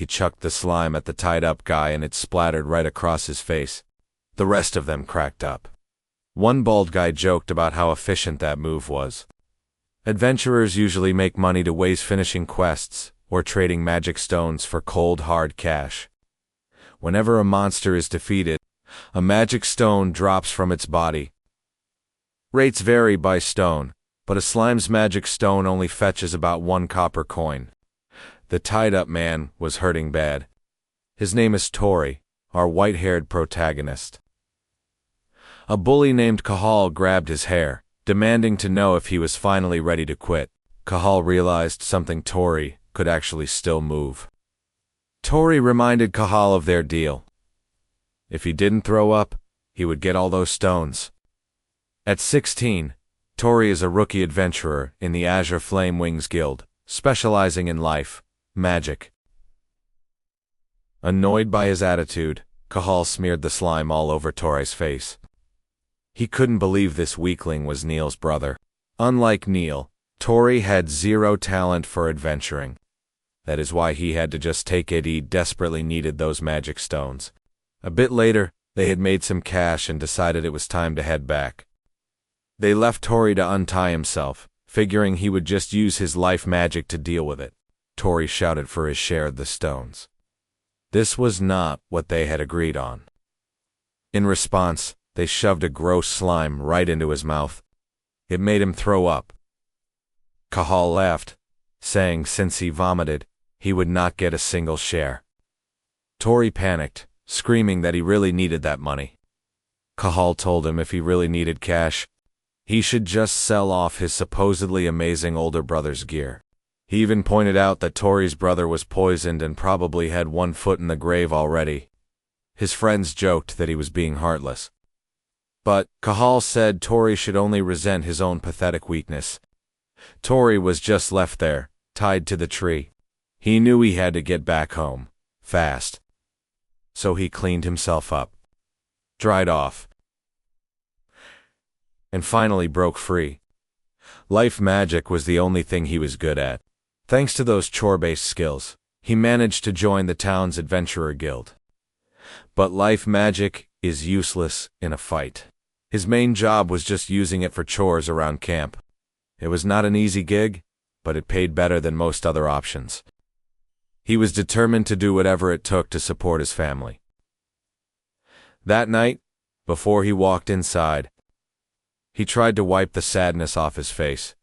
He chucked the slime at the tied-up guy and it splattered right across his face. The rest of them cracked up. One bald guy joked about how efficient that move was. Adventurers usually make money to waste finishing quests or trading magic stones for cold, hard cash. Whenever a monster is defeated, a magic stone drops from its body. Rates vary by stone, but a slime's magic stone only fetches about 1 copper coin. The tied-up man was hurting bad. His name is Tori, our white-haired protagonist. A bully named Cahal grabbed his hair, demanding to know if he was finally ready to quit. Cahal realized something: Tori could actually still move. Tori reminded Cahal of their deal. If he didn't throw up, he would get all those stones. At 16, Tori is a rookie adventurer in the Azure Flame Wings Guild, specializing in life magic. Annoyed by his attitude, Cahal smeared the slime all over Tori's face. He couldn't believe this weakling was Neil's brother. Unlike Neil, Tori had zero talent for adventuring. That is why he had to just take it. He desperately needed those magic stones. A bit later, they had made some cash and decided it was time to head back. They left Tori to untie himself, figuring he would just use his life magic to deal with it. Tori shouted for his share of the stones. This was not what they had agreed on. In response, they shoved a gross slime right into his mouth. It made him throw up. Cahal laughed, saying since he vomited, he would not get a single share. Tori panicked, screaming that he really needed that money. Cahal told him if he really needed cash, he should just sell off his supposedly amazing older brother's gear. He even pointed out that Tori's brother was poisoned and probably had 1 foot in the grave already. His friends joked that he was being heartless. But Cahal said Tori should only resent his own pathetic weakness. Tori was just left there, tied to the tree. He knew he had to get back home, fast. So he cleaned himself up, dried off, and finally broke free. Life magic was the only thing he was good at. Thanks to those chore-based skills, he managed to join the town's adventurer guild. But life magic is useless in a fight. His main job was just using it for chores around camp. It was not an easy gig, but it paid better than most other options. He was determined to do whatever it took to support his family. That night, before he walked inside, he tried to wipe the sadness off his face,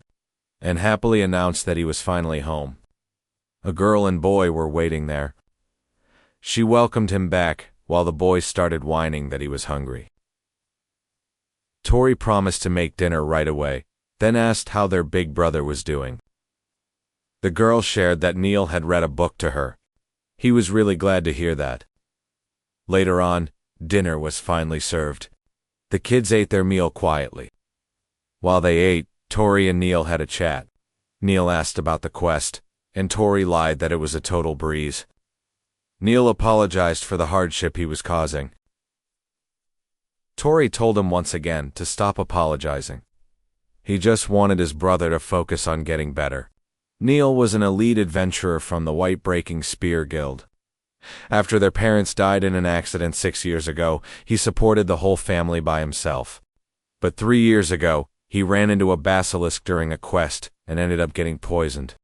and happily announced that he was finally home. A girl and boy were waiting there. She welcomed him back, while the boy started whining that he was hungry. Tori promised to make dinner right away, then asked how their big brother was doing. The girl shared that Neil had read a book to her. He was really glad to hear that. Later on, dinner was finally served. The kids ate their meal quietly. While they ate, Tori and Neil had a chat. Neil asked about the quest, and Tori lied that it was a total breeze. Neil apologized for the hardship he was causing. Tori told him once again to stop apologizing. He just wanted his brother to focus on getting better. Neil was an elite adventurer from the White Breaking Spear Guild. After their parents died in an accident 6 years ago, he supported the whole family by himself. But 3 years ago, he ran into a basilisk during a quest and ended up getting poisoned.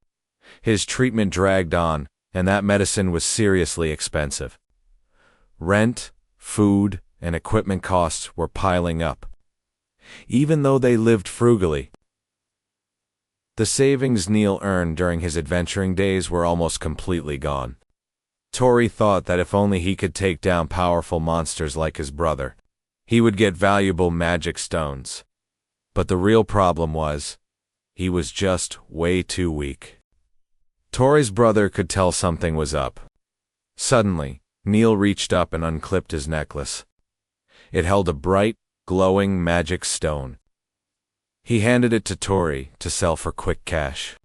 His treatment dragged on, and that medicine was seriously expensive. Rent, food, and equipment costs were piling up. Even though they lived frugally, the savings Neil earned during his adventuring days were almost completely gone. Tori thought that if only he could take down powerful monsters like his brother, he would get valuable magic stones. But the real problem was, he was just way too weak. Tori's brother could tell something was up. Suddenly, Neil reached up and unclipped his necklace. It held a bright, glowing magic stone. He handed it to Tori to sell for quick cash.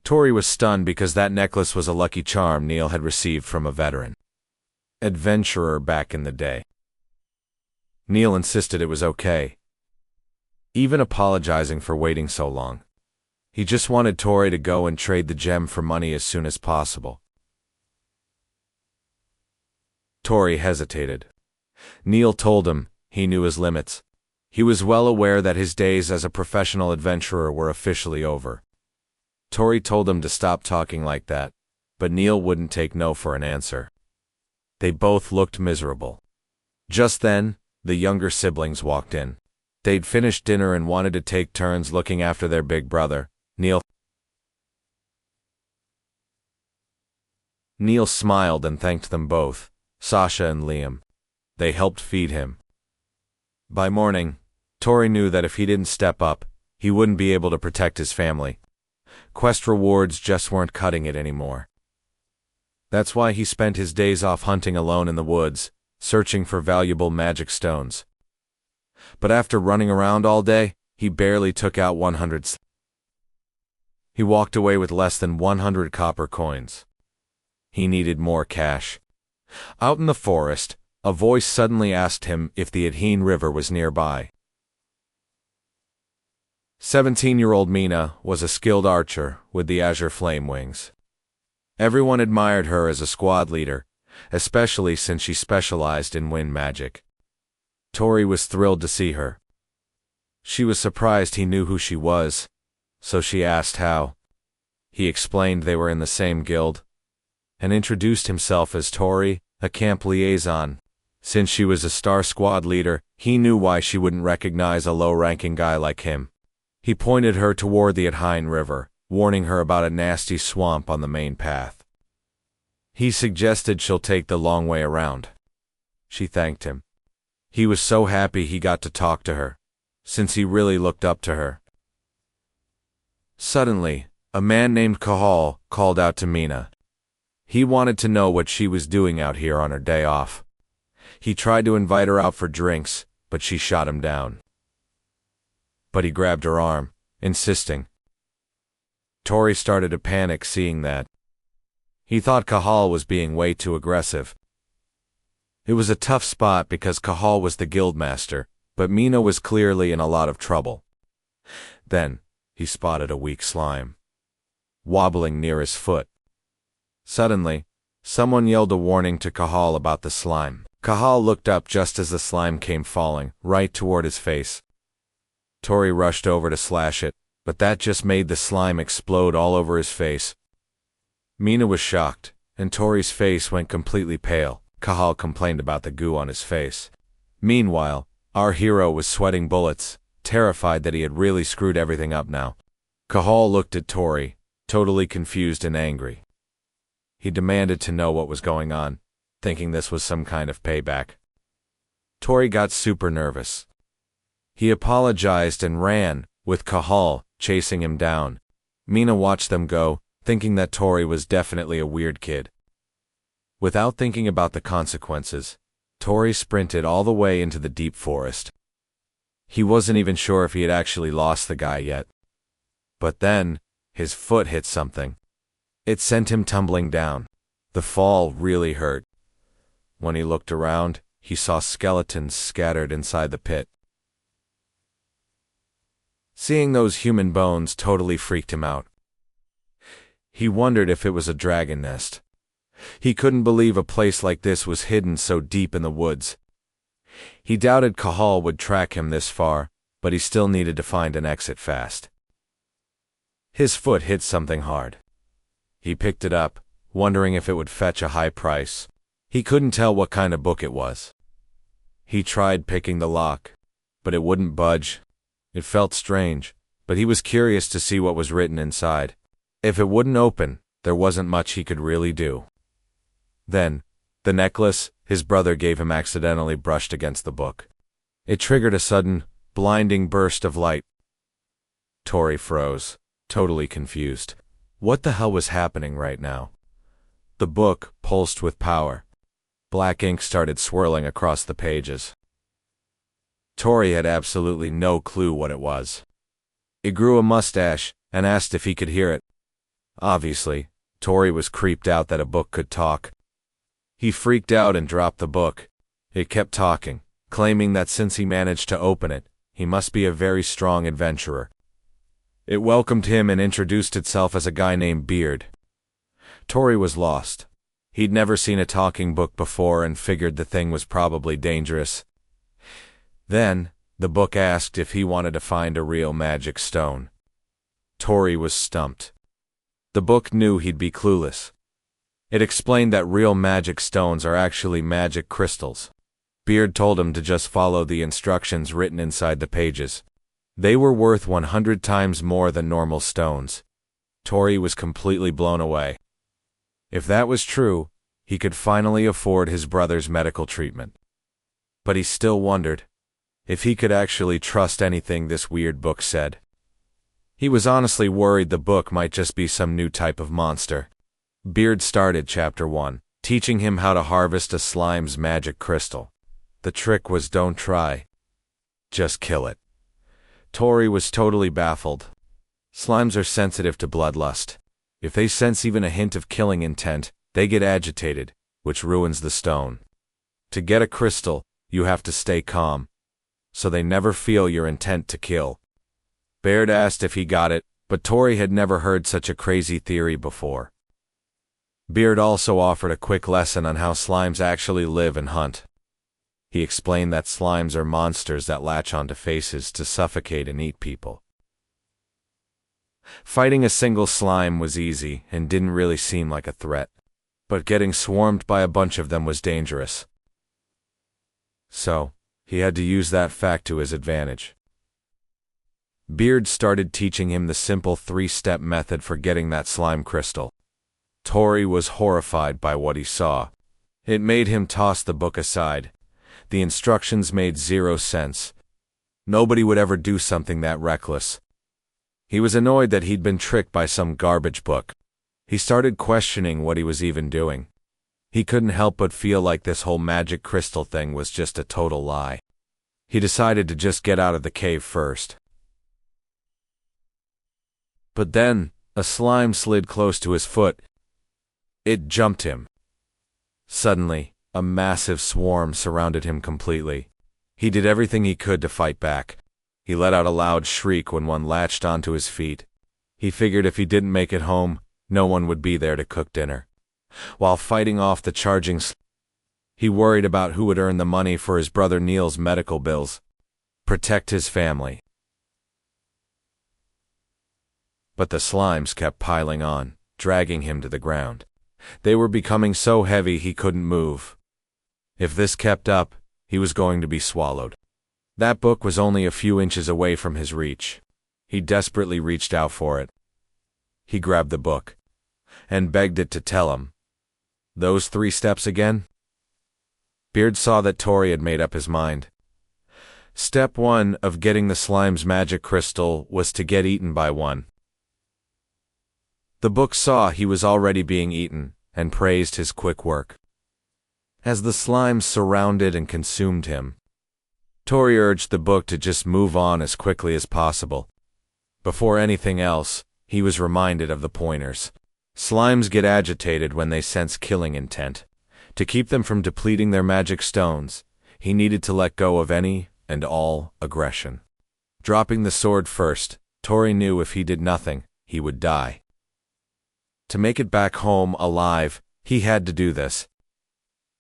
Tori was stunned because that necklace was a lucky charm Neil had received from a veteran adventurer back in the day. Neil insisted it was okay, even apologizing for waiting so long. He just wanted Tori to go and trade the gem for money as soon as possible. Tori hesitated. Neil told him he knew his limits. He was well aware that his days as a professional adventurer were officially over. Tori told him to stop talking like that, but Neil wouldn't take no for an answer. They both looked miserable. Just then, the younger siblings walked in. They'd finished dinner and wanted to take turns looking after their big brother, Neil. Neil smiled and thanked them both, Sasha and Liam. They helped feed him. By morning, Tori knew that if he didn't step up, he wouldn't be able to protect his family. Quest rewards just weren't cutting it anymore. That's why he spent his days off hunting alone in the woods, searching for valuable magic stones. But after running around all day, he barely took out 100. He walked away with less than 100 copper coins. He needed more cash. Out in the forest, a voice suddenly asked him if the Adhene River was nearby. 17-year-old Mina was a skilled archer with the azure flame wings. Everyone admired her as a squad leader, especially since she specialized in wind magic. Tori was thrilled to see her. She was surprised he knew who she was, so she asked how. He explained they were in the same guild, and introduced himself as Tori, a camp liaison. Since she was a star squad leader, he knew why she wouldn't recognize a low-ranking guy like him. He pointed her toward the Adhene River, warning her about a nasty swamp on the main path. He suggested she'll take the long way around. She thanked him. He was so happy he got to talk to her, since he really looked up to her. Suddenly, a man named Cahal called out to Mina. He wanted to know what she was doing out here on her day off. He tried to invite her out for drinks, but she shot him down. But he grabbed her arm, insisting. Tori started to panic seeing that. He thought Cahal was being way too aggressive. It was a tough spot because Cahal was the guildmaster, but Mina was clearly in a lot of trouble. Then, he spotted a weak slime wobbling near his foot. Suddenly, someone yelled a warning to Cahal about the slime. Cahal looked up just as the slime came falling, right toward his face. Tori rushed over to slash it, but that just made the slime explode all over his face. Mina was shocked, and Tori's face went completely pale. Cahal complained about the goo on his face. Meanwhile, our hero was sweating bullets, terrified that he had really screwed everything up now. Cahal looked at Tori, totally confused and angry. He demanded to know what was going on, thinking this was some kind of payback. Tori got super nervous. He apologized and ran, with Cahal chasing him down. Mina watched them go, thinking that Tori was definitely a weird kid. Without thinking about the consequences, Tori sprinted all the way into the deep forest. He wasn't even sure if he had actually lost the guy yet. But then, his foot hit something. It sent him tumbling down. The fall really hurt. When he looked around, he saw skeletons scattered inside the pit. Seeing those human bones totally freaked him out. He wondered if it was a dragon nest. He couldn't believe a place like this was hidden so deep in the woods. He doubted Cahal would track him this far, but he still needed to find an exit fast. His foot hit something hard. He picked it up, wondering if it would fetch a high price. He couldn't tell what kind of book it was. He tried picking the lock, but it wouldn't budge. It felt strange, but he was curious to see what was written inside. If it wouldn't open, there wasn't much he could really do. Then, the necklace his brother gave him accidentally brushed against the book. It triggered a sudden, blinding burst of light. Tori froze, totally confused. What the hell was happening right now? The book pulsed with power. Black ink started swirling across the pages. Tori had absolutely no clue what it was. He grew a mustache and asked if he could hear it. Obviously, Tori was creeped out that a book could talk. He freaked out and dropped the book. It kept talking, claiming that since he managed to open it, he must be a very strong adventurer. It welcomed him and introduced itself as a guy named Beard. Tori was lost. He'd never seen a talking book before and figured the thing was probably dangerous. Then, the book asked if he wanted to find a real magic stone. Tori was stumped. The book knew he'd be clueless. It explained that real magic stones are actually magic crystals. Beard told him to just follow the instructions written inside the pages. They were worth 100 times more than normal stones. Tori was completely blown away. If that was true, he could finally afford his brother's medical treatment. But he still wondered if he could actually trust anything this weird book said. He was honestly worried the book might just be some new type of monster. Beard started Chapter 1, teaching him how to harvest a slime's magic crystal. The trick was don't try. Just kill it. Tori was totally baffled. Slimes are sensitive to bloodlust. If they sense even a hint of killing intent, they get agitated, which ruins the stone. To get a crystal, you have to stay calm, so they never feel your intent to kill. Beard asked if he got it, but Tori had never heard such a crazy theory before. Beard also offered a quick lesson on how slimes actually live and hunt. He explained that slimes are monsters that latch onto faces to suffocate and eat people. Fighting a single slime was easy and didn't really seem like a threat, but getting swarmed by a bunch of them was dangerous. So, he had to use that fact to his advantage. Beard started teaching him the simple 3-step method for getting that slime crystal. Tori was horrified by what he saw. It made him toss the book aside. The instructions made 0 sense. Nobody would ever do something that reckless. He was annoyed that he'd been tricked by some garbage book. He started questioning what he was even doing. He couldn't help but feel like this whole magic crystal thing was just a total lie. He decided to just get out of the cave first. But then, a slime slid close to his foot. It jumped him. Suddenly, a massive swarm surrounded him completely. He did everything he could to fight back. He let out a loud shriek when one latched onto his feet. He figured if he didn't make it home, no one would be there to cook dinner. While fighting off the charging he worried about who would earn the money for his brother Neil's medical bills. Protect his family. But the slimes kept piling on, dragging him to the ground. They were becoming so heavy he couldn't move. If this kept up, he was going to be swallowed. That book was only a few inches away from his reach. He desperately reached out for it. He grabbed the book and begged it to tell him. Those 3 steps again? Beard saw that Tori had made up his mind. Step 1 of getting the slime's magic crystal was to get eaten by one. The book saw he was already being eaten and praised his quick work. As the slimes surrounded and consumed him, Tori urged the book to just move on as quickly as possible. Before anything else, he was reminded of the pointers. Slimes get agitated when they sense killing intent. To keep them from depleting their magic stones, he needed to let go of any and all aggression. Dropping the sword first, Tori knew if he did nothing, he would die. To make it back home alive, he had to do this.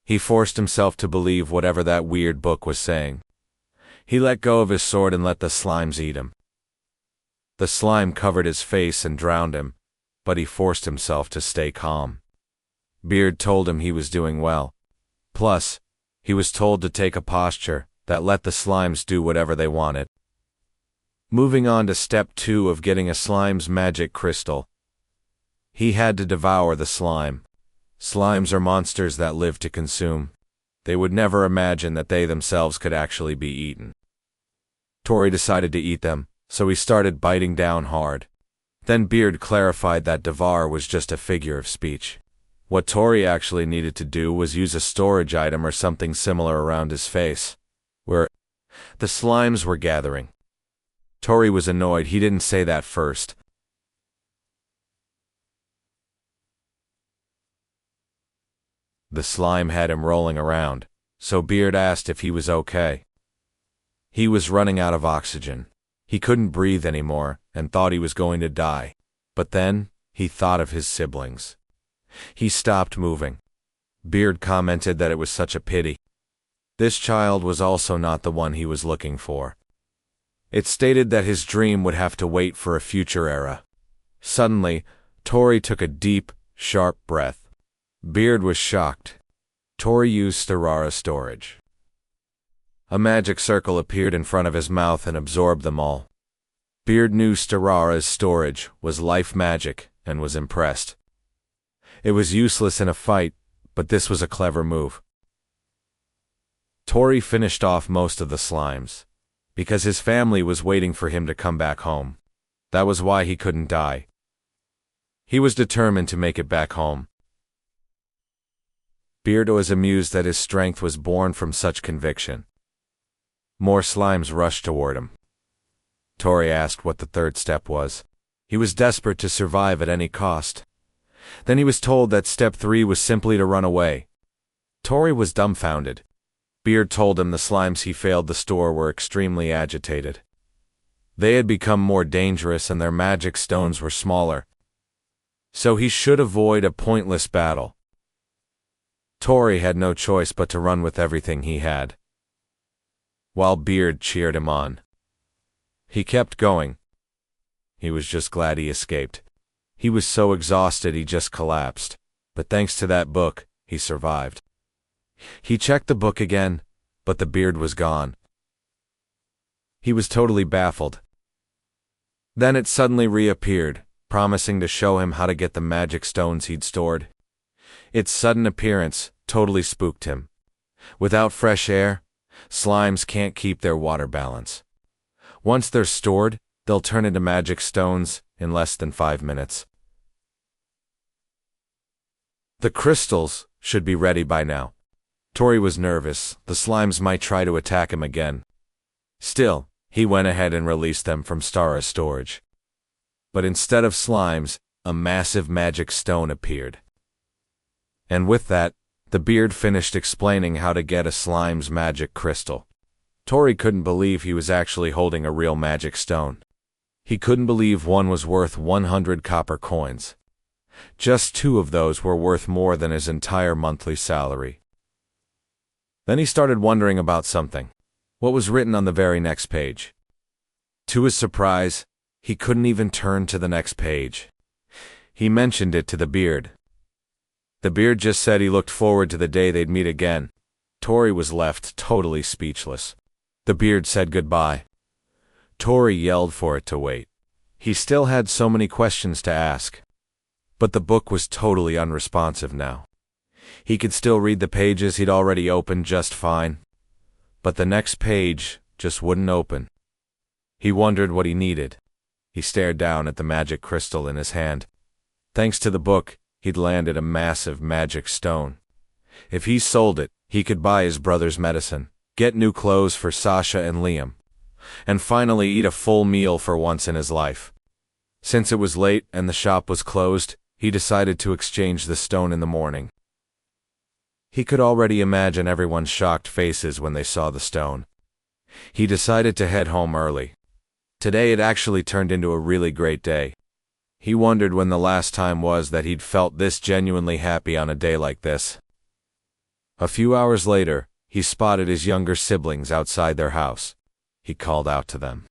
He forced himself to believe whatever that weird book was saying. He let go of his sword and let the slimes eat him. The slime covered his face and drowned him, but he forced himself to stay calm. Beard told him he was doing well. Plus, he was told to take a posture that let the slimes do whatever they wanted. Moving on to step 2 of getting a slime's magic crystal. He had to devour the slime. Slimes are monsters that live to consume. They would never imagine that they themselves could actually be eaten. Tori decided to eat them, so he started biting down hard. Then Beard clarified that devour was just a figure of speech. What Tori actually needed to do was use a storage item or something similar around his face, where the slimes were gathering. Tori was annoyed he didn't say that first. The slime had him rolling around, so Beard asked if he was okay. He was running out of oxygen. He couldn't breathe anymore and thought he was going to die. But then, he thought of his siblings. He stopped moving. Beard commented that it was such a pity. This child was also not the one he was looking for. It stated that his dream would have to wait for a future era. Suddenly, Tori took a deep, sharp breath. Beard was shocked. Tori used Starara's storage. A magic circle appeared in front of his mouth and absorbed them all. Beard knew Starara's storage was life magic and was impressed. It was useless in a fight, but this was a clever move. Tori finished off most of the slimes, because his family was waiting for him to come back home. That was why he couldn't die. He was determined to make it back home. Beard was amused that his strength was born from such conviction. More slimes rushed toward him. Tori asked what the third step was. He was desperate to survive at any cost. Then he was told that step 3 was simply to run away. Tori was dumbfounded. Beard told him the slimes he failed to store were extremely agitated. They had become more dangerous and their magic stones were smaller. So he should avoid a pointless battle. Tori had no choice but to run with everything he had, while Beard cheered him on. He kept going. He was just glad he escaped. He was so exhausted he just collapsed, but thanks to that book, he survived. He checked the book again, but the beard was gone. He was totally baffled. Then it suddenly reappeared, promising to show him how to get the magic stones he'd stored. Its sudden appearance totally spooked him. Without fresh air, slimes can't keep their water balance. Once they're stored, they'll turn into magic stones in less than 5 minutes. The crystals should be ready by now. Tori was nervous. The slimes might try to attack him again. Still, he went ahead and released them from Starara's storage. But instead of slimes, a massive magic stone appeared. And with that, the beard finished explaining how to get a slime's magic crystal. Tori couldn't believe he was actually holding a real magic stone. He couldn't believe one was worth 100 copper coins. Just 2 of those were worth more than his entire monthly salary. Then he started wondering about something. What was written on the very next page? To his surprise, he couldn't even turn to the next page. He mentioned it to the beard. The beard just said he looked forward to the day they'd meet again. Tori was left totally speechless. The beard said goodbye. Tori yelled for it to wait. He still had so many questions to ask. But the book was totally unresponsive now. He could still read the pages he'd already opened just fine. But the next page just wouldn't open. He wondered what he needed. He stared down at the magic crystal in his hand. Thanks to the book, he'd landed a massive magic stone. If he sold it, he could buy his brother's medicine, get new clothes for Sasha and Liam, and finally eat a full meal for once in his life. Since it was late and the shop was closed, he decided to exchange the stone in the morning. He could already imagine everyone's shocked faces when they saw the stone. He decided to head home early. Today it actually turned into a really great day. He wondered when the last time was that he'd felt this genuinely happy on a day like this. A few hours later, he spotted his younger siblings outside their house. He called out to them.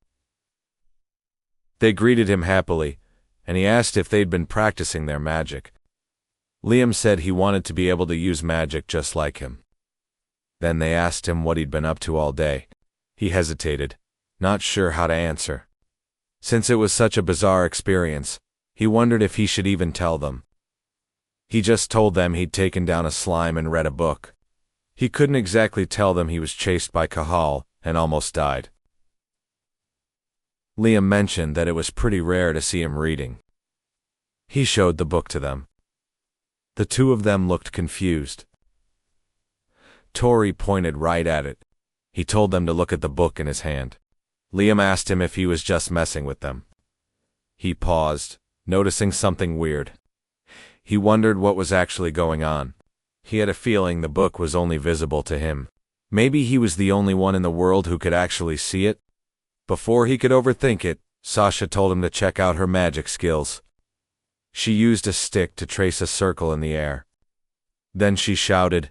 They greeted him happily, and he asked if they'd been practicing their magic. Liam said he wanted to be able to use magic just like him. Then they asked him what he'd been up to all day. He hesitated, not sure how to answer. Since it was such a bizarre experience, he wondered if he should even tell them. He just told them he'd taken down a slime and read a book. He couldn't exactly tell them he was chased by Kahal and almost died. Liam mentioned that it was pretty rare to see him reading. He showed the book to them. The 2 of them looked confused. Tori pointed right at it. He told them to look at the book in his hand. Liam asked him if he was just messing with them. He paused, noticing something weird. He wondered what was actually going on. He had a feeling the book was only visible to him. Maybe he was the only one in the world who could actually see it? Before he could overthink it, Sasha told him to check out her magic skills. She used a stick to trace a circle in the air. Then she shouted,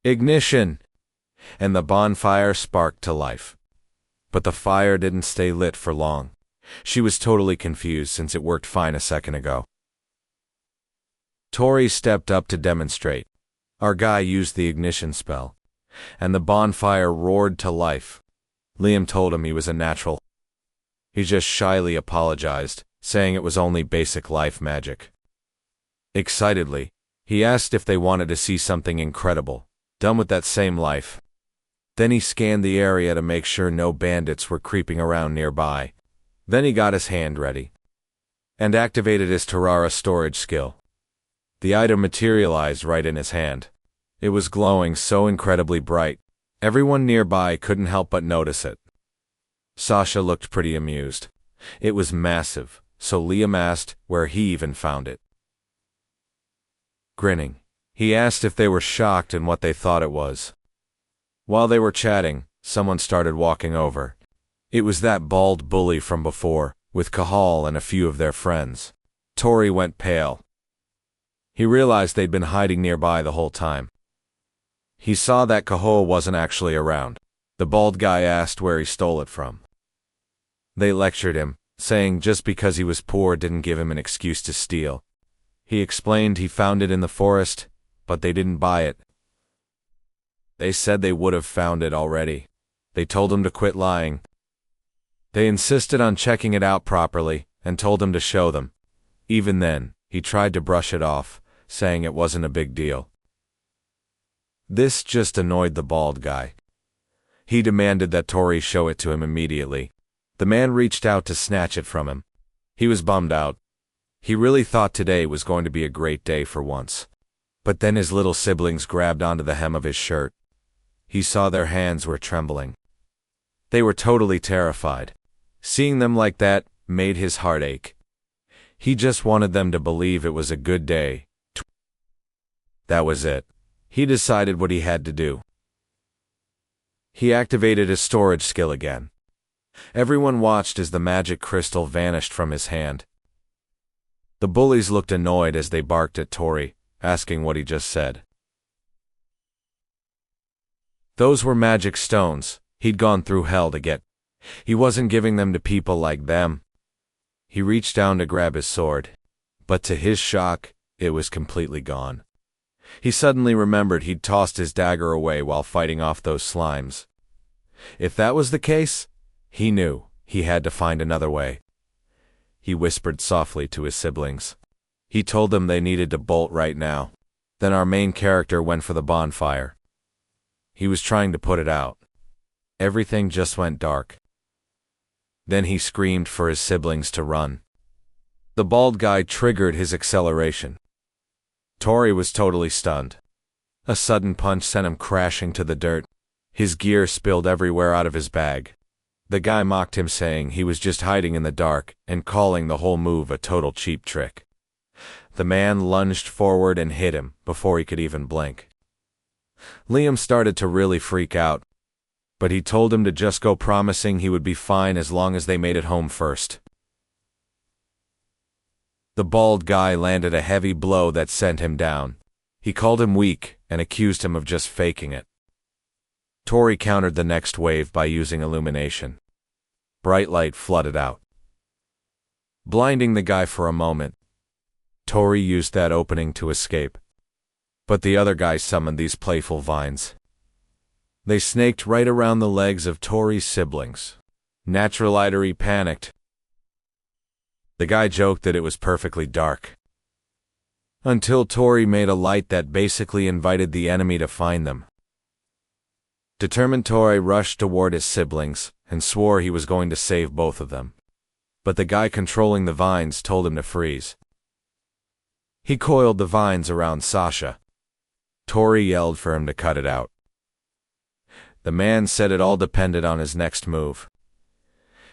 "Ignition!" and the bonfire sparked to life. But the fire didn't stay lit for long. She was totally confused since it worked fine a second ago. Tori stepped up to demonstrate. Our guy used the ignition spell, and the bonfire roared to life. Liam told him he was a natural. He just shyly apologized, saying it was only basic life magic. Excitedly, he asked if they wanted to see something incredible, done with that same life. Then he scanned the area to make sure no bandits were creeping around nearby. Then he got his hand ready and activated his Tarara storage skill. The item materialized right in his hand. It was glowing so incredibly bright, everyone nearby couldn't help but notice it. Sasha looked pretty amused. It was massive, so Liam asked where he even found it. Grinning, he asked if they were shocked and what they thought it was. While they were chatting, someone started walking over. It was that bald bully from before, with Cahal and a few of their friends. Tori went pale. He realized they'd been hiding nearby the whole time. He saw that Cahal wasn't actually around. The bald guy asked where he stole it from. They lectured him, saying just because he was poor didn't give him an excuse to steal. He explained he found it in the forest, but they didn't buy it. They said they would have found it already. They told him to quit lying. They insisted on checking it out properly, and told him to show them. Even then, he tried to brush it off, saying it wasn't a big deal. This just annoyed the bald guy. He demanded that Tori show it to him immediately. The man reached out to snatch it from him. He was bummed out. He really thought today was going to be a great day for once. But then his little siblings grabbed onto the hem of his shirt. He saw their hands were trembling. They were totally terrified. Seeing them like that made his heart ache. He just wanted them to believe it was a good day. That was it. He decided what he had to do. He activated his storage skill again. Everyone watched as the magic crystal vanished from his hand. The bullies looked annoyed as they barked at Tori, asking what he just said. Those were magic stones he'd gone through hell to get. He wasn't giving them to people like them. He reached down to grab his sword, but to his shock, it was completely gone. He suddenly remembered he'd tossed his dagger away while fighting off those slimes. If that was the case, he knew he had to find another way. He whispered softly to his siblings. He told them they needed to bolt right now. Then our main character went for the bonfire. He was trying to put it out. Everything just went dark. Then he screamed for his siblings to run. The bald guy triggered his acceleration. Tori was totally stunned. A sudden punch sent him crashing to the dirt. His gear spilled everywhere out of his bag. The guy mocked him, saying he was just hiding in the dark and calling the whole move a total cheap trick. The man lunged forward and hit him before he could even blink. Liam started to really freak out, but he told him to just go, promising he would be fine as long as they made it home first. The bald guy landed a heavy blow that sent him down. He called him weak and accused him of just faking it. Tori countered the next wave by using illumination. Bright light flooded out, blinding the guy for a moment. Tori used that opening to escape. But the other guy summoned these playful vines. They snaked right around the legs of Tori's siblings. Naturally, panicked. The guy joked that it was perfectly dark, until Tori made a light that basically invited the enemy to find them. Determined, Tori rushed toward his siblings and swore he was going to save both of them. But the guy controlling the vines told him to freeze. He coiled the vines around Sasha. Tori yelled for him to cut it out. The man said it all depended on his next move.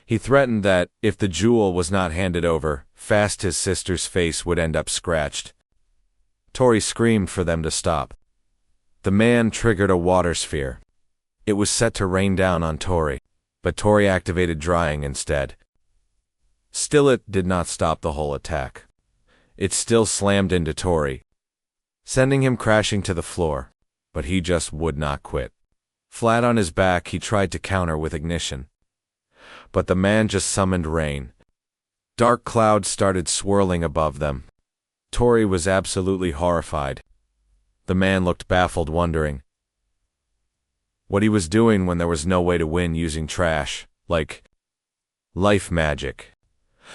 He threatened that, if the jewel was not handed over, fast his sister's face would end up scratched. Tori screamed for them to stop. The man triggered a water sphere. It was set to rain down on Tori, but Tori activated drying instead. Still, it did not stop the whole attack. It still slammed into Tori. sending him crashing to the floor, but he just would not quit. Flat on his back, he tried to counter with ignition. But the man just summoned rain. Dark clouds started swirling above them. Tori was absolutely horrified. The man looked baffled, wondering what he was doing when there was no way to win using trash, like life magic.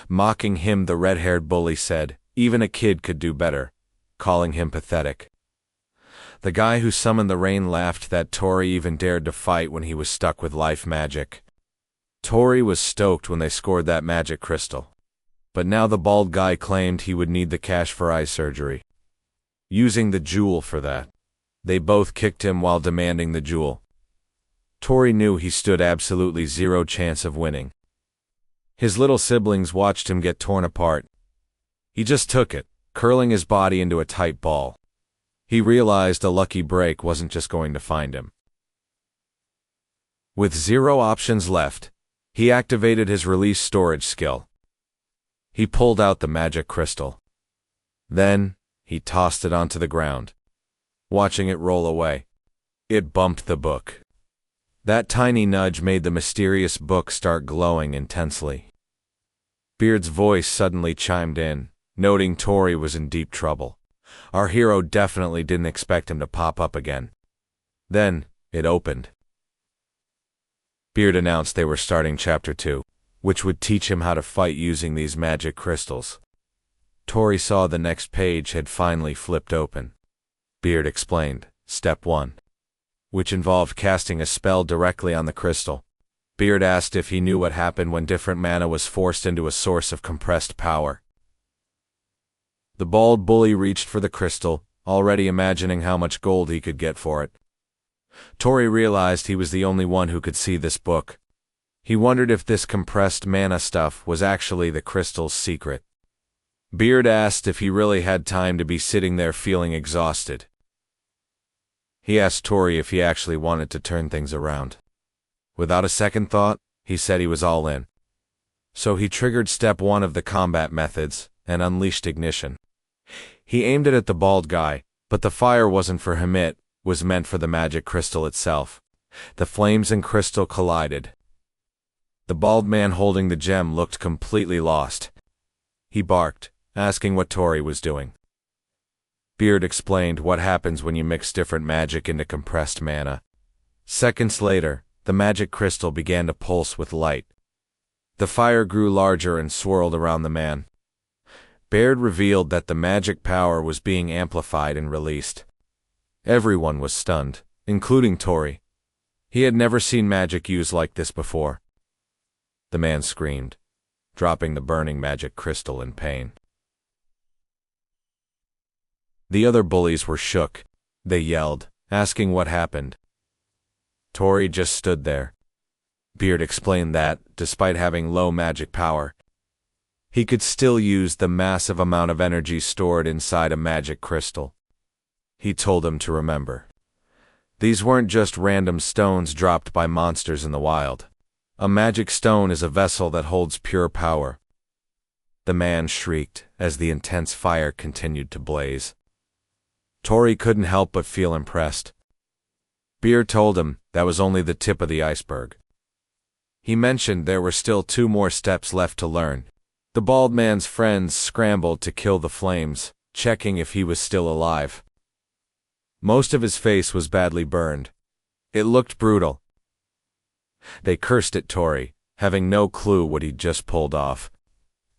Mocking him, the red-haired bully said, even a kid could do better, calling him pathetic. The guy who summoned the rain laughed that Tori even dared to fight when he was stuck with life magic. Tori was stoked when they scored that magic crystal. But now the bald guy claimed he would need the cash for eye surgery, using the jewel for that. They both kicked him while demanding the jewel. Tori knew he stood absolutely zero chance of winning. His little siblings watched him get torn apart. He just took it, curling his body into a tight ball. He realized a lucky break wasn't just going to find him. With 0 options left, he activated his release storage skill. He pulled out the magic crystal. Then, he tossed it onto the ground, watching it roll away. It bumped the book. That tiny nudge made the mysterious book start glowing intensely. Beard's voice suddenly chimed in, noting Tori was in deep trouble. Our hero definitely didn't expect him to pop up again. Then, it opened. Beard announced they were starting Chapter 2, which would teach him how to fight using these magic crystals. Tori saw the next page had finally flipped open. Beard explained, Step 1, which involved casting a spell directly on the crystal. Beard asked if he knew what happened when different mana was forced into a source of compressed power. The bald bully reached for the crystal, already imagining how much gold he could get for it. Tori realized he was the only one who could see this book. He wondered if this compressed mana stuff was actually the crystal's secret. Beard asked if he really had time to be sitting there feeling exhausted. He asked Tori if he actually wanted to turn things around. Without a second thought, he said he was all in. So he triggered Step 1 of the combat methods and unleashed ignition. He aimed it at the bald guy, but the fire wasn't for him, it was meant for the magic crystal itself. The flames and crystal collided. The bald man holding the gem looked completely lost. He barked, asking what Tori was doing. Beard explained what happens when you mix different magic into compressed mana. Seconds later, the magic crystal began to pulse with light. The fire grew larger and swirled around the man. Beard revealed that the magic power was being amplified and released. Everyone was stunned, including Tori. He had never seen magic used like this before. The man screamed, dropping the burning magic crystal in pain. The other bullies were shook. They yelled, asking what happened. Tori just stood there. Beard explained that, despite having low magic power, he could still use the massive amount of energy stored inside a magic crystal. He told him to remember. These weren't just random stones dropped by monsters in the wild. A magic stone is a vessel that holds pure power. The man shrieked as the intense fire continued to blaze. Tori couldn't help but feel impressed. Beard told him that was only the tip of the iceberg. He mentioned there were still 2 more steps left to learn. The bald man's friends scrambled to kill the flames, checking if he was still alive. Most of his face was badly burned. It looked brutal. They cursed at Tori, having no clue what he'd just pulled off.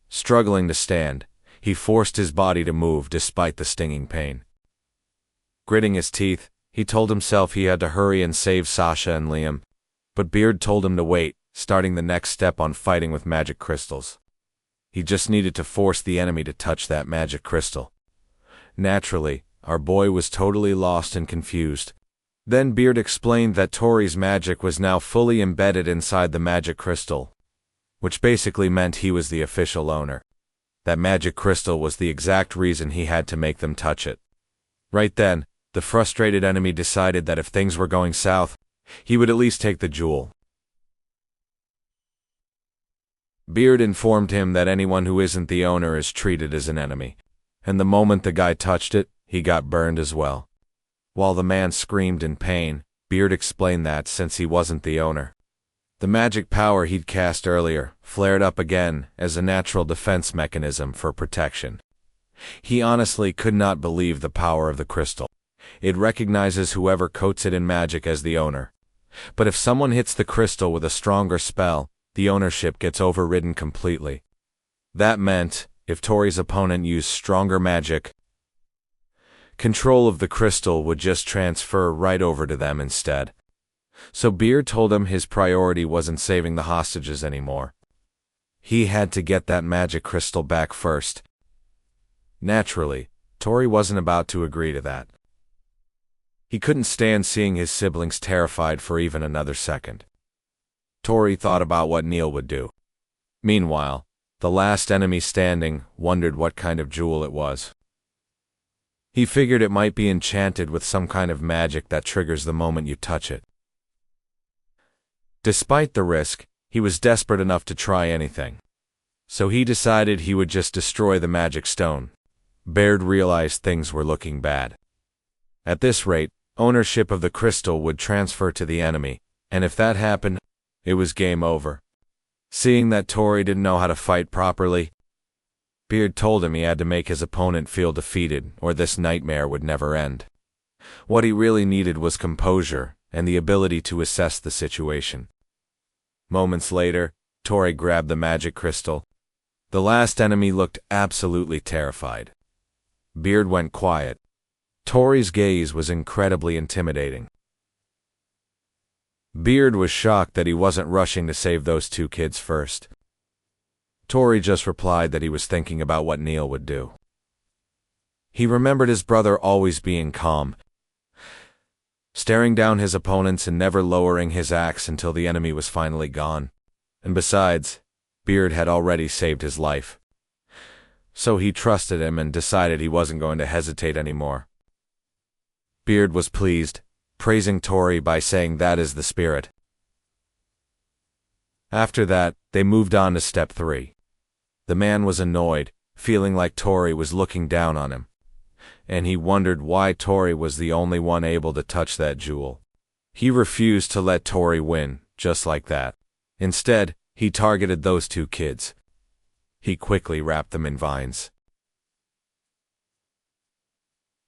Struggling to stand, he forced his body to move despite the stinging pain. Gritting his teeth, he told himself he had to hurry and save Sasha and Liam. But Beard told him to wait, starting the next step on fighting with magic crystals. He just needed to force the enemy to touch that magic crystal. Naturally, our boy was totally lost and confused. Then Beard explained that Tori's magic was now fully embedded inside the magic crystal, which basically meant he was the official owner. That magic crystal was the exact reason he had to make them touch it. Right then, the frustrated enemy decided that if things were going south, he would at least take the jewel. Beard informed him that anyone who isn't the owner is treated as an enemy, and the moment the guy touched it, he got burned as well. While the man screamed in pain, Beard explained that since he wasn't the owner, the magic power he'd cast earlier flared up again as a natural defense mechanism for protection. He honestly could not believe the power of the crystal. It recognizes whoever coats it in magic as the owner. But if someone hits the crystal with a stronger spell, the ownership gets overridden completely. That meant, if Tori's opponent used stronger magic, control of the crystal would just transfer right over to them instead. So Beard told him his priority wasn't saving the hostages anymore. He had to get that magic crystal back first. Naturally, Tori wasn't about to agree to that. He couldn't stand seeing his siblings terrified for even another second. Tori thought about what Neil would do. Meanwhile, the last enemy standing wondered what kind of jewel it was. He figured it might be enchanted with some kind of magic that triggers the moment you touch it. Despite the risk, he was desperate enough to try anything. So he decided he would just destroy the magic stone. Baird realized things were looking bad. At this rate, ownership of the crystal would transfer to the enemy, and if that happened, it was game over. Seeing that Tori didn't know how to fight properly, Beard told him he had to make his opponent feel defeated, or this nightmare would never end. What he really needed was composure and the ability to assess the situation. Moments later, Tori grabbed the magic crystal. The last enemy looked absolutely terrified. Beard went quiet. Tori's gaze was incredibly intimidating. Beard was shocked that he wasn't rushing to save those two kids first. Tori just replied that he was thinking about what Neil would do. He remembered his brother always being calm, staring down his opponents and never lowering his axe until the enemy was finally gone. And besides, Beard had already saved his life. So he trusted him and decided he wasn't going to hesitate anymore. Beard was pleased, praising Tori by saying that is the spirit. After that, they moved on to step 3. The man was annoyed, feeling like Tori was looking down on him. And he wondered why Tori was the only one able to touch that jewel. He refused to let Tori win, just like that. Instead, he targeted those two kids. He quickly wrapped them in vines.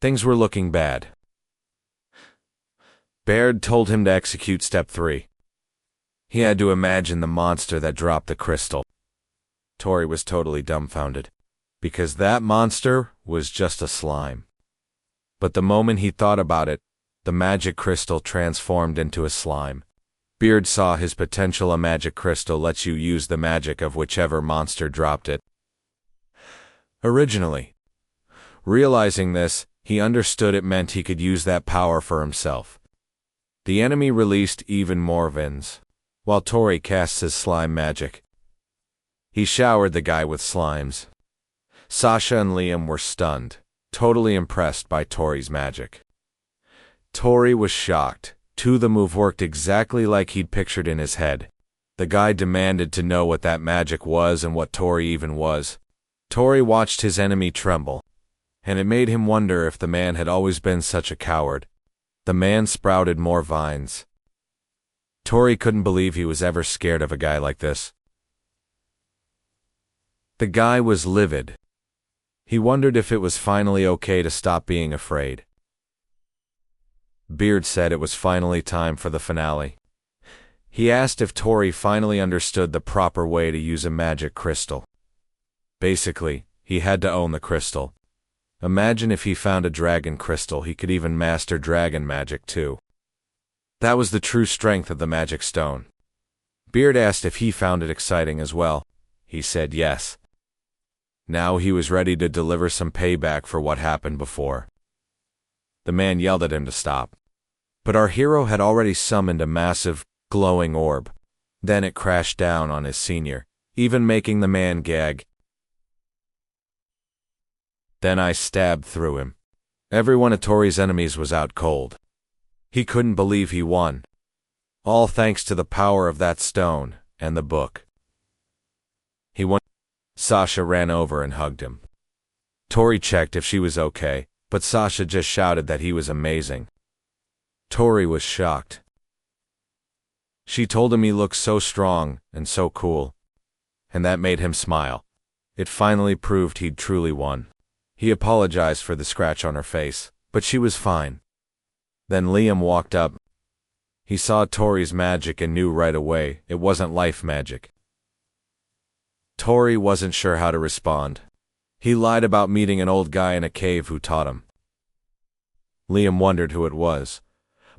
Things were looking bad. Baird told him to execute step 3. He had to imagine the monster that dropped the crystal. Tori was totally dumbfounded, because that monster was just a slime. But the moment he thought about it, the magic crystal transformed into a slime. Beard saw his potential. A magic crystal lets you use the magic of whichever monster dropped it. Originally, realizing this, he understood it meant he could use that power for himself. The enemy released even more vins, while Tori casts his slime magic. He showered the guy with slimes. Sasha and Liam were stunned, totally impressed by Tori's magic. Tori was shocked. The move worked exactly like he'd pictured in his head. The guy demanded to know what that magic was and what Tori even was. Tori watched his enemy tremble, and it made him wonder if the man had always been such a coward. The man sprouted more vines. Tori couldn't believe he was ever scared of a guy like this. The guy was livid. He wondered if it was finally okay to stop being afraid. Beard said it was finally time for the finale. He asked if Tori finally understood the proper way to use a magic crystal. Basically, he had to own the crystal. Imagine if he found a dragon crystal, he could even master dragon magic too. That was the true strength of the magic stone. Beard asked if he found it exciting as well. He said yes. Now he was ready to deliver some payback for what happened before. The man yelled at him to stop. But our hero had already summoned a massive, glowing orb. Then it crashed down on his senior, even making the man gag. Then I stabbed through him. Every one of Tori's enemies was out cold. He couldn't believe he won. All thanks to the power of that stone and the book. He won. Sasha ran over and hugged him. Tori checked if she was okay, but Sasha just shouted that he was amazing. Tori was shocked. She told him he looked so strong and so cool, and that made him smile. It finally proved he'd truly won. He apologized for the scratch on her face, but she was fine. Then Liam walked up. He saw Tori's magic and knew right away it wasn't life magic. Tori wasn't sure how to respond. He lied about meeting an old guy in a cave who taught him. Liam wondered who it was,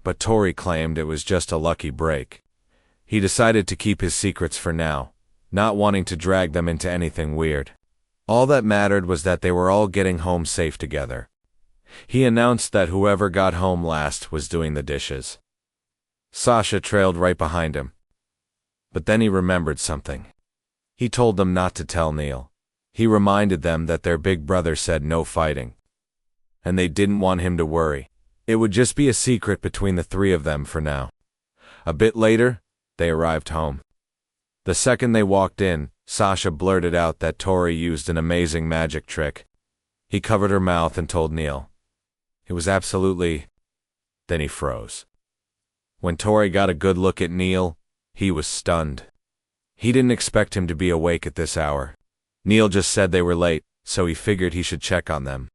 but Tori claimed it was just a lucky break. He decided to keep his secrets for now, not wanting to drag them into anything weird. All that mattered was that they were all getting home safe together. He announced that whoever got home last was doing the dishes. Sasha trailed right behind him. But then he remembered something. He told them not to tell Neil. He reminded them that their big brother said no fighting. And they didn't want him to worry. It would just be a secret between the three of them for now. A bit later, they arrived home. The second they walked in, Sasha blurted out that Tori used an amazing magic trick. He covered her mouth and told Neil. It was absolutely... Then he froze. When Tori got a good look at Neil, he was stunned. He didn't expect him to be awake at this hour. Neil just said they were late, so he figured he should check on them.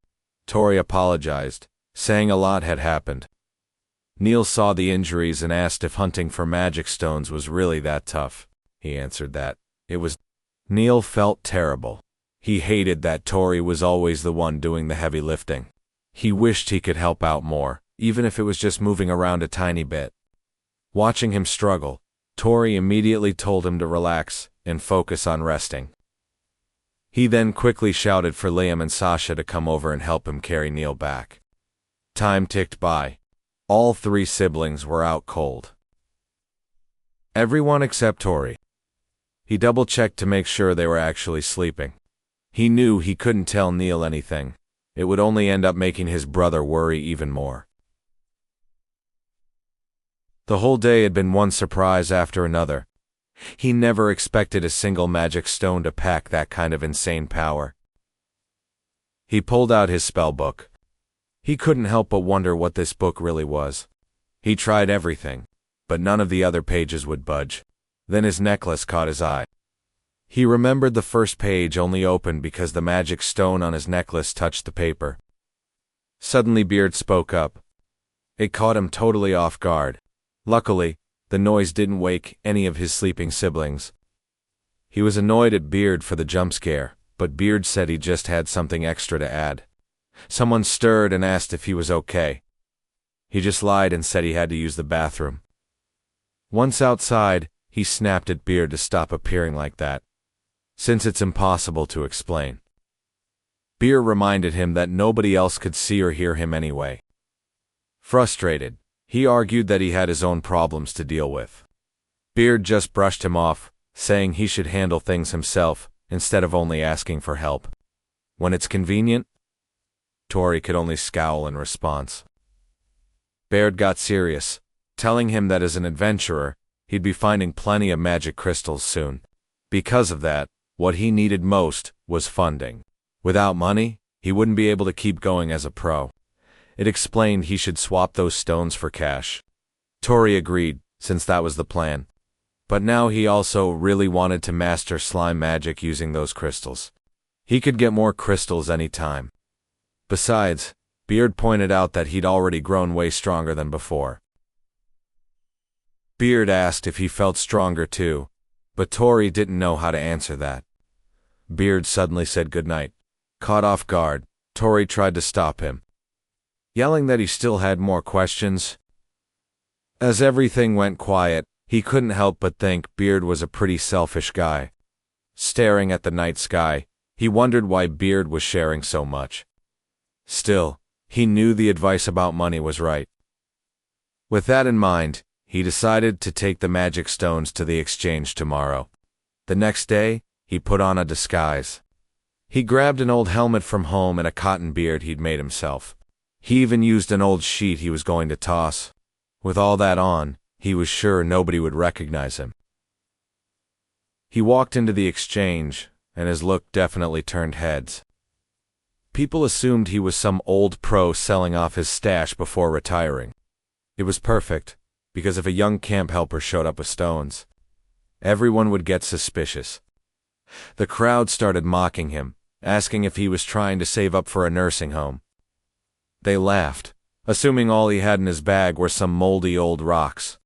Tori apologized, saying a lot had happened. Neil saw the injuries and asked if hunting for magic stones was really that tough. He answered that it was. Neil felt terrible. He hated that Tori was always the one doing the heavy lifting. He wished he could help out more, even if it was just moving around a tiny bit. Watching him struggle, Tori immediately told him to relax and focus on resting. He then quickly shouted for Liam and Sasha to come over and help him carry Neil back. Time ticked by. All three siblings were out cold. Everyone except Tori. He double-checked to make sure they were actually sleeping. He knew he couldn't tell Neil anything. It would only end up making his brother worry even more. The whole day had been one surprise after another. He never expected a single magic stone to pack that kind of insane power. He pulled out his spell book. He couldn't help but wonder what this book really was. He tried everything, but none of the other pages would budge. Then his necklace caught his eye. He remembered the first page only opened because the magic stone on his necklace touched the paper. Suddenly Beard spoke up. It caught him totally off guard. Luckily, the noise didn't wake any of his sleeping siblings. He was annoyed at Beard for the jump scare, but Beard said he just had something extra to add. Someone stirred and asked if he was okay. He just lied and said he had to use the bathroom. Once outside, he snapped at Beard to stop appearing like that, since it's impossible to explain. Beard reminded him that nobody else could see or hear him anyway. Frustrated, he argued that he had his own problems to deal with. Beard just brushed him off, saying he should handle things himself instead of only asking for help. When it's convenient, Tori could only scowl in response. Beard got serious, telling him that as an adventurer, he'd be finding plenty of magic crystals soon. Because of that, what he needed most was funding. Without money, he wouldn't be able to keep going as a pro. It explained he should swap those stones for cash. Tori agreed, since that was the plan. But now he also really wanted to master slime magic using those crystals. He could get more crystals any time. Besides, Beard pointed out that he'd already grown way stronger than before. Beard asked if he felt stronger too, but Tori didn't know how to answer that. Beard suddenly said goodnight. Caught off guard, Tori tried to stop him, yelling that he still had more questions. As everything went quiet, he couldn't help but think Beard was a pretty selfish guy. Staring at the night sky, he wondered why Beard was sharing so much. Still, he knew the advice about money was right. With that in mind, he decided to take the magic stones to the exchange tomorrow. The next day, he put on a disguise. He grabbed an old helmet from home and a cotton beard he'd made himself. He even used an old sheet he was going to toss. With all that on, he was sure nobody would recognize him. He walked into the exchange, and his look definitely turned heads. People assumed he was some old pro selling off his stash before retiring. It was perfect, because if a young camp helper showed up with stones, everyone would get suspicious. The crowd started mocking him, asking if he was trying to save up for a nursing home. They laughed, assuming all he had in his bag were some moldy old rocks.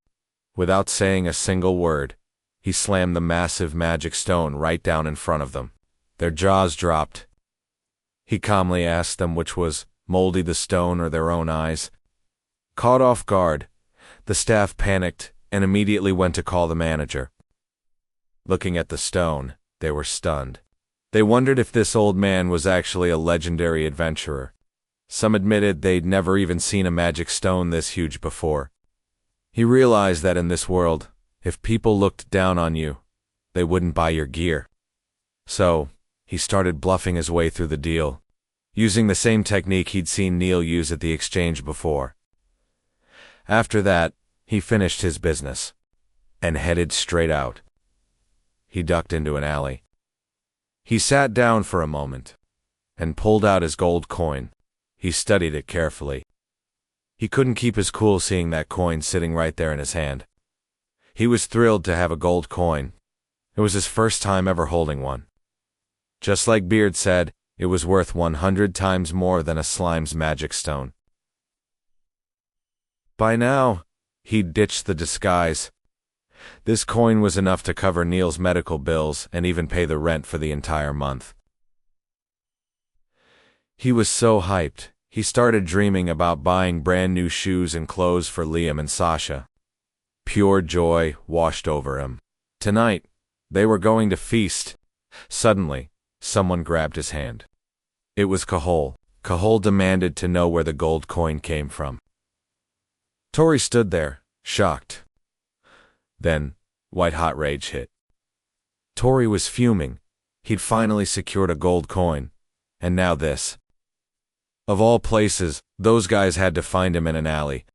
Without saying a single word, he slammed the massive magic stone right down in front of them. Their jaws dropped. He calmly asked them which was moldy, the stone or their own eyes. Caught off guard, the staff panicked and immediately went to call the manager. Looking at the stone, they were stunned. They wondered if this old man was actually a legendary adventurer. Some admitted they'd never even seen a magic stone this huge before. He realized that in this world, if people looked down on you, they wouldn't buy your gear. So, he started bluffing his way through the deal, using the same technique he'd seen Neil use at the exchange before. After that, he finished his business and headed straight out. He ducked into an alley. He sat down for a moment and pulled out his gold coin. He studied it carefully. He couldn't keep his cool seeing that coin sitting right there in his hand. He was thrilled to have a gold coin. It was his first time ever holding one. Just like Beard said, it was worth 100 times more than a slime's magic stone. By now, he'd ditched the disguise. This coin was enough to cover Neil's medical bills and even pay the rent for the entire month. He was so hyped, he started dreaming about buying brand new shoes and clothes for Liam and Sasha. Pure joy washed over him. Tonight, they were going to feast. Suddenly, someone grabbed his hand. It was Cahol. Cahol demanded to know where the gold coin came from. Tori stood there, shocked. Then, white-hot rage hit. Tori was fuming. He'd finally secured a gold coin. And now this. Of all places, those guys had to find him in an alley.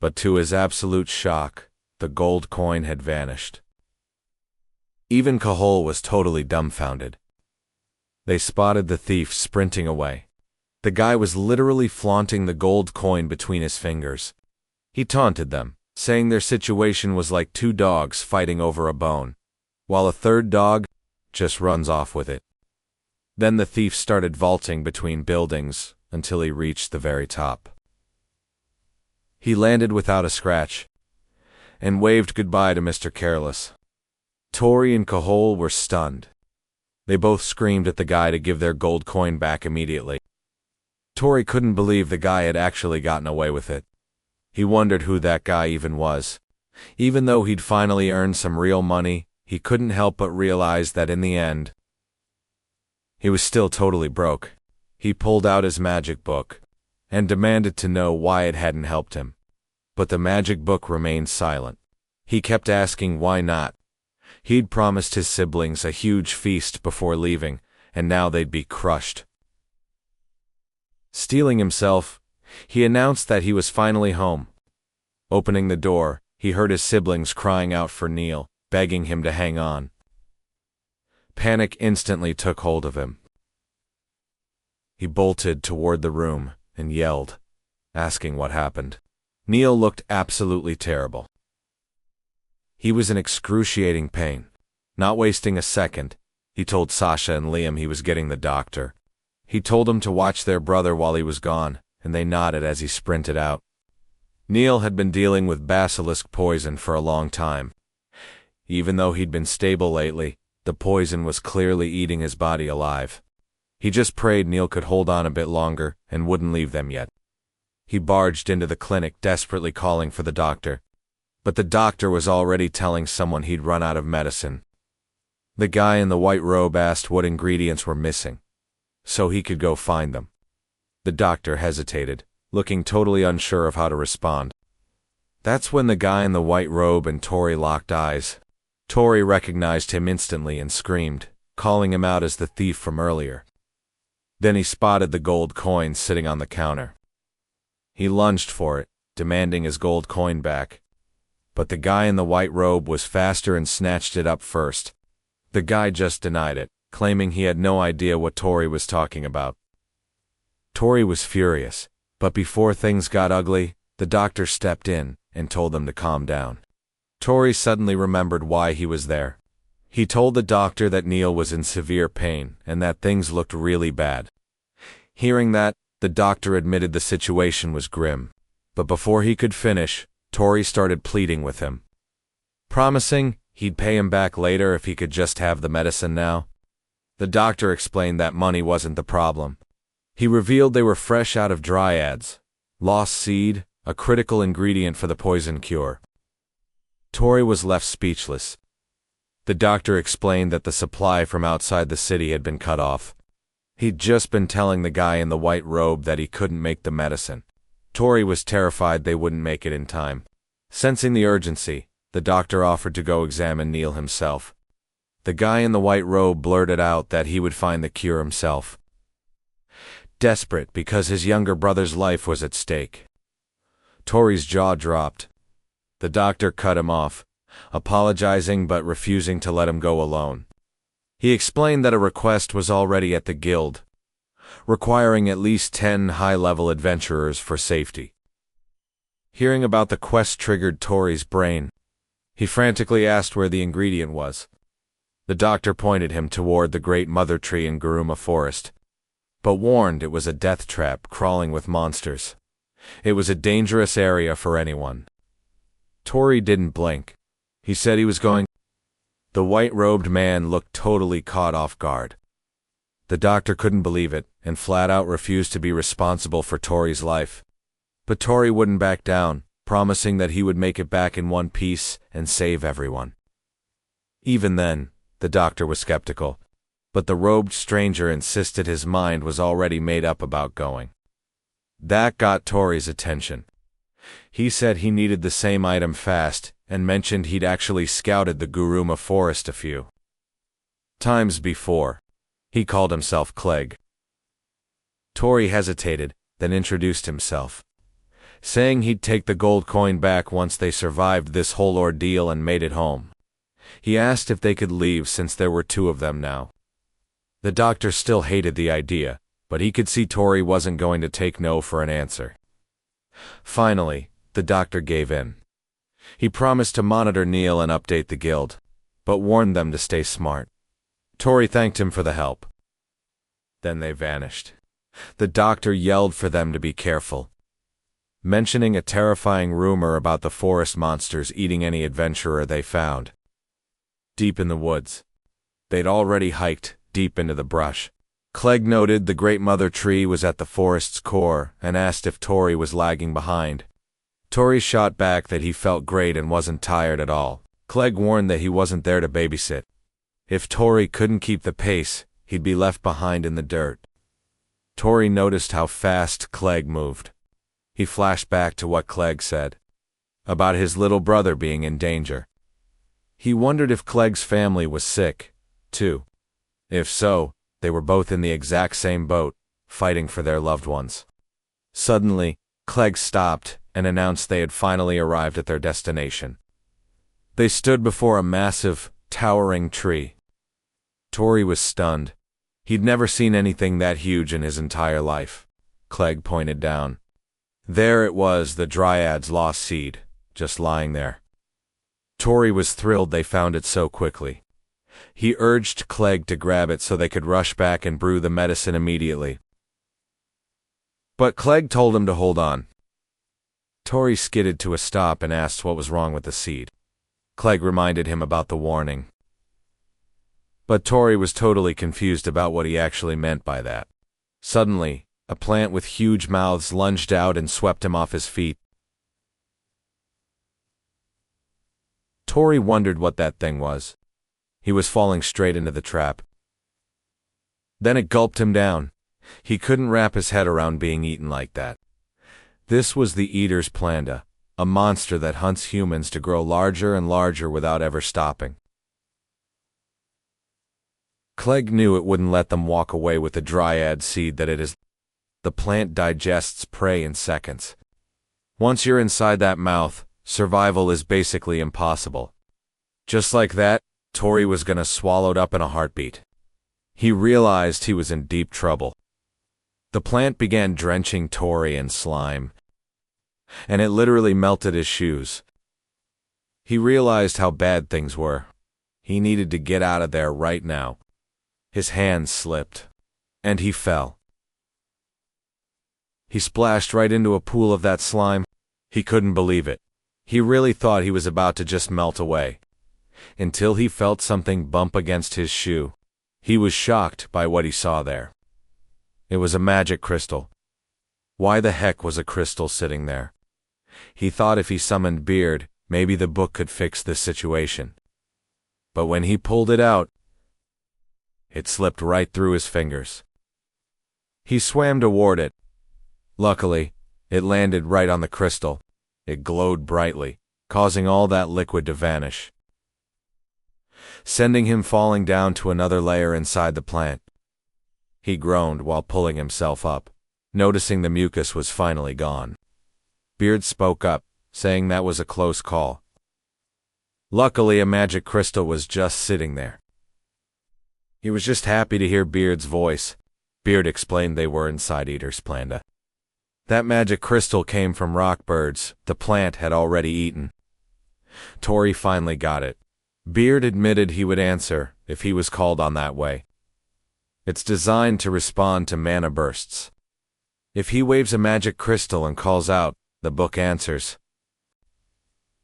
But to his absolute shock, the gold coin had vanished. Even Cahol was totally dumbfounded. They spotted the thief sprinting away. The guy was literally flaunting the gold coin between his fingers. He taunted them, saying their situation was like two dogs fighting over a bone, while a third dog just runs off with it. Then the thief started vaulting between buildings until he reached the very top. He landed without a scratch and waved goodbye to Mr. Careless. Tori and Cahol were stunned. They both screamed at the guy to give their gold coin back immediately. Tori couldn't believe the guy had actually gotten away with it. He wondered who that guy even was. Even though he'd finally earned some real money, he couldn't help but realize that in the end, he was still totally broke. He pulled out his magic book and demanded to know why it hadn't helped him. But the magic book remained silent. He kept asking why not. He'd promised his siblings a huge feast before leaving, and now they'd be crushed. Steeling himself, he announced that he was finally home. Opening the door, he heard his siblings crying out for Neil, begging him to hang on. Panic instantly took hold of him. He bolted toward the room and yelled, asking what happened. Neil looked absolutely terrible. He was in excruciating pain. Not wasting a second, he told Sasha and Liam he was getting the doctor. He told them to watch their brother while he was gone, and they nodded as he sprinted out. Neil had been dealing with basilisk poison for a long time. Even though he'd been stable lately, the poison was clearly eating his body alive. He just prayed Neil could hold on a bit longer and wouldn't leave them yet. He barged into the clinic desperately calling for the doctor. But the doctor was already telling someone he'd run out of medicine. The guy in the white robe asked what ingredients were missing, so he could go find them. The doctor hesitated, looking totally unsure of how to respond. That's when the guy in the white robe and Tori locked eyes. Tori recognized him instantly and screamed, calling him out as the thief from earlier. Then he spotted the gold coin sitting on the counter. He lunged for it, demanding his gold coin back. But the guy in the white robe was faster and snatched it up first. The guy just denied it, claiming he had no idea what Tori was talking about. Tori was furious, but before things got ugly, the doctor stepped in and told them to calm down. Tori suddenly remembered why he was there. He told the doctor that Neil was in severe pain and that things looked really bad. Hearing that, the doctor admitted the situation was grim. But before he could finish, Tori started pleading with him, promising he'd pay him back later if he could just have the medicine now. The doctor explained that money wasn't the problem. He revealed they were fresh out of dryads, lost seed, a critical ingredient for the poison cure. Tori was left speechless. The doctor explained that the supply from outside the city had been cut off. He'd just been telling the guy in the white robe that he couldn't make the medicine. Tori was terrified they wouldn't make it in time. Sensing the urgency, the doctor offered to go examine Neil himself. The guy in the white robe blurted out that he would find the cure himself. Desperate because his younger brother's life was at stake. Tori's jaw dropped. The doctor cut him off, apologizing but refusing to let him go alone. He explained that a request was already at the guild, requiring at least 10 high-level adventurers for safety. Hearing about the quest triggered Tori's brain. He frantically asked where the ingredient was. The doctor pointed him toward the great mother tree in Garuma Forest, but warned it was a death trap crawling with monsters. It was a dangerous area for anyone. Tori didn't blink. He said he was going. The white-robed man looked totally caught off guard. The doctor couldn't believe it, and flat-out refused to be responsible for Tori's life. But Tori wouldn't back down, promising that he would make it back in one piece and save everyone. Even then, the doctor was skeptical, but the robed stranger insisted his mind was already made up about going. That got Tori's attention. He said he needed the same item fast, and mentioned he'd actually scouted the Garuma Forest a few times before. He called himself Clegg. Tori hesitated, then introduced himself, saying he'd take the gold coin back once they survived this whole ordeal and made it home. He asked if they could leave since there were 2 of them now. The doctor still hated the idea, but he could see Tori wasn't going to take no for an answer. Finally, the doctor gave in. He promised to monitor Neil and update the guild, but warned them to stay smart. Tori thanked him for the help. Then they vanished. The doctor yelled for them to be careful, mentioning a terrifying rumor about the forest monsters eating any adventurer they found. Deep in the woods. They'd already hiked deep into the brush. Clegg noted the great mother tree was at the forest's core and asked if Tori was lagging behind. Tori shot back that he felt great and wasn't tired at all. Clegg warned that he wasn't there to babysit. If Tori couldn't keep the pace, he'd be left behind in the dirt. Tori noticed how fast Clegg moved. He flashed back to what Clegg said about his little brother being in danger. He wondered if Clegg's family was sick, too. If so, they were both in the exact same boat, fighting for their loved ones. Suddenly, Clegg stopped and announced they had finally arrived at their destination. They stood before a massive, towering tree. Tori was stunned. He'd never seen anything that huge in his entire life. Clegg pointed down. There it was, the Dryad's lost seed, just lying there. Tori was thrilled they found it so quickly. He urged Clegg to grab it so they could rush back and brew the medicine immediately. But Clegg told him to hold on. Tori skidded to a stop and asked what was wrong with the seed. Clegg reminded him about the warning. But Tori was totally confused about what he actually meant by that. Suddenly, a plant with huge mouths lunged out and swept him off his feet. Tori wondered what that thing was. He was falling straight into the trap. Then it gulped him down. He couldn't wrap his head around being eaten like that. This was the Eater's Planda, a monster that hunts humans to grow larger and larger without ever stopping. Clegg knew it wouldn't let them walk away with the dryad seed that it is. The plant digests prey in seconds. Once you're inside that mouth, survival is basically impossible. Just like that, Tori was gonna swallow it up in a heartbeat. He realized he was in deep trouble. The plant began drenching Tori in slime, and it literally melted his shoes. He realized how bad things were. He needed to get out of there right now. His hands slipped, and he fell. He splashed right into a pool of that slime. He couldn't believe it. He really thought he was about to just melt away, until he felt something bump against his shoe. He was shocked by what he saw there. It was a magic crystal. Why the heck was a crystal sitting there? He thought if he summoned Beard, maybe the book could fix this situation. But when he pulled it out, it slipped right through his fingers. He swam toward it. Luckily, it landed right on the crystal. It glowed brightly, causing all that liquid to vanish, sending him falling down to another layer inside the plant. He groaned while pulling himself up, noticing the mucus was finally gone. Beard spoke up, saying that was a close call. Luckily, a magic crystal was just sitting there. He was just happy to hear Beard's voice. Beard explained they were inside Eater's Planta. That magic crystal came from rock birds the plant had already eaten. Tori finally got it. Beard admitted he would answer if he was called on that way. It's designed to respond to mana bursts. If he waves a magic crystal and calls out, the book answers.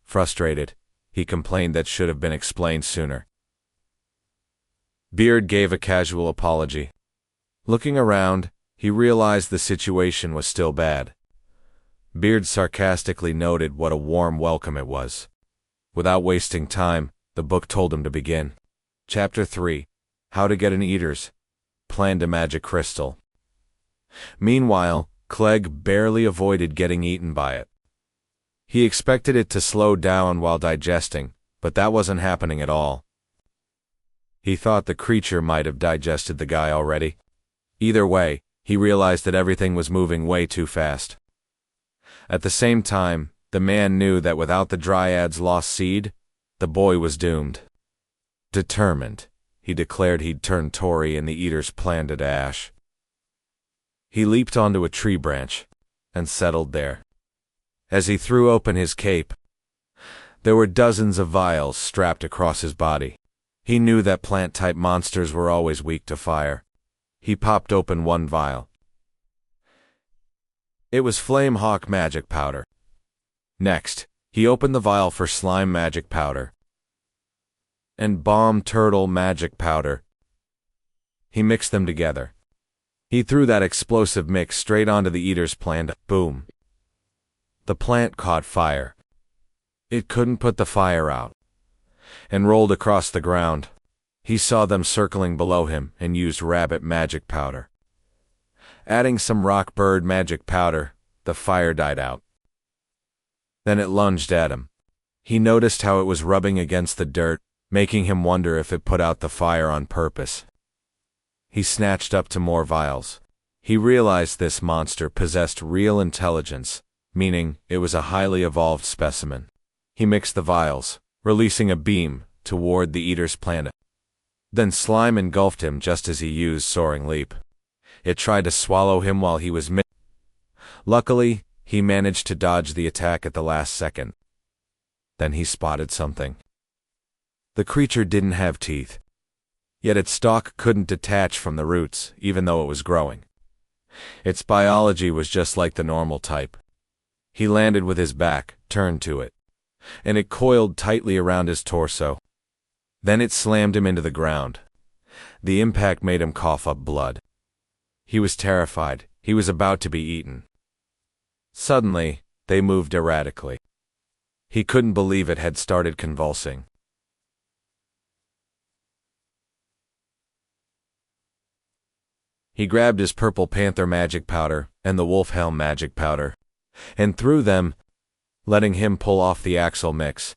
Frustrated, he complained that should have been explained sooner. Beard gave a casual apology. Looking around, he realized the situation was still bad. Beard sarcastically noted what a warm welcome it was. Without wasting time, the book told him to begin. Chapter 3. How to Get an Eater's Planta Magic Crystal. Meanwhile, Clegg barely avoided getting eaten by it. He expected it to slow down while digesting, but that wasn't happening at all. He thought the creature might have digested the guy already. Either way, he realized that everything was moving way too fast. At the same time, the man knew that without the Dryad's lost seed, the boy was doomed. Determined, he declared he'd turn Tori and the Eater's Planta to ash. He leaped onto a tree branch and settled there. As he threw open his cape, there were dozens of vials strapped across his body. He knew that plant-type monsters were always weak to fire. He popped open one vial. It was Flame Hawk magic powder. Next, he opened the vial for Slime magic powder and Bomb Turtle magic powder. He mixed them together. He threw that explosive mix straight onto the Eater's Planta. Boom. The plant caught fire. It couldn't put the fire out, and rolled across the ground. He saw them circling below him and used rabbit magic powder. Adding some rock bird magic powder, the fire died out. Then it lunged at him. He noticed how it was rubbing against the dirt, making him wonder if it put out the fire on purpose. He snatched up to more vials. He realized this monster possessed real intelligence, meaning it was a highly evolved specimen. He mixed the vials, releasing a beam toward the Eater's Planta. Then slime engulfed him just as he used Soaring Leap. It tried to swallow him while he was Luckily, he managed to dodge the attack at the last second. Then he spotted something. The creature didn't have teeth, yet its stalk couldn't detach from the roots, even though it was growing. Its biology was just like the normal type. He landed with his back turned to it, and it coiled tightly around his torso. Then it slammed him into the ground. The impact made him cough up blood. He was terrified. He was about to be eaten. Suddenly, they moved erratically. He couldn't believe it had started convulsing. He grabbed his Purple Panther magic powder and the Wolf Helm magic powder, and threw them, letting him pull off the axle mix.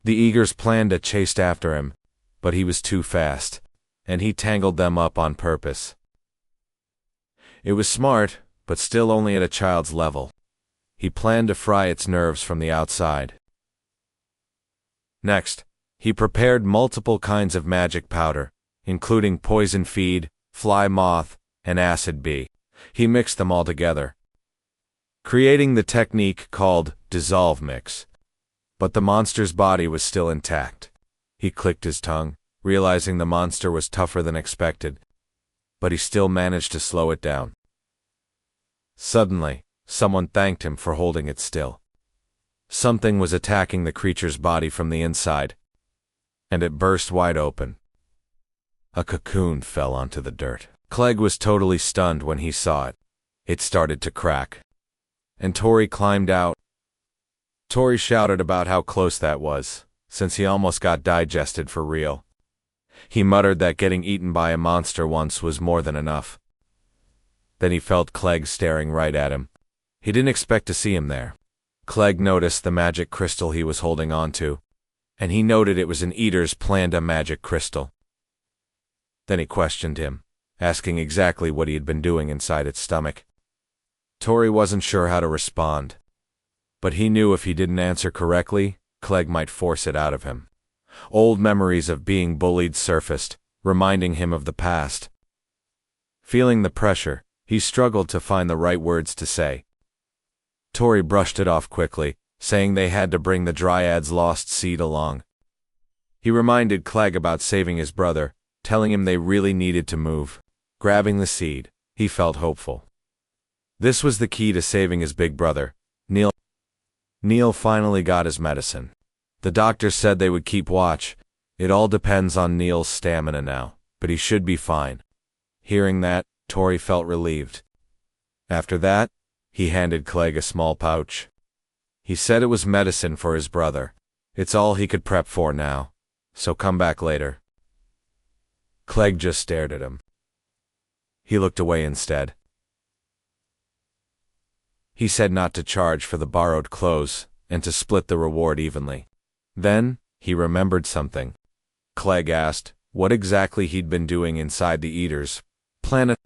The Eater's Planta chased after him, but he was too fast, and he tangled them up on purpose. It was smart, but still only at a child's level. He planned to fry its nerves from the outside. Next, he prepared multiple kinds of magic powder, including Poison Feed, Fly Moth, and Acid Bee. He mixed them all together, creating the technique called dissolve mix. But the monster's body was still intact. He clicked his tongue, realizing the monster was tougher than expected, but he still managed to slow it down. Suddenly, someone thanked him for holding it still. Something was attacking the creature's body from the inside, and it burst wide open. A cocoon fell onto the dirt. Clegg was totally stunned when he saw it. It started to crack, and Tori climbed out. Tori shouted about how close that was, since he almost got digested for real. He muttered that getting eaten by a monster once was more than enough. Then he felt Clegg staring right at him. He didn't expect to see him there. Clegg noticed the magic crystal he was holding on to, and he noted it was an eater's planned magic crystal. Then he questioned him, asking exactly what he had been doing inside its stomach. Tori wasn't sure how to respond, but he knew if he didn't answer correctly, Clegg might force it out of him. Old memories of being bullied surfaced, reminding him of the past. Feeling the pressure, he struggled to find the right words to say. Tori brushed it off quickly, saying they had to bring the Dryad's lost seed along. He reminded Clegg about saving his brother, telling him they really needed to move. Grabbing the seed, he felt hopeful. This was the key to saving his big brother. Neil finally got his medicine. The doctor said they would keep watch. It all depends on Neil's stamina now, but he should be fine. Hearing that, Tori felt relieved. After that, he handed Clegg a small pouch. He said it was medicine for his brother. It's all he could prep for now, so come back later. Clegg just stared at him. He looked away instead. He said not to charge for the borrowed clothes and to split the reward evenly. Then, he remembered something. Clegg asked what exactly he'd been doing inside the Eater's planet.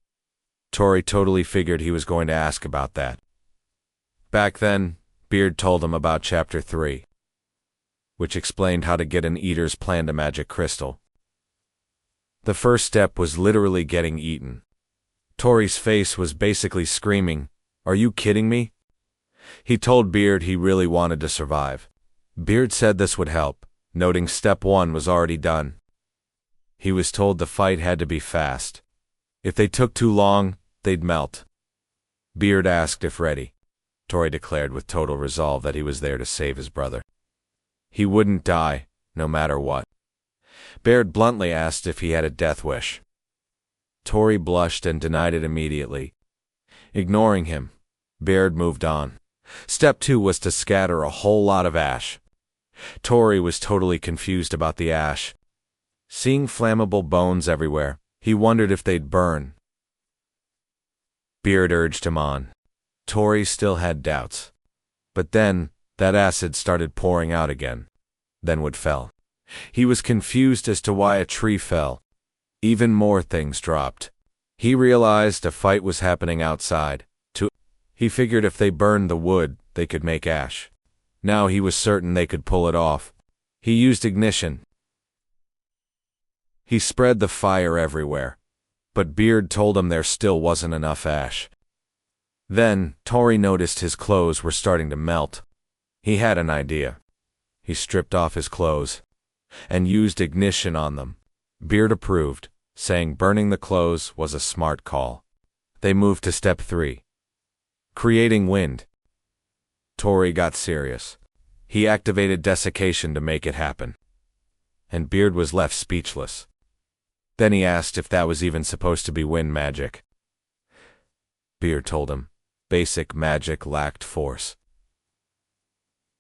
Tori totally figured he was going to ask about that. Back then, Beard told him about Chapter 3, which explained how to get an Eater's planned a magic crystal. The first step was literally getting eaten. Tori's face was basically screaming, "Are you kidding me?" He told Beard he really wanted to survive. Beard said this would help, noting step 1 was already done. He was told the fight had to be fast. If they took too long, they'd melt. Beard asked if ready. Tori declared with total resolve that he was there to save his brother. He wouldn't die, no matter what. Beard bluntly asked if he had a death wish. Tori blushed and denied it immediately. Ignoring him, Beard moved on. Step 2 was to scatter a whole lot of ash. Tori was totally confused about the ash. Seeing flammable bones everywhere, he wondered if they'd burn. Beard urged him on. Tori still had doubts. But then, that acid started pouring out again. Then wood fell. He was confused as to why a tree fell. Even more things dropped. He realized a fight was happening outside. He figured if they burned the wood, they could make ash. Now he was certain they could pull it off. He used ignition. He spread the fire everywhere. But Beard told him there still wasn't enough ash. Then, Tori noticed his clothes were starting to melt. He had an idea. He stripped off his clothes and used ignition on them. Beard approved, saying burning the clothes was a smart call. They moved to step 3. Creating wind. Tori got serious. He activated desiccation to make it happen. And Beard was left speechless. Then he asked if that was even supposed to be wind magic. Beard told him basic magic lacked force.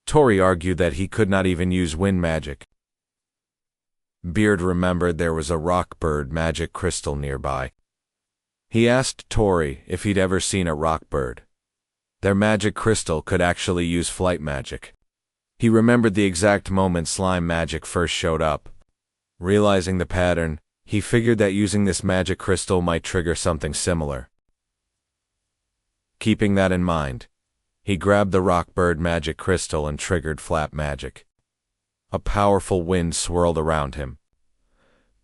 Tori argued that he could not even use wind magic. Beard remembered there was a rockbird magic crystal nearby. He asked Tori if he'd ever seen a rockbird. Their magic crystal could actually use flight magic. He remembered the exact moment slime magic first showed up. Realizing the pattern, he figured that using this magic crystal might trigger something similar. Keeping that in mind, he grabbed the rockbird magic crystal and triggered flap magic. A powerful wind swirled around him.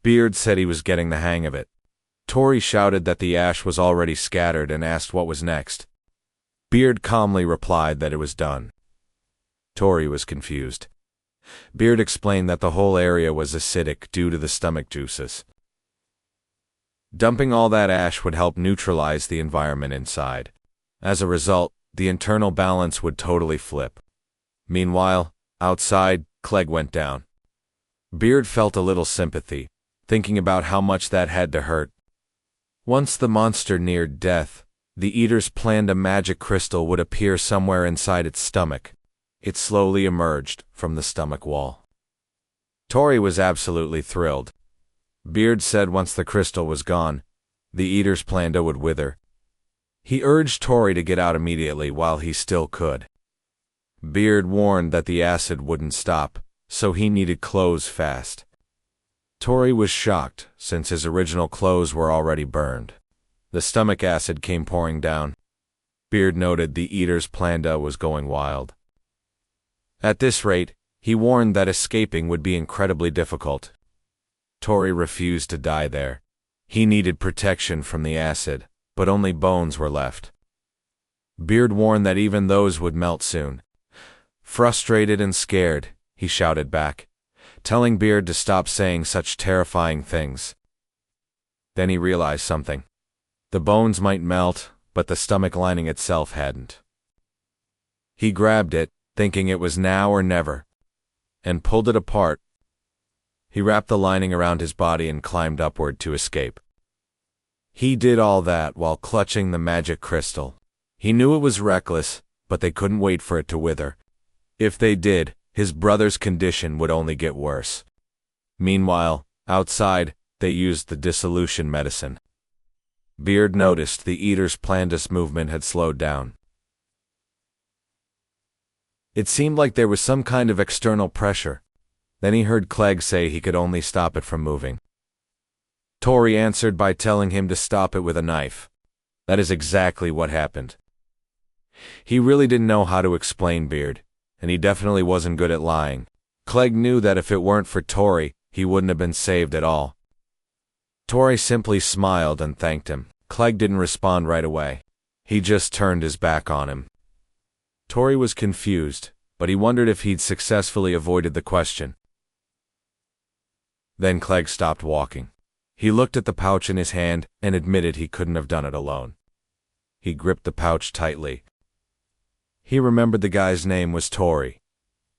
Beard said he was getting the hang of it. Tori shouted that the ash was already scattered and asked what was next. Beard calmly replied that it was done. Tori was confused. Beard explained that the whole area was acidic due to the stomach juices. Dumping all that ash would help neutralize the environment inside. As a result, the internal balance would totally flip. Meanwhile, outside, Clegg went down. Beard felt a little sympathy, thinking about how much that had to hurt. Once the monster neared death, the eaters planned a magic crystal would appear somewhere inside its stomach. It slowly emerged from the stomach wall. Tori was absolutely thrilled. Beard said once the crystal was gone, the eaters planned it would wither. He urged Tori to get out immediately while he still could. Beard warned that the acid wouldn't stop, so he needed clothes fast. Tori was shocked, since his original clothes were already burned. The stomach acid came pouring down. Beard noted the eater's planda was going wild. At this rate, he warned that escaping would be incredibly difficult. Tori refused to die there. He needed protection from the acid, but only bones were left. Beard warned that even those would melt soon. Frustrated and scared, he shouted back, telling Beard to stop saying such terrifying things. Then he realized something. The bones might melt, but the stomach lining itself hadn't. He grabbed it, thinking it was now or never, and pulled it apart. He wrapped the lining around his body and climbed upward to escape. He did all that while clutching the magic crystal. He knew it was reckless, but they couldn't wait for it to wither. If they did, his brother's condition would only get worse. Meanwhile, outside, they used the dissolution medicine. Beard noticed the eater's plantus movement had slowed down. It seemed like there was some kind of external pressure. Then he heard Clegg say he could only stop it from moving. Tori answered by telling him to stop it with a knife. That is exactly what happened. He really didn't know how to explain Beard, and he definitely wasn't good at lying. Clegg knew that if it weren't for Tori, he wouldn't have been saved at all. Tori simply smiled and thanked him. Clegg didn't respond right away. He just turned his back on him. Tori was confused, but he wondered if he'd successfully avoided the question. Then Clegg stopped walking. He looked at the pouch in his hand and admitted he couldn't have done it alone. He gripped the pouch tightly. He remembered the guy's name was Tori.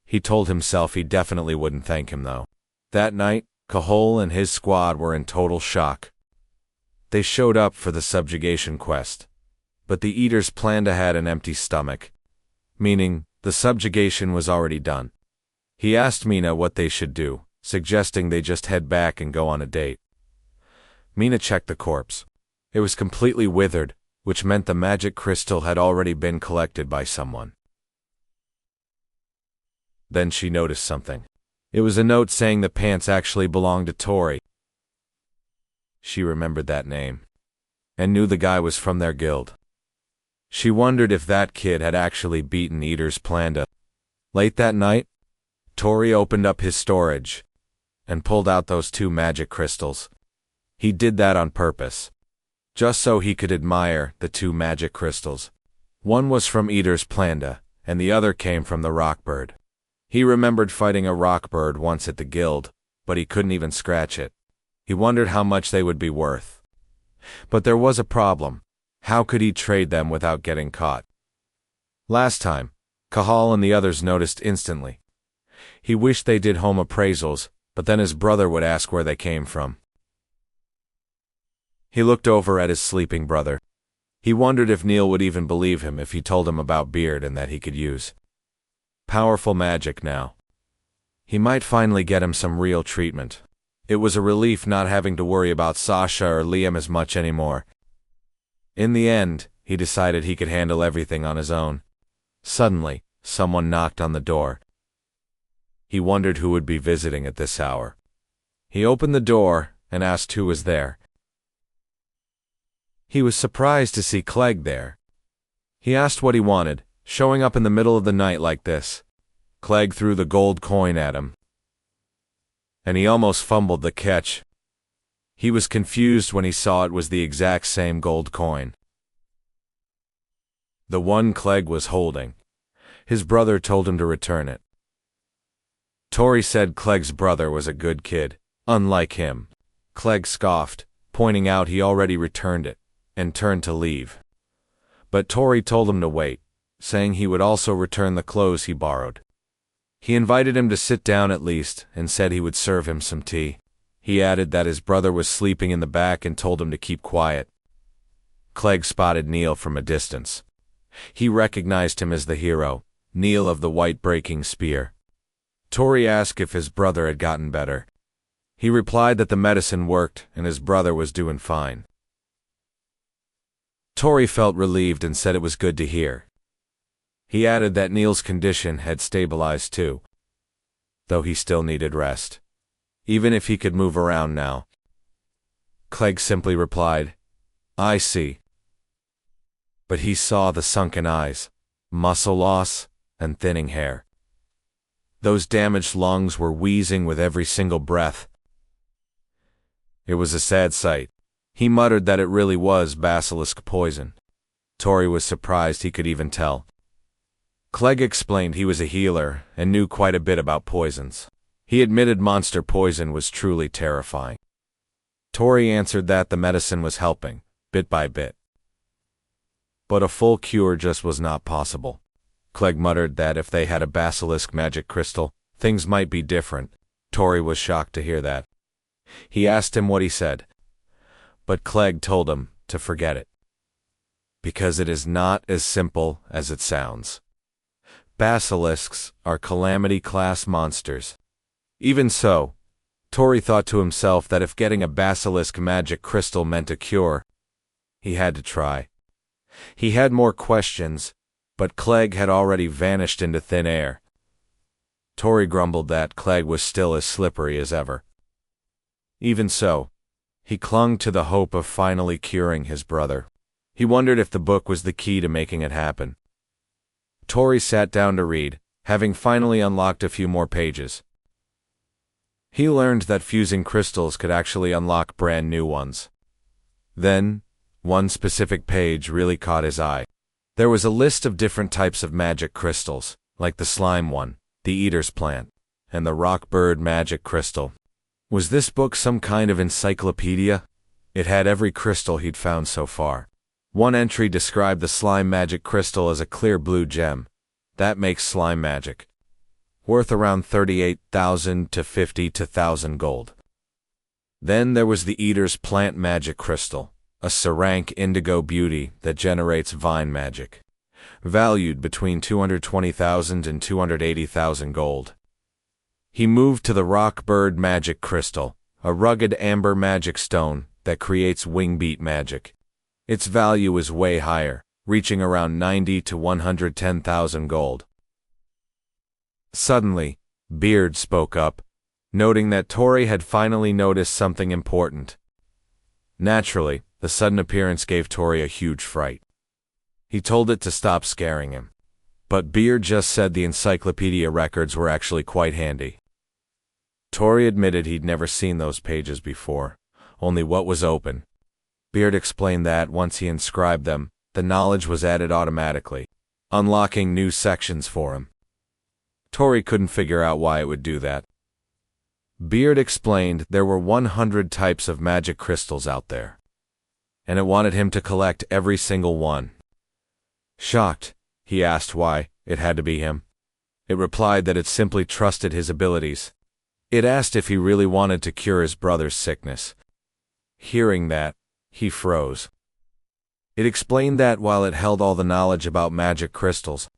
He told himself he definitely wouldn't thank him though. That night, Cahol and his squad were in total shock. They showed up for the subjugation quest, but the eaters planned to have an empty stomach, meaning the subjugation was already done. He asked Mina what they should do, suggesting they just head back and go on a date. Mina checked the corpse. It was completely withered, which meant the magic crystal had already been collected by someone. Then she noticed something. It was a note saying the pants actually belonged to Tori. She remembered that name, and knew the guy was from their guild. She wondered if that kid had actually beaten Eater's Planda. Late that night, Tori opened up his storage and pulled out those 2 magic crystals. He did that on purpose, just so he could admire the 2 magic crystals. One was from Eater's Planda, and the other came from the rockbird. He remembered fighting a rockbird once at the guild, but he couldn't even scratch it. He wondered how much they would be worth. But there was a problem. How could he trade them without getting caught? Last time, Cahal and the others noticed instantly. He wished they did home appraisals, but then his brother would ask where they came from. He looked over at his sleeping brother. He wondered if Neil would even believe him if he told him about Beard and that he could use powerful magic now. He might finally get him some real treatment. It was a relief not having to worry about Sasha or Liam as much anymore. In the end, he decided he could handle everything on his own. Suddenly, someone knocked on the door. He wondered who would be visiting at this hour. He opened the door and asked who was there. He was surprised to see Clegg there. He asked what he wanted, showing up in the middle of the night like this. Clegg threw the gold coin at him, and he almost fumbled the catch. He was confused when he saw it was the exact same gold coin. The one Clegg was holding. His brother told him to return it. Tori said Clegg's brother was a good kid, unlike him. Clegg scoffed, pointing out he already returned it, and turned to leave. But Tori told him to wait, saying he would also return the clothes he borrowed. He invited him to sit down at least, and said he would serve him some tea. He added that his brother was sleeping in the back and told him to keep quiet. Clegg spotted Neil from a distance. He recognized him as the hero, Neil of the white breaking spear. Tori asked if his brother had gotten better. He replied that the medicine worked and his brother was doing fine. Tori felt relieved and said it was good to hear. He added that Neil's condition had stabilized too, though he still needed rest, even if he could move around now. Clegg simply replied, "I see." But he saw the sunken eyes, muscle loss, and thinning hair. Those damaged lungs were wheezing with every single breath. It was a sad sight. He muttered that it really was basilisk poison. Tori was surprised he could even tell. Clegg explained he was a healer and knew quite a bit about poisons. He admitted monster poison was truly terrifying. Tori answered that the medicine was helping, bit by bit. But a full cure just was not possible. Clegg muttered that if they had a basilisk magic crystal, things might be different. Tori was shocked to hear that. He asked him what he said, but Clegg told him to forget it. Because it is not as simple as it sounds. Basilisks are calamity-class monsters. Even so, Tori thought to himself that if getting a basilisk magic crystal meant a cure, he had to try. He had more questions, but Clegg had already vanished into thin air. Tori grumbled that Clegg was still as slippery as ever. Even so, he clung to the hope of finally curing his brother. He wondered if the book was the key to making it happen. Tori sat down to read, having finally unlocked a few more pages. He learned that fusing crystals could actually unlock brand new ones. Then, one specific page really caught his eye. There was a list of different types of magic crystals, like the slime one, the eater's plant, and the rock bird magic crystal. Was this book some kind of encyclopedia? It had every crystal he'd found so far. One entry described the slime magic crystal as a clear blue gem. That makes slime magic. Worth around 38,000 to 50,000 gold. Then there was the eater's plant magic crystal, a SSS-Rank indigo beauty that generates vine magic. Valued between 220,000 and 280,000 gold. He moved to the rock bird magic crystal, a rugged amber magic stone that creates wingbeat magic. Its value is way higher, reaching around 90 to 110,000 gold. Suddenly, Beard spoke up, noting that Tori had finally noticed something important. Naturally, the sudden appearance gave Tori a huge fright. He told it to stop scaring him. But Beard just said the encyclopedia records were actually quite handy. Tori admitted he'd never seen those pages before, only what was open. Beard explained that once he inscribed them, the knowledge was added automatically, unlocking new sections for him. Tori couldn't figure out why it would do that. Beard explained there were 100 types of magic crystals out there, and it wanted him to collect every single one. Shocked, he asked why it had to be him. It replied that it simply trusted his abilities. It asked if he really wanted to cure his brother's sickness. Hearing that, he froze. It explained that while it held all the knowledge about magic crystals,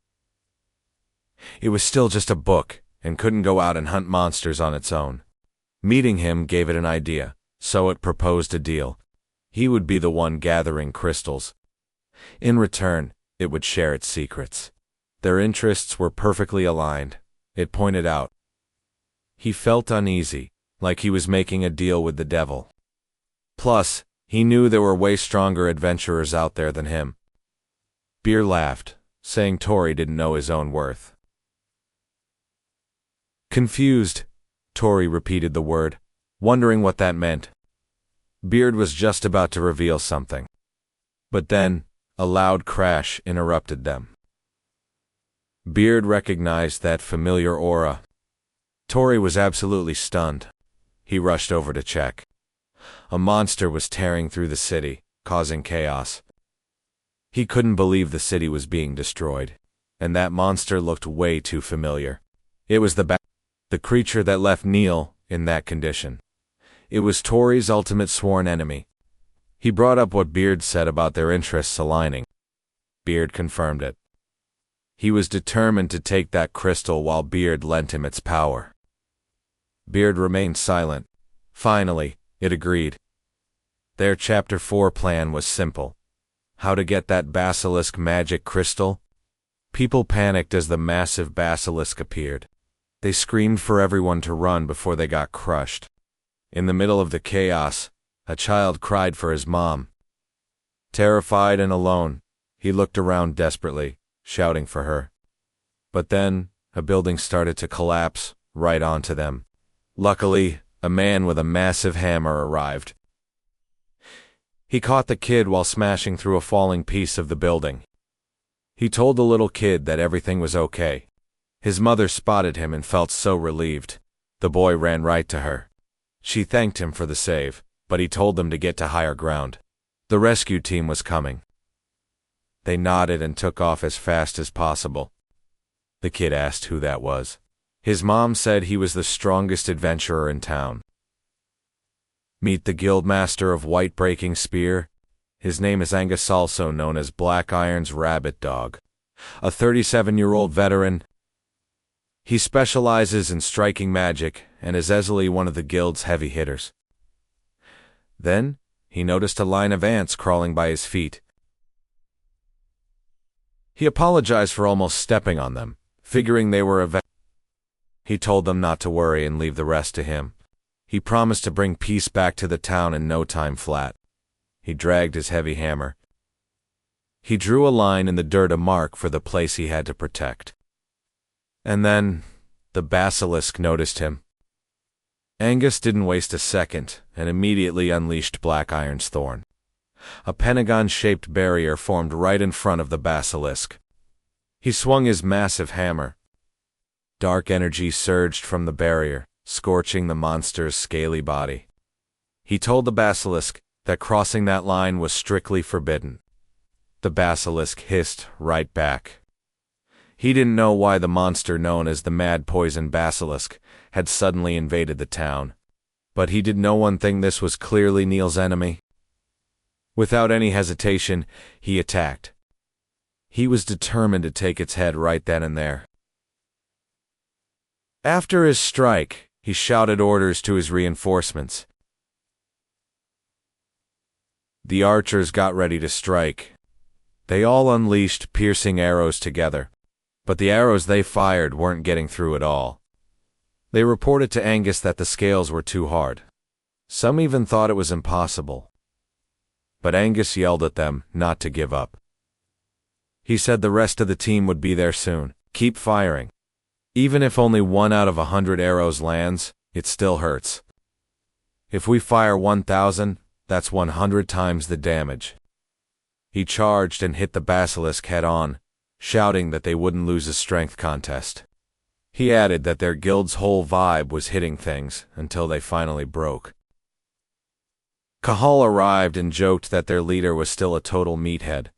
it was still just a book and couldn't go out and hunt monsters on its own. Meeting him gave it an idea, so it proposed a deal. He would be the one gathering crystals. In return, it would share its secrets. Their interests were perfectly aligned, it pointed out. He felt uneasy, like he was making a deal with the devil. Plus, he knew there were way stronger adventurers out there than him. Beer laughed, saying Tori didn't know his own worth. Confused, Tori repeated the word, wondering what that meant. Beard was just about to reveal something. But then, a loud crash interrupted them. Beard recognized that familiar aura. Tori was absolutely stunned. He rushed over to check. A monster was tearing through the city, causing chaos. He couldn't believe the city was being destroyed, and that monster looked way too familiar. It was the creature that left Neil in that condition. It was Tori's ultimate sworn enemy. He brought up what Beard said about their interests aligning. Beard confirmed it. He was determined to take that crystal while Beard lent him its power. Beard remained silent. Finally, it agreed. Their Chapter 4 plan was simple. How to get that Basilisk magic crystal? People panicked as the massive Basilisk appeared. They screamed for everyone to run before they got crushed. In the middle of the chaos, a child cried for his mom. Terrified and alone, he looked around desperately, shouting for her. But then, a building started to collapse, right onto them. Luckily, a man with a massive hammer arrived. He caught the kid while smashing through a falling piece of the building. He told the little kid that everything was okay. His mother spotted him and felt so relieved. The boy ran right to her. She thanked him for the save, but he told them to get to higher ground. The rescue team was coming. They nodded and took off as fast as possible. The kid asked who that was. His mom said he was the strongest adventurer in town. Meet the guildmaster of White Breaking Spear. His name is Angus, also known as Black Iron's Rabbit Dog. A 37-year-old veteran. He specializes in striking magic and is easily one of the guild's heavy hitters. Then, he noticed a line of ants crawling by his feet. He apologized for almost stepping on them, figuring they were a He told them not to worry and leave the rest to him. He promised to bring peace back to the town in no time flat. He dragged his heavy hammer. He drew a line in the dirt, a mark for the place he had to protect. And then, the Basilisk noticed him. Angus didn't waste a second and immediately unleashed Black Iron's thorn. A pentagon-shaped barrier formed right in front of the Basilisk. He swung his massive hammer. Dark energy surged from the barrier, scorching the monster's scaly body. He told the Basilisk that crossing that line was strictly forbidden. The Basilisk hissed right back. He didn't know why the monster known as the Mad Poison Basilisk had suddenly invaded the town. But he did know one thing: this was clearly Neil's enemy. Without any hesitation, he attacked. He was determined to take its head right then and there. After his strike, he shouted orders to his reinforcements. The archers got ready to strike. They all unleashed piercing arrows together, but the arrows they fired weren't getting through at all. They reported to Angus that the scales were too hard. Some even thought it was impossible. But Angus yelled at them not to give up. He said the rest of the team would be there soon. Keep firing. Even if only 1 out of 100 arrows lands, it still hurts. If we fire 1,000, that's 100 times the damage. He charged and hit the Basilisk head-on, shouting that they wouldn't lose a strength contest. He added that their guild's whole vibe was hitting things until they finally broke. Cahal arrived and joked that their leader was still a total meathead.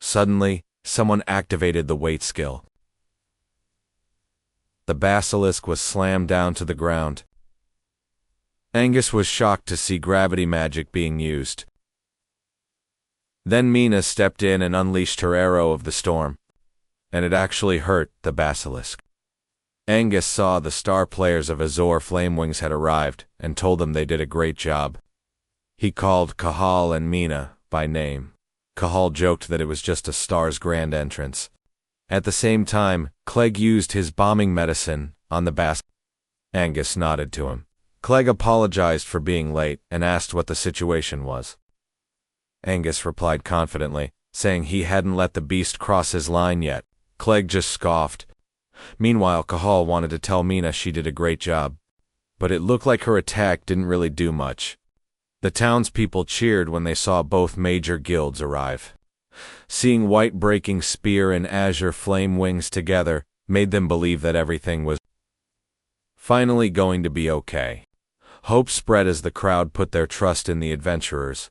Suddenly, someone activated the weight skill. The Basilisk was slammed down to the ground. Angus was shocked to see gravity magic being used. Then Mina stepped in and unleashed her arrow of the storm, and it actually hurt the Basilisk. Angus saw the star players of Azor Flamewings had arrived and told them they did a great job. He called Cahal and Mina by name. Cahal joked that it was just a star's grand entrance. At the same time, Clegg used his bombing medicine on the Basilisk. Angus nodded to him. Clegg apologized for being late and asked what the situation was. Angus replied confidently, saying he hadn't let the beast cross his line yet. Clegg just scoffed. Meanwhile, Cahal wanted to tell Mina she did a great job, but it looked like her attack didn't really do much. The townspeople cheered when they saw both major guilds arrive. Seeing white breaking spear and azure flame wings together made them believe that everything was finally going to be okay. Hope spread as the crowd put their trust in the adventurers.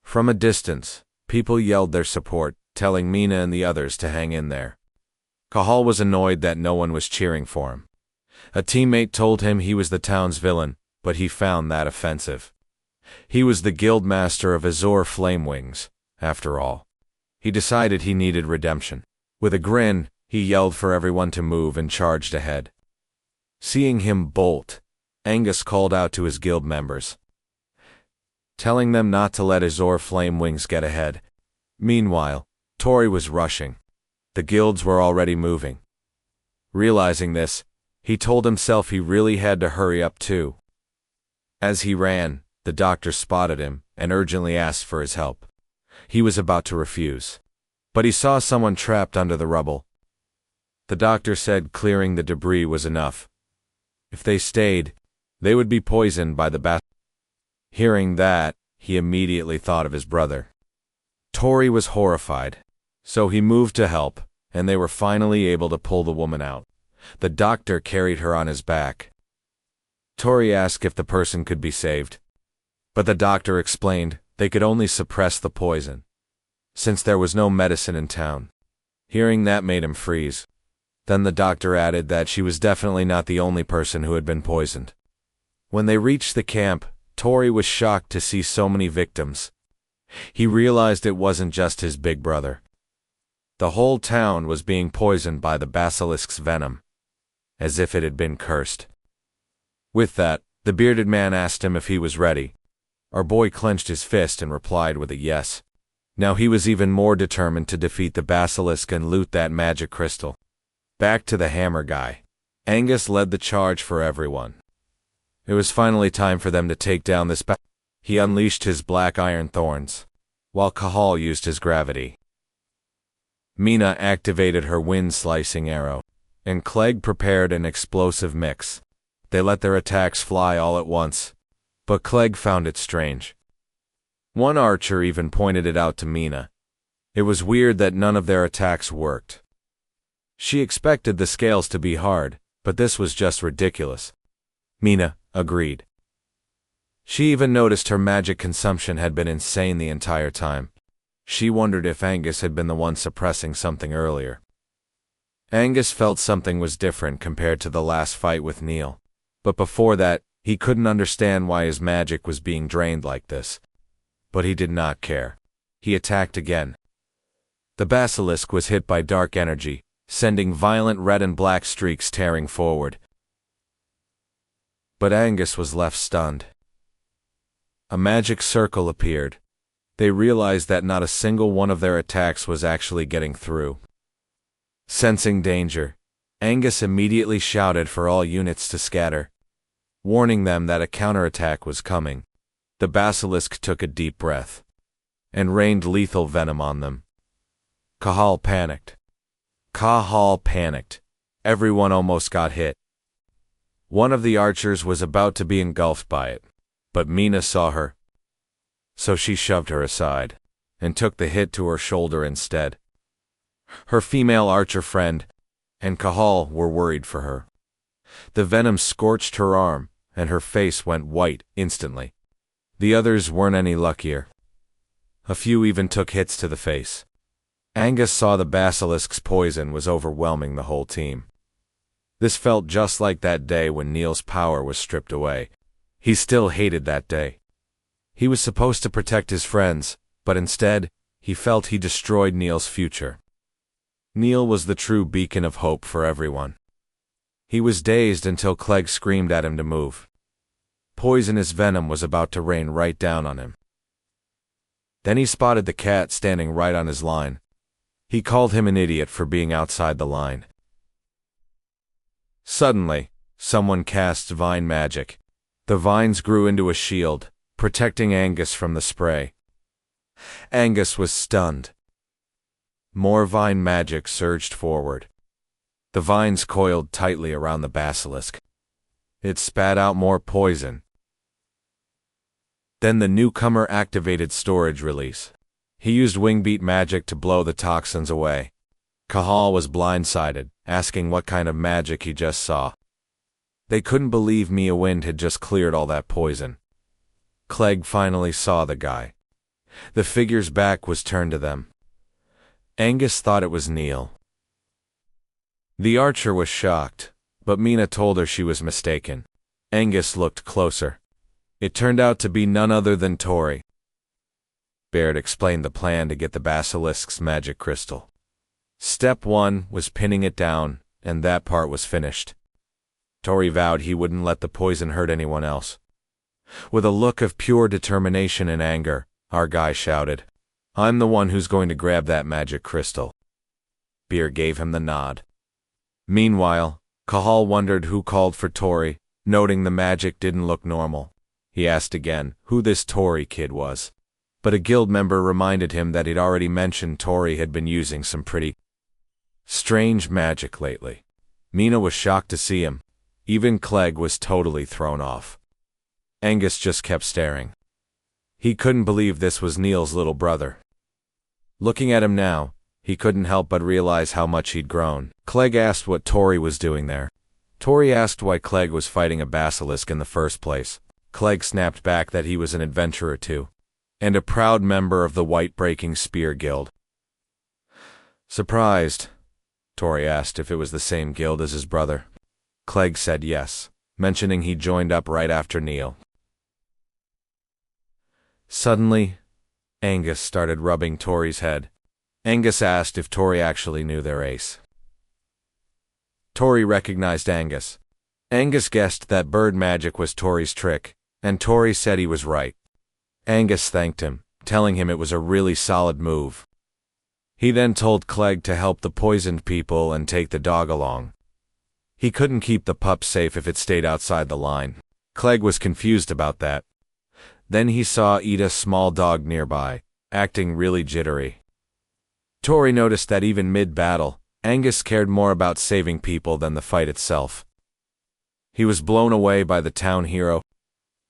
From a distance, people yelled their support, telling Mina and the others to hang in there. Cahal was annoyed that no one was cheering for him. A teammate told him he was the town's villain, but he found that offensive. He was the guild master of Azure Flamewings, after all. He decided he needed redemption. With a grin, he yelled for everyone to move and charged ahead. Seeing him bolt, Angus called out to his guild members, telling them not to let Azure Flamewings get ahead. Meanwhile, Tori was rushing. The guilds were already moving. Realizing this, he told himself he really had to hurry up too. As he ran, the doctor spotted him and urgently asked for his help. He was about to refuse, but he saw someone trapped under the rubble. The doctor said clearing the debris was enough. If they stayed, they would be poisoned by the basilisk. Hearing that, he immediately thought of his brother. Tori was horrified, so he moved to help, and they were finally able to pull the woman out. The doctor carried her on his back. Tori asked if the person could be saved, but the doctor explained they could only suppress the poison, since there was no medicine in town. Hearing that made him freeze. Then the doctor added that she was definitely not the only person who had been poisoned. When they reached the camp, Tori was shocked to see so many victims. He realized it wasn't just his big brother. The whole town was being poisoned by the basilisk's venom, as if it had been cursed. With that, the bearded man asked him if he was ready. Our boy clenched his fist and replied with a yes. Now he was even more determined to defeat the basilisk and loot that magic crystal. Back to the hammer guy. Angus led the charge for everyone. It was finally time for them to take down this He unleashed his black iron thorns, while Cahal used his gravity. Mina activated her wind-slicing arrow, and Clegg prepared an explosive mix. They let their attacks fly all at once, but Clegg found it strange. One archer even pointed it out to Mina. It was weird that none of their attacks worked. She expected the scales to be hard, but this was just ridiculous. Mina agreed. She even noticed her magic consumption had been insane the entire time. She wondered if Angus had been the one suppressing something earlier. Angus felt something was different compared to the last fight with Neil, but before that, he couldn't understand why his magic was being drained like this. But he did not care. He attacked again. The basilisk was hit by dark energy, sending violent red and black streaks tearing forward. But Angus was left stunned. A magic circle appeared. They realized that not a single one of their attacks was actually getting through. Sensing danger, Angus immediately shouted for all units to scatter, warning them that a counterattack was coming. The basilisk took a deep breath and rained lethal venom on them. Cahal panicked. Everyone almost got hit. One of the archers was about to be engulfed by it, but Mina saw her, so she shoved her aside and took the hit to her shoulder instead. Her female archer friend and Cahal were worried for her. The venom scorched her arm, and her face went white instantly. The others weren't any luckier. A few even took hits to the face. Angus saw the basilisk's poison was overwhelming the whole team. This felt just like that day when Neil's power was stripped away. He still hated that day. He was supposed to protect his friends, but instead, he felt he destroyed Neil's future. Neil was the true beacon of hope for everyone. He was dazed until Clegg screamed at him to move. Poisonous venom was about to rain right down on him. Then he spotted the cat standing right on his line. He called him an idiot for being outside the line. Suddenly, someone cast vine magic. The vines grew into a shield, protecting Angus from the spray. Angus was stunned. More vine magic surged forward. The vines coiled tightly around the basilisk. It spat out more poison. Then the newcomer activated storage release. He used wingbeat magic to blow the toxins away. Cahal was blindsided, asking what kind of magic he just saw. They couldn't believe Mia Wind had just cleared all that poison. Clegg finally saw the guy. The figure's back was turned to them. Angus thought it was Neil. The archer was shocked, but Mina told her she was mistaken. Angus looked closer. It turned out to be none other than Tori. Baird explained the plan to get the Basilisk's magic crystal. Step 1 was pinning it down, and that part was finished. Tori vowed he wouldn't let the poison hurt anyone else. With a look of pure determination and anger, our guy shouted, "I'm the one who's going to grab that magic crystal." Baird gave him the nod. Meanwhile, Cahal wondered who called for Tori, noting the magic didn't look normal. He asked again who this Tori kid was. But a guild member reminded him that he'd already mentioned Tori had been using some pretty strange magic lately. Mina was shocked to see him. Even Clegg was totally thrown off. Angus just kept staring. He couldn't believe this was Neil's little brother. Looking at him now, he couldn't help but realize how much he'd grown. Clegg asked what Tori was doing there. Tori asked why Clegg was fighting a basilisk in the first place. Clegg snapped back that he was an adventurer too, and a proud member of the White Breaking Spear Guild. Surprised, Tori asked if it was the same guild as his brother. Clegg said yes, mentioning he joined up right after Neil. Suddenly, Angus started rubbing Tori's head. Angus asked if Tori actually knew their ace. Tori recognized Angus. Angus guessed that bird magic was Tori's trick, and Tori said he was right. Angus thanked him, telling him it was a really solid move. He then told Clegg to help the poisoned people and take the dog along. He couldn't keep the pup safe if it stayed outside the line. Clegg was confused about that. Then he saw Ida's small dog nearby, acting really jittery. Tori noticed that even mid-battle, Angus cared more about saving people than the fight itself. He was blown away by the town hero,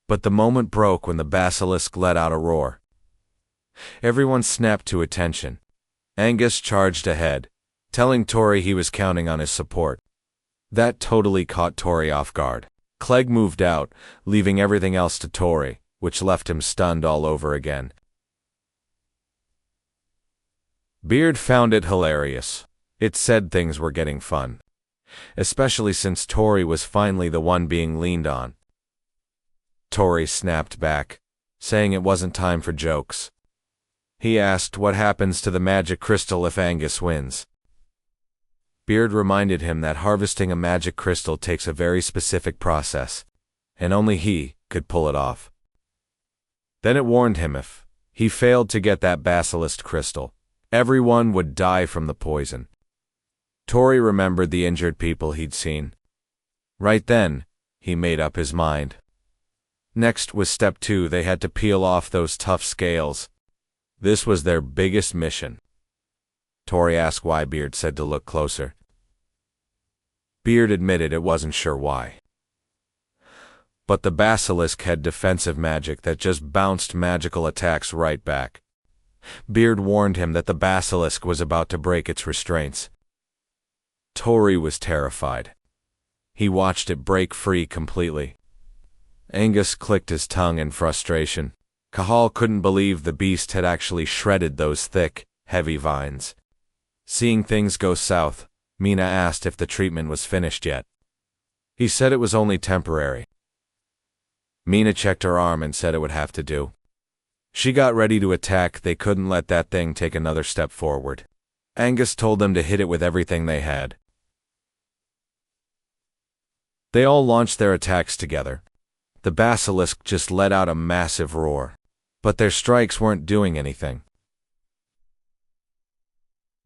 but the moment broke when the Basilisk let out a roar. Everyone snapped to attention. Angus charged ahead, telling Tori he was counting on his support. That totally caught Tori off guard. Clegg moved out, leaving everything else to Tori, which left him stunned all over again. Baird found it hilarious. It said things were getting fun, especially since Tori was finally the one being leaned on. Tori snapped back, saying it wasn't time for jokes. He asked what happens to the magic crystal if Angus wins. Baird reminded him that harvesting a magic crystal takes a very specific process, and only he could pull it off. Then it warned him if he failed to get that basilisk crystal, everyone would die from the poison. Tori remembered the injured people he'd seen. Right then, he made up his mind. Next was step 2. They had to peel off those tough scales. This was their biggest mission. Tori asked why. Baird said to look closer. Baird admitted it wasn't sure why. But the basilisk had defensive magic that just bounced magical attacks right back. Baird warned him that the basilisk was about to break its restraints. Tori was terrified. He watched it break free completely. Angus clicked his tongue in frustration. Cahal couldn't believe the beast had actually shredded those thick, heavy vines. Seeing things go south, Mina asked if the treatment was finished yet. He said it was only temporary. Mina checked her arm and said it would have to do. She got ready to attack. They couldn't let that thing take another step forward. Angus told them to hit it with everything they had. They all launched their attacks together. The basilisk just let out a massive roar, but their strikes weren't doing anything.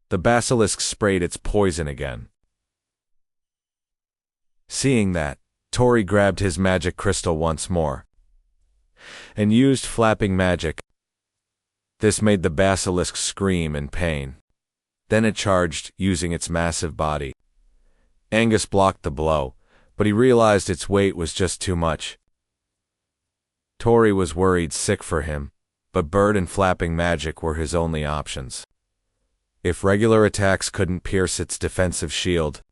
The basilisk sprayed its poison again. Seeing that, Tori grabbed his magic crystal once more and used flapping magic. This made the basilisk scream in pain. Then it charged, using its massive body. Angus blocked the blow, but he realized its weight was just too much. Tori was worried sick for him, but bird and flapping magic were his only options. If regular attacks couldn't pierce its defensive shield,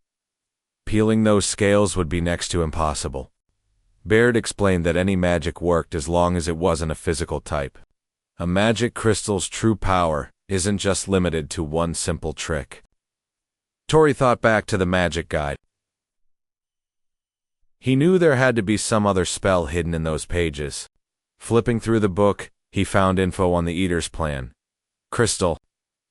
peeling those scales would be next to impossible. Baird explained that any magic worked as long as it wasn't a physical type. A magic crystal's true power isn't just limited to one simple trick. Tori thought back to the magic guide. He knew there had to be some other spell hidden in those pages. Flipping through the book, he found info on the Eater's plan. Crystal.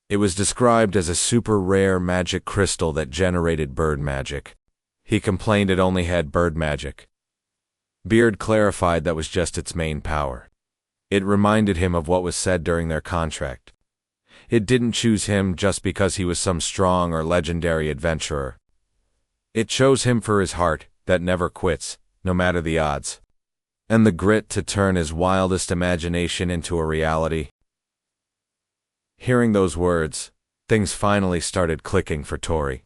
It was described as a super rare magic crystal that generated bird magic. He complained it only had bird magic. Beard clarified that was just its main power. It reminded him of what was said during their contract. It didn't choose him just because he was some strong or legendary adventurer. It chose him for his heart that never quits, no matter the odds, and the grit to turn his wildest imagination into a reality. Hearing those words, things finally started clicking for Tori.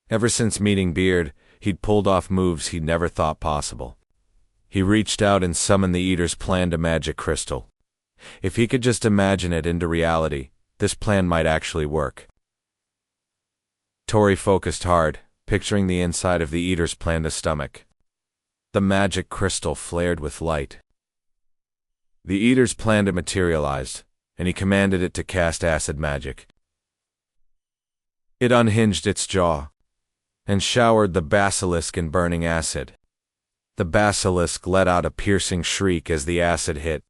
Ever since meeting Beard, he'd pulled off moves he'd never thought possible. He reached out and summoned the Eater's plan to magic crystal. If he could just imagine it into reality, this plan might actually work. Tori focused hard, picturing the inside of the Eater's plan's stomach. The magic crystal flared with light. The Eater's plan materialized, and he commanded it to cast acid magic. It unhinged its jaw and showered the Basilisk in burning acid. The Basilisk let out a piercing shriek as the acid hit.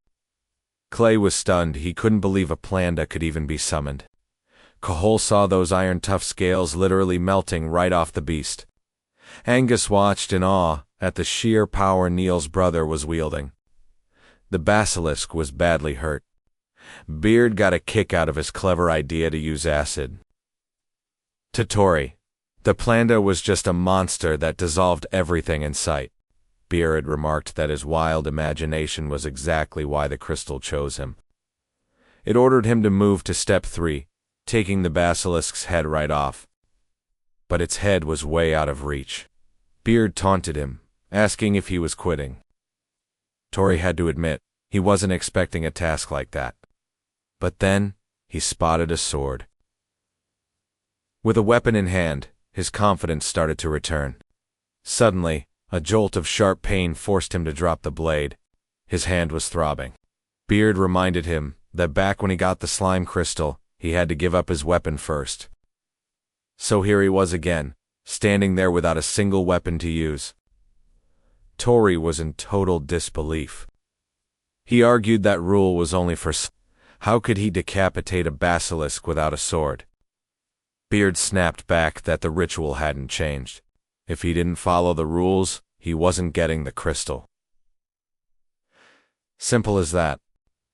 Clegg was stunned. He couldn't believe a planda could even be summoned. Cahol saw those iron-tough scales literally melting right off the beast. Angus watched in awe at the sheer power Neil's brother was wielding. The Basilisk was badly hurt. Beard got a kick out of his clever idea to use acid. To Tori, the planda was just a monster that dissolved everything in sight. Beard remarked that his wild imagination was exactly why the crystal chose him. It ordered him to move to step 3, taking the Basilisk's head right off. But its head was way out of reach. Beard taunted him, asking if he was quitting. Tori had to admit, he wasn't expecting a task like that. But then, he spotted a sword. With a weapon in hand, his confidence started to return. Suddenly, a jolt of sharp pain forced him to drop the blade. His hand was throbbing. Beard reminded him that back when he got the slime crystal, he had to give up his weapon first. So here he was again, standing there without a single weapon to use. Tori was in total disbelief. He argued that rule was only for how could he decapitate a basilisk without a sword? Beard snapped back that the ritual hadn't changed. If he didn't follow the rules, he wasn't getting the crystal. Simple as that.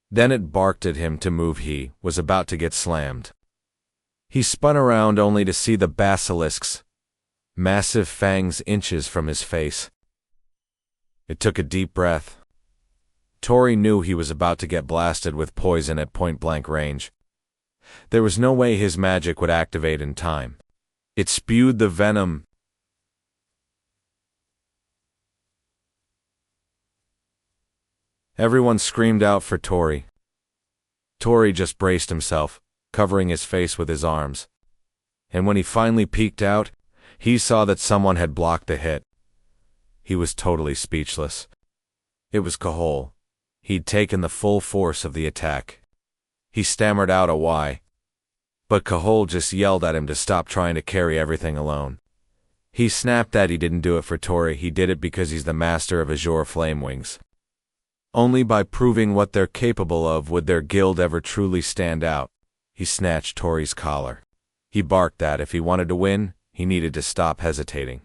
Then it barked at him to move. He was about to get slammed. He spun around only to see the basilisk's massive fangs inches from his face. It took a deep breath. Tori knew he was about to get blasted with poison at point-blank range. There was no way his magic would activate in time. It spewed the venom. Everyone screamed out for Tori. Tori just braced himself, covering his face with his arms. And when he finally peeked out, he saw that someone had blocked the hit. He was totally speechless. It was Cahol. He'd taken the full force of the attack. He stammered out a why. But Cahol just yelled at him to stop trying to carry everything alone. He snapped that he didn't do it for Tori, he did it because he's the master of Azure Flamewings. Only by proving what they're capable of would their guild ever truly stand out. He snatched Tori's collar. He barked that if he wanted to win, he needed to stop hesitating.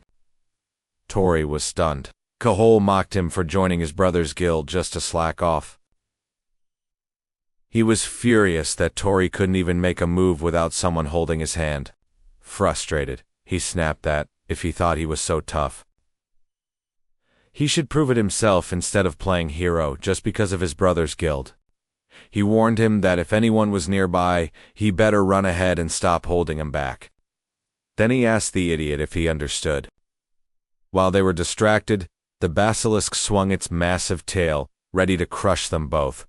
Tori was stunned. Cahol mocked him for joining his brother's guild just to slack off. He was furious that Tori couldn't even make a move without someone holding his hand. Frustrated, he snapped that, if he thought he was so tough, he should prove it himself instead of playing hero just because of his brother's guild. He warned him that if anyone was nearby, he better run ahead and stop holding him back. Then he asked the idiot if he understood. While they were distracted, the basilisk swung its massive tail, ready to crush them both.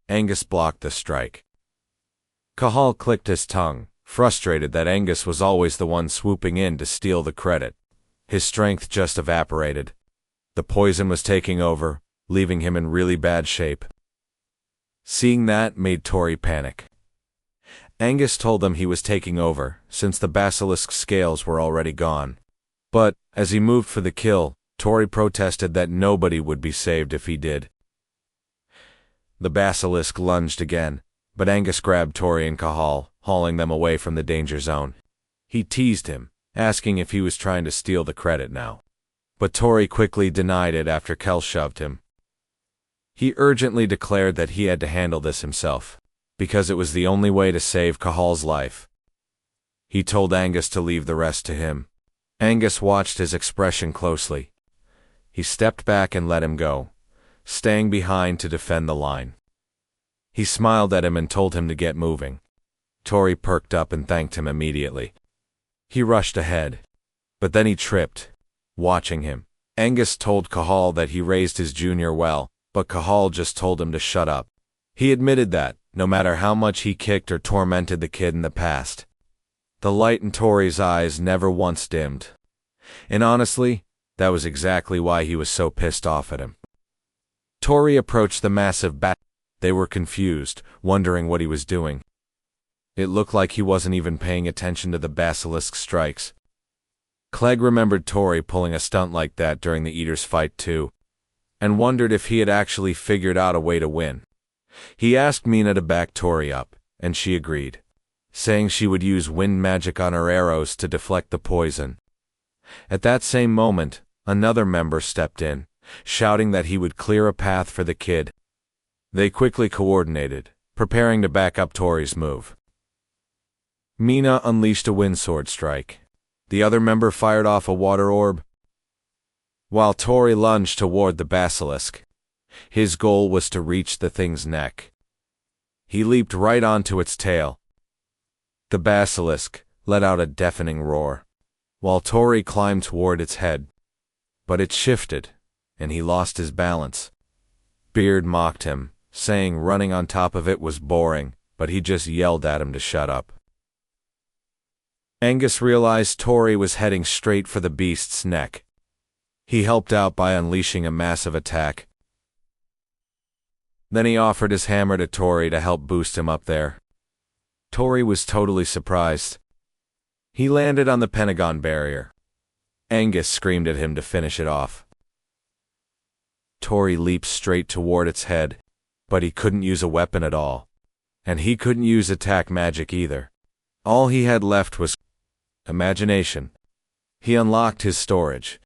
Angus blocked the strike. Cahal clicked his tongue, frustrated that Angus was always the one swooping in to steal the credit. His strength just evaporated. The poison was taking over, leaving him in really bad shape. Seeing that made Tori panic. Angus told them he was taking over, since the basilisk scales were already gone. But, as he moved for the kill, Tori protested that nobody would be saved if he did. The basilisk lunged again, but Angus grabbed Tori and Cahal, hauling them away from the danger zone. He teased him, asking if he was trying to steal the credit now. But Tori quickly denied it after Kel shoved him. He urgently declared that he had to handle this himself, because it was the only way to save Cahal's life. He told Angus to leave the rest to him. Angus watched his expression closely. He stepped back and let him go, staying behind to defend the line. He smiled at him and told him to get moving. Tori perked up and thanked him immediately. He rushed ahead, but then he tripped. Watching him, Angus told Cahal that he raised his junior well, but Cahal just told him to shut up. He admitted that, no matter how much he kicked or tormented the kid in the past, the light in Tori's eyes never once dimmed. And honestly, that was exactly why he was so pissed off at him. Tori approached the massive bat. They were confused, wondering what he was doing. It looked like he wasn't even paying attention to the basilisk strikes. Clegg remembered Tori pulling a stunt like that during the Eater's fight too, and wondered if he had actually figured out a way to win. He asked Mina to back Tori up, and she agreed, saying she would use wind magic on her arrows to deflect the poison. At that same moment, another member stepped in, shouting that he would clear a path for the kid. They quickly coordinated, preparing to back up Tori's move. Mina unleashed a wind sword strike. The other member fired off a water orb, while Tori lunged toward the basilisk. His goal was to reach the thing's neck. He leaped right onto its tail. The basilisk let out a deafening roar, while Tori climbed toward its head. But it shifted, and he lost his balance. Beard mocked him, saying running on top of it was boring, but he just yelled at him to shut up. Angus realized Tori was heading straight for the beast's neck. He helped out by unleashing a massive attack. Then he offered his hammer to Tori to help boost him up there. Tori was totally surprised. He landed on the Pentagon barrier. Angus screamed at him to finish it off. Tori leaped straight toward its head, but he couldn't use a weapon at all. And he couldn't use attack magic either. All he had left was imagination. He unlocked his storage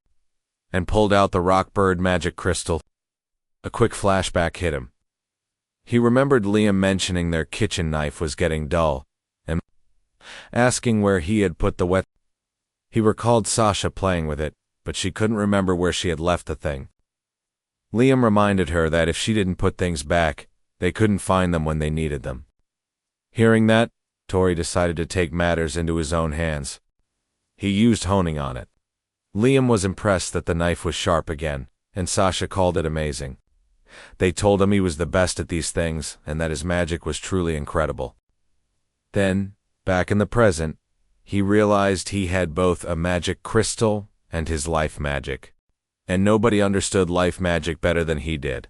and pulled out the Rockbird magic crystal. A quick flashback hit him. He remembered Liam mentioning their kitchen knife was getting dull, and asking where he had put the wet. He recalled Sasha playing with it, but she couldn't remember where she had left the thing. Liam reminded her that if she didn't put things back, they couldn't find them when they needed them. Hearing that, Tori decided to take matters into his own hands. He used honing on it. Liam was impressed that the knife was sharp again, and Sasha called it amazing. They told him he was the best at these things, and that his magic was truly incredible. Then, back in the present, he realized he had both a magic crystal and his life magic. And nobody understood life magic better than he did.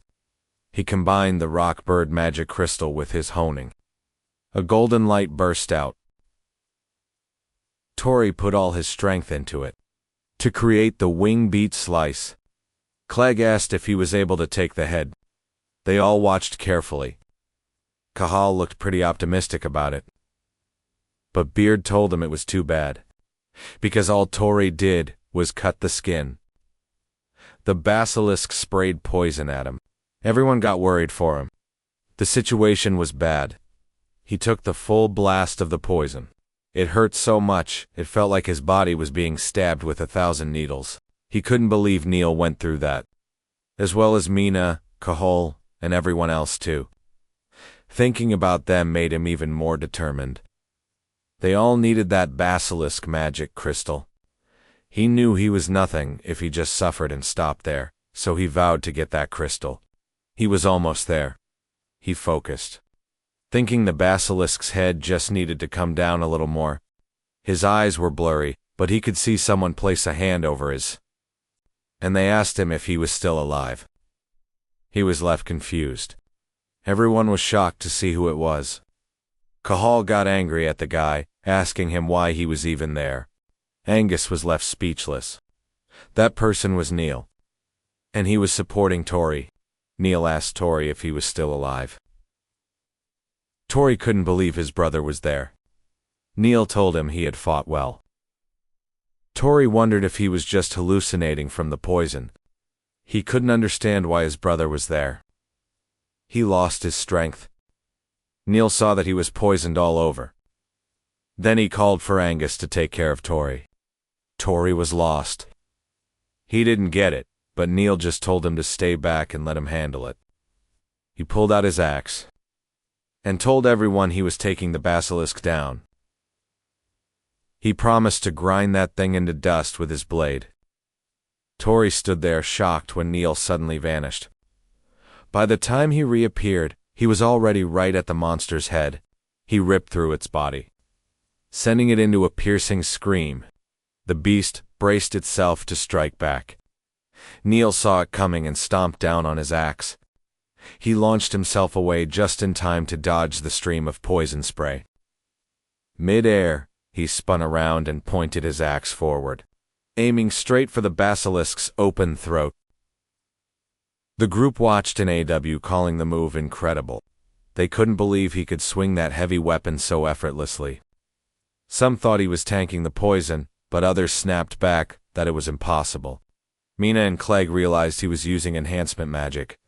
He combined the Rockbird magic crystal with his honing. A golden light burst out. Tori put all his strength into it to create the wing beat slice. Clegg asked if he was able to take the head. They all watched carefully. Cahal looked pretty optimistic about it. But Beard told him it was too bad, because all Tori did was cut the skin. The basilisk sprayed poison at him. Everyone got worried for him. The situation was bad. He took the full blast of the poison. It hurt so much, it felt like his body was being stabbed with 1,000 needles. He couldn't believe Neil went through that. As well as Mina, Cahal, and everyone else too. Thinking about them made him even more determined. They all needed that basilisk magic crystal. He knew he was nothing if he just suffered and stopped there, so he vowed to get that crystal. He was almost there. He focused, thinking the basilisk's head just needed to come down a little more. His eyes were blurry, but he could see someone place a hand over his, and they asked him if he was still alive. He was left confused. Everyone was shocked to see who it was. Cahal got angry at the guy, asking him why he was even there. Angus was left speechless. That person was Neil, and he was supporting Tori. Neil asked Tori if he was still alive. Tori couldn't believe his brother was there. Neil told him he had fought well. Tori wondered if he was just hallucinating from the poison. He couldn't understand why his brother was there. He lost his strength. Neil saw that he was poisoned all over. Then he called for Angus to take care of Tori. Tori was lost. He didn't get it, but Neil just told him to stay back and let him handle it. He pulled out his axe and told everyone he was taking the basilisk down. He promised to grind that thing into dust with his blade. Tori stood there shocked when Neil suddenly vanished. By the time he reappeared, he was already right at the monster's head. He ripped through its body, sending it into a piercing scream. The beast braced itself to strike back. Neil saw it coming and stomped down on his axe. He launched himself away just in time to dodge the stream of poison spray. Mid-air, he spun around and pointed his axe forward, aiming straight for the basilisk's open throat. The group watched in AW, calling the move incredible. They couldn't believe he could swing that heavy weapon so effortlessly. Some thought he was tanking the poison, but others snapped back that it was impossible. Mina and Clegg realized he was using enhancement magic.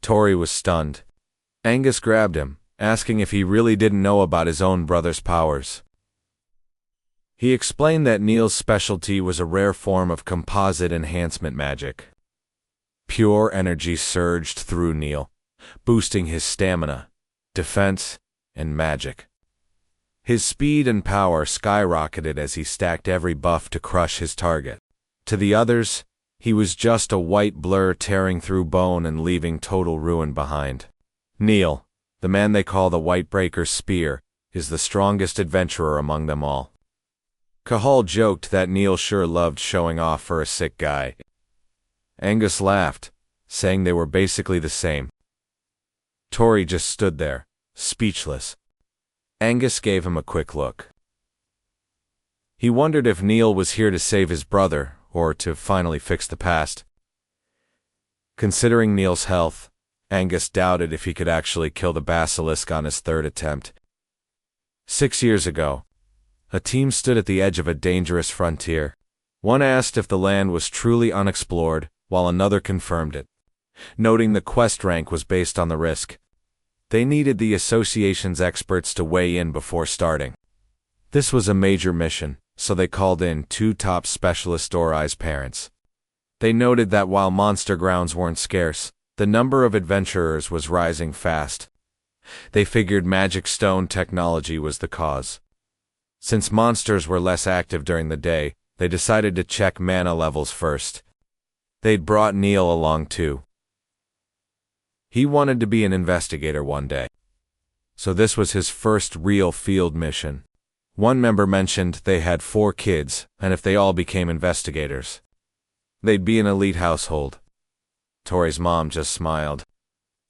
Tori was stunned. Angus grabbed him, asking if he really didn't know about his own brother's powers. He explained that Neil's specialty was a rare form of composite enhancement magic. Pure energy surged through Neil, boosting his stamina, defense, and magic. His speed and power skyrocketed as he stacked every buff to crush his target. To the others, he was just a white blur tearing through bone and leaving total ruin behind. Neil, the man they call the Whitebreaker's Spear, is the strongest adventurer among them all. Cahal joked that Neil sure loved showing off for a sick guy. Angus laughed, saying they were basically the same. Tori just stood there, speechless. Angus gave him a quick look. He wondered if Neil was here to save his brother, or to finally fix the past. Considering Neil's health, Angus doubted if he could actually kill the basilisk on his third attempt. 6 years ago, a team stood at the edge of a dangerous frontier. One asked if the land was truly unexplored, while another confirmed it, noting the quest rank was based on the risk. They needed the association's experts to weigh in before starting. This was a major mission, so they called in 2 top specialist Tori's parents. They noted that while monster grounds weren't scarce, the number of adventurers was rising fast. They figured magic stone technology was the cause. Since monsters were less active during the day, they decided to check mana levels first. They'd brought Neil along too. He wanted to be an investigator one day, so this was his first real field mission. One member mentioned they had 4 kids, and if they all became investigators, they'd be an elite household. Tori's mom just smiled,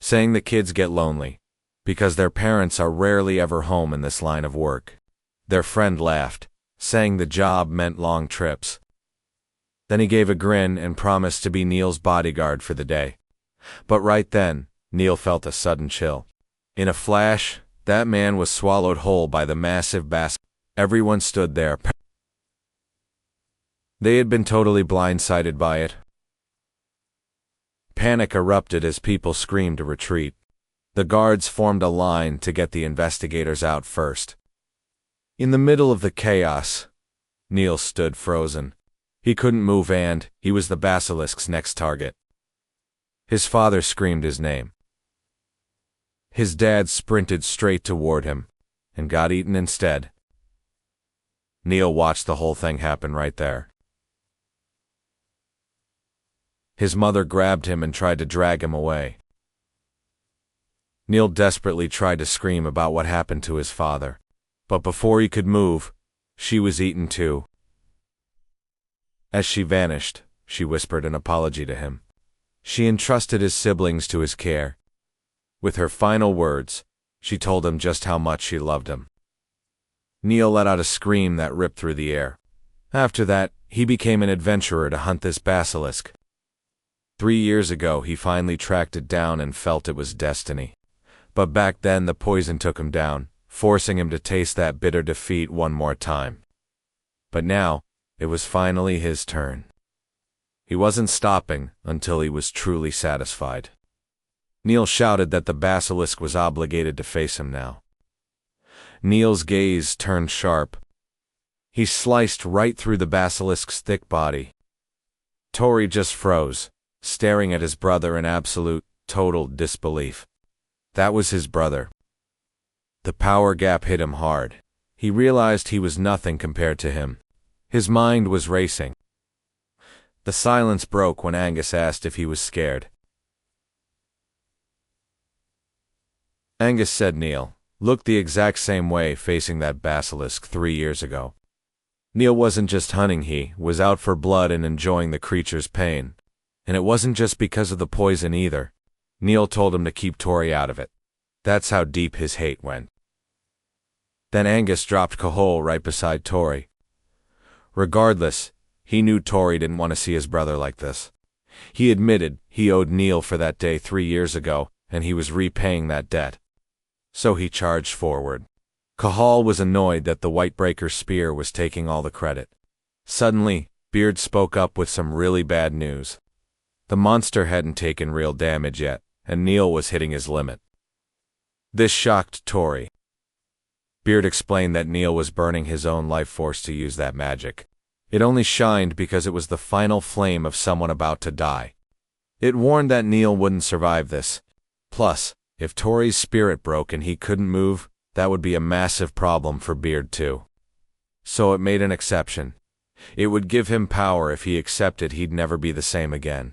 saying the kids get lonely, because their parents are rarely ever home in this line of work. Their friend laughed, saying the job meant long trips. Then he gave a grin and promised to be Neil's bodyguard for the day. But right then, Neil felt a sudden chill. In a flash, that man was swallowed whole by the massive basilisk. Everyone stood there. They had been totally blindsided by it. Panic erupted as people screamed to retreat. The guards formed a line to get the investigators out first. In the middle of the chaos, Neil stood frozen. He couldn't move and he was the basilisk's next target. His father screamed his name. His dad sprinted straight toward him and got eaten instead. Neil watched the whole thing happen right there. His mother grabbed him and tried to drag him away. Neil desperately tried to scream about what happened to his father, but before he could move, she was eaten too. As she vanished, she whispered an apology to him. She entrusted his siblings to his care. With her final words, she told him just how much she loved him. Neil let out a scream that ripped through the air. After that, he became an adventurer to hunt this basilisk. 3 years ago, he finally tracked it down and felt it was destiny. But back then, the poison took him down, forcing him to taste that bitter defeat one more time. But now, it was finally his turn. He wasn't stopping until he was truly satisfied. Neil shouted that the basilisk was obligated to face him now. Neil's gaze turned sharp. He sliced right through the basilisk's thick body. Tori just froze, staring at his brother in absolute, total disbelief. That was his brother. The power gap hit him hard. He realized he was nothing compared to him. His mind was racing. The silence broke when Angus asked if he was scared. Angus said Neil looked the exact same way facing that basilisk 3 years ago. Neil wasn't just hunting, he was out for blood and enjoying the creature's pain. And it wasn't just because of the poison either. Neil told him to keep Tori out of it. That's how deep his hate went. Then Angus dropped Cahol right beside Tori. Regardless, he knew Tori didn't want to see his brother like this. He admitted he owed Neil for that day 3 years ago, and he was repaying that debt. So he charged forward. Cahol was annoyed that the Whitebreaker's spear was taking all the credit. Suddenly, Beard spoke up with some really bad news. The monster hadn't taken real damage yet, and Neil was hitting his limit. This shocked Tori. Beard explained that Neil was burning his own life force to use that magic. It only shined because it was the final flame of someone about to die. It warned that Neil wouldn't survive this. Plus, if Tori's spirit broke and he couldn't move, that would be a massive problem for Beard too. So it made an exception. It would give him power if he accepted he'd never be the same again.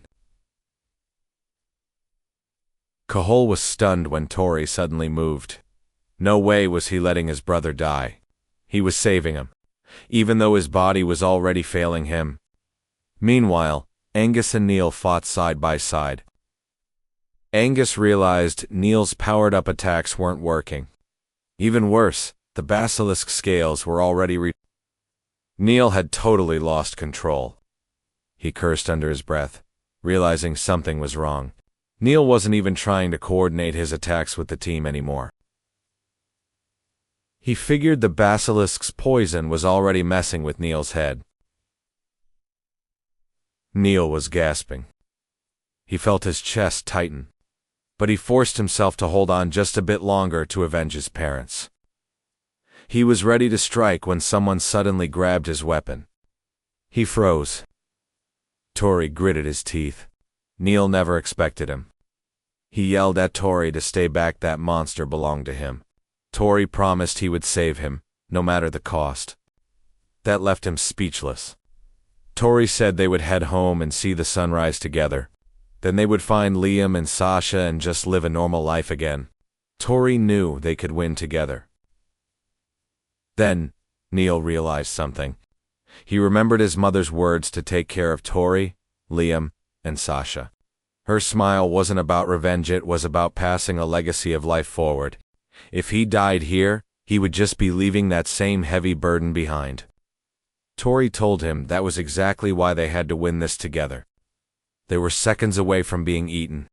Cahol was stunned when Tori suddenly moved. No way was he letting his brother die. He was saving him, even though his body was already failing him. Meanwhile, Angus and Neil fought side by side. Angus realized Neil's powered-up attacks weren't working. Even worse, the basilisk scales were already Neil had totally lost control. He cursed under his breath, realizing something was wrong. Neil wasn't even trying to coordinate his attacks with the team anymore. He figured the basilisk's poison was already messing with Neil's head. Neil was gasping. He felt his chest tighten, but he forced himself to hold on just a bit longer to avenge his parents. He was ready to strike when someone suddenly grabbed his weapon. He froze. Tori gritted his teeth. Neil never expected him. He yelled at Tori to stay back, that monster belonged to him. Tori promised he would save him, no matter the cost. That left him speechless. Tori said they would head home and see the sunrise together. Then they would find Liam and Sasha and just live a normal life again. Tori knew they could win together. Then, Neil realized something. He remembered his mother's words to take care of Tori, Liam, and Sasha. Her smile wasn't about revenge, it was about passing a legacy of life forward. If he died here, he would just be leaving that same heavy burden behind. Tori told him that was exactly why they had to win this together. They were seconds away from being eaten.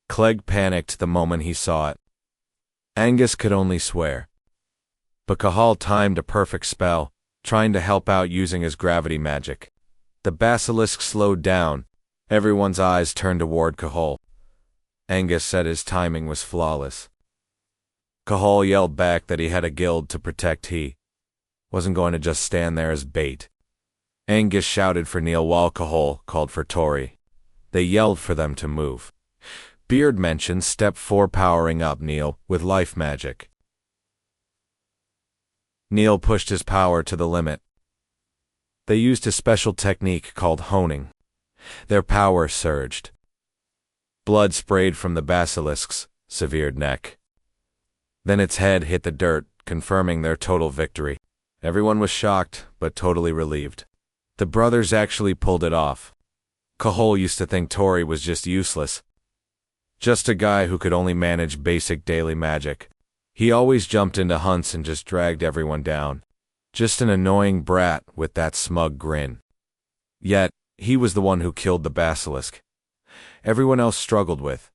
Clegg panicked the moment he saw it. Angus could only swear. But Cahol timed a perfect spell, trying to help out using his gravity magic. The basilisk slowed down. Everyone's eyes turned toward Cahol. Angus said his timing was flawless. Cahol yelled back that he had a guild to protect. He wasn't going to just stand there as bait. Angus shouted for Neil while Cahol called for Tori. They yelled for them to move. Beard mentioned Step 4 powering up Neil with life magic. Neil pushed his power to the limit. They used a special technique called honing. Their power surged. Blood sprayed from the basilisk's severed neck. Then its head hit the dirt, confirming their total victory. Everyone was shocked, but totally relieved. The brothers actually pulled it off. Cahul used to think Tori was just useless. Just a guy who could only manage basic daily magic. He always jumped into hunts and just dragged everyone down. Just an annoying brat with that smug grin. Yet, he was the one who killed the basilisk. Everyone else struggled with.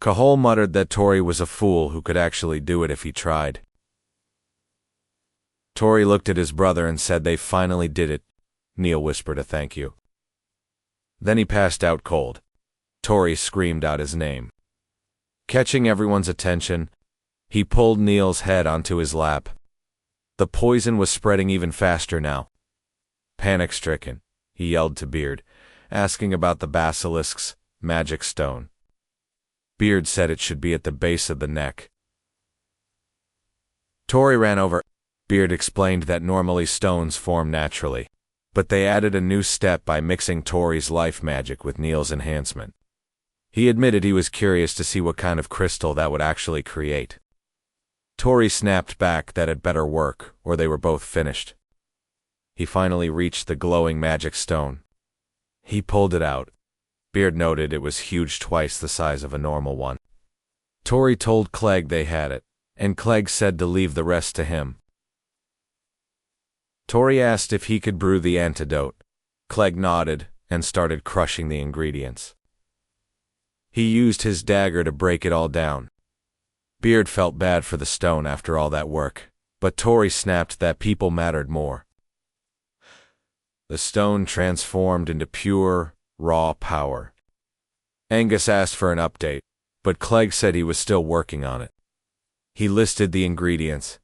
Cahul muttered that Tori was a fool who could actually do it if he tried. Tori looked at his brother and said they finally did it. Neil whispered a thank you. Then he passed out cold. Tori screamed out his name. Catching everyone's attention, he pulled Neil's head onto his lap. The poison was spreading even faster now. Panic-stricken, he yelled to Beard, asking about the basilisk's magic stone. Beard said it should be at the base of the neck. Tori ran over. Beard explained that normally stones form naturally, but they added a new step by mixing Tori's life magic with Neil's enhancement. He admitted he was curious to see what kind of crystal that would actually create. Tori snapped back that it better work, or they were both finished. He finally reached the glowing magic stone. He pulled it out. Beard noted it was huge, twice the size of a normal one. Tori told Clegg they had it, and Clegg said to leave the rest to him. Tori asked if he could brew the antidote. Clegg nodded and started crushing the ingredients. He used his dagger to break it all down. Beard felt bad for the stone after all that work, but Tori snapped that people mattered more. The stone transformed into pure, raw power. Angus asked for an update, but Clegg said he was still working on it. He listed the ingredients: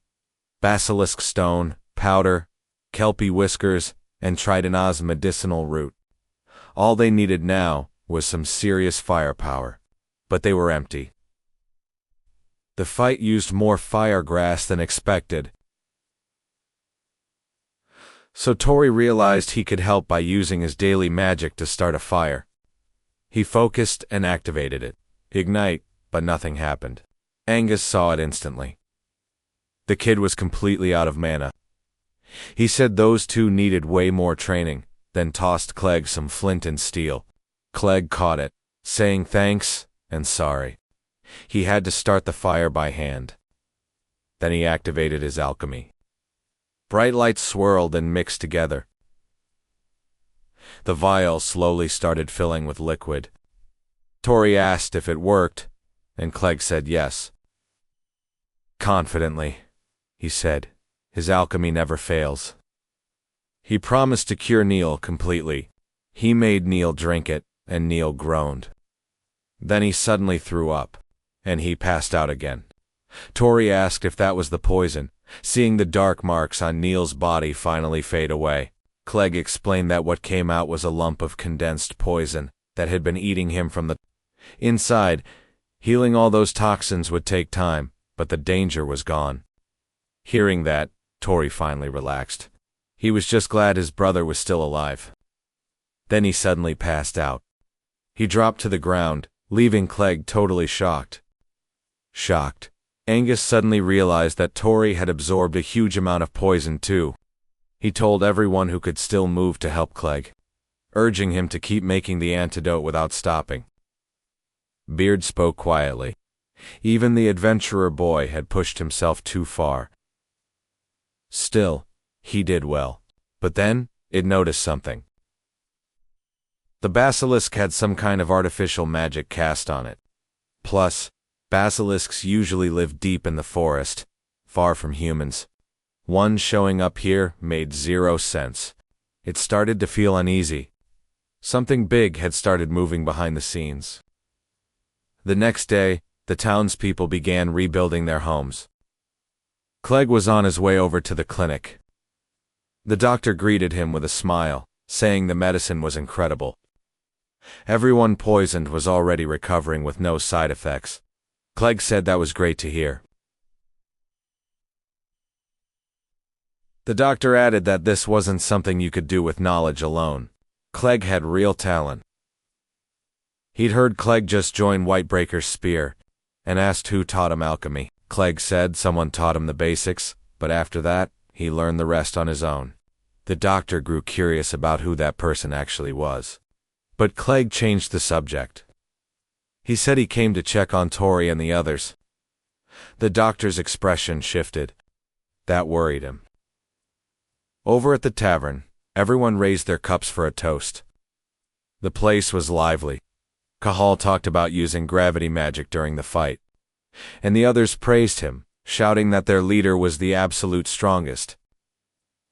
basilisk stone, powder, kelpie whiskers, and Tridon's medicinal root. All they needed now was some serious firepower, but they were empty. The fight used more fire grass than expected, so Tori realized he could help by using his daily magic to start a fire. He focused and activated it. Ignite, but nothing happened. Angus saw it instantly. The kid was completely out of mana. He said those two needed way more training, then tossed Clegg some flint and steel. Clegg caught it, saying thanks and sorry. He had to start the fire by hand. Then he activated his alchemy. Bright lights swirled and mixed together. The vial slowly started filling with liquid. Tori asked if it worked, and Clegg said yes. Confidently, he said, his alchemy never fails. He promised to cure Neil completely. He made Neil drink it, and Neil groaned. Then he suddenly threw up, and he passed out again. Tori asked if that was the poison. Seeing the dark marks on Neil's body finally fade away, Clegg explained that what came out was a lump of condensed poison that had been eating him from the inside. Healing all those toxins would take time, but the danger was gone. Hearing that, Tori finally relaxed. He was just glad his brother was still alive. Then he suddenly passed out. He dropped to the ground, leaving Clegg totally shocked. Angus suddenly realized that Tori had absorbed a huge amount of poison too. He told everyone who could still move to help Clegg, urging him to keep making the antidote without stopping. Beard spoke quietly. Even the adventurer boy had pushed himself too far. Still, he did well. But then, it noticed something. The basilisk had some kind of artificial magic cast on it. Plus, basilisks usually live deep in the forest, far from humans. One showing up here made zero sense. It started to feel uneasy. Something big had started moving behind the scenes. The next day, the townspeople began rebuilding their homes. Clegg was on his way over to the clinic. The doctor greeted him with a smile, saying the medicine was incredible. Everyone poisoned was already recovering with no side effects. Clegg said that was great to hear. The doctor added that this wasn't something you could do with knowledge alone. Clegg had real talent. He'd heard Clegg just join Whitebreaker's spear, and asked who taught him alchemy. Clegg said someone taught him the basics, but after that, he learned the rest on his own. The doctor grew curious about who that person actually was. But Clegg changed the subject. He said he came to check on Tori and the others. The doctor's expression shifted. That worried him. Over at the tavern, everyone raised their cups for a toast. The place was lively. Cahal talked about using gravity magic during the fight, and the others praised him, shouting that their leader was the absolute strongest.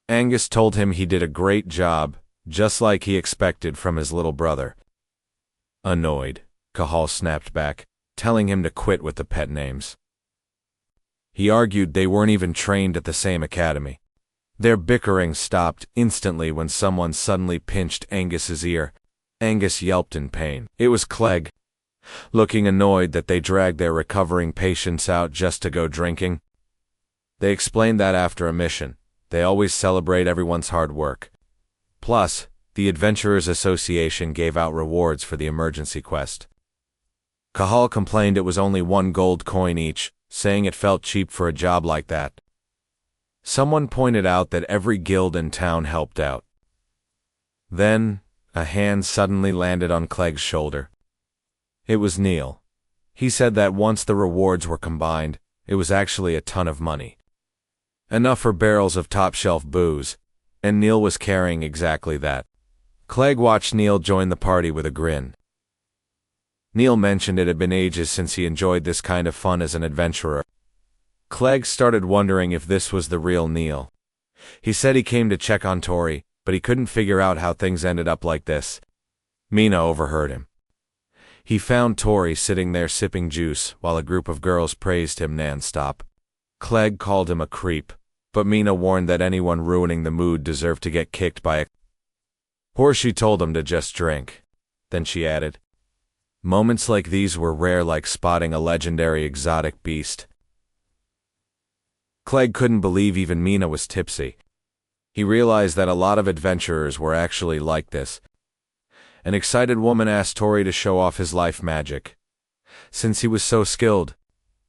Angus told him he did a great job, just like he expected from his little brother. Annoyed, Cahal snapped back, telling him to quit with the pet names. He argued they weren't even trained at the same academy. Their bickering stopped instantly when someone suddenly pinched Angus's ear. Angus yelped in pain. It was Clegg. Looking annoyed that they dragged their recovering patients out just to go drinking. They explained that after a mission, they always celebrate everyone's hard work. Plus, the Adventurers Association gave out rewards for the emergency quest. Cahal complained it was only 1 gold coin each, saying it felt cheap for a job like that. Someone pointed out that every guild in town helped out. Then, a hand suddenly landed on Clegg's shoulder. It was Neil. He said that once the rewards were combined, it was actually a ton of money. Enough for barrels of top-shelf booze, and Neil was carrying exactly that. Clegg watched Neil join the party with a grin. Neil mentioned it had been ages since he enjoyed this kind of fun as an adventurer. Clegg started wondering if this was the real Neil. He said he came to check on Tori, but he couldn't figure out how things ended up like this. Mina overheard him. He found Tori sitting there sipping juice while a group of girls praised him non-stop. Clegg called him a creep, but Mina warned that anyone ruining the mood deserved to get kicked by a or she told him to just drink. Then she added, moments like these were rare, like spotting a legendary exotic beast. Clegg couldn't believe even Mina was tipsy. He realized that a lot of adventurers were actually like this. An excited woman asked Tori to show off his life magic. Since he was so skilled,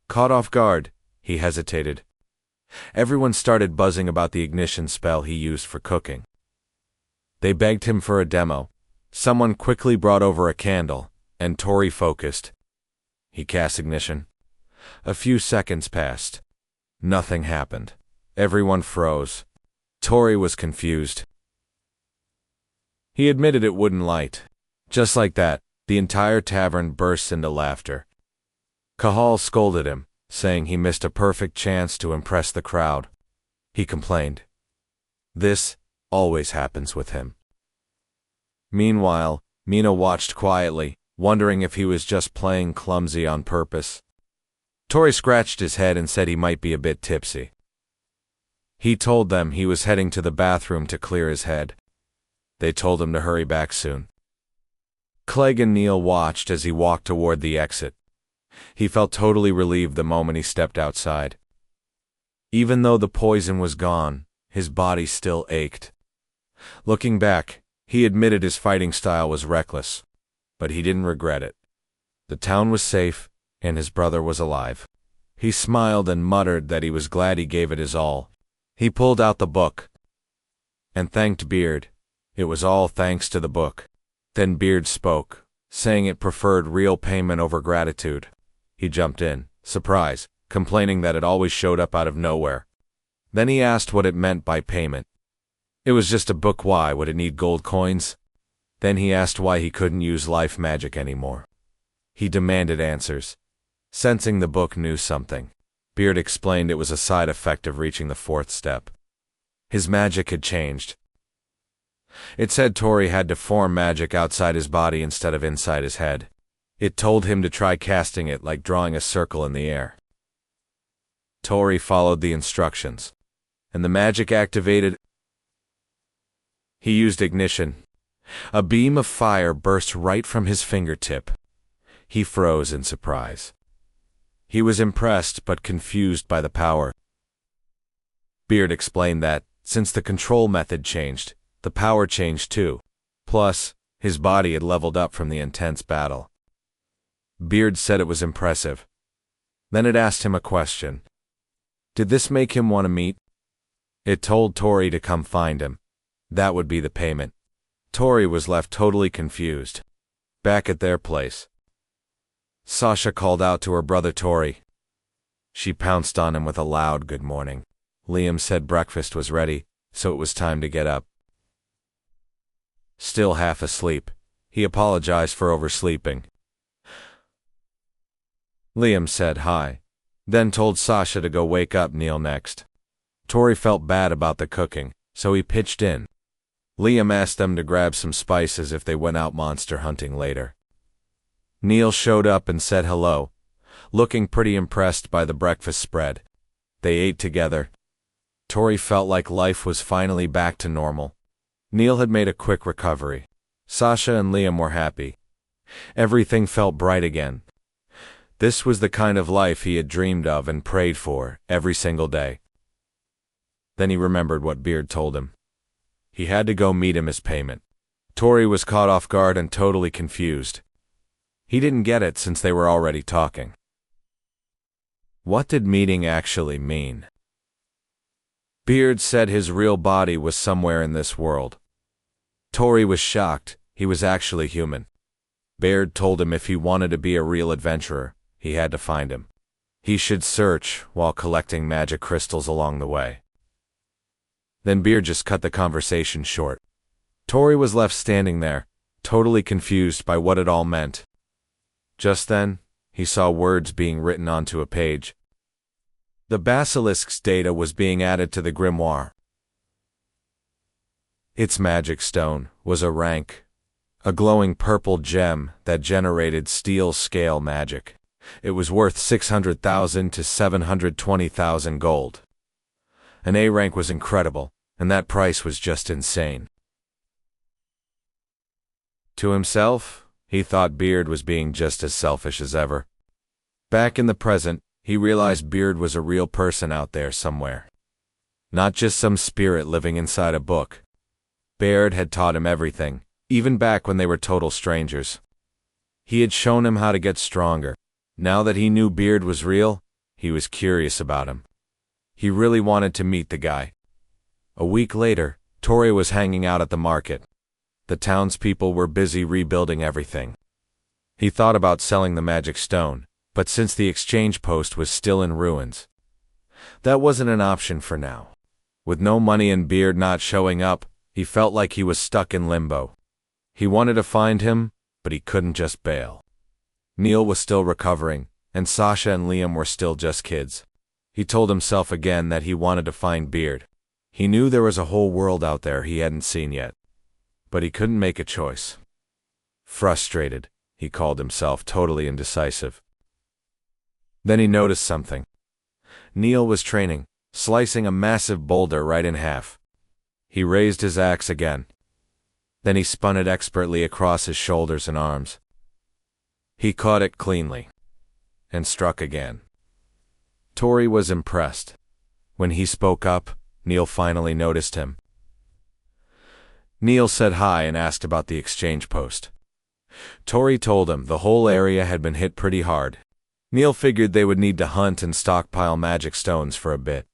caught off guard, he hesitated. Everyone started buzzing about the ignition spell he used for cooking. They begged him for a demo. Someone quickly brought over a candle, and Tori focused. He cast ignition. A few seconds passed. Nothing happened. Everyone froze. Tori was confused. He admitted it wouldn't light. Just like that, the entire tavern burst into laughter. Cahal scolded him, saying he missed a perfect chance to impress the crowd. He complained. This always happens with him. Meanwhile, Mina watched quietly, wondering if he was just playing clumsy on purpose. Tori scratched his head and said he might be a bit tipsy. He told them he was heading to the bathroom to clear his head. They told him to hurry back soon. Clegg and Neil watched as he walked toward the exit. He felt totally relieved the moment he stepped outside. Even though the poison was gone, his body still ached. Looking back, he admitted his fighting style was reckless, but he didn't regret it. The town was safe, and his brother was alive. He smiled and muttered that he was glad he gave it his all. He pulled out the book and thanked Beard. It was all thanks to the book. Then Beard spoke, saying it preferred real payment over gratitude. He jumped in, surprised, complaining that it always showed up out of nowhere. Then he asked what it meant by payment. It was just a book. Why would it need gold coins? Then he asked why he couldn't use life magic anymore. He demanded answers. Sensing the book knew something, Beard explained it was a side effect of reaching the 4th step. His magic had changed. It said Tori had to form magic outside his body instead of inside his head. It told him to try casting it like drawing a circle in the air. Tori followed the instructions, and the magic activated. He used ignition. A beam of fire burst right from his fingertip. He froze in surprise. He was impressed but confused by the power. Beard explained that, since the control method changed, the power changed too. Plus, his body had leveled up from the intense battle. Beard said it was impressive. Then it asked him a question. Did this make him want to meet? It told Tori to come find him. That would be the payment. Tori was left totally confused. Back at their place, Sasha called out to her brother Tori. She pounced on him with a loud good morning. Liam said breakfast was ready, so it was time to get up. Still half asleep, he apologized for oversleeping. Liam said hi, then told Sasha to go wake up Neil next. Tori felt bad about the cooking, so he pitched in. Liam asked them to grab some spices if they went out monster hunting later. Neil showed up and said hello, looking pretty impressed by the breakfast spread. They ate together. Tori felt like life was finally back to normal. Neil had made a quick recovery. Sasha and Liam were happy. Everything felt bright again. This was the kind of life he had dreamed of and prayed for every single day. Then he remembered what Beard told him. He had to go meet him as payment. Tori was caught off guard and totally confused. He didn't get it since they were already talking. What did meeting actually mean? Beard said his real body was somewhere in this world. Tori was shocked. He was actually human. Beard told him if he wanted to be a real adventurer, he had to find him. He should search while collecting magic crystals along the way. Then Beard just cut the conversation short. Tori was left standing there, totally confused by what it all meant. Just then, he saw words being written onto a page. The Basilisk's data was being added to the grimoire. Its magic stone was a rank, a glowing purple gem that generated steel scale magic. It was worth 600,000 to 720,000 gold. An A rank was incredible, and that price was just insane. To himself, he thought Beard was being just as selfish as ever. Back in the present, he realized Beard was a real person out there somewhere. Not just some spirit living inside a book. Beard had taught him everything, even back when they were total strangers. He had shown him how to get stronger. Now that he knew Beard was real, he was curious about him. He really wanted to meet the guy. A week later, Tori was hanging out at the market. The townspeople were busy rebuilding everything. He thought about selling the magic stone, but since the exchange post was still in ruins, that wasn't an option for now. With no money and Beard not showing up, he felt like he was stuck in limbo. He wanted to find him, but he couldn't just bail. Neil was still recovering, and Sasha and Liam were still just kids. He told himself again that he wanted to find Beard. He knew there was a whole world out there he hadn't seen yet, but he couldn't make a choice. Frustrated, he called himself, totally indecisive. Then he noticed something. Neil was training, slicing a massive boulder right in half. He raised his axe again. Then he spun it expertly across his shoulders and arms. He caught it cleanly, and struck again. Tori was impressed. When he spoke up, Neil finally noticed him. Neil said hi and asked about the exchange post. Tori told him the whole area had been hit pretty hard. Neil figured they would need to hunt and stockpile magic stones for a bit.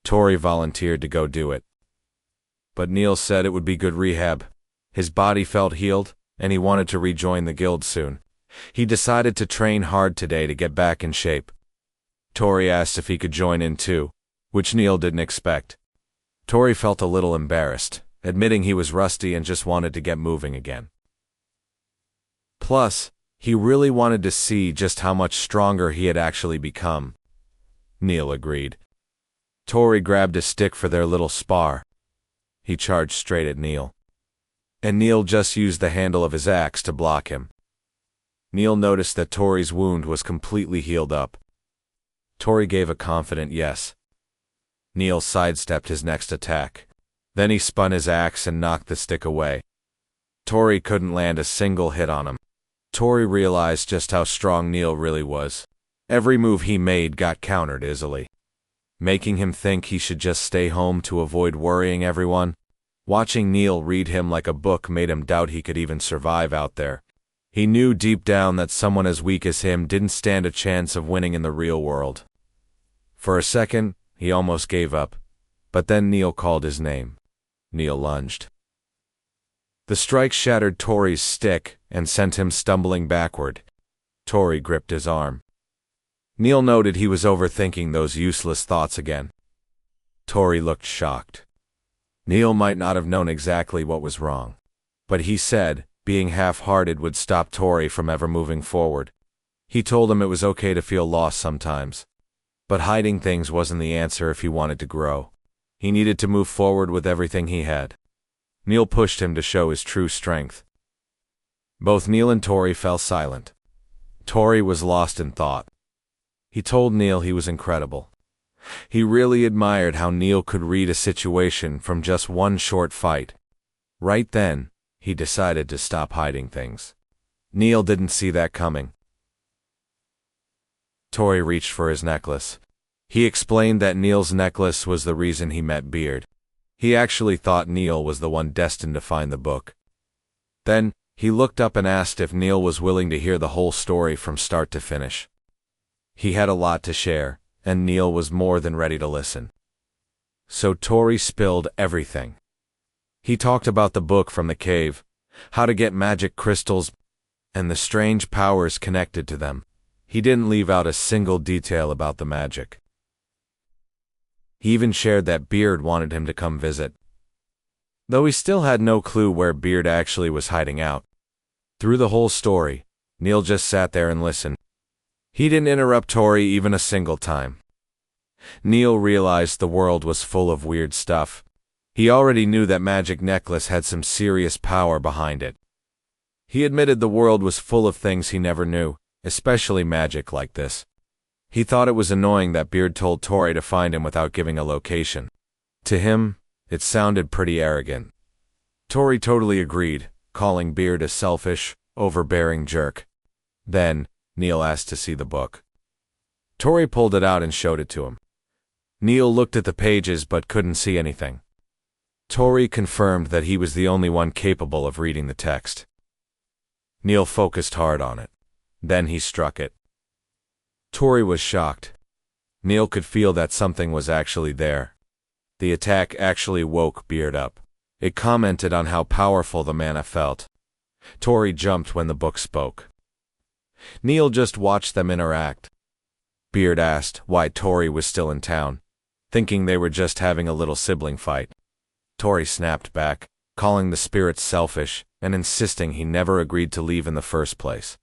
Tori volunteered to go do it. But Neil said it would be good rehab. His body felt healed, and he wanted to rejoin the guild soon. He decided to train hard today to get back in shape. Tori asked if he could join in too, which Neil didn't expect. Tori felt a little embarrassed, admitting he was rusty and just wanted to get moving again. Plus, he really wanted to see just how much stronger he had actually become. Neil agreed. Tori grabbed a stick for their little spar. He charged straight at Neil, and Neil just used the handle of his axe to block him. Neil noticed that Tori's wound was completely healed up. Tori gave a confident yes. Neil sidestepped his next attack. Then he spun his axe and knocked the stick away. Tori couldn't land a single hit on him. Tori realized just how strong Neil really was. Every move he made got countered easily, making him think he should just stay home to avoid worrying everyone. Watching Neil read him like a book made him doubt he could even survive out there. He knew deep down that someone as weak as him didn't stand a chance of winning in the real world. For a second, he almost gave up, but then Neil called his name. Neil lunged. The strike shattered Tori's stick and sent him stumbling backward. Tori gripped his arm. Neil noted he was overthinking those useless thoughts again. Tori looked shocked. Neil might not have known exactly what was wrong, but he said being half-hearted would stop Tori from ever moving forward. He told him it was okay to feel lost sometimes, but hiding things wasn't the answer if he wanted to grow. He needed to move forward with everything he had. Neil pushed him to show his true strength. Both Neil and Tori fell silent. Tori was lost in thought. He told Neil he was incredible. He really admired how Neil could read a situation from just one short fight. Right then, he decided to stop hiding things. Neil didn't see that coming. Tori reached for his necklace. He explained that Neil's necklace was the reason he met Beard. He actually thought Neil was the one destined to find the book. Then, he looked up and asked if Neil was willing to hear the whole story from start to finish. He had a lot to share, and Neil was more than ready to listen. So Tori spilled everything. He talked about the book from the cave, how to get magic crystals, and the strange powers connected to them. He didn't leave out a single detail about the magic. He even shared that Beard wanted him to come visit, though he still had no clue where Beard actually was hiding out. Through the whole story, Neil just sat there and listened. He didn't interrupt Tori even a single time. Neil realized the world was full of weird stuff. He already knew that magic necklace had some serious power behind it. He admitted the world was full of things he never knew, especially magic like this. He thought it was annoying that Beard told Tori to find him without giving a location. To him, it sounded pretty arrogant. Tori totally agreed, calling Beard a selfish, overbearing jerk. Then, Neil asked to see the book. Tori pulled it out and showed it to him. Neil looked at the pages but couldn't see anything. Tori confirmed that he was the only one capable of reading the text. Neil focused hard on it. Then he struck it. Tori was shocked. Neil could feel that something was actually there. The attack actually woke Beard up. It commented on how powerful the mana felt. Tori jumped when the book spoke. Neil just watched them interact. Beard asked why Tori was still in town, thinking they were just having a little sibling fight. Tori snapped back, calling the spirits selfish and insisting he never agreed to leave in the first place.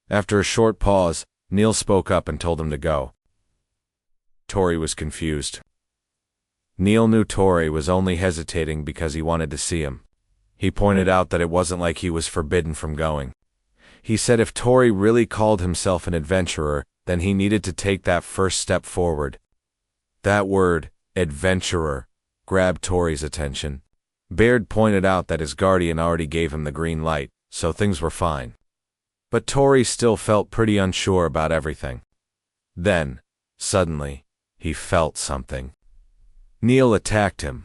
After a short pause, Neil spoke up and told him to go. Tori was confused. Neil knew Tori was only hesitating because he wanted to see him. He pointed out that it wasn't like he was forbidden from going. He said if Tori really called himself an adventurer, then he needed to take that first step forward. That word, adventurer, grabbed Tori's attention. Beard pointed out that his guardian already gave him the green light, so things were fine. But Tori still felt pretty unsure about everything. Then, suddenly, he felt something. Neil attacked him.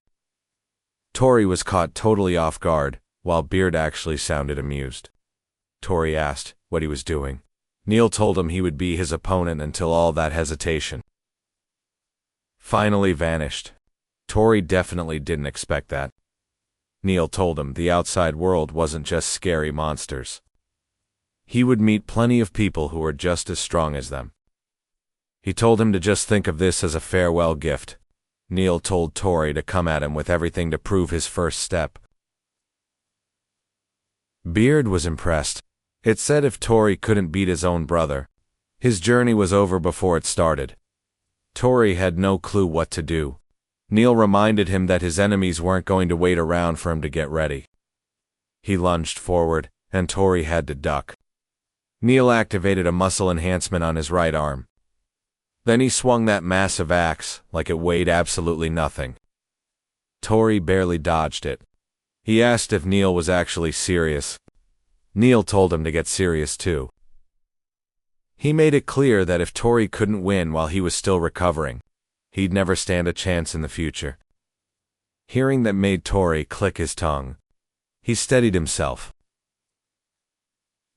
Tori was caught totally off guard, while Beard actually sounded amused. Tori asked what he was doing. Neil told him he would be his opponent until all that hesitation finally vanished. Tori definitely didn't expect that. Neil told him the outside world wasn't just scary monsters. He would meet plenty of people who were just as strong as them. He told him to just think of this as a farewell gift. Neil told Tori to come at him with everything to prove his first step. Beard was impressed. It said if Tori couldn't beat his own brother, his journey was over before it started. Tori had no clue what to do. Neil reminded him that his enemies weren't going to wait around for him to get ready. He lunged forward, and Tori had to duck. Neil activated a muscle enhancement on his right arm. Then he swung that massive axe like it weighed absolutely nothing. Tori barely dodged it. He asked if Neil was actually serious. Neil told him to get serious too. He made it clear that if Tori couldn't win while he was still recovering, he'd never stand a chance in the future. Hearing that made Tori click his tongue. He steadied himself.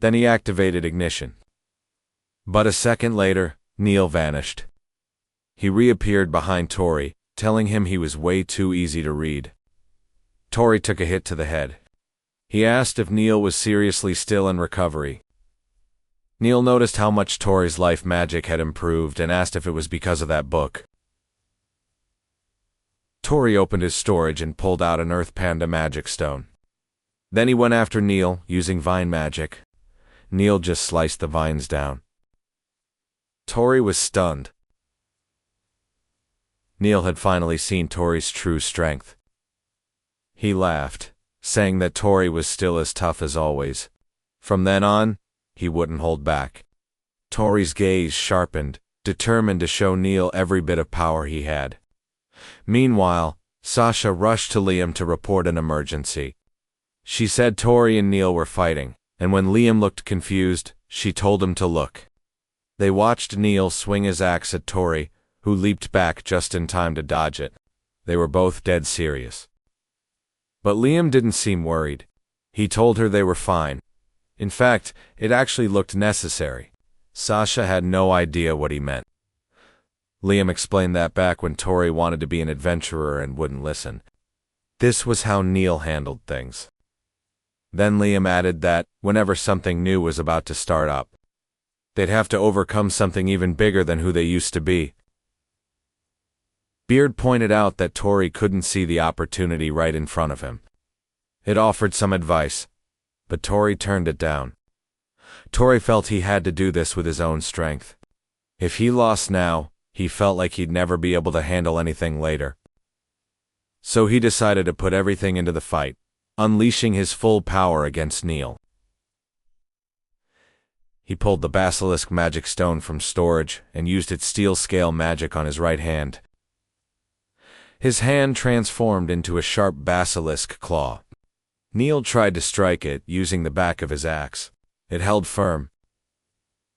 Then he activated ignition. But a second later, Neil vanished. He reappeared behind Tori, telling him he was way too easy to read. Tori took a hit to the head. He asked if Neil was seriously still in recovery. Neil noticed how much Tori's life magic had improved and asked if it was because of that book. Tori opened his storage and pulled out an Earth Panda magic stone. Then he went after Neil, using vine magic. Neil just sliced the vines down. Tori was stunned. Neil had finally seen Tori's true strength. He laughed, saying that Tori was still as tough as always. From then on, he wouldn't hold back. Tori's gaze sharpened, determined to show Neil every bit of power he had. Meanwhile, Sasha rushed to Liam to report an emergency. She said Tori and Neil were fighting, and when Liam looked confused, she told him to look. They watched Neil swing his axe at Tori, who leaped back just in time to dodge it. They were both dead serious. But Liam didn't seem worried. He told her they were fine. In fact, it actually looked necessary. Sasha had no idea what he meant. Liam explained that back when Tori wanted to be an adventurer and wouldn't listen. This was how Neil handled things. Then Liam added that, whenever something new was about to start up, they'd have to overcome something even bigger than who they used to be. Beard pointed out that Tori couldn't see the opportunity right in front of him. It offered some advice, but Tori turned it down. Tori felt he had to do this with his own strength. If he lost now, he felt like he'd never be able to handle anything later. So he decided to put everything into the fight, unleashing his full power against Neil. He pulled the Basilisk magic stone from storage and used its steel scale magic on his right hand. His hand transformed into a sharp basilisk claw. Neil tried to strike it using the back of his axe. It held firm.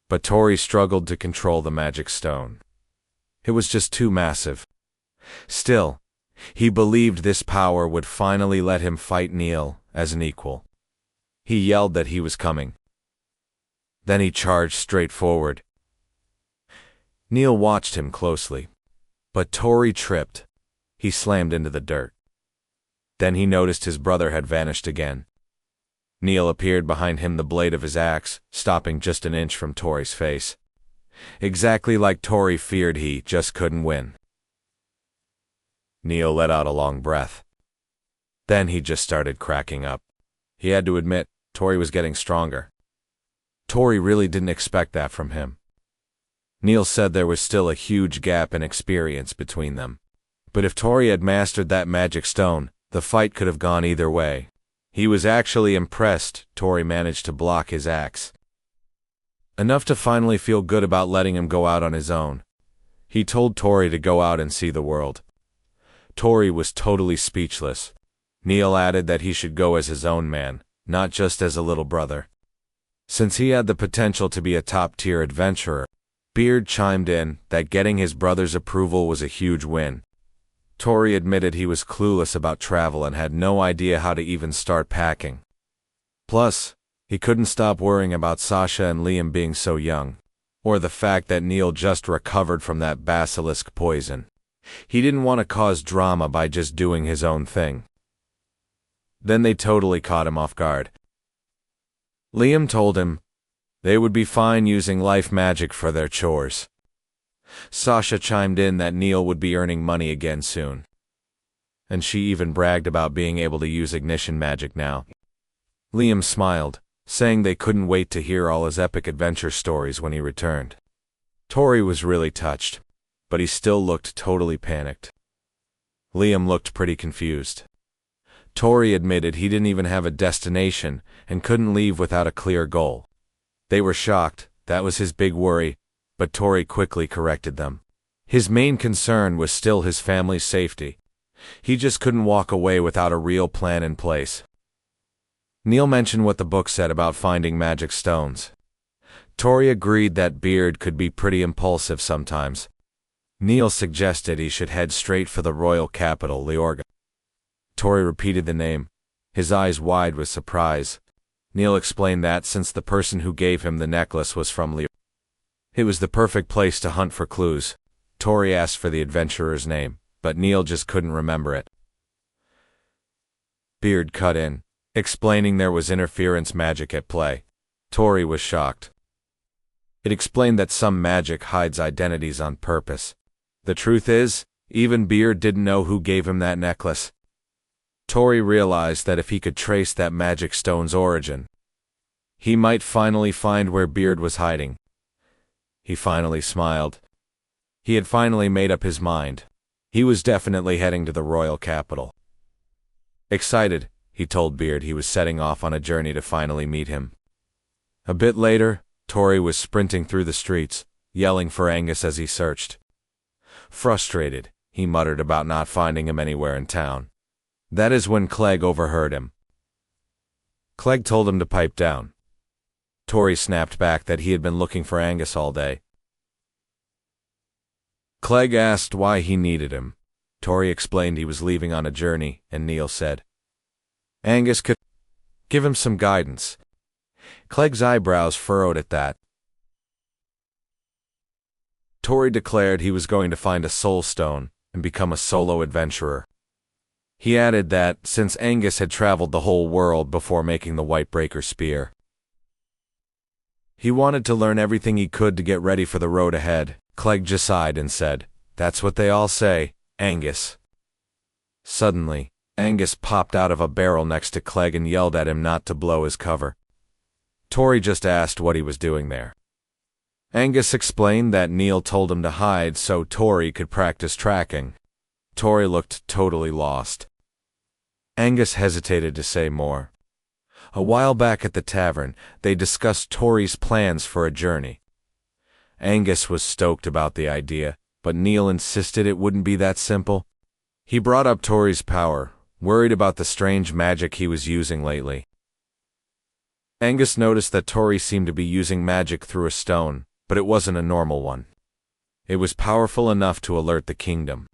But Tori struggled to control the magic stone. It was just too massive. Still, he believed this power would finally let him fight Neil as an equal. He yelled that he was coming. Then he charged straight forward. Neil watched him closely. But Tori tripped. He slammed into the dirt. Then he noticed his brother had vanished again. Neil appeared behind him, the blade of his axe, stopping just an inch from Tori's face. Exactly like Tori feared, he just couldn't win. Neil let out a long breath. Then he just started cracking up. He had to admit, Tori was getting stronger. Tori really didn't expect that from him. Neil said there was still a huge gap in experience between them. But if Tori had mastered that magic stone, the fight could have gone either way. He was actually impressed Tori managed to block his axe. Enough to finally feel good about letting him go out on his own. He told Tori to go out and see the world. Tori was totally speechless. Neil added that he should go as his own man, not just as a little brother. Since he had the potential to be a top-tier adventurer, Beard chimed in that getting his brother's approval was a huge win. Tori admitted he was clueless about travel and had no idea how to even start packing. Plus, he couldn't stop worrying about Sasha and Liam being so young, or the fact that Neil just recovered from that basilisk poison. He didn't want to cause drama by just doing his own thing. Then they totally caught him off guard. Liam told him they would be fine using life magic for their chores. Sasha chimed in that Neil would be earning money again soon. And she even bragged about being able to use ignition magic now. Liam smiled, saying they couldn't wait to hear all his epic adventure stories when he returned. Tori was really touched, but he still looked totally panicked. Liam looked pretty confused. Tori admitted he didn't even have a destination and couldn't leave without a clear goal. They were shocked, that was his big worry, but Tori quickly corrected them. His main concern was still his family's safety. He just couldn't walk away without a real plan in place. Neil mentioned what the book said about finding magic stones. Tori agreed that Beard could be pretty impulsive sometimes. Neil suggested he should head straight for the royal capital, Leorga. Tori repeated the name, his eyes wide with surprise. Neil explained that since the person who gave him the necklace was from Leo, it was the perfect place to hunt for clues. Tori asked for the adventurer's name, but Neil just couldn't remember it. Beard cut in, explaining there was interference magic at play. Tori was shocked. It explained that some magic hides identities on purpose. The truth is, even Beard didn't know who gave him that necklace. Tori realized that if he could trace that magic stone's origin, he might finally find where Beard was hiding. He finally smiled. He had finally made up his mind. He was definitely heading to the royal capital. Excited, he told Beard he was setting off on a journey to finally meet him. A bit later, Tori was sprinting through the streets, yelling for Angus as he searched. Frustrated, he muttered about not finding him anywhere in town. That is when Clegg overheard him. Clegg told him to pipe down. Tori snapped back that he had been looking for Angus all day. Clegg asked why he needed him. Tori explained he was leaving on a journey, and Neil said Angus could give him some guidance. Clegg's eyebrows furrowed at that. Tori declared he was going to find a soul stone and become a solo adventurer. He added that, since Angus had traveled the whole world before making the Whitebreaker spear, he wanted to learn everything he could to get ready for the road ahead. Clegg just sighed and said, "That's what they all say, Angus." Suddenly, Angus popped out of a barrel next to Clegg and yelled at him not to blow his cover. Tori just asked what he was doing there. Angus explained that Neil told him to hide so Tori could practice tracking. Tori looked totally lost. Angus hesitated to say more. A while back at the tavern, they discussed Tori's plans for a journey. Angus was stoked about the idea, but Neil insisted it wouldn't be that simple. He brought up Tori's power, worried about the strange magic he was using lately. Angus noticed that Tori seemed to be using magic through a stone, but it wasn't a normal one. It was powerful enough to alert the kingdom,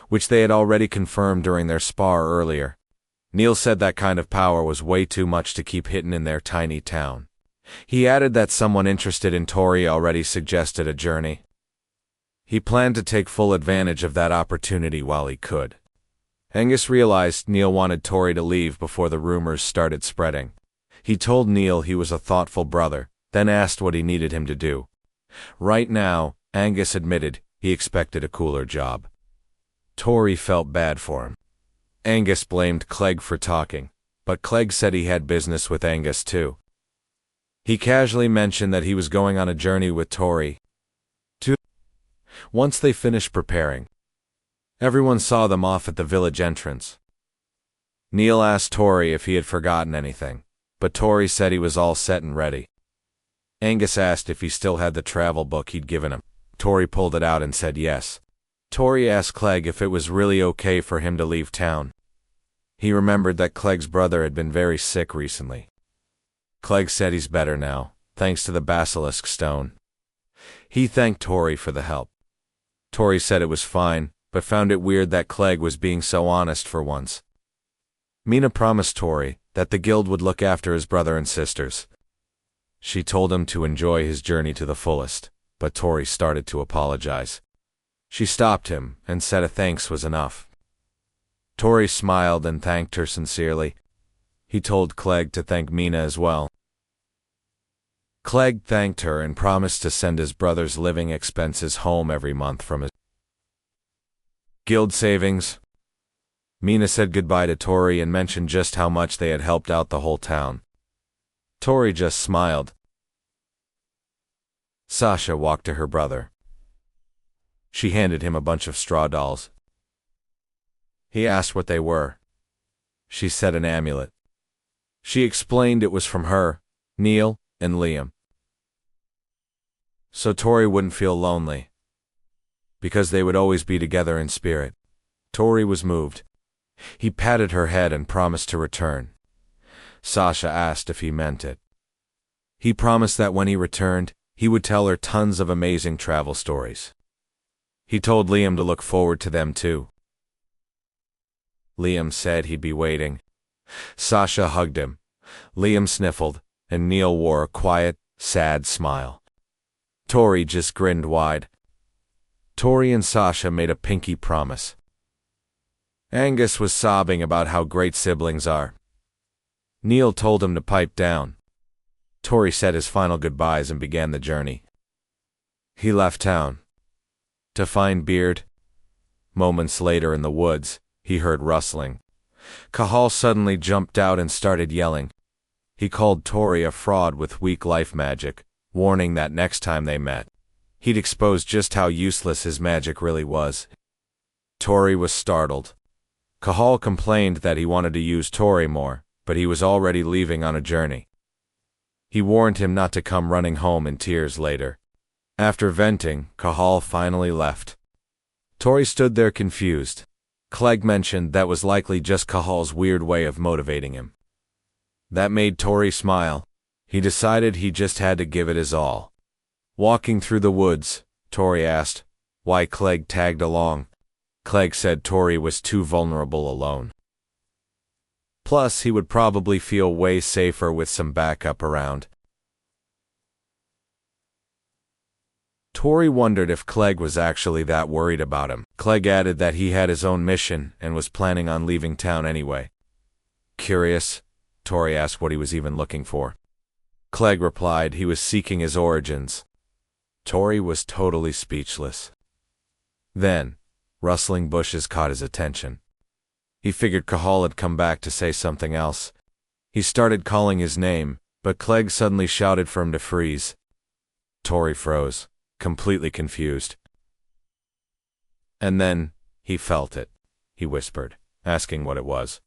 which they had already confirmed during their spar earlier. Neil said that kind of power was way too much to keep hidden in their tiny town. He added that someone interested in Tori already suggested a journey. He planned to take full advantage of that opportunity while he could. Angus realized Neil wanted Tori to leave before the rumors started spreading. He told Neil he was a thoughtful brother, then asked what he needed him to do. Right now, Angus admitted he expected a cooler job. Tori felt bad for him. Angus blamed Clegg for talking, but Clegg said he had business with Angus too. He casually mentioned that he was going on a journey with Tori. Once they finished preparing, everyone saw them off at the village entrance. Neil asked Tori if he had forgotten anything, but Tori said he was all set and ready. Angus asked if he still had the travel book he'd given him. Tori pulled it out and said yes. Tori asked Clegg if it was really okay for him to leave town. He remembered that Clegg's brother had been very sick recently. Clegg said he's better now, thanks to the Basilisk stone. He thanked Tori for the help. Tori said it was fine, but found it weird that Clegg was being so honest for once. Mina promised Tori that the guild would look after his brother and sisters. She told him to enjoy his journey to the fullest, but Tori started to apologize. She stopped him and said a thanks was enough. Tori smiled and thanked her sincerely. He told Clegg to thank Mina as well. Clegg thanked her and promised to send his brother's living expenses home every month from his guild savings. Mina said goodbye to Tori and mentioned just how much they had helped out the whole town. Tori just smiled. Sasha walked to her brother. She handed him a bunch of straw dolls. He asked what they were. She said an amulet. She explained it was from her, Neil, and Liam, so Tori wouldn't feel lonely, because they would always be together in spirit. Tori was moved. He patted her head and promised to return. Sasha asked if he meant it. He promised that when he returned, he would tell her tons of amazing travel stories. He told Liam to look forward to them too. Liam said he'd be waiting. Sasha hugged him. Liam sniffled, and Neil wore a quiet, sad smile. Tori just grinned wide. Tori and Sasha made a pinky promise. Angus was sobbing about how great siblings are. Neil told him to pipe down. Tori said his final goodbyes and began the journey. He left town. To find Beard. Moments later in the woods, he heard rustling. Cahal suddenly jumped out and started yelling. He called Tori a fraud with weak life magic, warning that next time they met, he'd expose just how useless his magic really was. Tori was startled. Cahal complained that he wanted to use Tori more, but he was already leaving on a journey. He warned him not to come running home in tears later. After venting, Cahal finally left. Tori stood there confused. Clegg mentioned that was likely just Cahal's weird way of motivating him. That made Tori smile. He decided he just had to give it his all. Walking through the woods, Tori asked why Clegg tagged along. Clegg said Tori was too vulnerable alone. Plus, he would probably feel way safer with some backup around. Tori wondered if Clegg was actually that worried about him. Clegg added that he had his own mission and was planning on leaving town anyway. Curious, Tori asked what he was even looking for. Clegg replied he was seeking his origins. Tori was totally speechless. Then, rustling bushes caught his attention. He figured Cahal had come back to say something else. He started calling his name, but Clegg suddenly shouted for him to freeze. Tori froze, completely confused. And then, he felt it, he whispered, asking what it was.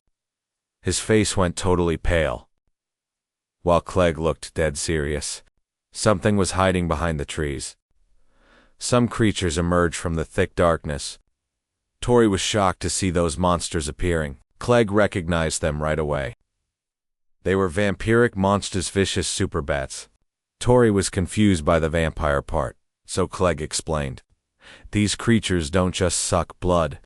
His face went totally pale, while Clegg looked dead serious. Something was hiding behind the trees. Some creatures emerged from the thick darkness. Tori was shocked to see those monsters appearing. Clegg recognized them right away. They were vampiric monsters, vicious super bats. Tori was confused by the vampire part, so Clegg explained. These creatures don't just suck blood.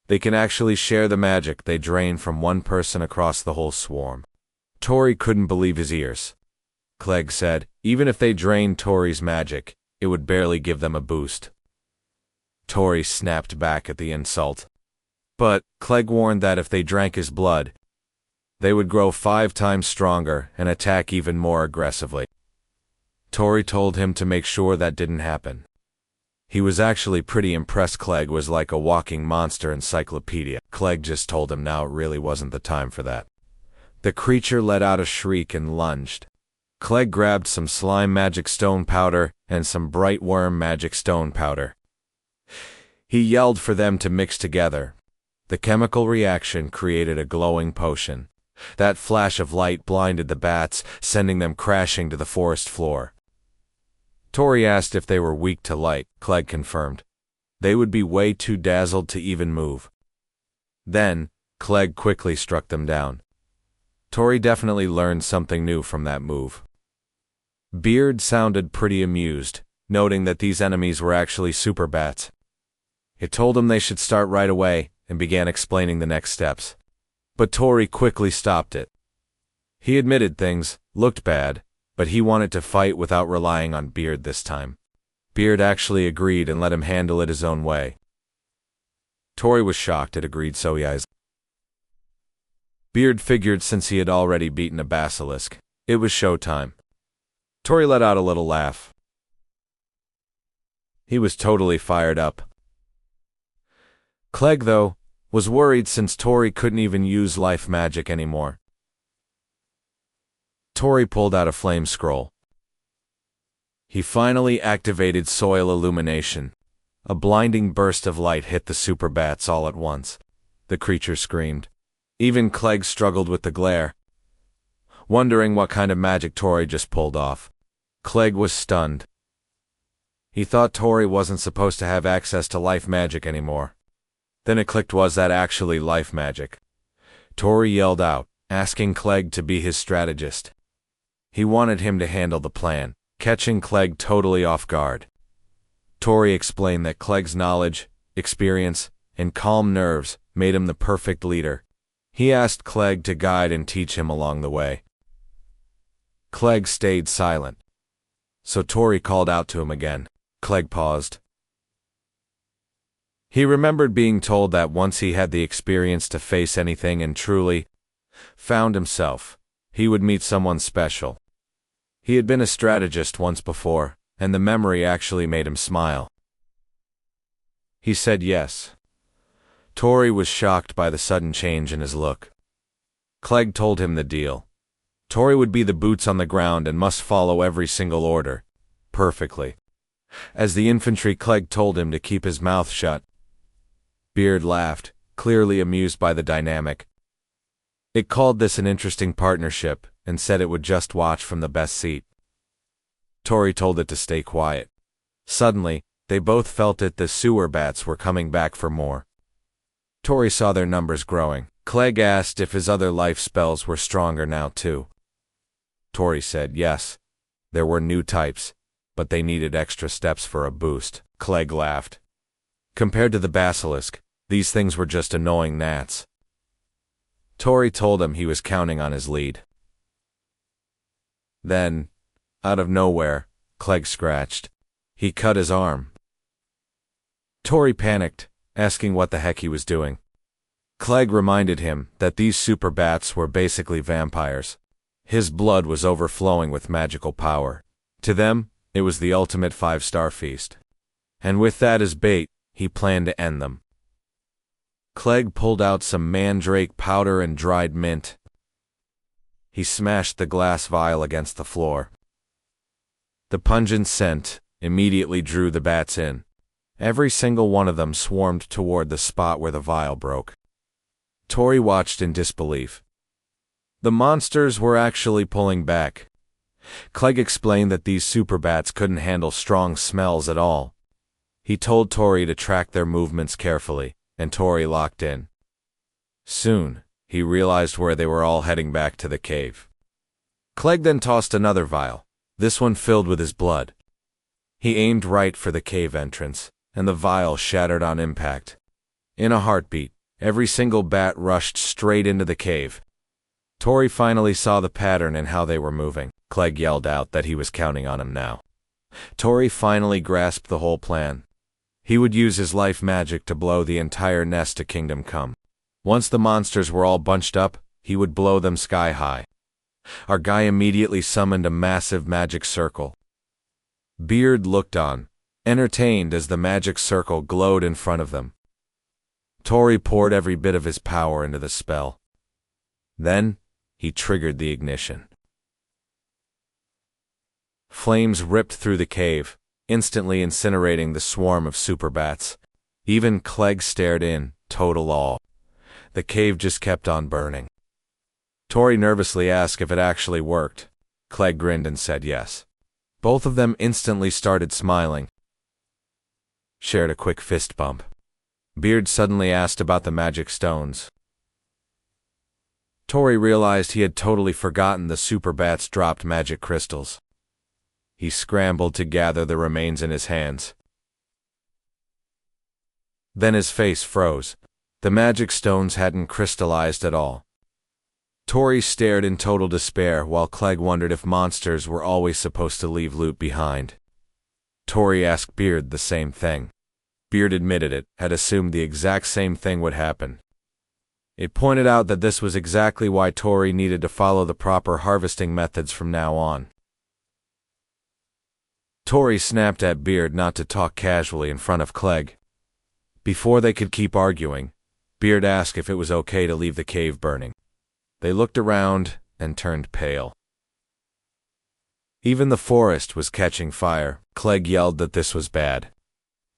They can actually share the magic they drain from one person across the whole swarm. Tori couldn't believe his ears. Clegg said, even if they drained Tori's magic, it would barely give them a boost. Tori snapped back at the insult. But Clegg warned that if they drank his blood, they would grow 5 times stronger and attack even more aggressively. Tori told him to make sure that didn't happen. He was actually pretty impressed. Clegg was like a walking monster encyclopedia. Clegg just told him now it really wasn't the time for that. The creature let out a shriek and lunged. Clegg grabbed some slime magic stone powder and some bright worm magic stone powder. He yelled for them to mix together. The chemical reaction created a glowing potion. That flash of light blinded the bats, sending them crashing to the forest floor. Tori asked if they were weak to light. Clegg confirmed. They would be way too dazzled to even move. Then, Clegg quickly struck them down. Tori definitely learned something new from that move. Beard sounded pretty amused, noting that these enemies were actually super bats. It told him they should start right away, and began explaining the next steps. But Tori quickly stopped it. He admitted things looked bad, but he wanted to fight without relying on Beard this time. Beard actually agreed and let him handle it his own way. Tori was shocked it agreed so easily. Beard figured since he had already beaten a basilisk, it was showtime. Tori let out a little laugh. He was totally fired up. Clegg, though, was worried since Tori couldn't even use life magic anymore. Tori pulled out a flame scroll. He finally activated soil illumination. A blinding burst of light hit the super bats all at once. The creature screamed. Even Clegg struggled with the glare, wondering what kind of magic Tori just pulled off. Clegg was stunned. He thought Tori wasn't supposed to have access to life magic anymore. Then it clicked, was that actually life magic? Tori yelled out, asking Clegg to be his strategist. He wanted him to handle the plan, catching Clegg totally off guard. Tori explained that Clegg's knowledge, experience, and calm nerves made him the perfect leader, He asked Clegg to guide and teach him along the way. Clegg stayed silent, so Tori called out to him again. Clegg paused. He remembered being told that once he had the experience to face anything and truly found himself, he would meet someone special. He had been a strategist once before, and the memory actually made him smile. He said yes. Tori was shocked by the sudden change in his look. Clegg told him the deal. Tori would be the boots on the ground and must follow every single order perfectly. As the infantry, Clegg told him to keep his mouth shut. Beard laughed, clearly amused by the dynamic. It called this an interesting partnership and said it would just watch from the best seat. Tori told it to stay quiet. Suddenly, they both felt it. The sewer bats were coming back for more. Tori saw their numbers growing. Clegg asked if his other life spells were stronger now too. Tori said yes. There were new types, but they needed extra steps for a boost. Clegg laughed. Compared to the Basilisk, these things were just annoying gnats. Tori told him he was counting on his lead. Then, out of nowhere, Clegg scratched. He cut his arm. Tori panicked, asking what the heck he was doing. Clegg reminded him that these super bats were basically vampires. His blood was overflowing with magical power. To them, it was the ultimate 5-star feast. And with that as bait, he planned to end them. Clegg pulled out some mandrake powder and dried mint. He smashed the glass vial against the floor. The pungent scent immediately drew the bats in. Every single one of them swarmed toward the spot where the vial broke. Tori watched in disbelief. The monsters were actually pulling back. Clegg explained that these super bats couldn't handle strong smells at all. He told Tori to track their movements carefully, and Tori locked in. Soon, he realized where they were all heading back to the cave. Clegg then tossed another vial, this one filled with his blood. He aimed right for the cave entrance, and the vial shattered on impact. In a heartbeat, every single bat rushed straight into the cave. Tori finally saw the pattern in how they were moving. Clegg yelled out that he was counting on him now. Tori finally grasped the whole plan. He would use his life magic to blow the entire nest to Kingdom Come. Once the monsters were all bunched up, he would blow them sky high. Our guy immediately summoned a massive magic circle. Beard looked on, entertained as the magic circle glowed in front of them. Tori poured every bit of his power into the spell. Then, he triggered the ignition. Flames ripped through the cave, instantly incinerating the swarm of super bats. Even Clegg stared in, total awe. The cave just kept on burning. Tori nervously asked if it actually worked. Clegg grinned and said yes. Both of them instantly started smiling. Shared a quick fist bump. Beard suddenly asked about the magic stones. Tori realized he had totally forgotten the super bats dropped magic crystals. He scrambled to gather the remains in his hands. Then his face froze. The magic stones hadn't crystallized at all. Tori stared in total despair while Clegg wondered if monsters were always supposed to leave loot behind. Tori asked Beard the same thing. Beard admitted it, had assumed the exact same thing would happen. It pointed out that this was exactly why Tori needed to follow the proper harvesting methods from now on. Tori snapped at Beard not to talk casually in front of Clegg. Before they could keep arguing, Beard asked if it was okay to leave the cave burning. They looked around and turned pale. Even the forest was catching fire. Clegg yelled that this was bad.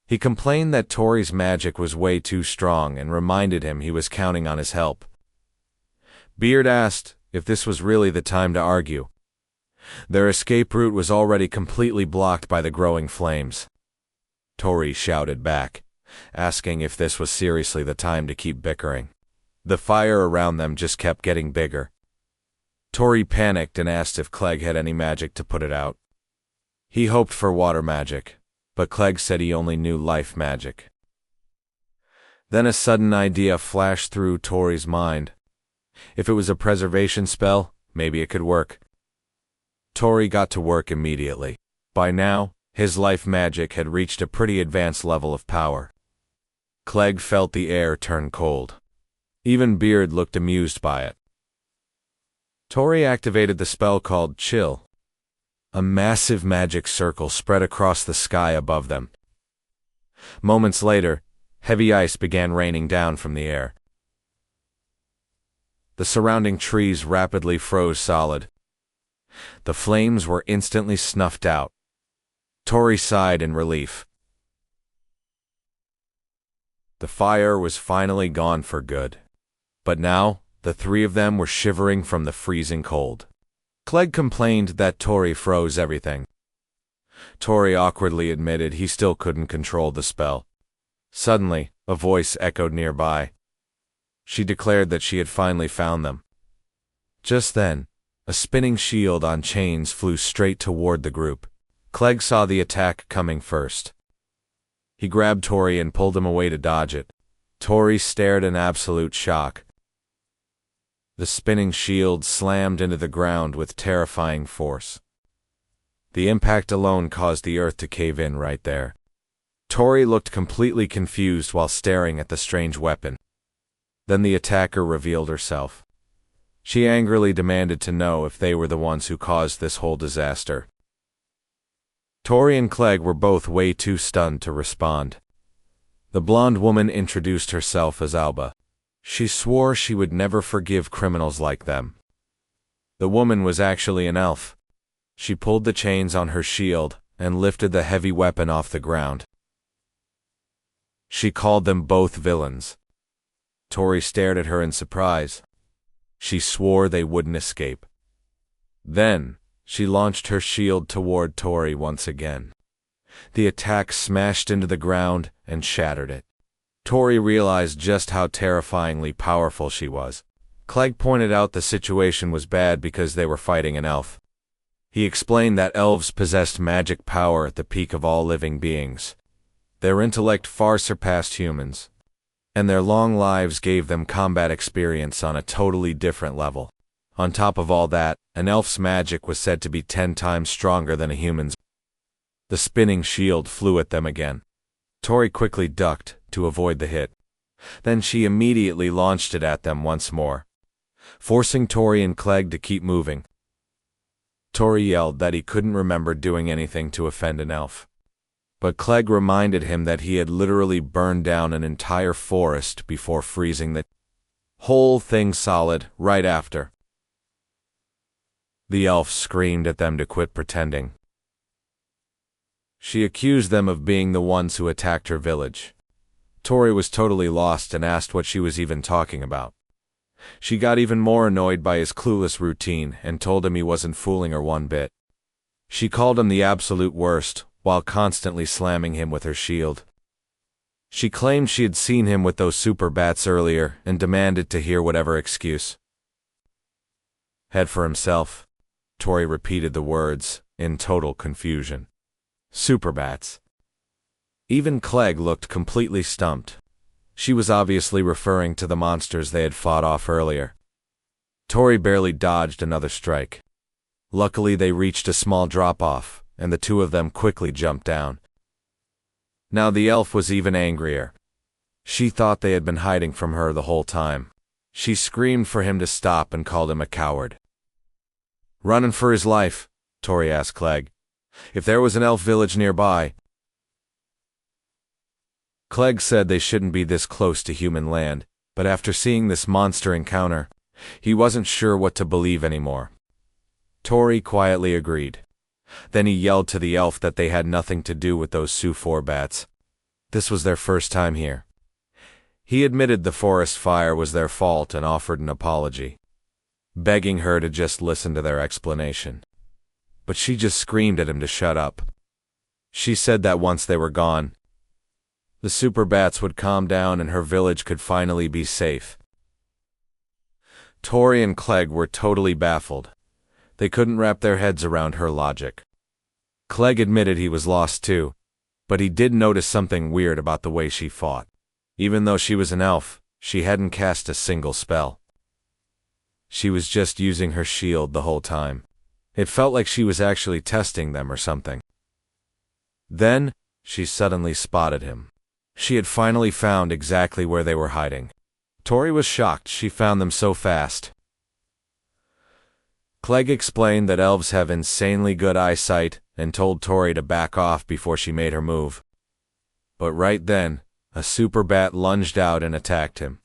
He complained that Tori's magic was way too strong and reminded him he was counting on his help. Beard asked if this was really the time to argue. Their escape route was already completely blocked by the growing flames. Tori shouted back, asking if this was seriously the time to keep bickering. The fire around them just kept getting bigger. Tori panicked and asked if Clegg had any magic to put it out. He hoped for water magic, but Clegg said he only knew life magic. Then a sudden idea flashed through Tori's mind. If it was a preservation spell, maybe it could work. Tori got to work immediately. By now, his life magic had reached a pretty advanced level of power. Clegg felt the air turn cold. Even Beard looked amused by it. Tori activated the spell called Chill. A massive magic circle spread across the sky above them. Moments later, heavy ice began raining down from the air. The surrounding trees rapidly froze solid. The flames were instantly snuffed out. Tori sighed in relief. The fire was finally gone for good. But now, the three of them were shivering from the freezing cold. Clegg complained that Tori froze everything. Tori awkwardly admitted he still couldn't control the spell. Suddenly, a voice echoed nearby. She declared that she had finally found them. Just then, a spinning shield on chains flew straight toward the group. Clegg saw the attack coming first. He grabbed Tori and pulled him away to dodge it. Tori stared in absolute shock. The spinning shield slammed into the ground with terrifying force. The impact alone caused the earth to cave in right there. Tori looked completely confused while staring at the strange weapon. Then the attacker revealed herself. She angrily demanded to know if they were the ones who caused this whole disaster. Tori and Clegg were both way too stunned to respond. The blonde woman introduced herself as Alba. She swore she would never forgive criminals like them. The woman was actually an elf. She pulled the chains on her shield and lifted the heavy weapon off the ground. She called them both villains. Tori stared at her in surprise. She swore they wouldn't escape. Then, she launched her shield toward Tori once again. The attack smashed into the ground and shattered it. Tori realized just how terrifyingly powerful she was. Clegg pointed out the situation was bad because they were fighting an elf. He explained that elves possessed magic power at the peak of all living beings. Their intellect far surpassed humans, and their long lives gave them combat experience on a totally different level. On top of all that, an elf's magic was said to be 10 times stronger than a human's. The spinning shield flew at them again. Tori quickly ducked to avoid the hit. Then she immediately launched it at them once more, forcing Tori and Clegg to keep moving. Tori yelled that he couldn't remember doing anything to offend an elf. But Clegg reminded him that he had literally burned down an entire forest before freezing the whole thing solid right after. The elf screamed at them to quit pretending. She accused them of being the ones who attacked her village. Tori was totally lost and asked what she was even talking about. She got even more annoyed by his clueless routine and told him he wasn't fooling her one bit. She called him the absolute worst, while constantly slamming him with her shield. She claimed she had seen him with those super bats earlier and demanded to hear whatever excuse. Head for himself. Tori repeated the words, in total confusion. Super bats. Even Clegg looked completely stumped. She was obviously referring to the monsters they had fought off earlier. Tori barely dodged another strike. Luckily they reached a small drop-off, and the two of them quickly jumped down. Now the elf was even angrier. She thought they had been hiding from her the whole time. She screamed for him to stop and called him a coward. Running for his life? Tori asked Clegg. If there was an elf village nearby. Clegg said they shouldn't be this close to human land, but after seeing this monster encounter, he wasn't sure what to believe anymore. Tori quietly agreed. Then he yelled to the elf that they had nothing to do with those Sioux bats. This was their first time here. He admitted the forest fire was their fault and offered an apology, begging her to just listen to their explanation. But she just screamed at him to shut up. She said that once they were gone, the super bats would calm down and her village could finally be safe. Tori and Clegg were totally baffled. They couldn't wrap their heads around her logic. Clegg admitted he was lost too, but he did notice something weird about the way she fought. Even though she was an elf, she hadn't cast a single spell. she was just using her shield the whole time. It felt like she was actually testing them or something. Then, she suddenly spotted him. She had finally found exactly where they were hiding. Tori was shocked she found them so fast. Clegg explained that elves have insanely good eyesight and told Tori to back off before she made her move. But right then, a super bat lunged out and attacked him.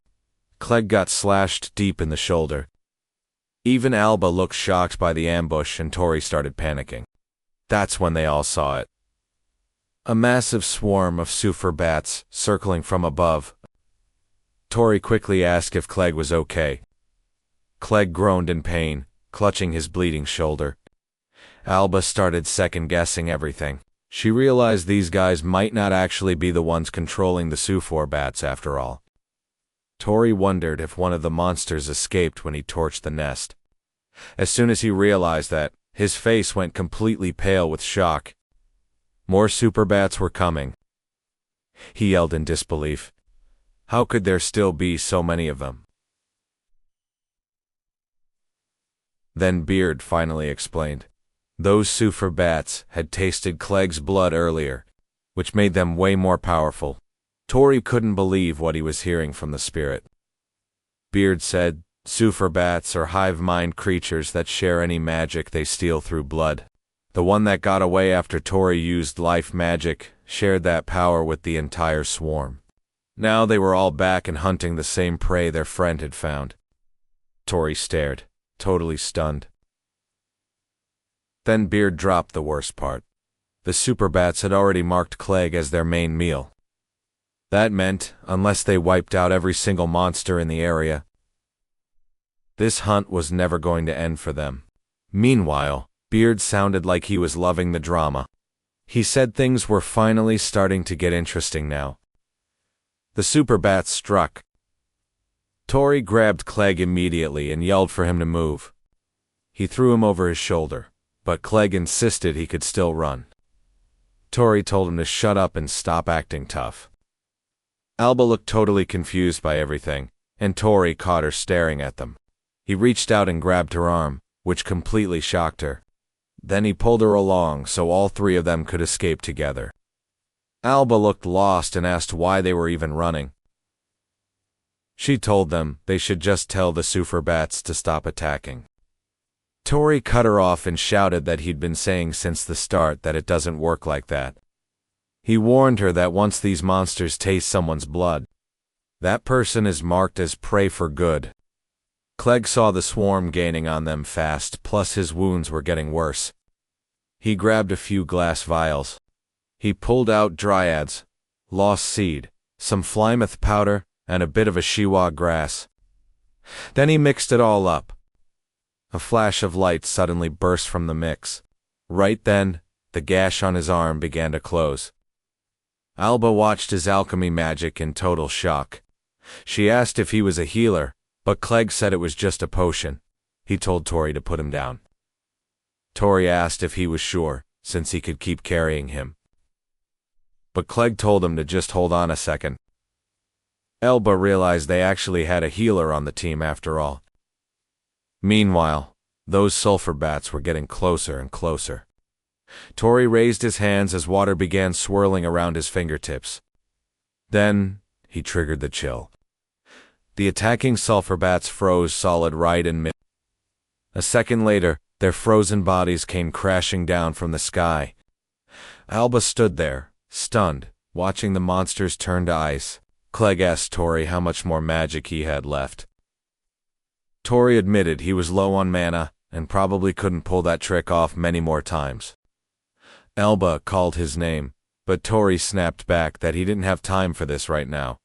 Clegg got slashed deep in the shoulder. Even Alba looked shocked by the ambush and Tori started panicking. That's when they all saw it. A massive swarm of super bats circling from above. Tori quickly asked if Clegg was okay. Clegg groaned in pain, clutching his bleeding shoulder. Alba started second-guessing everything. She realized these guys might not actually be the ones controlling the super bats after all. Tori wondered if one of the monsters escaped when he torched the nest. As soon as he realized that, his face went completely pale with shock. More super bats were coming. He yelled in disbelief. How could there still be so many of them? Then Beard finally explained. Those super bats had tasted Clegg's blood earlier, which made them way more powerful. Tori couldn't believe what he was hearing from the spirit. Beard said, super bats are hive-mind creatures that share any magic they steal through blood. The one that got away after Tori used life magic shared that power with the entire swarm. Now they were all back and hunting the same prey their friend had found. Tori stared, totally stunned. Then Beard dropped the worst part. The super bats had already marked Clegg as their main meal. That meant, unless they wiped out every single monster in the area, this hunt was never going to end for them. Meanwhile, Beard sounded like he was loving the drama. He said things were finally starting to get interesting now. The super bats struck. Tori grabbed Clegg immediately and yelled for him to move. He threw him over his shoulder, but Clegg insisted he could still run. Tori told him to shut up and stop acting tough. Alba looked totally confused by everything, and Tori caught her staring at them. He reached out and grabbed her arm, which completely shocked her. Then he pulled her along so all three of them could escape together. Alba looked lost and asked why they were even running. She told them they should just tell the super bats to stop attacking. Tori cut her off and shouted that he'd been saying since the start that it doesn't work like that. He warned her that once these monsters taste someone's blood, that person is marked as prey for good. Clegg saw the swarm gaining on them fast, plus his wounds were getting worse. He grabbed a few glass vials. He pulled out dryads, lost seed, some flymouth powder, and a bit of a shiwa grass. Then he mixed it all up. A flash of light suddenly burst from the mix. Right then, the gash on his arm began to close. Alba watched his alchemy magic in total shock. She asked if he was a healer, but Clegg said it was just a potion. He told Tori to put him down. Tori asked if he was sure, since he could keep carrying him. But Clegg told him to just hold on a second. Alba realized they actually had a healer on the team after all. Meanwhile, those sulfur bats were getting closer and closer. Tori raised his hands as water began swirling around his fingertips. Then, he triggered the chill. The attacking sulfur bats froze solid right in mid. A second later, their frozen bodies came crashing down from the sky. Alba stood there, stunned, watching the monsters turn to ice. Clegg asked Tori how much more magic he had left. Tori admitted he was low on mana and probably couldn't pull that trick off many more times. Alba called his name, but Tori snapped back that he didn't have time for this right now.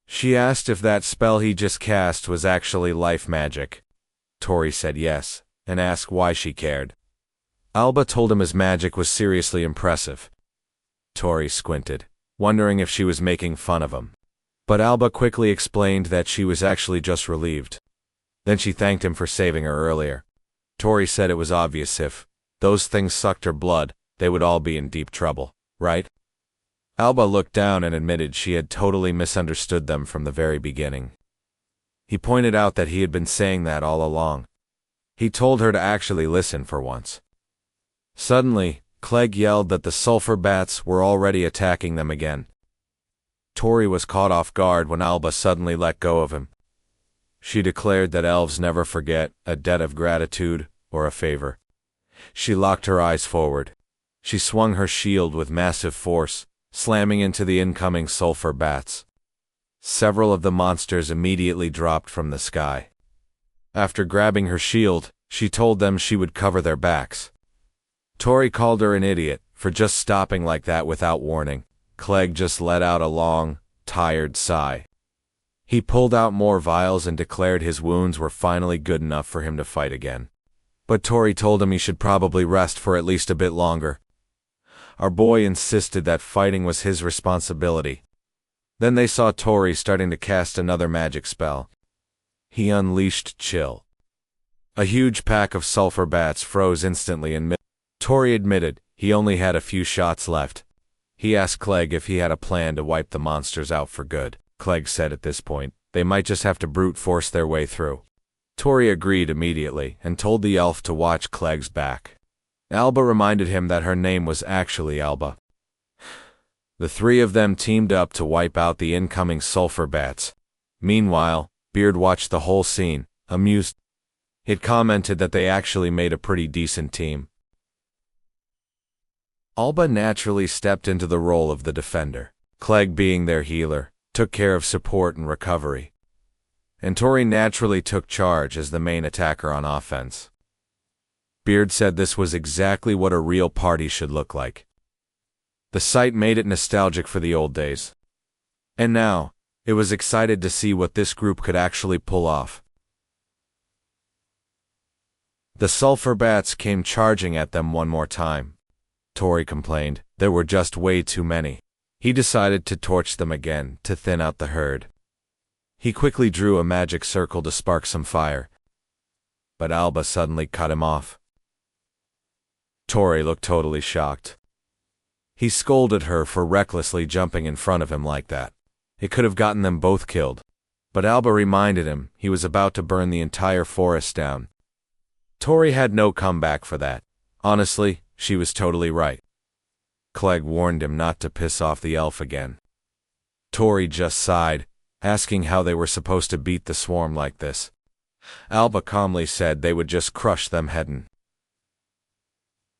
She asked if that spell he just cast was actually life magic. Tori said yes, and asked why she cared. Alba told him his magic was seriously impressive. Tori squinted, wondering if she was making fun of him. But Alba quickly explained that she was actually just relieved. Then she thanked him for saving her earlier. Tori said it was obvious if those things sucked her blood, they would all be in deep trouble, right? Alba looked down and admitted she had totally misunderstood them from the very beginning. He pointed out that he had been saying that all along. He told her to actually listen for once. Suddenly, Clegg yelled that the sulfur bats were already attacking them again. Tori was caught off guard when Alba suddenly let go of him. She declared that elves never forget a debt of gratitude or a favor. She locked her eyes forward. She swung her shield with massive force, slamming into the incoming sulfur bats. Several of the monsters immediately dropped from the sky. After grabbing her shield, she told them she would cover their backs. Tori called her an idiot for just stopping like that without warning. Clegg just let out a long, tired sigh. He pulled out more vials and declared his wounds were finally good enough for him to fight again. But Tori told him he should probably rest for at least a bit longer. Our boy insisted that fighting was his responsibility. Then they saw Tori starting to cast another magic spell. He unleashed Chill. A huge pack of sulfur bats froze instantly in mid. Tori admitted he only had a few shots left. He asked Clegg if he had a plan to wipe the monsters out for good. Clegg said at this point, they might just have to brute force their way through. Tori agreed immediately and told the elf to watch Clegg's back. Alba reminded him that her name was actually Alba. The three of them teamed up to wipe out the incoming sulfur bats. Meanwhile, Beard watched the whole scene, amused. It commented that they actually made a pretty decent team. Alba naturally stepped into the role of the defender. Clegg, being their healer, took care of support and recovery. And Tori naturally took charge as the main attacker on offense. Beard said this was exactly what a real party should look like. The sight made it nostalgic for the old days. And now, it was excited to see what this group could actually pull off. The sulfur bats came charging at them one more time. Tori complained there were just way too many. He decided to torch them again to thin out the herd. He quickly drew a magic circle to spark some fire. But Alba suddenly cut him off. Tori looked totally shocked. He scolded her for recklessly jumping in front of him like that. It could have gotten them both killed. But Alba reminded him he was about to burn the entire forest down. Tori had no comeback for that. Honestly, she was totally right. Clegg warned him not to piss off the elf again. Tori just sighed, asking how they were supposed to beat the swarm like this. Alba calmly said they would just crush them headin'.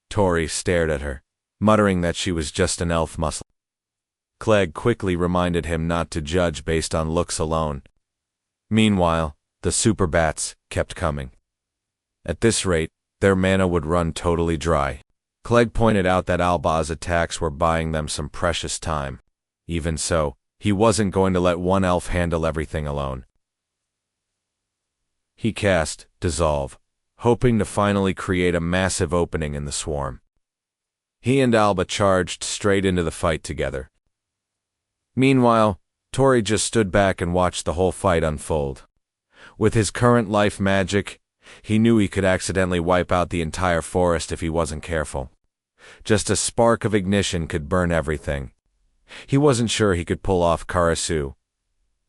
Tori stared at her, muttering that she was just an elf muscle. Clegg quickly reminded him not to judge based on looks alone. Meanwhile, the super bats kept coming. At this rate, their mana would run totally dry. Clegg pointed out that Alba's attacks were buying them some precious time. Even so, he wasn't going to let one elf handle everything alone. He cast Dissolve, hoping to finally create a massive opening in the swarm. He and Alba charged straight into the fight together. Meanwhile, Tori just stood back and watched the whole fight unfold. With his current life magic, he knew he could accidentally wipe out the entire forest if he wasn't careful. Just a spark of ignition could burn everything. He wasn't sure he could pull off Karasu.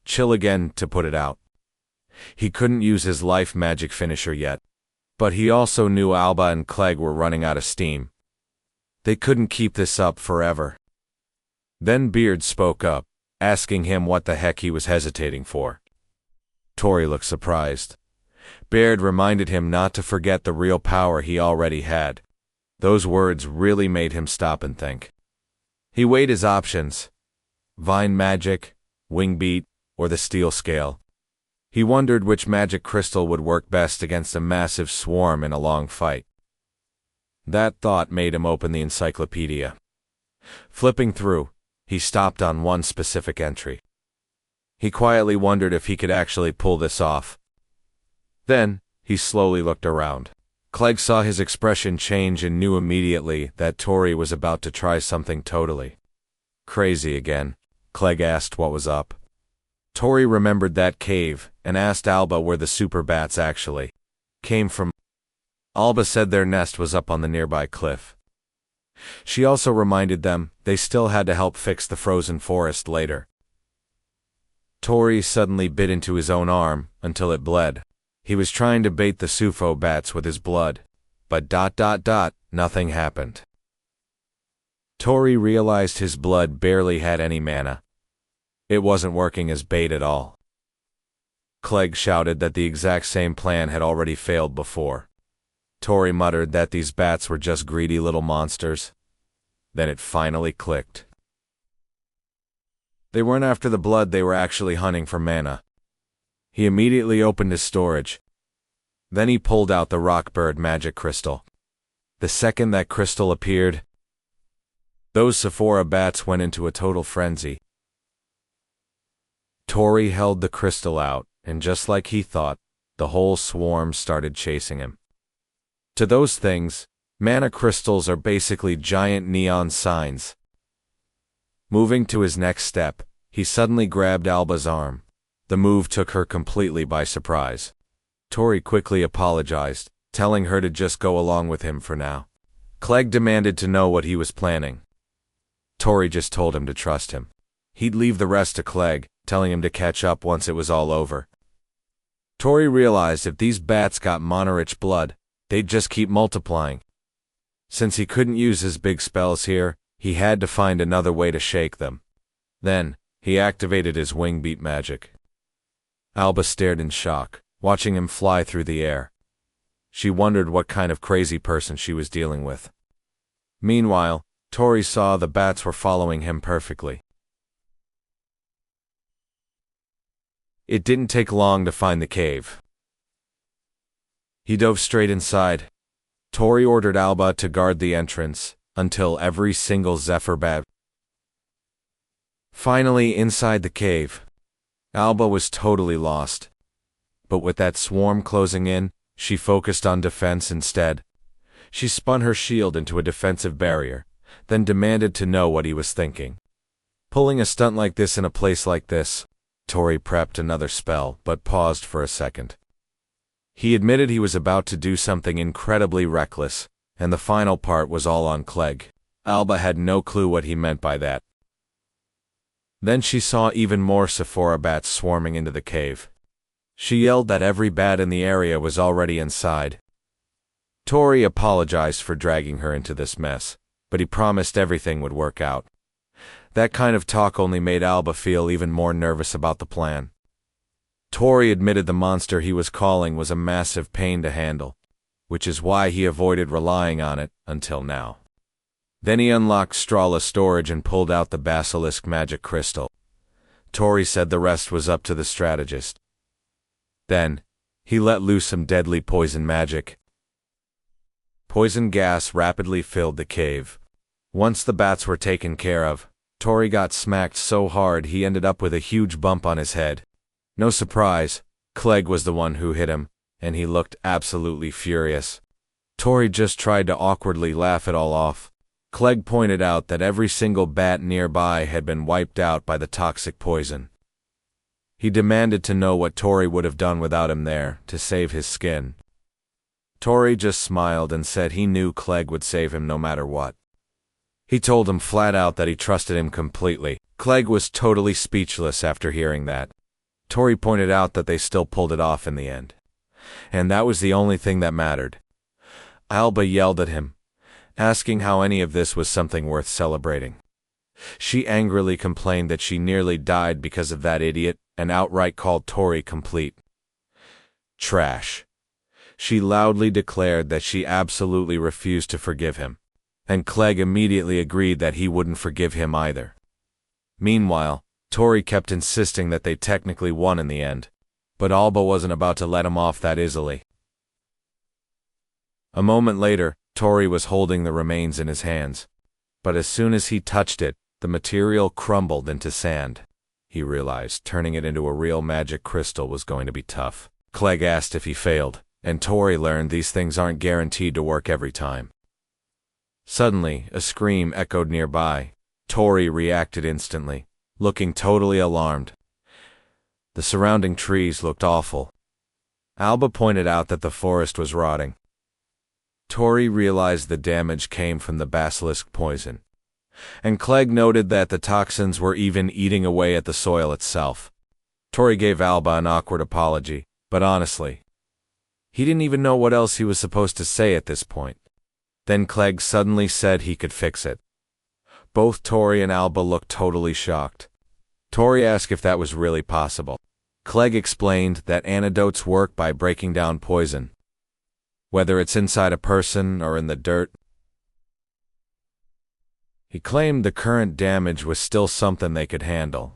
Chill again to put it out. He couldn't use his life magic finisher yet. But he also knew Alba and Clegg were running out of steam. They couldn't keep this up forever. Then Beard spoke up, asking him what the heck he was hesitating for. Tori looked surprised. Beard reminded him not to forget the real power he already had. Those words really made him stop and think. He weighed his options. Vine magic, wing beat, or the steel scale. He wondered which magic crystal would work best against a massive swarm in a long fight. That thought made him open the encyclopedia. Flipping through, he stopped on one specific entry. He quietly wondered if he could actually pull this off. Then, he slowly looked around. Clegg saw his expression change and knew immediately that Tori was about to try something totally crazy again. Clegg asked what was up. Tori remembered that cave and asked Alba where the super bats actually came from. Alba said their nest was up on the nearby cliff. She also reminded them they still had to help fix the frozen forest later. Tori suddenly bit into his own arm until it bled. He was trying to bait the Sufo bats with his blood, but nothing happened. Tori realized his blood barely had any mana. It wasn't working as bait at all. Clegg shouted that the exact same plan had already failed before. Tori muttered that these bats were just greedy little monsters. Then it finally clicked. They weren't after the blood, they were actually hunting for mana. He immediately opened his storage. Then he pulled out the Rockbird magic crystal. The second that crystal appeared, those Sephora bats went into a total frenzy. Tori held the crystal out, and just like he thought, the whole swarm started chasing him. To those things, mana crystals are basically giant neon signs. Moving to his next step, he suddenly grabbed Alba's arm. The move took her completely by surprise. Tori quickly apologized, telling her to just go along with him for now. Clegg demanded to know what he was planning. Tori just told him to trust him. He'd leave the rest to Clegg, telling him to catch up once it was all over. Tori realized if these bats got mana-rich blood, they'd just keep multiplying. Since he couldn't use his big spells here, he had to find another way to shake them. Then, he activated his wing beat magic. Alba stared in shock, watching him fly through the air. She wondered what kind of crazy person she was dealing with. Meanwhile, Tori saw the bats were following him perfectly. It didn't take long to find the cave. He dove straight inside. Tori ordered Alba to guard the entrance until every single Zephyr bat. Finally, inside the cave, Alba was totally lost. But with that swarm closing in, she focused on defense instead. She spun her shield into a defensive barrier, then demanded to know what he was thinking. Pulling a stunt like this in a place like this, Tori prepped another spell, but paused for a second. He admitted he was about to do something incredibly reckless, and the final part was all on Clegg. Alba had no clue what he meant by that. Then she saw even more Sephora bats swarming into the cave. She yelled that every bat in the area was already inside. Tori apologized for dragging her into this mess, but he promised everything would work out. That kind of talk only made Alba feel even more nervous about the plan. Tori admitted the monster he was calling was a massive pain to handle, which is why he avoided relying on it until now. Then he unlocked Strala's storage and pulled out the Basilisk magic crystal. Tori said the rest was up to the strategist. Then, he let loose some deadly poison magic. Poison gas rapidly filled the cave. Once the bats were taken care of, Tori got smacked so hard he ended up with a huge bump on his head. No surprise, Clegg was the one who hit him, and he looked absolutely furious. Tori just tried to awkwardly laugh it all off. Clegg pointed out that every single bat nearby had been wiped out by the toxic poison. He demanded to know what Tori would have done without him there to save his skin. Tori just smiled and said he knew Clegg would save him no matter what. He told him flat out that he trusted him completely. Clegg was totally speechless after hearing that. Tori pointed out that they still pulled it off in the end. And that was the only thing that mattered. Alba yelled at him, asking how any of this was something worth celebrating. She angrily complained that she nearly died because of that idiot, and outright called Tori complete trash. She loudly declared that she absolutely refused to forgive him, and Clegg immediately agreed that he wouldn't forgive him either. Meanwhile, Tori kept insisting that they technically won in the end, but Alba wasn't about to let him off that easily. A moment later, Tori was holding the remains in his hands, but as soon as he touched it, the material crumbled into sand. He realized turning it into a real magic crystal was going to be tough. Clegg asked if he failed, and Tori learned these things aren't guaranteed to work every time. Suddenly, a scream echoed nearby. Tori reacted instantly, looking totally alarmed. The surrounding trees looked awful. Alba pointed out that the forest was rotting. Tori realized the damage came from the basilisk poison, and Clegg noted that the toxins were even eating away at the soil itself. Tori gave Alba an awkward apology, but honestly, he didn't even know what else he was supposed to say at this point. Then Clegg suddenly said he could fix it. Both Tori and Alba looked totally shocked. Tori asked if that was really possible. Clegg explained that antidotes work by breaking down poison, whether it's inside a person or in the dirt. He claimed the current damage was still something they could handle.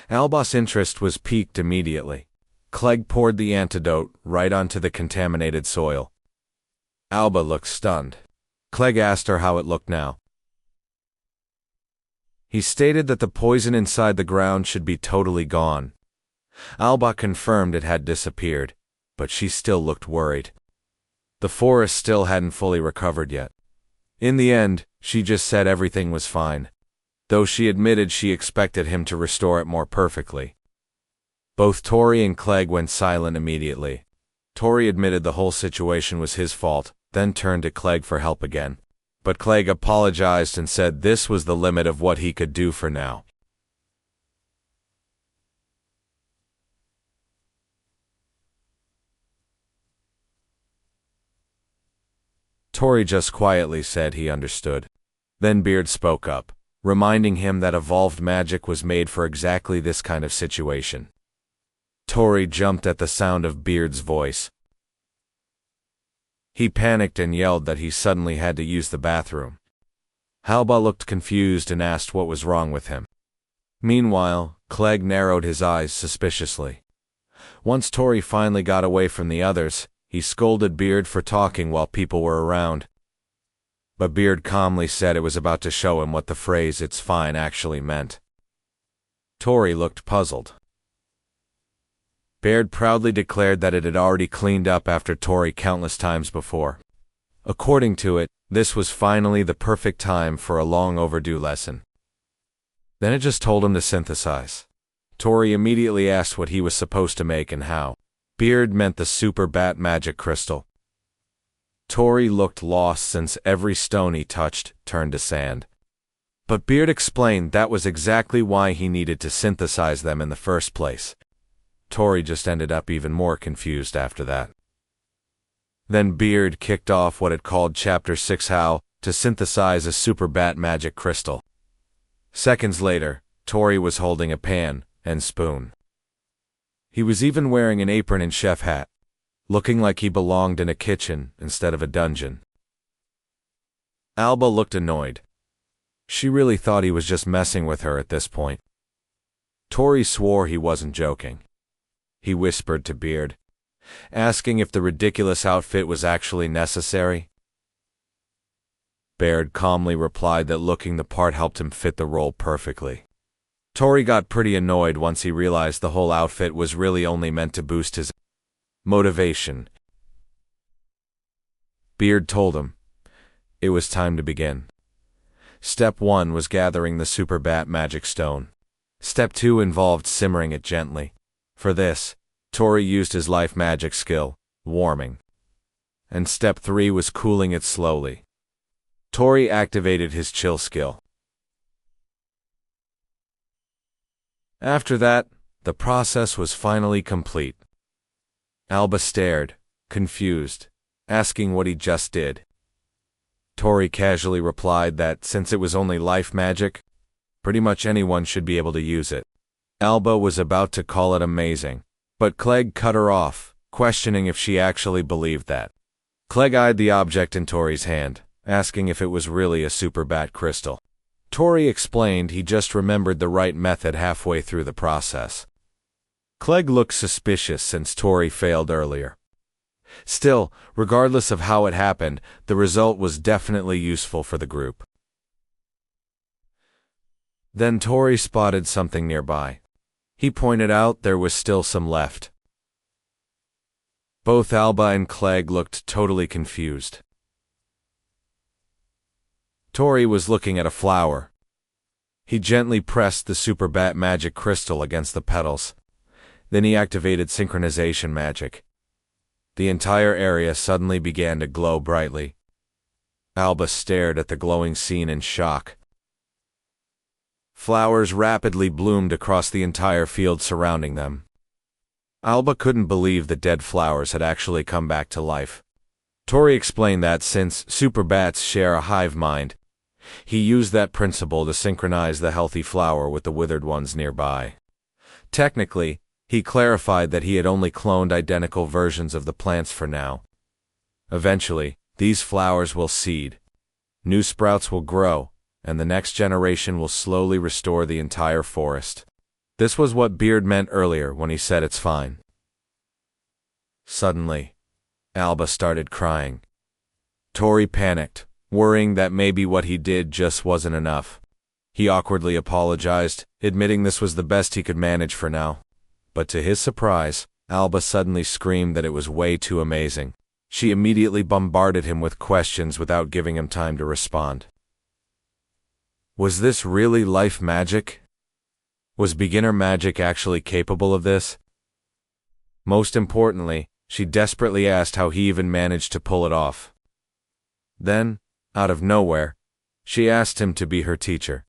Alba's interest was piqued immediately. Clegg poured the antidote right onto the contaminated soil. Alba looked stunned. Clegg asked her how it looked now. He stated that the poison inside the ground should be totally gone. Alba confirmed it had disappeared, but she still looked worried. The forest still hadn't fully recovered yet. In the end, she just said everything was fine, though she admitted she expected him to restore it more perfectly. Both Tori and Clegg went silent immediately. Tori admitted the whole situation was his fault, then turned to Clegg for help again. But Clegg apologized and said this was the limit of what he could do for now. Tori just quietly said he understood. Then Beard spoke up, reminding him that evolved magic was made for exactly this kind of situation. Tori jumped at the sound of Beard's voice. He panicked and yelled that he suddenly had to use the bathroom. Alba looked confused and asked what was wrong with him. Meanwhile, Clegg narrowed his eyes suspiciously. Once Tori finally got away from the others, he scolded Beard for talking while people were around. But Beard calmly said it was about to show him what the phrase "it's fine" actually meant. Tori looked puzzled. Beard proudly declared that it had already cleaned up after Tori countless times before. According to it, this was finally the perfect time for a long overdue lesson. Then it just told him to synthesize. Tori immediately asked what he was supposed to make and how. Beard meant the super bat magic crystal. Tori looked lost since every stone he touched turned to sand. But Beard explained that was exactly why he needed to synthesize them in the first place. Tori just ended up even more confused after that. Then Beard kicked off what it called Chapter 6 How to Synthesize a Super Bat Magic Crystal. Seconds later, Tori was holding a pan and spoon. He was even wearing an apron and chef hat, looking like he belonged in a kitchen instead of a dungeon. Alba looked annoyed. She really thought he was just messing with her at this point. Tori swore he wasn't joking. He whispered to Beard, asking if the ridiculous outfit was actually necessary. Beard calmly replied that looking the part helped him fit the role perfectly. Tori got pretty annoyed once he realized the whole outfit was really only meant to boost his motivation. Beard told him it was time to begin. Step 1 was gathering the Super Bat Magic Stone. Step 2 involved simmering it gently. For this, Tori used his life magic skill, warming. And Step 3 was cooling it slowly. Tori activated his chill skill. After that, the process was finally complete. Alba stared, confused, asking what he just did. Tori casually replied that since it was only life magic, pretty much anyone should be able to use it. Alba was about to call it amazing, but Clegg cut her off, questioning if she actually believed that. Clegg eyed the object in Tori's hand, asking if it was really a super bat crystal. Tori explained he just remembered the right method halfway through the process. Clegg looked suspicious since Tori failed earlier. Still, regardless of how it happened, the result was definitely useful for the group. Then Tori spotted something nearby. He pointed out there was still some left. Both Alba and Clegg looked totally confused. Tori was looking at a flower. He gently pressed the Super Bat Magic Crystal against the petals. Then he activated synchronization magic. The entire area suddenly began to glow brightly. Alba stared at the glowing scene in shock. Flowers rapidly bloomed across the entire field surrounding them. Alba couldn't believe the dead flowers had actually come back to life. Tori explained that since super bats share a hive mind, he used that principle to synchronize the healthy flower with the withered ones nearby. Technically, he clarified that he had only cloned identical versions of the plants for now. Eventually, these flowers will seed. New sprouts will grow, and the next generation will slowly restore the entire forest. This was what Beard meant earlier when he said it's fine. Suddenly, Alba started crying. Tori panicked, worrying that maybe what he did just wasn't enough. He awkwardly apologized, admitting this was the best he could manage for now. But to his surprise, Alba suddenly screamed that it was way too amazing. She immediately bombarded him with questions without giving him time to respond. Was this really life magic? Was beginner magic actually capable of this? Most importantly, she desperately asked how he even managed to pull it off. Then, out of nowhere, she asked him to be her teacher.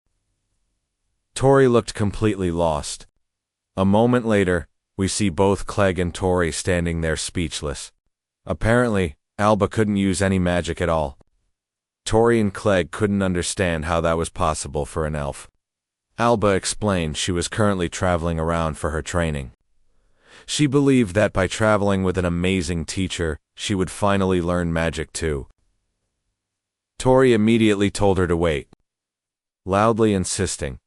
Tori looked completely lost. A moment later, we see both Clegg and Tori standing there speechless. Apparently, Alba couldn't use any magic at all. Tori and Clegg couldn't understand how that was possible for an elf. Alba explained she was currently traveling around for her training. She believed that by traveling with an amazing teacher, she would finally learn magic too. Tori immediately told her to wait, loudly insisting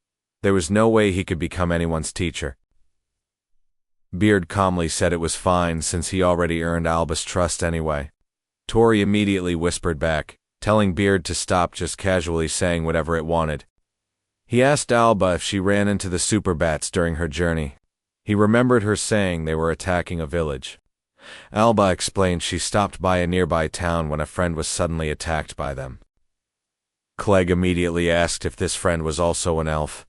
there was no way he could become anyone's teacher. Beard calmly said it was fine since he already earned Alba's trust anyway. Tori immediately whispered back, telling Beard to stop just casually saying whatever it wanted. He asked Alba if she ran into the super bats during her journey. He remembered her saying they were attacking a village. Alba explained she stopped by a nearby town when a friend was suddenly attacked by them. Clegg immediately asked if this friend was also an elf.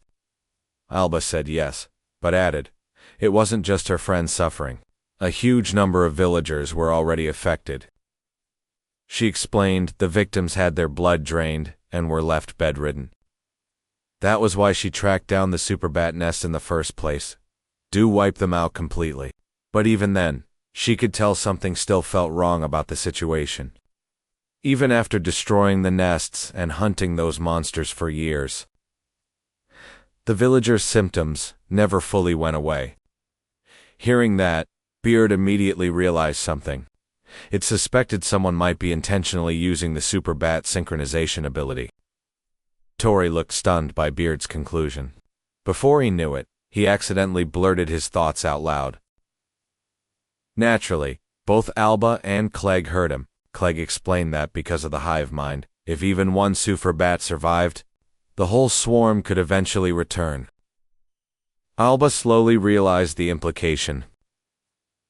Alba said yes, but added, it wasn't just her friend suffering. A huge number of villagers were already affected. She explained the victims had their blood drained and were left bedridden. That was why she tracked down the super bat nest in the first place. Do wipe them out completely. But even then, she could tell something still felt wrong about the situation. Even after destroying the nests and hunting those monsters for years, the villagers' symptoms never fully went away. Hearing that, Beard immediately realized something. It suspected someone might be intentionally using the super bat synchronization ability. Tori looked stunned by Beard's conclusion. Before he knew it, he accidentally blurted his thoughts out loud. Naturally, both Alba and Clegg heard him. Clegg explained that because of the hive mind, if even one super bat survived, the whole swarm could eventually return. Alba slowly realized the implication.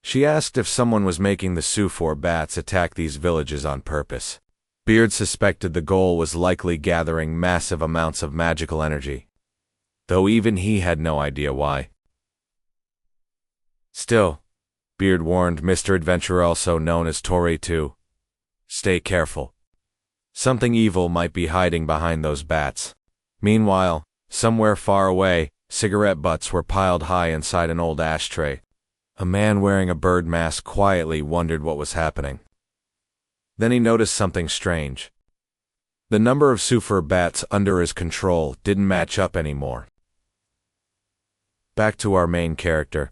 She asked if someone was making the super bats attack these villages on purpose. Beard suspected the goal was likely gathering massive amounts of magical energy, though even he had no idea why. Still, Beard warned Mr. Adventurer, also known as Tori, to stay careful. Something evil might be hiding behind those bats. Meanwhile, somewhere far away, cigarette butts were piled high inside an old ashtray. A man wearing a bird mask quietly wondered what was happening. Then he noticed something strange. The number of super bats under his control didn't match up anymore. Back to our main character.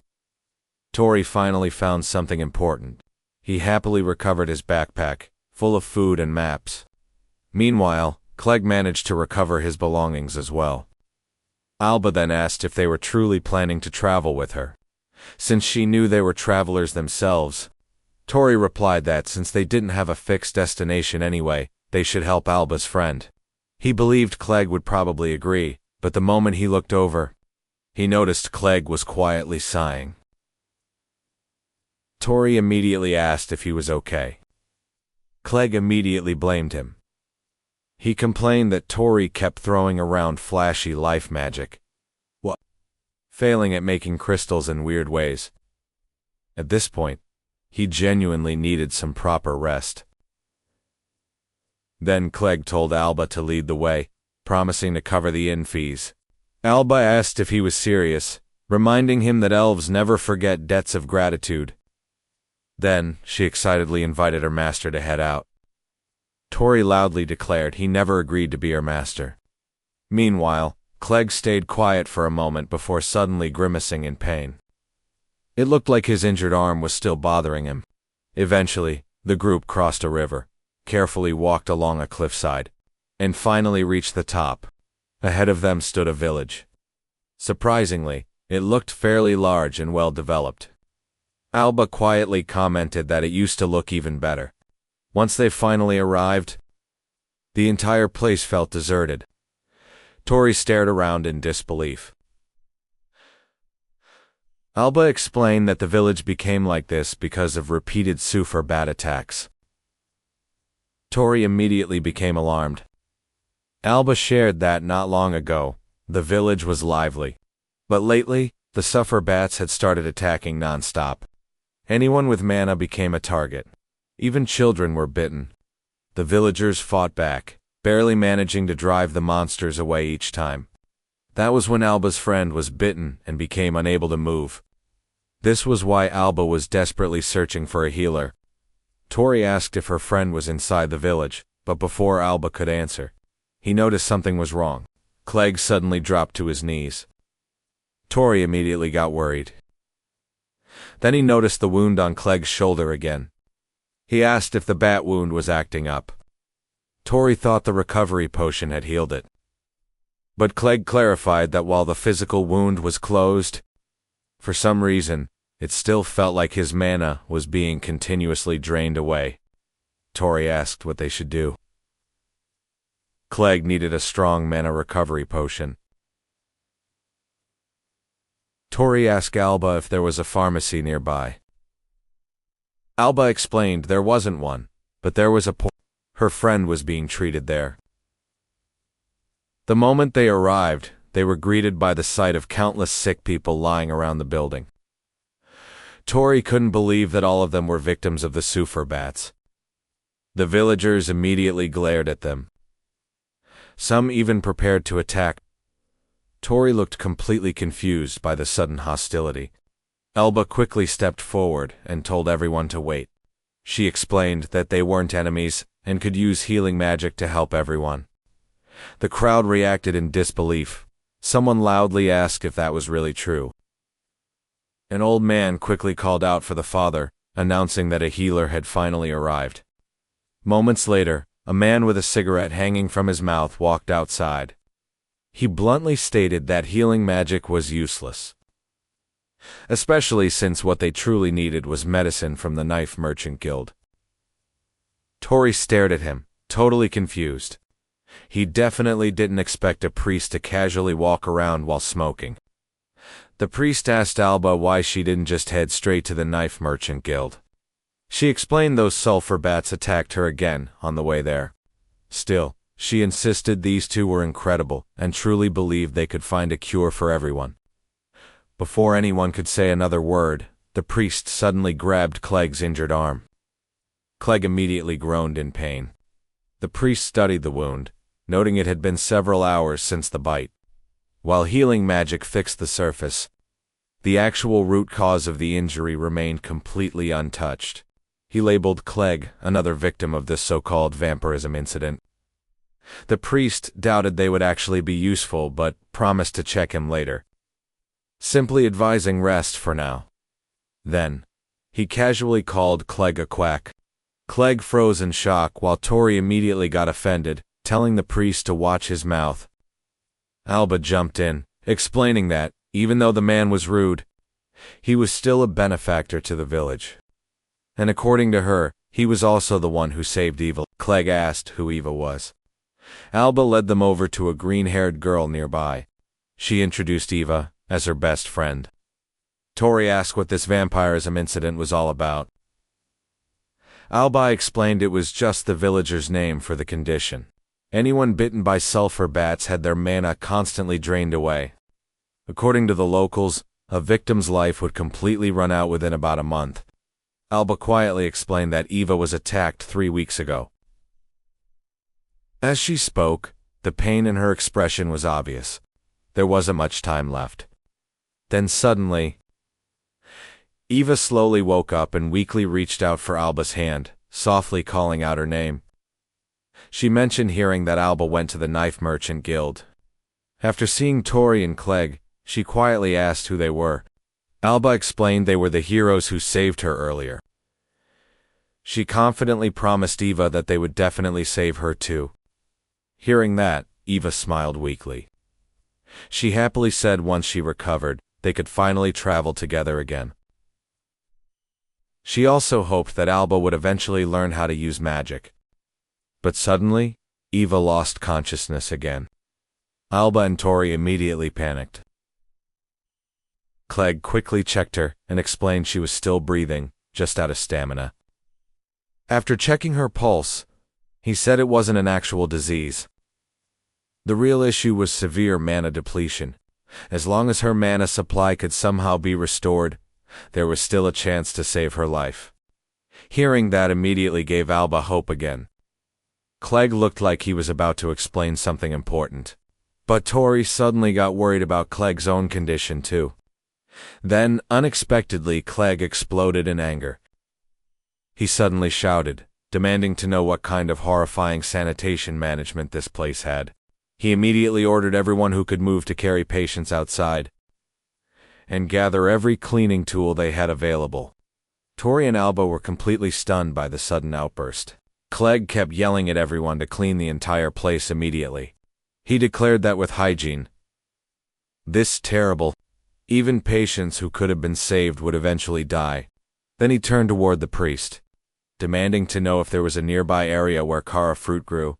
Tori finally found something important. He happily recovered his backpack, full of food and maps. Meanwhile, Clegg managed to recover his belongings as well. Alba then asked if they were truly planning to travel with her. Since she knew they were travelers themselves, Tori replied that since they didn't have a fixed destination anyway, they should help Alba's friend. He believed Clegg would probably agree, but the moment he looked over, he noticed Clegg was quietly sighing. Tori immediately asked if he was okay. Clegg immediately blamed him. He complained that Tori kept throwing around flashy life magic, failing at making crystals in weird ways. At this point, he genuinely needed some proper rest. Then Clegg told Alba to lead the way, promising to cover the inn fees. Alba asked if he was serious, reminding him that elves never forget debts of gratitude. Then, she excitedly invited her master to head out. Tori loudly declared he never agreed to be her master. Meanwhile, Clegg stayed quiet for a moment before suddenly grimacing in pain. It looked like his injured arm was still bothering him. Eventually, the group crossed a river, carefully walked along a cliffside, and finally reached the top. Ahead of them stood a village. Surprisingly, it looked fairly large and well-developed. Alba quietly commented that it used to look even better. Once they finally arrived, the entire place felt deserted. Tori stared around in disbelief. Alba explained that the village became like this because of repeated super bat attacks. Tori immediately became alarmed. Alba shared that not long ago, the village was lively. But lately, the suffer bats had started attacking non-stop. Anyone with mana became a target. Even children were bitten. The villagers fought back, barely managing to drive the monsters away each time. That was when Alba's friend was bitten and became unable to move. This was why Alba was desperately searching for a healer. Tori asked if her friend was inside the village, but before Alba could answer, he noticed something was wrong. Clegg suddenly dropped to his knees. Tori immediately got worried. Then he noticed the wound on Clegg's shoulder again. He asked if the bat wound was acting up. Tori thought the recovery potion had healed it. But Clegg clarified that while the physical wound was closed, for some reason, it still felt like his mana was being continuously drained away. Tori asked what they should do. Clegg needed a strong mana recovery potion. Tori asked Alba if there was a pharmacy nearby. Alba explained there wasn't one, but there was her friend was being treated there. The moment they arrived, they were greeted by the sight of countless sick people lying around the building. Tori couldn't believe that all of them were victims of the super bats. The villagers immediately glared at them. Some even prepared to attack. Tori looked completely confused by the sudden hostility. Alba quickly stepped forward and told everyone to wait. She explained that they weren't enemies and could use healing magic to help everyone. The crowd reacted in disbelief. Someone loudly asked if that was really true. An old man quickly called out for the father, announcing that a healer had finally arrived. Moments later, a man with a cigarette hanging from his mouth walked outside. He bluntly stated that healing magic was useless, especially since what they truly needed was medicine from the Knife Merchant Guild. Tori stared at him, totally confused. He definitely didn't expect a priest to casually walk around while smoking. The priest asked Alba why she didn't just head straight to the Knife Merchant Guild. She explained those sulfur bats attacked her again on the way there. Still, she insisted these two were incredible and truly believed they could find a cure for everyone. Before anyone could say another word, the priest suddenly grabbed Clegg's injured arm. Clegg immediately groaned in pain. The priest studied the wound, noting it had been several hours since the bite. While healing magic fixed the surface, the actual root cause of the injury remained completely untouched. He labeled Clegg another victim of this so-called vampirism incident. The priest doubted they would actually be useful but promised to check him later, simply advising rest for now. Then, he casually called Clegg a quack. Clegg froze in shock while Tori immediately got offended, telling the priest to watch his mouth. Alba jumped in, explaining that, even though the man was rude, he was still a benefactor to the village. And according to her, he was also the one who saved Eva. Clegg asked who Eva was. Alba led them over to a green-haired girl nearby. She introduced Eva as her best friend. Tori asked what this vampirism incident was all about. Alba explained it was just the villager's name for the condition. Anyone bitten by sulfur bats had their mana constantly drained away. According to the locals, a victim's life would completely run out within about a month. Alba quietly explained that Eva was attacked 3 weeks ago. As she spoke, the pain in her expression was obvious. There wasn't much time left. Then suddenly, Eva slowly woke up and weakly reached out for Alba's hand, softly calling out her name. She mentioned hearing that Alba went to the Knife Merchant Guild. After seeing Tori and Clegg, she quietly asked who they were. Alba explained they were the heroes who saved her earlier. She confidently promised Eva that they would definitely save her too. Hearing that, Eva smiled weakly. She happily said once she recovered, they could finally travel together again. She also hoped that Alba would eventually learn how to use magic. But suddenly, Eva lost consciousness again. Alba and Tori immediately panicked. Clegg quickly checked her and explained she was still breathing, just out of stamina. After checking her pulse, he said it wasn't an actual disease. The real issue was severe mana depletion. As long as her mana supply could somehow be restored, there was still a chance to save her life. Hearing that immediately gave Alba hope again. Clegg looked like he was about to explain something important. But Tori suddenly got worried about Clegg's own condition too. Then, unexpectedly, Clegg exploded in anger. He suddenly shouted, demanding to know what kind of horrifying sanitation management this place had. He immediately ordered everyone who could move to carry patients outside and gather every cleaning tool they had available. Tori and Alba were completely stunned by the sudden outburst. Clegg kept yelling at everyone to clean the entire place immediately. He declared that with hygiene, this terrible, even patients who could have been saved would eventually die. Then he turned toward the priest, demanding to know if there was a nearby area where kara fruit grew.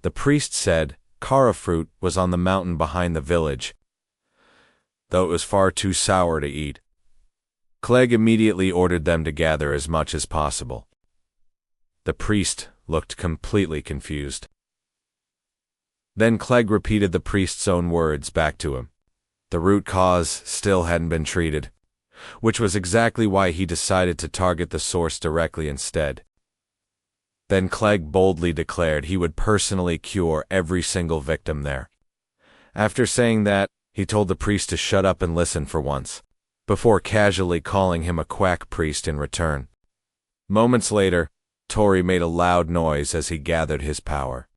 The priest said kara fruit was on the mountain behind the village, though it was far too sour to eat. Clegg immediately ordered them to gather as much as possible. The priest looked completely confused. Then Clegg repeated the priest's own words back to him. The root cause still hadn't been treated, which was exactly why he decided to target the source directly instead. Then Clegg boldly declared he would personally cure every single victim there. After saying that, he told the priest to shut up and listen for once, before casually calling him a quack priest in return. Moments later, Tori made a loud noise as he gathered his power.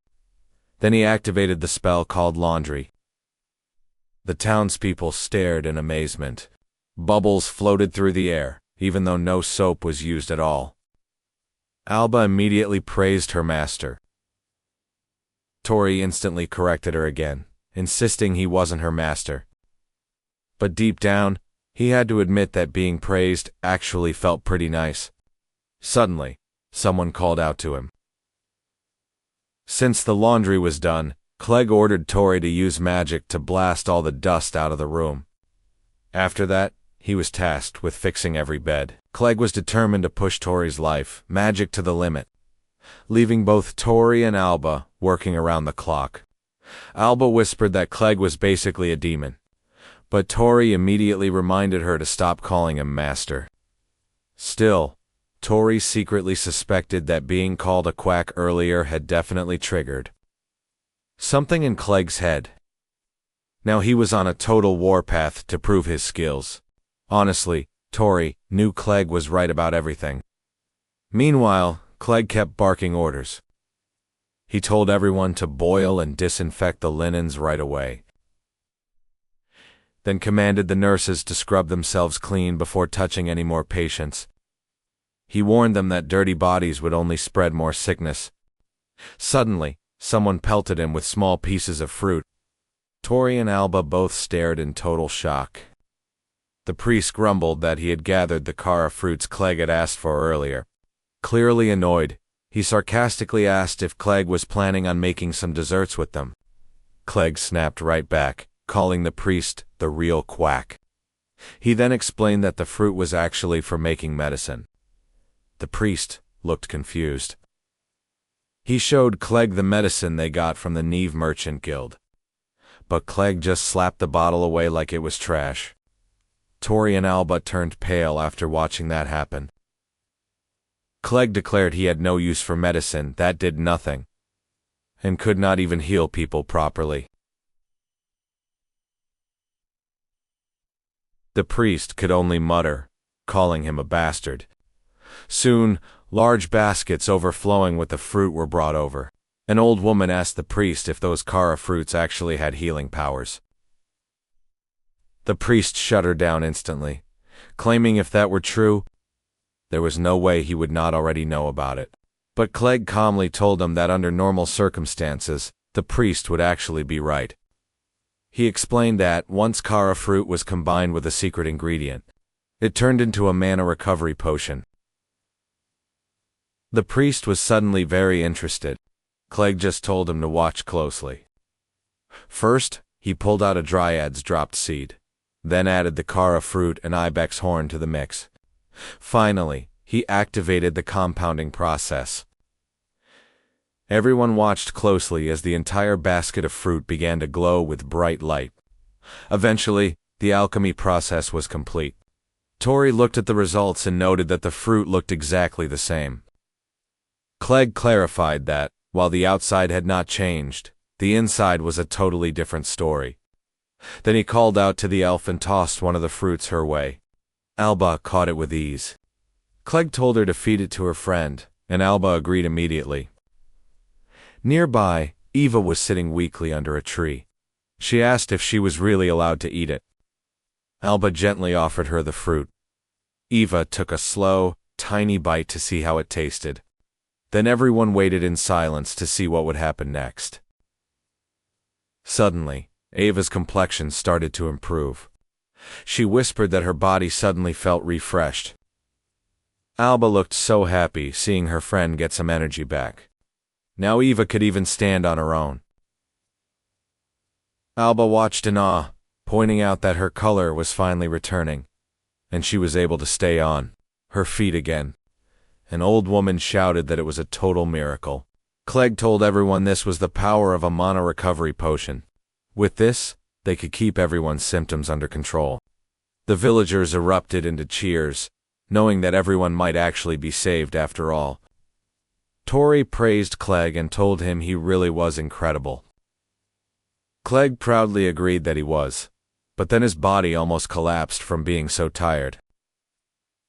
Then he activated the spell called Laundry. The townspeople stared in amazement. Bubbles floated through the air, even though no soap was used at all. Alba immediately praised her master. Tori instantly corrected her again, insisting he wasn't her master. But deep down, he had to admit that being praised actually felt pretty nice. Suddenly, someone called out to him. Since the laundry was done, Clegg ordered Tori to use magic to blast all the dust out of the room. After that, he was tasked with fixing every bed. Clegg was determined to push Tori's life, magic to the limit, leaving both Tori and Alba working around the clock. Alba whispered that Clegg was basically a demon, but Tori immediately reminded her to stop calling him master. Still, Tori secretly suspected that being called a quack earlier had definitely triggered something in Clegg's head. Now he was on a total warpath to prove his skills. Honestly, Tori knew Clegg was right about everything. Meanwhile, Clegg kept barking orders. He told everyone to boil and disinfect the linens right away, then commanded the nurses to scrub themselves clean before touching any more patients. He warned them that dirty bodies would only spread more sickness. Suddenly, someone pelted him with small pieces of fruit. Tori and Alba both stared in total shock. The priest grumbled that he had gathered the kara fruits Clegg had asked for earlier. Clearly annoyed, he sarcastically asked if Clegg was planning on making some desserts with them. Clegg snapped right back, calling the priest the real quack. He then explained that the fruit was actually for making medicine. The priest looked confused. He showed Clegg the medicine they got from the Neeve Merchant Guild, but Clegg just slapped the bottle away like it was trash. Tori and Alba turned pale after watching that happen. Clegg declared he had no use for medicine that did nothing, and could not even heal people properly. The priest could only mutter, calling him a bastard. Soon, large baskets overflowing with the fruit were brought over. An old woman asked the priest if those Kara fruits actually had healing powers. The priest shut her down instantly, claiming if that were true, there was no way he would not already know about it. But Clegg calmly told him that under normal circumstances, the priest would actually be right. He explained that, once Kara fruit was combined with a secret ingredient, it turned into a mana recovery potion. The priest was suddenly very interested. Clegg just told him to watch closely. First, he pulled out a dryad's dropped seed, then added the Kara fruit and ibex horn to the mix. Finally, he activated the compounding process. Everyone watched closely as the entire basket of fruit began to glow with bright light. Eventually, the alchemy process was complete. Tori looked at the results and noted that the fruit looked exactly the same. Clegg clarified that, while the outside had not changed, the inside was a totally different story. Then he called out to the elf and tossed one of the fruits her way. Alba caught it with ease. Clegg told her to feed it to her friend, and Alba agreed immediately. Nearby, Eva was sitting weakly under a tree. She asked if she was really allowed to eat it. Alba gently offered her the fruit. Eva took a slow, tiny bite to see how it tasted. Then everyone waited in silence to see what would happen next. Suddenly, Eva's complexion started to improve. She whispered that her body suddenly felt refreshed. Alba looked so happy seeing her friend get some energy back. Now Eva could even stand on her own. Alba watched in awe, pointing out that her color was finally returning, and she was able to stay on her feet again. An old woman shouted that it was a total miracle. Clegg told everyone this was the power of a mana recovery potion. With this, they could keep everyone's symptoms under control. The villagers erupted into cheers, knowing that everyone might actually be saved after all. Tori praised Clegg and told him he really was incredible. Clegg proudly agreed that he was, but then his body almost collapsed from being so tired.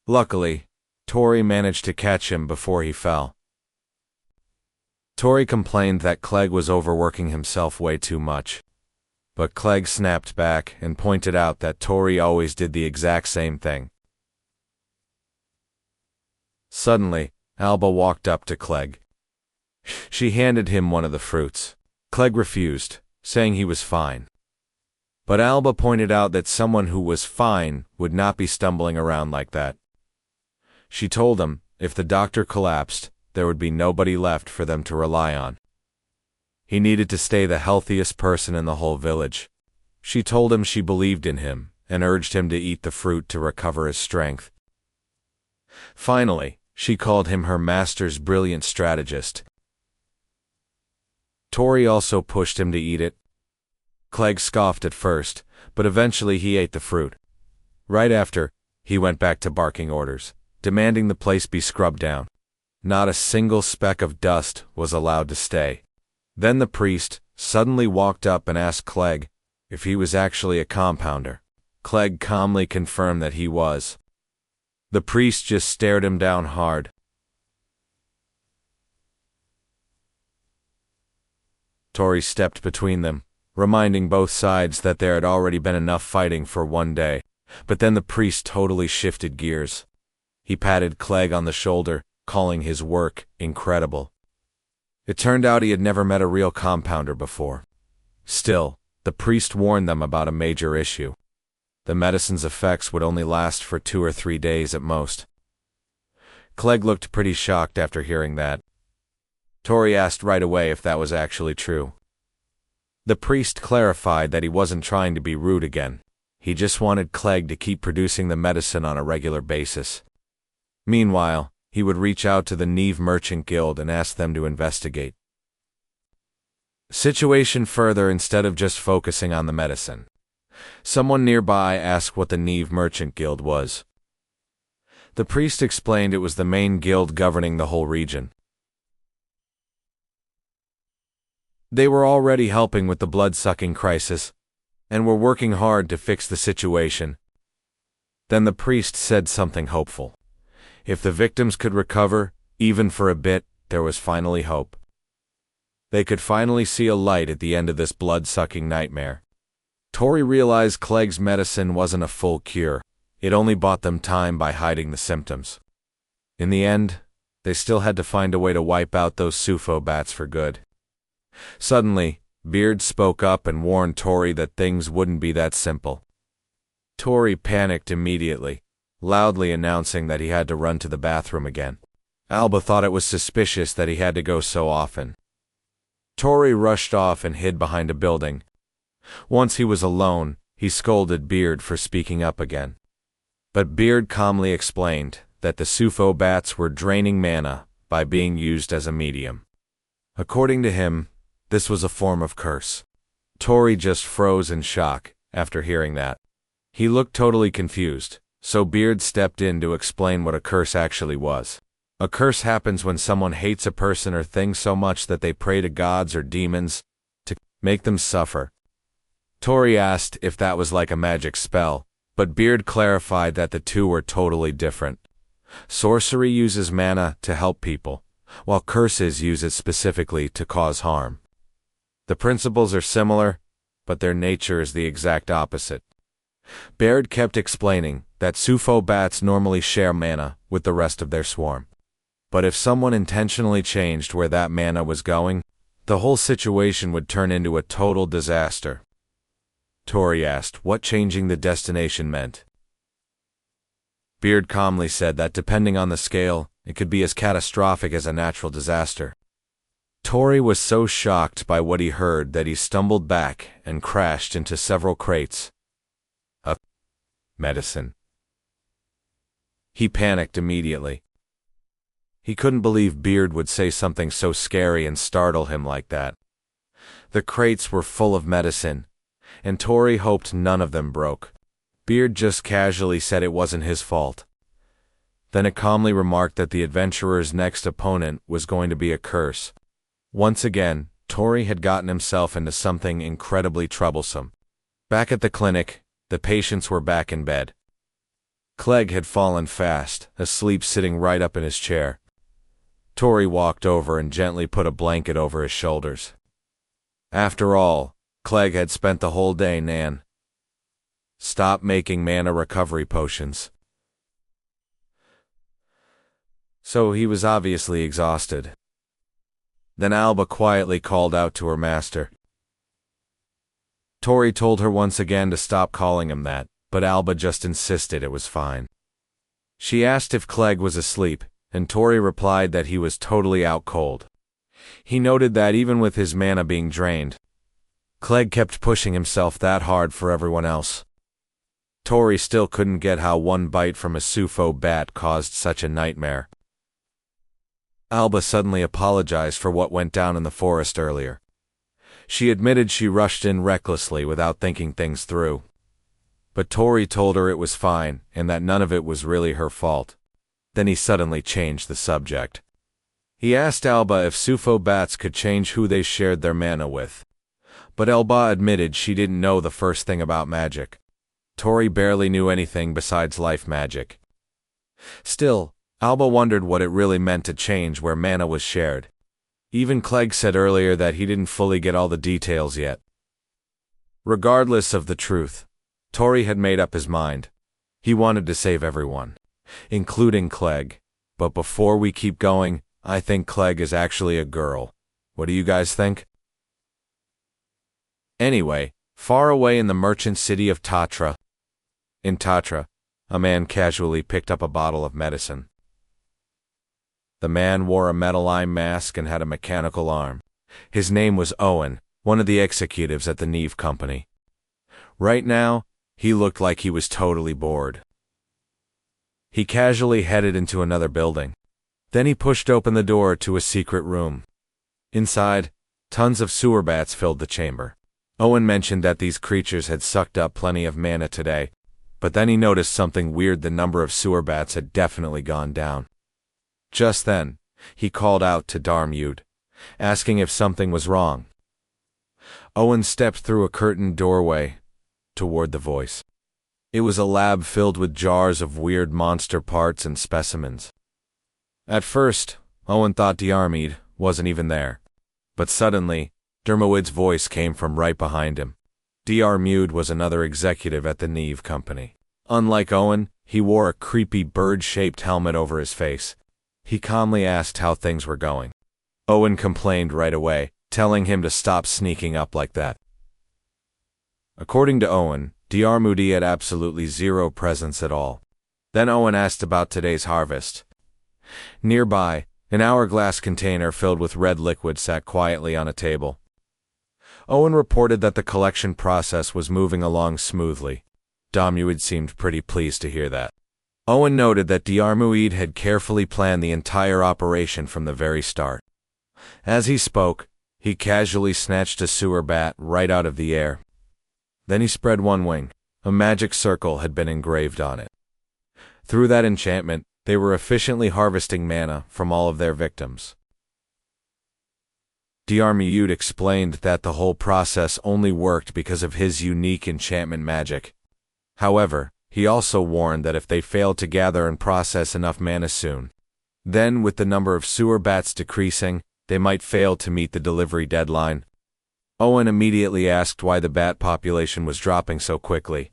Luckily, Tori managed to catch him before he fell. Tori complained that Clegg was overworking himself way too much, but Clegg snapped back and pointed out that Tori always did the exact same thing. Suddenly, Alba walked up to Clegg. She handed him one of the fruits. Clegg refused, saying he was fine. But Alba pointed out that someone who was fine would not be stumbling around like that. She told him, if the doctor collapsed, there would be nobody left for them to rely on. He needed to stay the healthiest person in the whole village. She told him she believed in him, and urged him to eat the fruit to recover his strength. Finally, she called him her master's brilliant strategist. Tori also pushed him to eat it. Clegg scoffed at first, but eventually he ate the fruit. Right after, he went back to barking orders, demanding the place be scrubbed down. Not a single speck of dust was allowed to stay. Then the priest suddenly walked up and asked Clegg if he was actually a compounder. Clegg calmly confirmed that he was. The priest just stared him down hard. Tori stepped between them, reminding both sides that there had already been enough fighting for one day, but then the priest totally shifted gears. He patted Clegg on the shoulder, calling his work incredible. It turned out he had never met a real compounder before. Still, the priest warned them about a major issue. The medicine's effects would only last for 2 or 3 days at most. Clegg looked pretty shocked after hearing that. Tori asked right away if that was actually true. The priest clarified that he wasn't trying to be rude again. He just wanted Clegg to keep producing the medicine on a regular basis. Meanwhile, he would reach out to the Neeve Merchant Guild and ask them to investigate situation further instead of just focusing on the medicine. Someone nearby asked what the Neeve Merchant Guild was. The priest explained it was the main guild governing the whole region. They were already helping with the blood-sucking crisis, and were working hard to fix the situation. Then the priest said something hopeful. If the victims could recover, even for a bit, there was finally hope. They could finally see a light at the end of this blood-sucking nightmare. Tori realized Clegg's medicine wasn't a full cure. It only bought them time by hiding the symptoms. In the end, they still had to find a way to wipe out those Sufo bats for good. Suddenly, Beard spoke up and warned Tori that things wouldn't be that simple. Tori panicked immediately, loudly announcing that he had to run to the bathroom again. Alba thought it was suspicious that he had to go so often. Tori rushed off and hid behind a building. Once he was alone, he scolded Beard for speaking up again. But Beard calmly explained that the Sufo bats were draining mana by being used as a medium. According to him, this was a form of curse. Tori just froze in shock after hearing that. He looked totally confused, so Beard stepped in to explain what a curse actually was. A curse happens when someone hates a person or thing so much that they pray to gods or demons to make them suffer. Tori asked if that was like a magic spell, but Beard clarified that the two were totally different. Sorcery uses mana to help people, while curses use it specifically to cause harm. The principles are similar, but their nature is the exact opposite. Beard kept explaining that Sufo bats normally share mana with the rest of their swarm. But if someone intentionally changed where that mana was going, the whole situation would turn into a total disaster. Tori asked what changing the destination meant. Beard calmly said that depending on the scale, it could be as catastrophic as a natural disaster. Tori was so shocked by what he heard that he stumbled back and crashed into several crates. Medicine. He panicked immediately. He couldn't believe Beard would say something so scary and startle him like that. The crates were full of medicine, and Tori hoped none of them broke. Beard just casually said it wasn't his fault. Then it calmly remarked that the adventurer's next opponent was going to be a curse. Once again, Tori had gotten himself into something incredibly troublesome. Back at the clinic, the patients were back in bed. Clegg had fallen fast, asleep sitting right up in his chair. Tori walked over and gently put a blanket over his shoulders. After all, Clegg had spent the whole day stop making mana recovery potions. So he was obviously exhausted. Then Alba quietly called out to her master. Tori told her once again to stop calling him that, but Alba just insisted it was fine. She asked if Clegg was asleep, and Tori replied that he was totally out cold. He noted that even with his mana being drained, Clegg kept pushing himself that hard for everyone else. Tori still couldn't get how one bite from a Sufo bat caused such a nightmare. Alba suddenly apologized for what went down in the forest earlier. She admitted she rushed in recklessly without thinking things through. But Tori told her it was fine and that none of it was really her fault. Then he suddenly changed the subject. He asked Alba if Sufo bats could change who they shared their mana with. But Alba admitted she didn't know the first thing about magic. Tori barely knew anything besides life magic. Still, Alba wondered what it really meant to change where mana was shared. Even Clegg said earlier that he didn't fully get all the details yet. Regardless of the truth, Tori had made up his mind. He wanted to save everyone, including Clegg. But before we keep going, I think Clegg is actually a girl. What do you guys think? Anyway, far away in the merchant city of Tatra. In Tatra, a man casually picked up a bottle of medicine. The man wore a metal eye mask and had a mechanical arm. His name was Owen, one of the executives at the Neeve Company. Right now, he looked like he was totally bored. He casually headed into another building. Then he pushed open the door to a secret room. Inside, tons of sewer bats filled the chamber. Owen mentioned that these creatures had sucked up plenty of mana today, but then he noticed something weird: the number of sewer bats had definitely gone down. Just then, he called out to Darmud, asking if something was wrong. Owen stepped through a curtained doorway toward the voice. It was a lab filled with jars of weird monster parts and specimens. At first, Owen thought Diarmid wasn't even there. But suddenly, Dermowid's voice came from right behind him. Diarmid was another executive at the Neeve Company. Unlike Owen, he wore a creepy bird-shaped helmet over his face. He calmly asked how things were going. Owen complained right away, telling him to stop sneaking up like that. According to Owen, Diarmid had absolutely zero presence at all. Then Owen asked about today's harvest. Nearby, an hourglass container filled with red liquid sat quietly on a table. Owen reported that the collection process was moving along smoothly. Diarmid seemed pretty pleased to hear that. Owen noted that Diarmid had carefully planned the entire operation from the very start. As he spoke, he casually snatched a sewer bat right out of the air. Then he spread one wing. A magic circle had been engraved on it. Through that enchantment, they were efficiently harvesting mana from all of their victims. Diarmid explained that the whole process only worked because of his unique enchantment magic. However, he also warned that if they failed to gather and process enough mana soon, then with the number of sewer bats decreasing, they might fail to meet the delivery deadline. Owen immediately asked why the bat population was dropping so quickly.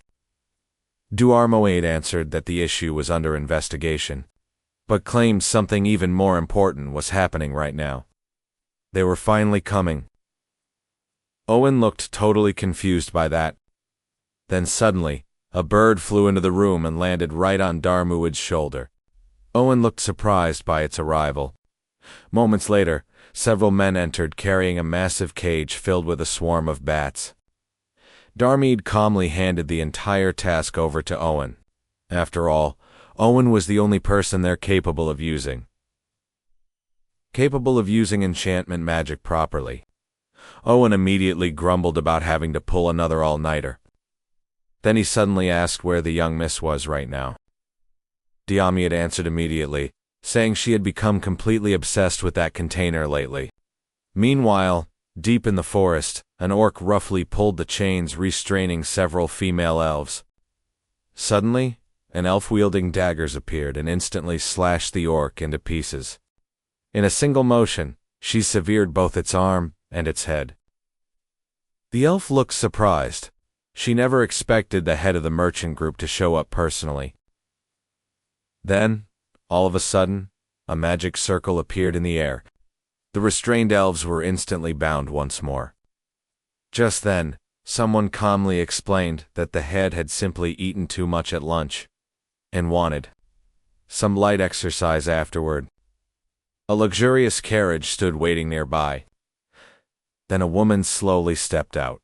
Diarmid answered that the issue was under investigation, but claimed something even more important was happening right now. They were finally coming. Owen looked totally confused by that. Then suddenly, a bird flew into the room and landed right on Diarmid's shoulder. Owen looked surprised by its arrival. Moments later, several men entered carrying a massive cage filled with a swarm of bats. Diarmid calmly handed the entire task over to Owen. After all, Owen was the only person there capable of using enchantment magic properly. Owen immediately grumbled about having to pull another all-nighter. Then he suddenly asked where the young miss was right now. Diarmid answered immediately, saying she had become completely obsessed with that container lately. Meanwhile, deep in the forest, an orc roughly pulled the chains restraining several female elves. Suddenly, an elf wielding daggers appeared and instantly slashed the orc into pieces. In a single motion, she severed both its arm and its head. The elf looked surprised. She never expected the head of the merchant group to show up personally. Then, all of a sudden, a magic circle appeared in the air. The restrained elves were instantly bound once more. Just then, someone calmly explained that the head had simply eaten too much at lunch and wanted some light exercise afterward. A luxurious carriage stood waiting nearby. Then a woman slowly stepped out.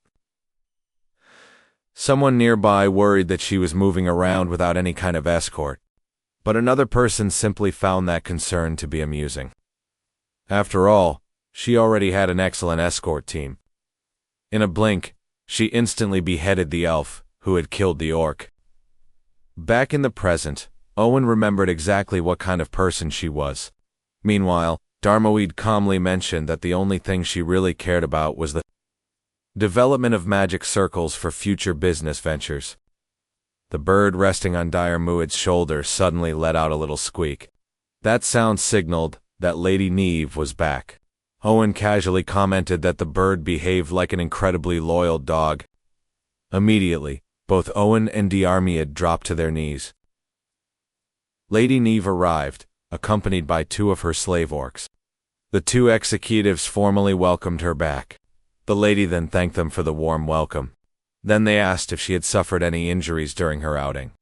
Someone nearby worried that she was moving around without any kind of escort, but another person simply found that concern to be amusing. After all, she already had an excellent escort team. In a blink, she instantly beheaded the elf who had killed the orc. Back in the present, Owen remembered exactly what kind of person she was. Meanwhile, Diarmid calmly mentioned that the only thing she really cared about was the development of magic circles for future business ventures. The bird resting on Diarmid's shoulder suddenly let out a little squeak. That sound signaled that Lady Neeve was back. Owen casually commented that the bird behaved like an incredibly loyal dog. Immediately, both Owen and Diarmid dropped to their knees. Lady Neeve arrived, accompanied by two of her slave orcs. The two executives formally welcomed her back. The lady then thanked them for the warm welcome. Then they asked if she had suffered any injuries during her outing.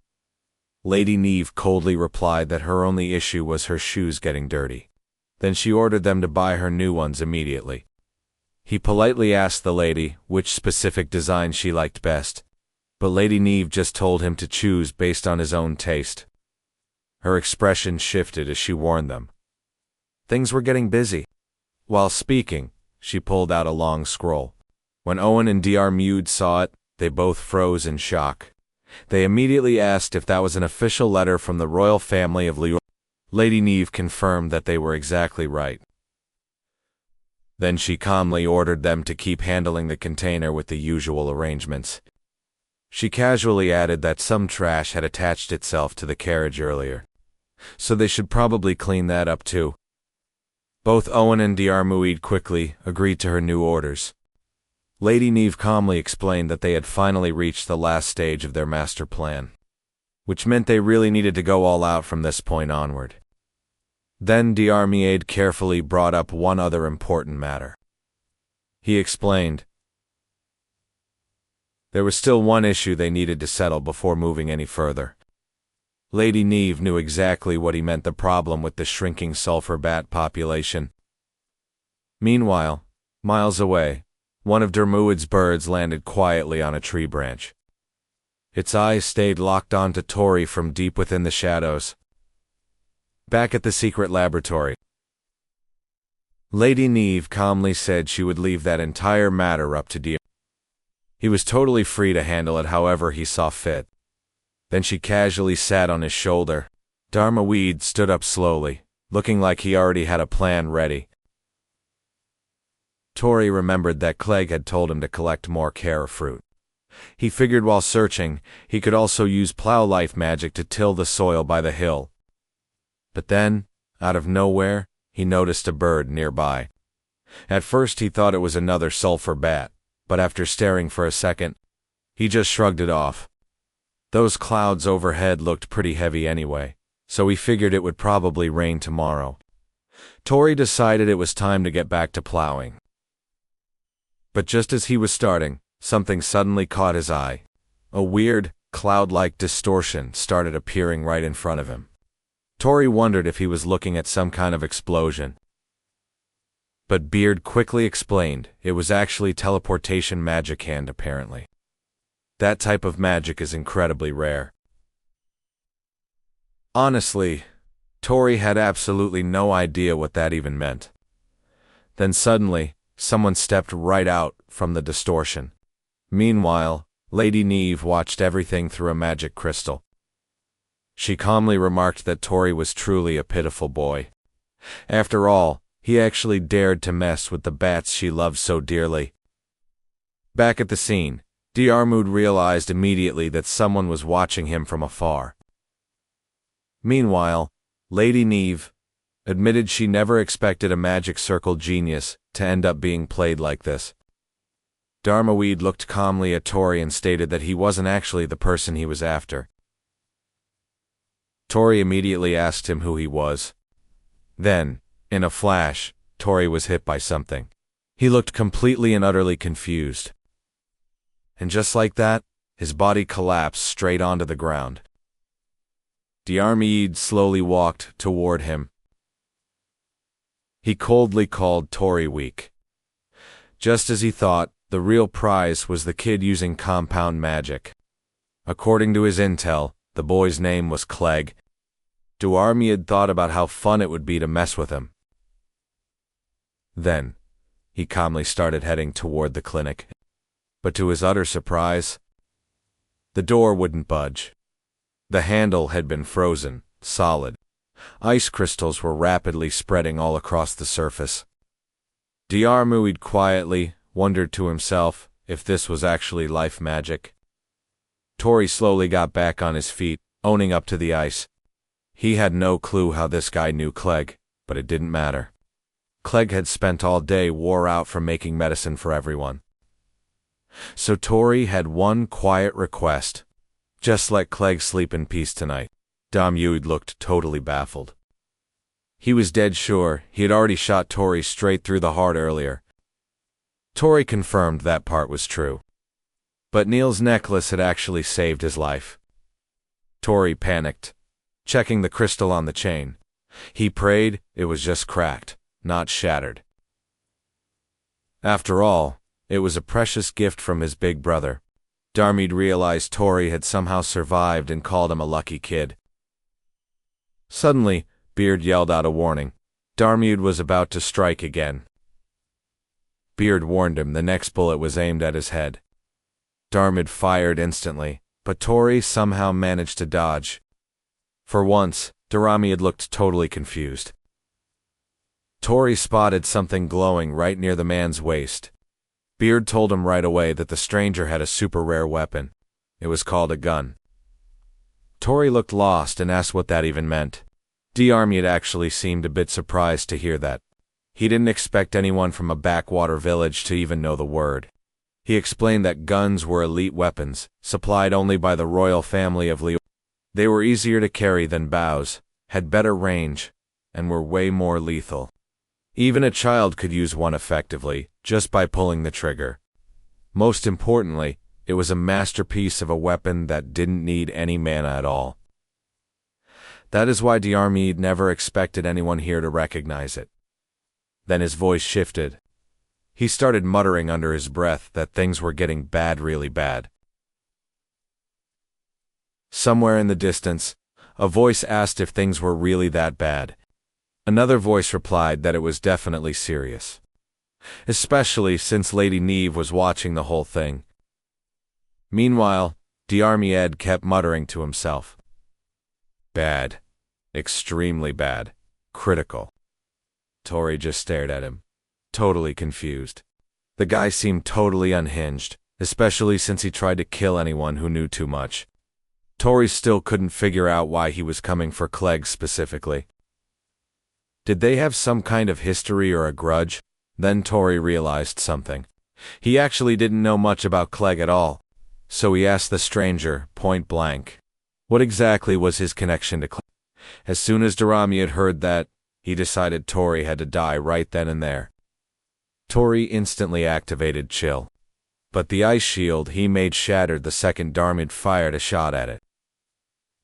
Lady Neeve coldly replied that her only issue was her shoes getting dirty. Then she ordered them to buy her new ones immediately. He politely asked the lady which specific design she liked best, but Lady Neeve just told him to choose based on his own taste. Her expression shifted as she warned them. Things were getting busy. While speaking, she pulled out a long scroll. When Owen and Diarmid saw it, they both froze in shock. They immediately asked if that was an official letter from the royal family of Lior. Lady Neeve confirmed that they were exactly right. Then she calmly ordered them to keep handling the container with the usual arrangements. She casually added that some trash had attached itself to the carriage earlier, so they should probably clean that up too. Both Owen and Diarmuid quickly agreed to her new orders. Lady Neeve calmly explained that they had finally reached the last stage of their master plan, which meant they really needed to go all out from this point onward. Then Diarmuid carefully brought up one other important matter. He explained there was still one issue they needed to settle before moving any further. Lady Neeve knew exactly what he meant: the problem with the shrinking sulfur bat population. Meanwhile, miles away, one of Dermuid's birds landed quietly on a tree branch. Its eyes stayed locked onto Tori from deep within the shadows. Back at the secret laboratory, Lady Neeve calmly said she would leave that entire matter up to Diarmuid. He was totally free to handle it however he saw fit. Then she casually sat on his shoulder. Diarmuid stood up slowly, looking like he already had a plan ready. Tori remembered that Clegg had told him to collect more Kara fruit. He figured while searching, he could also use plow life magic to till the soil by the hill. But then, out of nowhere, he noticed a bird nearby. At first he thought it was another sulfur bat, but after staring for a second, he just shrugged it off. Those clouds overhead looked pretty heavy anyway, so he figured it would probably rain tomorrow. Tori decided it was time to get back to plowing. But just as he was starting, something suddenly caught his eye. A weird, cloud-like distortion started appearing right in front of him. Tori wondered if he was looking at some kind of explosion. But Beard quickly explained it was actually teleportation magic hand apparently. That type of magic is incredibly rare. Honestly, Tori had absolutely no idea what that even meant. Then suddenly, someone stepped right out from the distortion. Meanwhile, Lady Neeve watched everything through a magic crystal. She calmly remarked that Tori was truly a pitiful boy. After all, he actually dared to mess with the bats she loved so dearly. Back at the scene, Diarmuid realized immediately that someone was watching him from afar. Meanwhile, Lady Neeve admitted she never expected a magic circle genius to end up being played like this. Diarmuid looked calmly at Tori and stated that he wasn't actually the person he was after. Tori immediately asked him who he was. Then, in a flash, Tori was hit by something. He looked completely and utterly confused. And just like that, his body collapsed straight onto the ground. Diarmuid slowly walked toward him. He coldly called Tori weak. Just as he thought, the real prize was the kid using compound magic. According to his intel, the boy's name was Clegg. Diarmuid thought about how fun it would be to mess with him. Then, he calmly started heading toward the clinic. But to his utter surprise, the door wouldn't budge. The handle had been frozen, solid. Ice crystals were rapidly spreading all across the surface. Diarmuid quietly wondered to himself if this was actually life magic. Tori slowly got back on his feet, owning up to the ice. He had no clue how this guy knew Clegg, but it didn't matter. Clegg had spent all day wore out from making medicine for everyone. So Tori had one quiet request. Just let Clegg sleep in peace tonight. Diarmuid looked totally baffled. He was dead sure he had already shot Tori straight through the heart earlier. Tori confirmed that part was true. But Neil's necklace had actually saved his life. Tori panicked, checking the crystal on the chain. He prayed it was just cracked, not shattered. After all, it was a precious gift from his big brother. Diarmuid realized Tori had somehow survived and called him a lucky kid. Suddenly, Beard yelled out a warning. Diarmuid was about to strike again. Beard warned him the next bullet was aimed at his head. Diarmuid fired instantly, but Tori somehow managed to dodge. For once, Diarmuid looked totally confused. Tori spotted something glowing right near the man's waist. Beard told him right away that the stranger had a super rare weapon. It was called a gun. Tori looked lost and asked what that even meant. Diarmuid actually seemed a bit surprised to hear that. He didn't expect anyone from a backwater village to even know the word. He explained that guns were elite weapons, supplied only by the royal family of Leo. They were easier to carry than bows, had better range, and were way more lethal. Even a child could use one effectively, just by pulling the trigger. Most importantly, it was a masterpiece of a weapon that didn't need any mana at all. That is why Diarmuid never expected anyone here to recognize it. Then his voice shifted. He started muttering under his breath that things were getting bad, really bad. Somewhere in the distance, a voice asked if things were really that bad. Another voice replied that it was definitely serious. Especially since Lady Neeve was watching the whole thing. Meanwhile, Diarmuid kept muttering to himself. Bad. Extremely bad. Critical. Tori just stared at him, totally confused. The guy seemed totally unhinged, especially since he tried to kill anyone who knew too much. Tori still couldn't figure out why he was coming for Clegg specifically. Did they have some kind of history or a grudge? Then Tori realized something. He actually didn't know much about Clegg at all, so he asked the stranger, point blank, what exactly was his connection to Clegg? As soon as Diarmuid heard that, he decided Tori had to die right then and there. Tori instantly activated Chill. But the ice shield he made shattered the second Diarmuid fired a shot at it.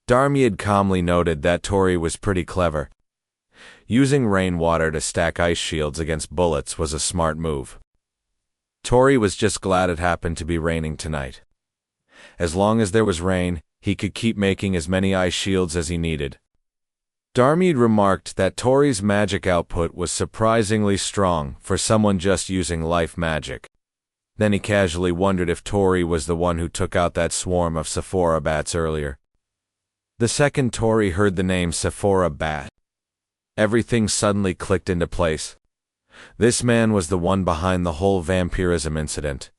Diarmuid calmly noted that Tori was pretty clever. Using rainwater to stack ice shields against bullets was a smart move. Tori was just glad it happened to be raining tonight. As long as there was rain, he could keep making as many ice shields as he needed. Diarmuid remarked that Tori's magic output was surprisingly strong for someone just using life magic. Then he casually wondered if Tori was the one who took out that swarm of Sephora bats earlier. The second Tori heard the name Sephora bat, everything suddenly clicked into place. This man was the one behind the whole vampirism incident.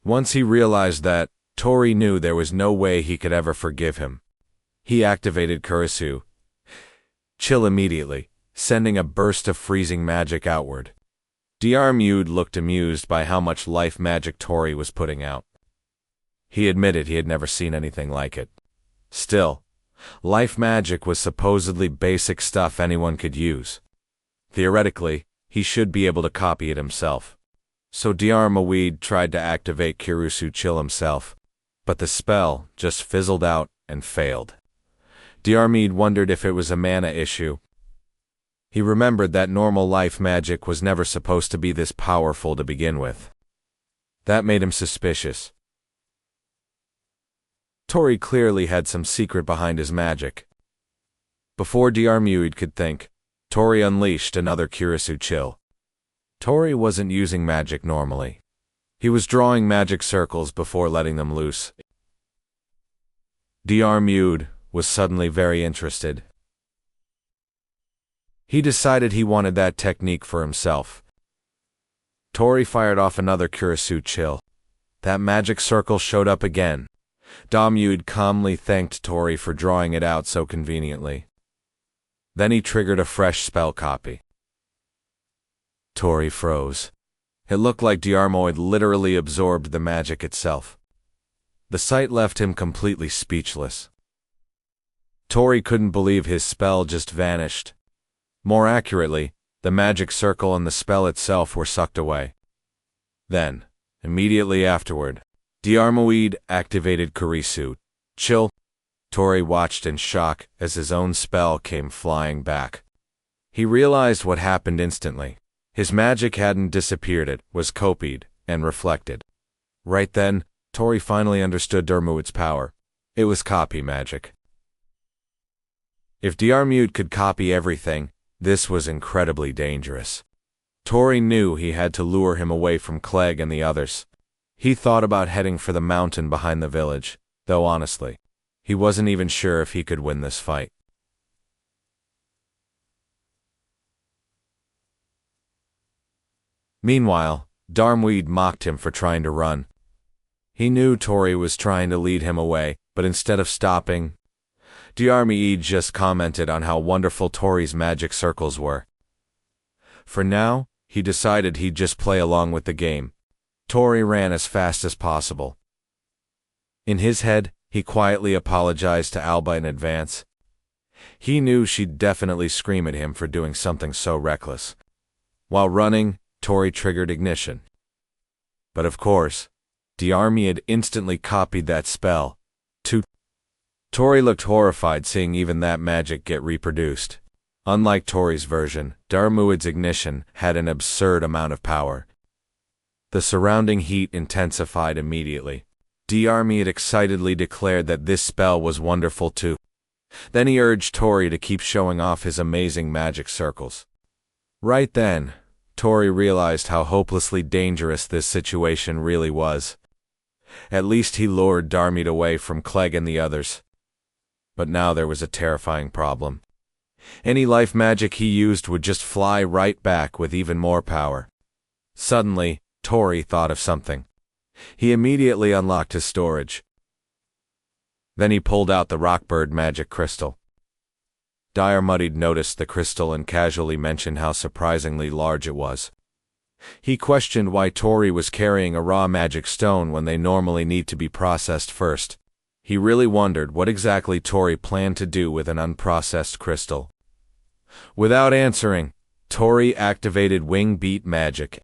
Once he realized that, Tori knew there was no way he could ever forgive him. He activated Kurisu. Chill immediately, sending a burst of freezing magic outward. Diarmuid looked amused by how much life magic Tori was putting out. He admitted he had never seen anything like it. Still, life magic was supposedly basic stuff anyone could use. Theoretically, he should be able to copy it himself. So Diarmuid tried to activate Kurisu Chill himself, but the spell just fizzled out and failed. Diarmuid wondered if it was a mana issue. He remembered that normal life magic was never supposed to be this powerful to begin with. That made him suspicious. Tori clearly had some secret behind his magic. Before Diarmuid could think, Tori unleashed another Kurisu Chill. Tori wasn't using magic normally. He was drawing magic circles before letting them loose. Diarmuid was suddenly very interested. He decided he wanted that technique for himself. Tori fired off another Kurisu Chill. That magic circle showed up again. Diarmuid calmly thanked Tori for drawing it out so conveniently. Then he triggered a fresh spell copy. Tori froze. It looked like Diarmuid literally absorbed the magic itself. The sight left him completely speechless. Tori couldn't believe his spell just vanished. More accurately, the magic circle and the spell itself were sucked away. Then, immediately afterward, Diarmuid activated Kurisu Chill. Tori watched in shock as his own spell came flying back. He realized what happened instantly. His magic hadn't disappeared, it was copied and reflected. Right then, Tori finally understood Diarmuid's power. It was copy magic. If Diarmuid could copy everything, this was incredibly dangerous. Tori knew he had to lure him away from Clegg and the others. He thought about heading for the mountain behind the village, though honestly, he wasn't even sure if he could win this fight. Meanwhile, Diarmuid mocked him for trying to run. He knew Tori was trying to lead him away, but instead of stopping, Diarmid just commented on how wonderful Tori's magic circles were. For now, he decided he'd just play along with the game. Tori ran as fast as possible. In his head, he quietly apologized to Alba in advance. He knew she'd definitely scream at him for doing something so reckless. While running, Tori triggered ignition. But of course, Diarmid instantly copied that spell. Tori looked horrified seeing even that magic get reproduced. Unlike Tori's version, Diarmid's ignition had an absurd amount of power. The surrounding heat intensified immediately. Diarmid excitedly declared that this spell was wonderful too. Then he urged Tori to keep showing off his amazing magic circles. Right then, Tori realized how hopelessly dangerous this situation really was. At least he lured Diarmid away from Clegg and the others. But now there was a terrifying problem. Any life magic he used would just fly right back with even more power. Suddenly, Tori thought of something. He immediately unlocked his storage. Then he pulled out the Rockbird magic crystal. Diarmid noticed the crystal and casually mentioned how surprisingly large it was. He questioned why Tori was carrying a raw magic stone when they normally need to be processed first. He really wondered what exactly Tori planned to do with an unprocessed crystal. Without answering, Tori activated Wing Beat magic.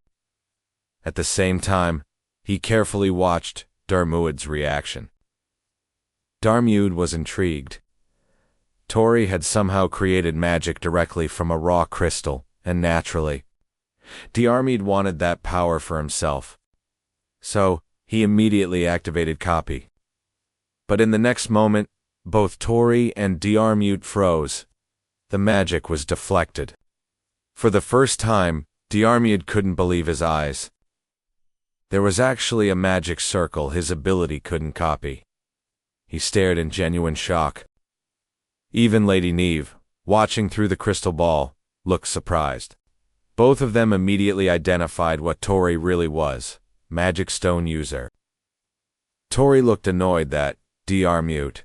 At the same time, he carefully watched Diarmid's reaction. Diarmid was intrigued. Tori had somehow created magic directly from a raw crystal, and naturally, Diarmid wanted that power for himself. So, he immediately activated Copy. But in the next moment, both Tori and Diarmid froze. The magic was deflected. For the first time, Diarmid couldn't believe his eyes. There was actually a magic circle his ability couldn't copy. He stared in genuine shock. Even Lady Neeve, watching through the crystal ball, looked surprised. Both of them immediately identified what Tori really was, magic stone user. Tori looked annoyed that Diarmid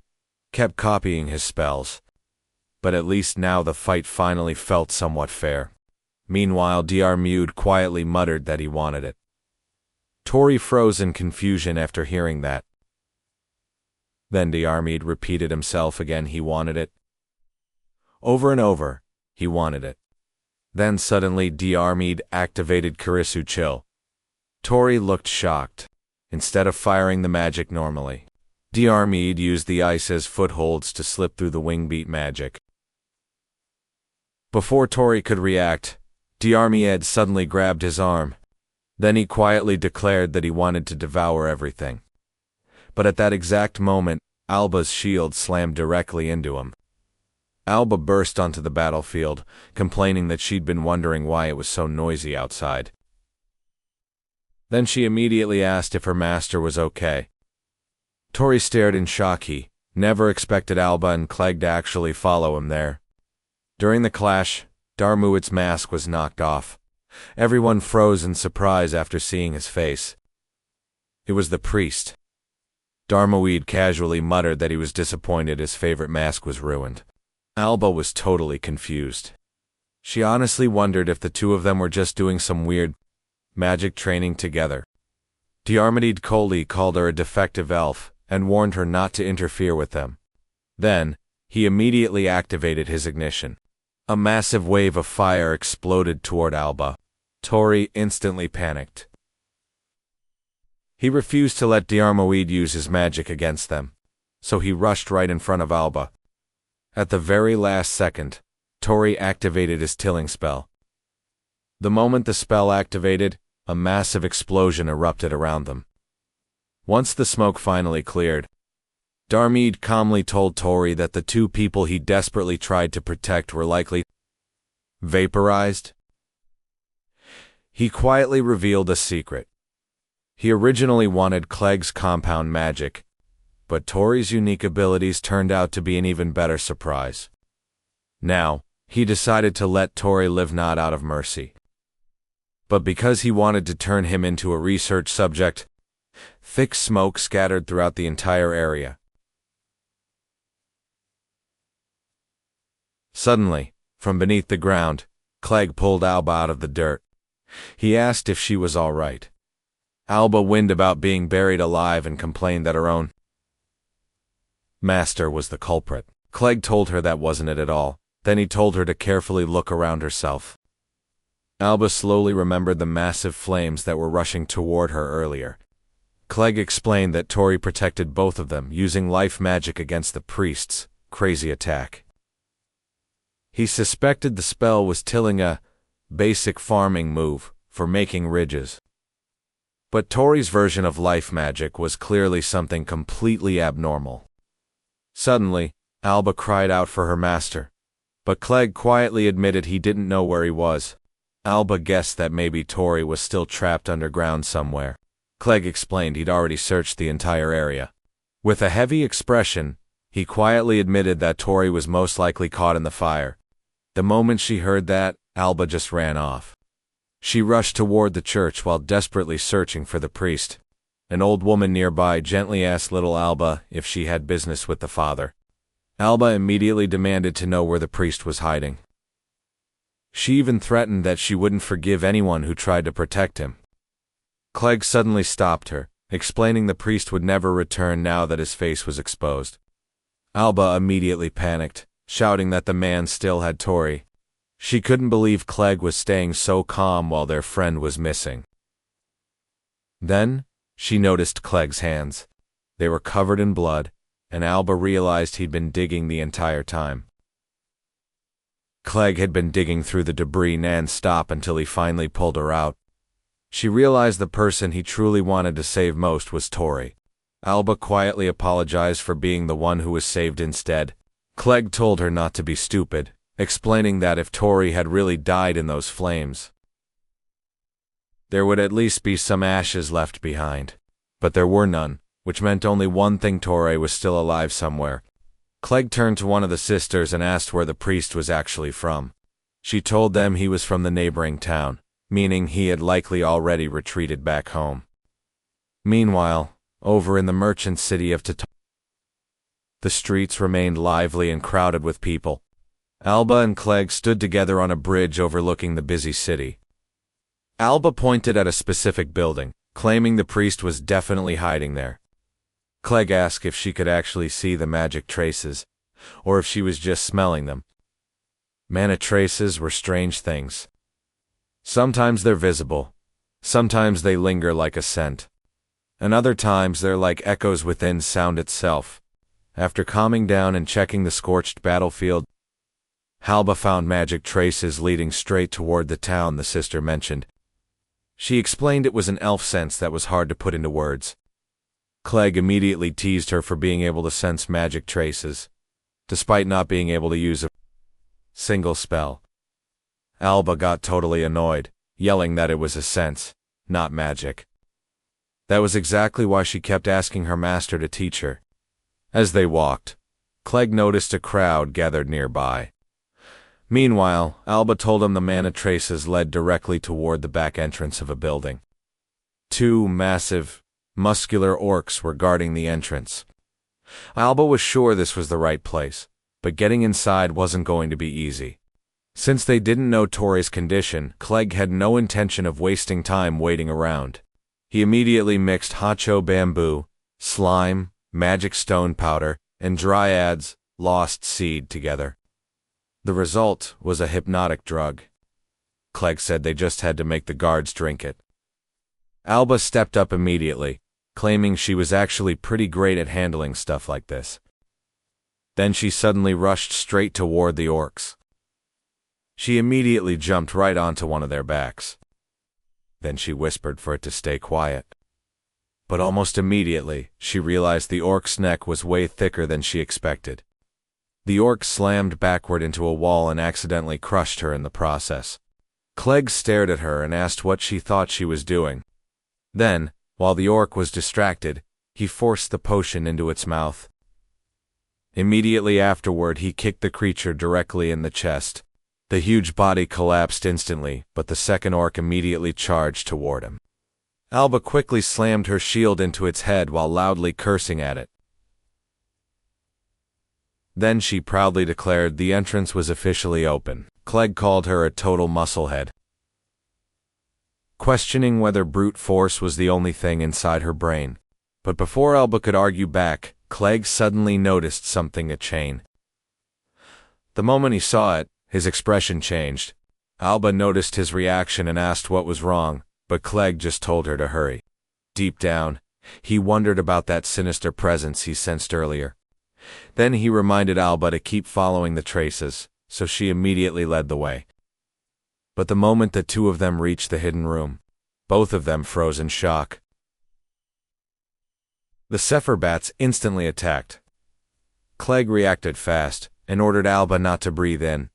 kept copying his spells. But at least now the fight finally felt somewhat fair. Meanwhile, Diarmid quietly muttered that he wanted it. Tori froze in confusion after hearing that. Then Diarmid repeated himself again, he wanted it. Over and over, he wanted it. Then suddenly Diarmid activated Kurisu Chill. Tori looked shocked. Instead of firing the magic normally, Diarmid used the ice as footholds to slip through the Wing Beat magic. Before Tori could react, Diarmid suddenly grabbed his arm. Then he quietly declared that he wanted to devour everything. But at that exact moment, Alba's shield slammed directly into him. Alba burst onto the battlefield, complaining that she'd been wondering why it was so noisy outside. Then she immediately asked if her master was okay. Tori stared in shock. He never expected Alba and Clegg to actually follow him there. During the clash, Diarmid's mask was knocked off. Everyone froze in surprise after seeing his face. It was the priest. Diarmid casually muttered that he was disappointed his favorite mask was ruined. Alba was totally confused. She honestly wondered if the two of them were just doing some weird magic training together. Diarmid coldly called her a defective elf and warned her not to interfere with them. Then, he immediately activated his ignition. A massive wave of fire exploded toward Alba. Tori instantly panicked. He refused to let Diarmid use his magic against them, so he rushed right in front of Alba. At the very last second, Tori activated his tilling spell. The moment the spell activated, a massive explosion erupted around them. Once the smoke finally cleared, Diarmid calmly told Tori that the two people he desperately tried to protect were likely vaporized. He quietly revealed a secret. He originally wanted Clegg's compound magic, but Tori's unique abilities turned out to be an even better surprise. Now, he decided to let Tori live not out of mercy, but because he wanted to turn him into a research subject. Thick smoke scattered throughout the entire area. Suddenly, from beneath the ground, Clegg pulled Alba out of the dirt. He asked if she was all right. Alba whined about being buried alive and complained that her own master was the culprit. Clegg told her that wasn't it at all. Then he told her to carefully look around herself. Alba slowly remembered the massive flames that were rushing toward her earlier. Clegg explained that Tori protected both of them, using life magic against the priest's crazy attack. He suspected the spell was tilling, a basic farming move for making ridges. But Tori's version of life magic was clearly something completely abnormal. Suddenly, Alba cried out for her master, but Clegg quietly admitted he didn't know where he was. Alba guessed that maybe Tori was still trapped underground somewhere. Clegg explained he'd already searched the entire area. With a heavy expression, he quietly admitted that Tori was most likely caught in the fire. The moment she heard that, Alba just ran off. She rushed toward the church while desperately searching for the priest. An old woman nearby gently asked little Alba if she had business with the father. Alba immediately demanded to know where the priest was hiding. She even threatened that she wouldn't forgive anyone who tried to protect him. Clegg suddenly stopped her, explaining the priest would never return now that his face was exposed. Alba immediately panicked, shouting that the man still had Tori. She couldn't believe Clegg was staying so calm while their friend was missing. Then, she noticed Clegg's hands. They were covered in blood, and Alba realized he'd been digging the entire time. Clegg had been digging through the debris non-stop until he finally pulled her out. She realized the person he truly wanted to save most was Tori. Alba quietly apologized for being the one who was saved instead. Clegg told her not to be stupid, explaining that if Tori had really died in those flames, there would at least be some ashes left behind. But there were none, which meant only one thing: Tori was still alive somewhere. Clegg turned to one of the sisters and asked where the priest was actually from. She told them he was from the neighboring town, meaning he had likely already retreated back home. Meanwhile, over in the merchant city of the streets remained lively and crowded with people. Alba and Clegg stood together on a bridge overlooking the busy city. Alba pointed at a specific building, claiming the priest was definitely hiding there. Clegg asked if she could actually see the magic traces, or if she was just smelling them. Mana traces were strange things. Sometimes they're visible, sometimes they linger like a scent, and other times they're like echoes within sound itself. After calming down and checking the scorched battlefield, Alba found magic traces leading straight toward the town the sister mentioned. She explained it was an elf sense that was hard to put into words. Clegg immediately teased her for being able to sense magic traces, despite not being able to use a single spell. Alba got totally annoyed, yelling that it was a sense, not magic. That was exactly why she kept asking her master to teach her. As they walked, Clegg noticed a crowd gathered nearby. Meanwhile, Alba told him the mana traces led directly toward the back entrance of a building. Two massive, muscular orcs were guarding the entrance. Alba was sure this was the right place, but getting inside wasn't going to be easy. Since they didn't know Tori's condition, Clegg had no intention of wasting time waiting around. He immediately mixed Hacho bamboo, slime, magic stone powder, and Dryad's lost seed together. The result was a hypnotic drug. Clegg said they just had to make the guards drink it. Alba stepped up immediately, claiming she was actually pretty great at handling stuff like this. Then she suddenly rushed straight toward the orcs. She immediately jumped right onto one of their backs. Then she whispered for it to stay quiet. But almost immediately, she realized the orc's neck was way thicker than she expected. The orc slammed backward into a wall and accidentally crushed her in the process. Clegg stared at her and asked what she thought she was doing. Then, while the orc was distracted, he forced the potion into its mouth. Immediately afterward, he kicked the creature directly in the chest. The huge body collapsed instantly, but the second orc immediately charged toward him. Alba quickly slammed her shield into its head while loudly cursing at it. Then she proudly declared the entrance was officially open. Clegg called her a total musclehead, questioning whether brute force was the only thing inside her brain. But before Alba could argue back, Clegg suddenly noticed something a chain. The moment he saw it, his expression changed. Alba noticed his reaction and asked what was wrong, but Clegg just told her to hurry. Deep down, he wondered about that sinister presence he sensed earlier. Then he reminded Alba to keep following the traces, so she immediately led the way. But the moment the two of them reached the hidden room, both of them froze in shock. The Zephyr bats instantly attacked. Clegg reacted fast and ordered Alba not to breathe in,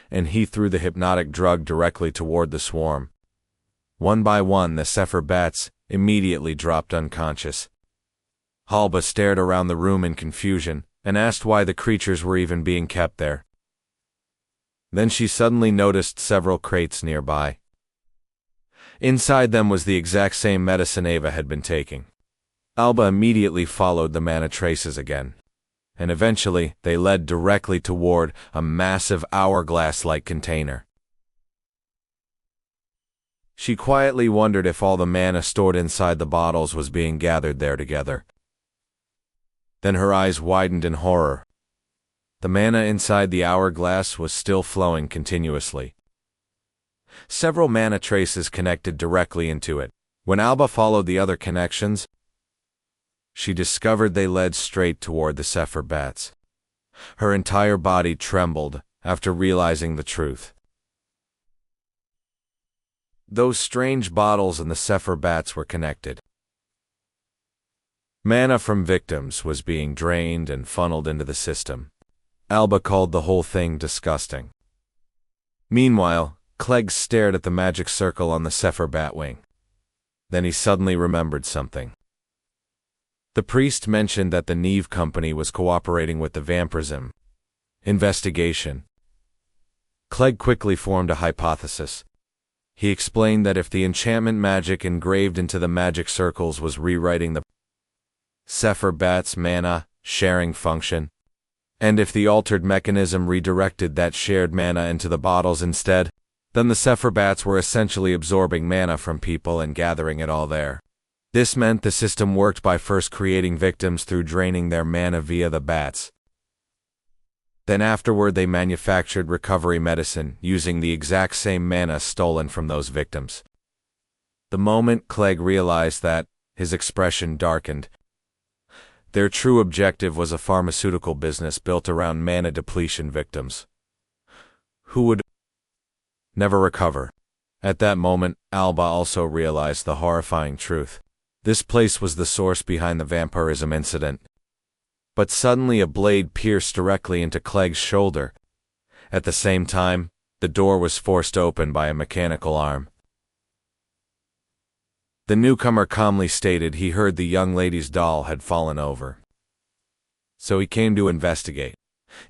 and he threw the hypnotic drug directly toward the swarm. One by one, the Zephyr bats immediately dropped unconscious. Alba stared around the room in confusion and asked why the creatures were even being kept there. Then she suddenly noticed several crates nearby. Inside them was the exact same medicine Ava had been taking. Alba immediately followed the mana traces again, and eventually they led directly toward a massive hourglass-like container. She quietly wondered if all the mana stored inside the bottles was being gathered there together. Then her eyes widened in horror. The mana inside the hourglass was still flowing continuously. Several mana traces connected directly into it. When Alba followed the other connections, she discovered they led straight toward the Zephyr bats. Her entire body trembled after realizing the truth. Those strange bottles and the Zephyr bats were connected. Mana from victims was being drained and funneled into the system. Alba called the whole thing disgusting. Meanwhile, Clegg stared at the magic circle on the Zephyr batwing. Then he suddenly remembered something. The priest mentioned that the Neeve Company was cooperating with the vampirism investigation. Clegg quickly formed a hypothesis. He explained that if the enchantment magic engraved into the magic circles was rewriting the Zephyr bat's mana sharing function, and if the altered mechanism redirected that shared mana into the bottles instead, then the Zephyr bats were essentially absorbing mana from people and gathering it all there. This meant the system worked by first creating victims through draining their mana via the bats. Then afterward they manufactured recovery medicine using the exact same mana stolen from those victims. The moment Clegg realized that, his expression darkened. Their true objective was a pharmaceutical business built around mana depletion victims, who would never recover. At that moment, Alba also realized the horrifying truth. This place was the source behind the vampirism incident. But suddenly a blade pierced directly into Clegg's shoulder. At the same time, the door was forced open by a mechanical arm. The newcomer calmly stated he heard the young lady's doll had fallen over. So he came to investigate.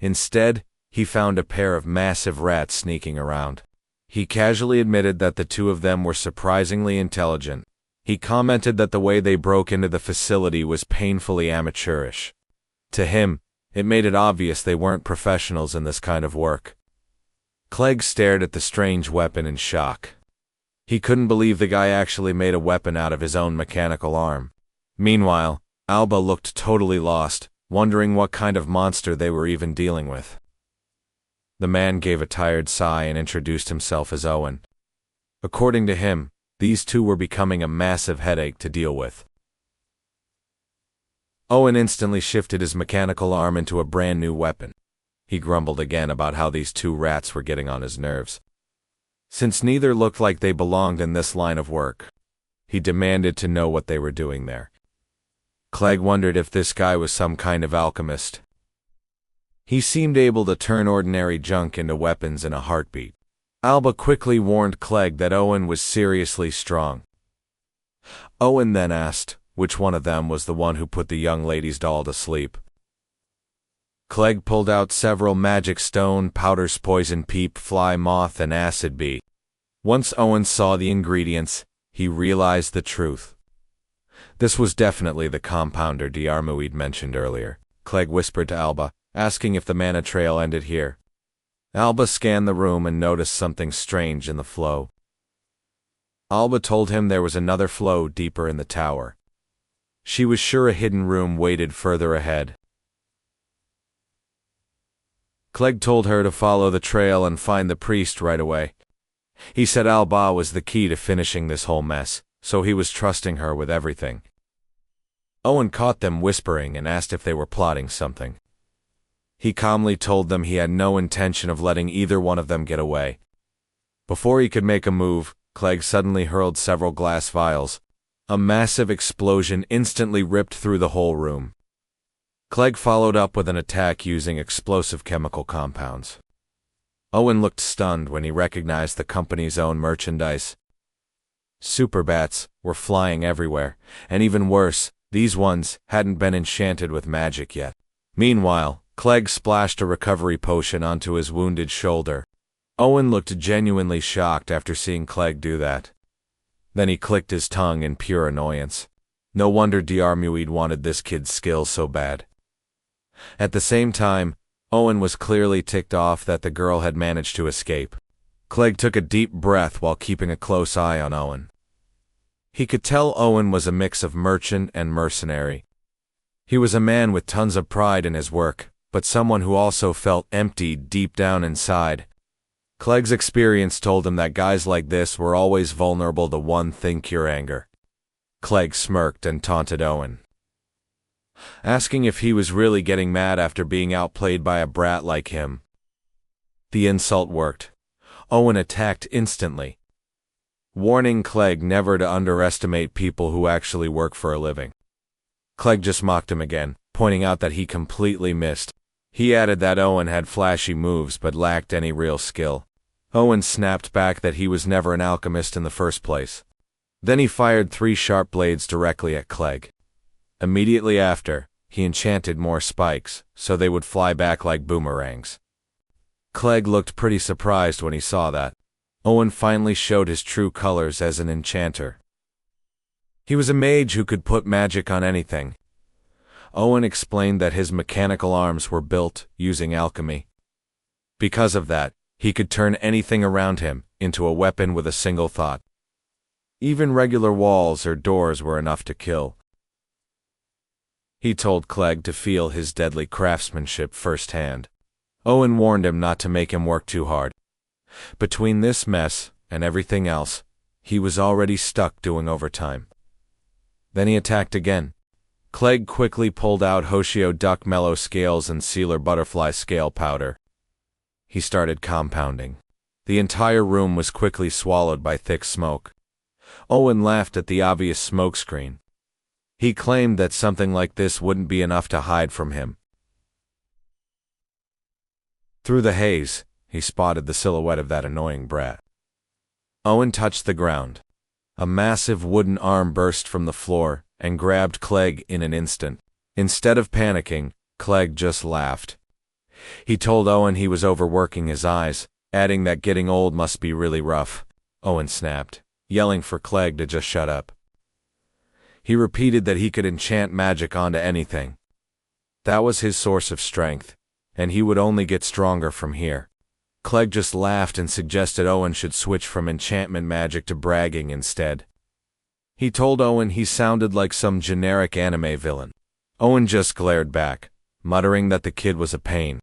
Instead, he found a pair of massive rats sneaking around. He casually admitted that the two of them were surprisingly intelligent. He commented that the way they broke into the facility was painfully amateurish. To him, it made it obvious they weren't professionals in this kind of work. Clegg stared at the strange weapon in shock. He couldn't believe the guy actually made a weapon out of his own mechanical arm. Meanwhile, Alba looked totally lost, wondering what kind of monster they were even dealing with. The man gave a tired sigh and introduced himself as Owen. According to him, these two were becoming a massive headache to deal with. Owen instantly shifted his mechanical arm into a brand new weapon. He grumbled again about how these two rats were getting on his nerves. Since neither looked like they belonged in this line of work, he demanded to know what they were doing there. Clegg wondered if this guy was some kind of alchemist. He seemed able to turn ordinary junk into weapons in a heartbeat. Alba quickly warned Clegg that Owen was seriously strong. Owen then asked which one of them was the one who put the young lady's doll to sleep. Clegg pulled out several magic stone, powders, poison peep, fly moth, and acid bee. Once Owen saw the ingredients, he realized the truth. This was definitely the compounder Diarmuid mentioned earlier. Clegg whispered to Alba, asking if the mana trail ended here. Alba scanned the room and noticed something strange in the flow. Alba told him there was another flow deeper in the tower. She was sure a hidden room waited further ahead. Clegg told her to follow the trail and find the priest right away. He said Alba was the key to finishing this whole mess, so he was trusting her with everything. Owen caught them whispering and asked if they were plotting something. He calmly told them he had no intention of letting either one of them get away. Before he could make a move, Clegg suddenly hurled several glass vials. A massive explosion instantly ripped through the whole room. Clegg followed up with an attack using explosive chemical compounds. Owen looked stunned when he recognized the company's own merchandise. Superbats were flying everywhere, and even worse, these ones hadn't been enchanted with magic yet. Meanwhile, Clegg splashed a recovery potion onto his wounded shoulder. Owen looked genuinely shocked after seeing Clegg do that. Then he clicked his tongue in pure annoyance. No wonder Diarmuid wanted this kid's skill so bad. At the same time, Owen was clearly ticked off that the girl had managed to escape. Clegg took a deep breath while keeping a close eye on Owen. He could tell Owen was a mix of merchant and mercenary. He was a man with tons of pride in his work, but someone who also felt empty deep down inside. Clegg's experience told him that guys like this were always vulnerable to one thing: pure anger. Clegg smirked and taunted Owen, asking if he was really getting mad after being outplayed by a brat like him. The insult worked. Owen attacked instantly, warning Clegg never to underestimate people who actually work for a living. Clegg just mocked him again, pointing out that he completely missed. He added that Owen had flashy moves but lacked any real skill. Owen snapped back that he was never an alchemist in the first place. Then he fired 3 sharp blades directly at Clegg. Immediately after, he enchanted more spikes, so they would fly back like boomerangs. Clegg looked pretty surprised when he saw that. Owen finally showed his true colors as an enchanter. He was a mage who could put magic on anything. Owen explained that his mechanical arms were built using alchemy. Because of that, he could turn anything around him into a weapon with a single thought. Even regular walls or doors were enough to kill. He told Clegg to feel his deadly craftsmanship firsthand. Owen warned him not to make him work too hard. Between this mess and everything else, he was already stuck doing overtime. Then he attacked again. Clegg quickly pulled out Hoshio duck mellow scales and sealer butterfly scale powder. He started compounding. The entire room was quickly swallowed by thick smoke. Owen laughed at the obvious smokescreen. He claimed that something like this wouldn't be enough to hide from him. Through the haze, he spotted the silhouette of that annoying brat. Owen touched the ground. A massive wooden arm burst from the floor and grabbed Clegg in an instant. Instead of panicking, Clegg just laughed. He told Owen he was overworking his eyes, adding that getting old must be really rough. Owen snapped, yelling for Clegg to just shut up. He repeated that he could enchant magic onto anything. That was his source of strength, and he would only get stronger from here. Clegg just laughed and suggested Owen should switch from enchantment magic to bragging instead. He told Owen he sounded like some generic anime villain. Owen just glared back, muttering that the kid was a pain.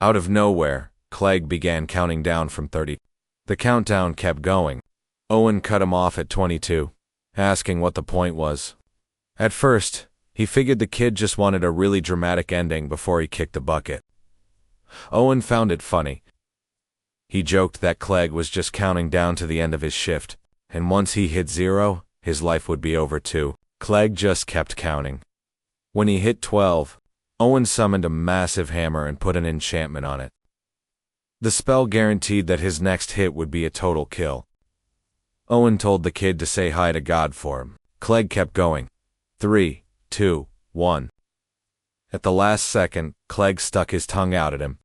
Out of nowhere, Clegg began counting down from 30. The countdown kept going. Owen cut him off at 22, asking what the point was. At first, he figured the kid just wanted a really dramatic ending before he kicked the bucket. Owen found it funny. He joked that Clegg was just counting down to the end of his shift, and once he hit 0, his life would be over too. Clegg just kept counting. When he hit 12, Owen summoned a massive hammer and put an enchantment on it. The spell guaranteed that his next hit would be a total kill. Owen told the kid to say hi to God for him. Clegg kept going. 3, 2, 1. At the last second, Clegg stuck his tongue out at him.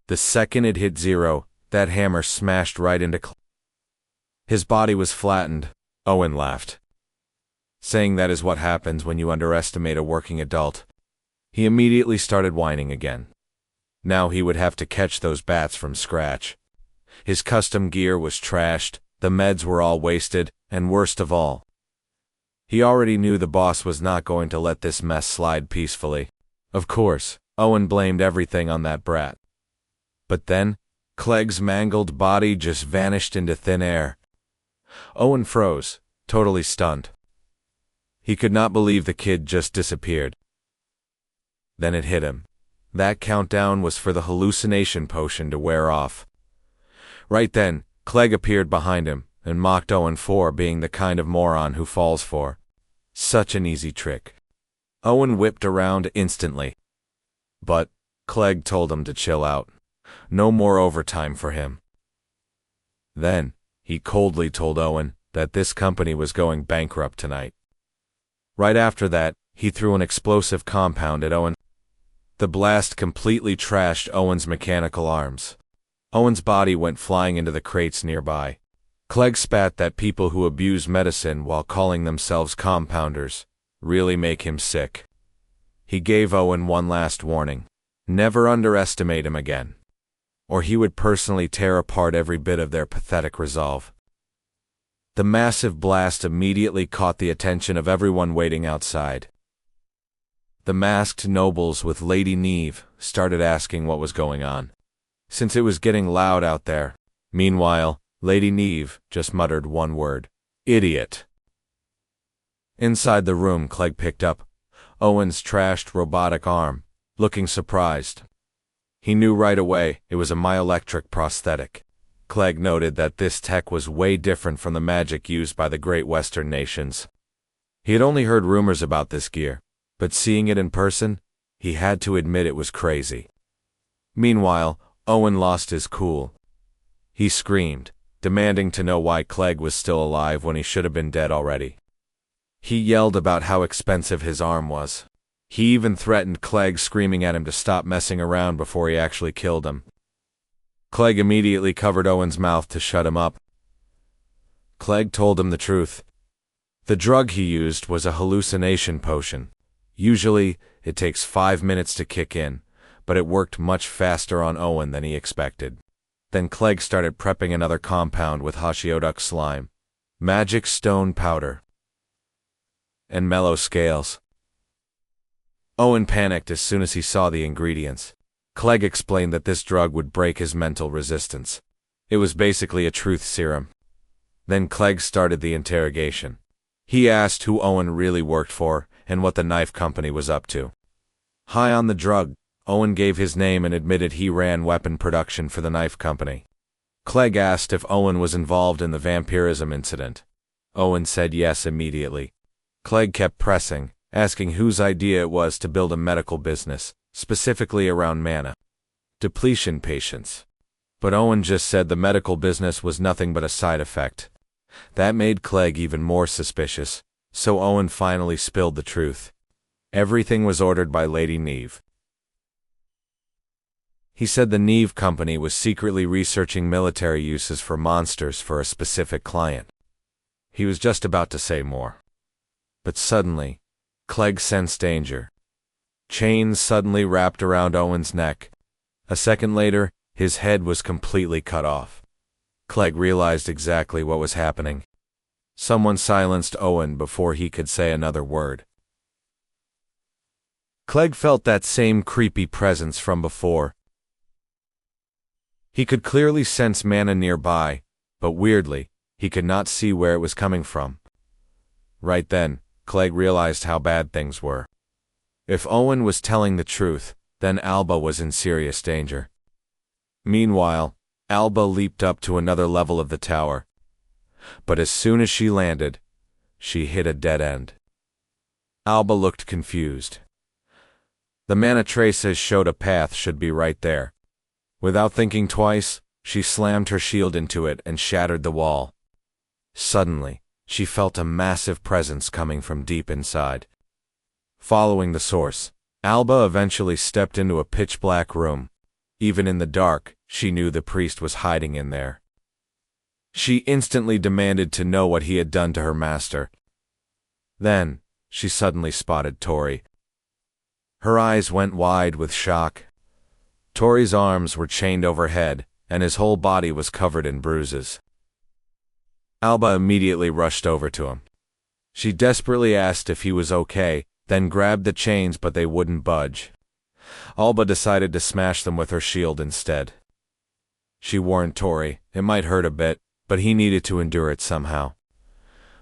The second it hit 0, that hammer smashed right into Clegg. His body was flattened. Owen laughed, saying that is what happens when you underestimate a working adult. He immediately started whining again. Now he would have to catch those bats from scratch. His custom gear was trashed, the meds were all wasted, and worst of all, he already knew the boss was not going to let this mess slide peacefully. Of course, Owen blamed everything on that brat. But then, Clegg's mangled body just vanished into thin air. Owen froze, totally stunned. He could not believe the kid just disappeared. Then it hit him. That countdown was for the hallucination potion to wear off. Right then, Clegg appeared behind him and mocked Owen for being the kind of moron who falls for such an easy trick. Owen whipped around instantly. But Clegg told him to chill out. No more overtime for him. Then, he coldly told Owen that this company was going bankrupt tonight. Right after that, he threw an explosive compound at Owen. The blast completely trashed Owen's mechanical arms. Owen's body went flying into the crates nearby. Clegg spat that people who abuse medicine while calling themselves compounders really make him sick. He gave Owen one last warning. Never underestimate him again, or he would personally tear apart every bit of their pathetic resolve. The massive blast immediately caught the attention of everyone waiting outside. The masked nobles with Lady Neeve started asking what was going on, since it was getting loud out there. Meanwhile, Lady Neeve just muttered one word: idiot. Inside the room, Clegg picked up Owen's trashed robotic arm, looking surprised. He knew right away it was a myoelectric prosthetic. Clegg noted that this tech was way different from the magic used by the great Western nations. He had only heard rumors about this gear, but seeing it in person, he had to admit it was crazy. Meanwhile, Owen lost his cool. He screamed, demanding to know why Clegg was still alive when he should have been dead already. He yelled about how expensive his arm was. He even threatened Clegg, screaming at him to stop messing around before he actually killed him. Clegg immediately covered Owen's mouth to shut him up. Clegg told him the truth. The drug he used was a hallucination potion. Usually, it takes 5 minutes to kick in, but it worked much faster on Owen than he expected. Then Clegg started prepping another compound with Hashioduk slime, magic stone powder, and mellow scales. Owen panicked as soon as he saw the ingredients. Clegg explained that this drug would break his mental resistance. It was basically a truth serum. Then Clegg started the interrogation. He asked who Owen really worked for and what the knife company was up to. High on the drug, Owen gave his name and admitted he ran weapon production for the knife company. Clegg asked if Owen was involved in the vampirism incident. Owen said yes immediately. Clegg kept pressing, asking whose idea it was to build a medical business, specifically around mana depletion patients. But Owen just said the medical business was nothing but a side effect. That made Clegg even more suspicious, so Owen finally spilled the truth. Everything was ordered by Lady Neeve. He said the Neeve Company was secretly researching military uses for monsters for a specific client. He was just about to say more. But suddenly, Clegg sensed danger. Chains suddenly wrapped around Owen's neck. A second later, his head was completely cut off. Clegg realized exactly what was happening. Someone silenced Owen before he could say another word. Clegg felt that same creepy presence from before. He could clearly sense mana nearby, but weirdly, he could not see where it was coming from. Right then, Clegg realized how bad things were. If Owen was telling the truth, then Alba was in serious danger. Meanwhile, Alba leaped up to another level of the tower. But as soon as she landed, she hit a dead end. Alba looked confused. The mana traces showed a path should be right there. Without thinking twice, she slammed her shield into it and shattered the wall. Suddenly, she felt a massive presence coming from deep inside. Following the source, Alba eventually stepped into a pitch-black room. Even in the dark, she knew the priest was hiding in there. She instantly demanded to know what he had done to her master. Then, she suddenly spotted Tori. Her eyes went wide with shock. Tori's arms were chained overhead, and his whole body was covered in bruises. Alba immediately rushed over to him. She desperately asked if he was okay, then grabbed the chains, but they wouldn't budge. Alba decided to smash them with her shield instead. She warned Tori it might hurt a bit, but he needed to endure it somehow.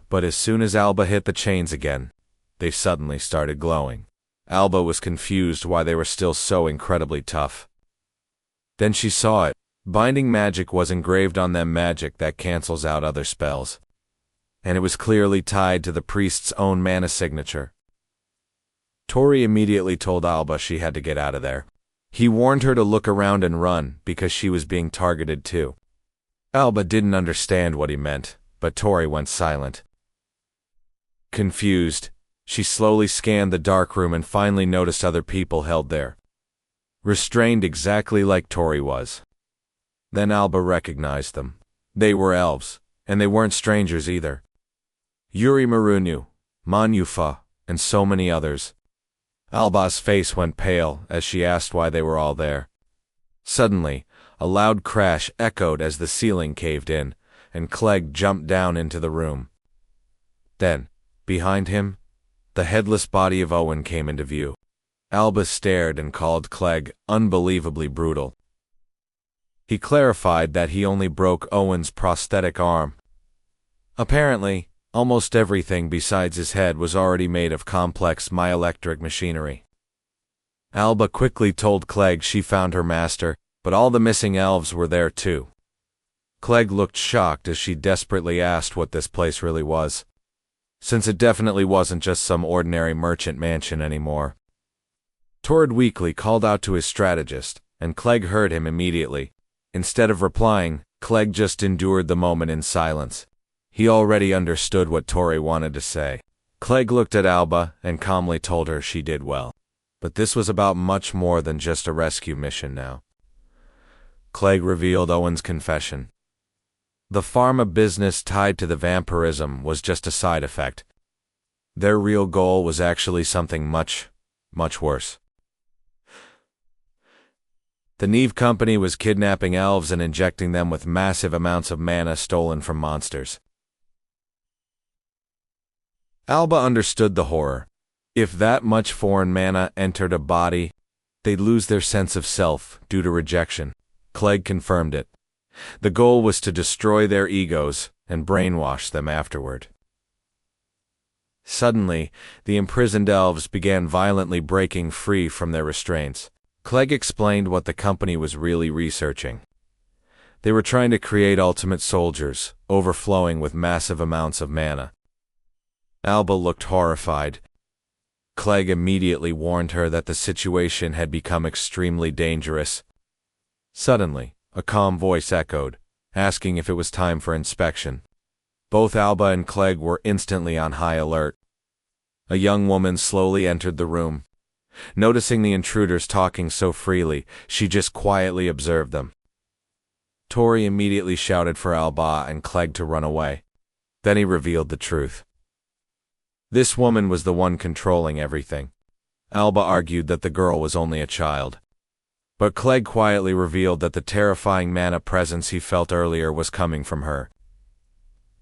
But as soon as Alba hit the chains again, they suddenly started glowing. Alba was confused why they were still so incredibly tough. Then she saw it. Binding magic was engraved on them, magic that cancels out other spells. And it was clearly tied to the priest's own mana signature. Tori immediately told Alba she had to get out of there. He warned her to look around and run because she was being targeted too. Alba didn't understand what he meant, but Tori went silent. Confused, she slowly scanned the dark room and finally noticed other people held there, restrained exactly like Tori was. Then Alba recognized them. They were elves, and they weren't strangers either. Yuri Marunu, Manhwa, and so many others. Alba's face went pale as she asked why they were all there. Suddenly, a loud crash echoed as the ceiling caved in, and Clegg jumped down into the room. Then, behind him, the headless body of Owen came into view. Alba stared and called Clegg unbelievably brutal. He clarified that he only broke Owen's prosthetic arm. Apparently, almost everything besides his head was already made of complex myoelectric machinery. Alba quickly told Clegg she found her master, but all the missing elves were there too. Clegg looked shocked as she desperately asked what this place really was, since it definitely wasn't just some ordinary merchant mansion anymore. Tori weakly called out to his strategist, and Clegg heard him immediately. Instead of replying, Clegg just endured the moment in silence. He already understood what Tori wanted to say. Clegg looked at Alba and calmly told her she did well. But this was about much more than just a rescue mission now. Clegg revealed Owen's confession. The pharma business tied to the vampirism was just a side effect. Their real goal was actually something much, much worse. The Neeve Company was kidnapping elves and injecting them with massive amounts of mana stolen from monsters. Alba understood the horror. If that much foreign mana entered a body, they'd lose their sense of self due to rejection. Clegg confirmed it. The goal was to destroy their egos and brainwash them afterward. Suddenly, the imprisoned elves began violently breaking free from their restraints. Clegg explained what the company was really researching. They were trying to create ultimate soldiers, overflowing with massive amounts of mana. Alba looked horrified. Clegg immediately warned her that the situation had become extremely dangerous. Suddenly, a calm voice echoed, asking if it was time for inspection. Both Alba and Clegg were instantly on high alert. A young woman slowly entered the room. Noticing the intruders talking so freely, she just quietly observed them. Tori immediately shouted for Alba and Clegg to run away. Then he revealed the truth. This woman was the one controlling everything. Alba argued that the girl was only a child. But Clegg quietly revealed that the terrifying mana presence he felt earlier was coming from her.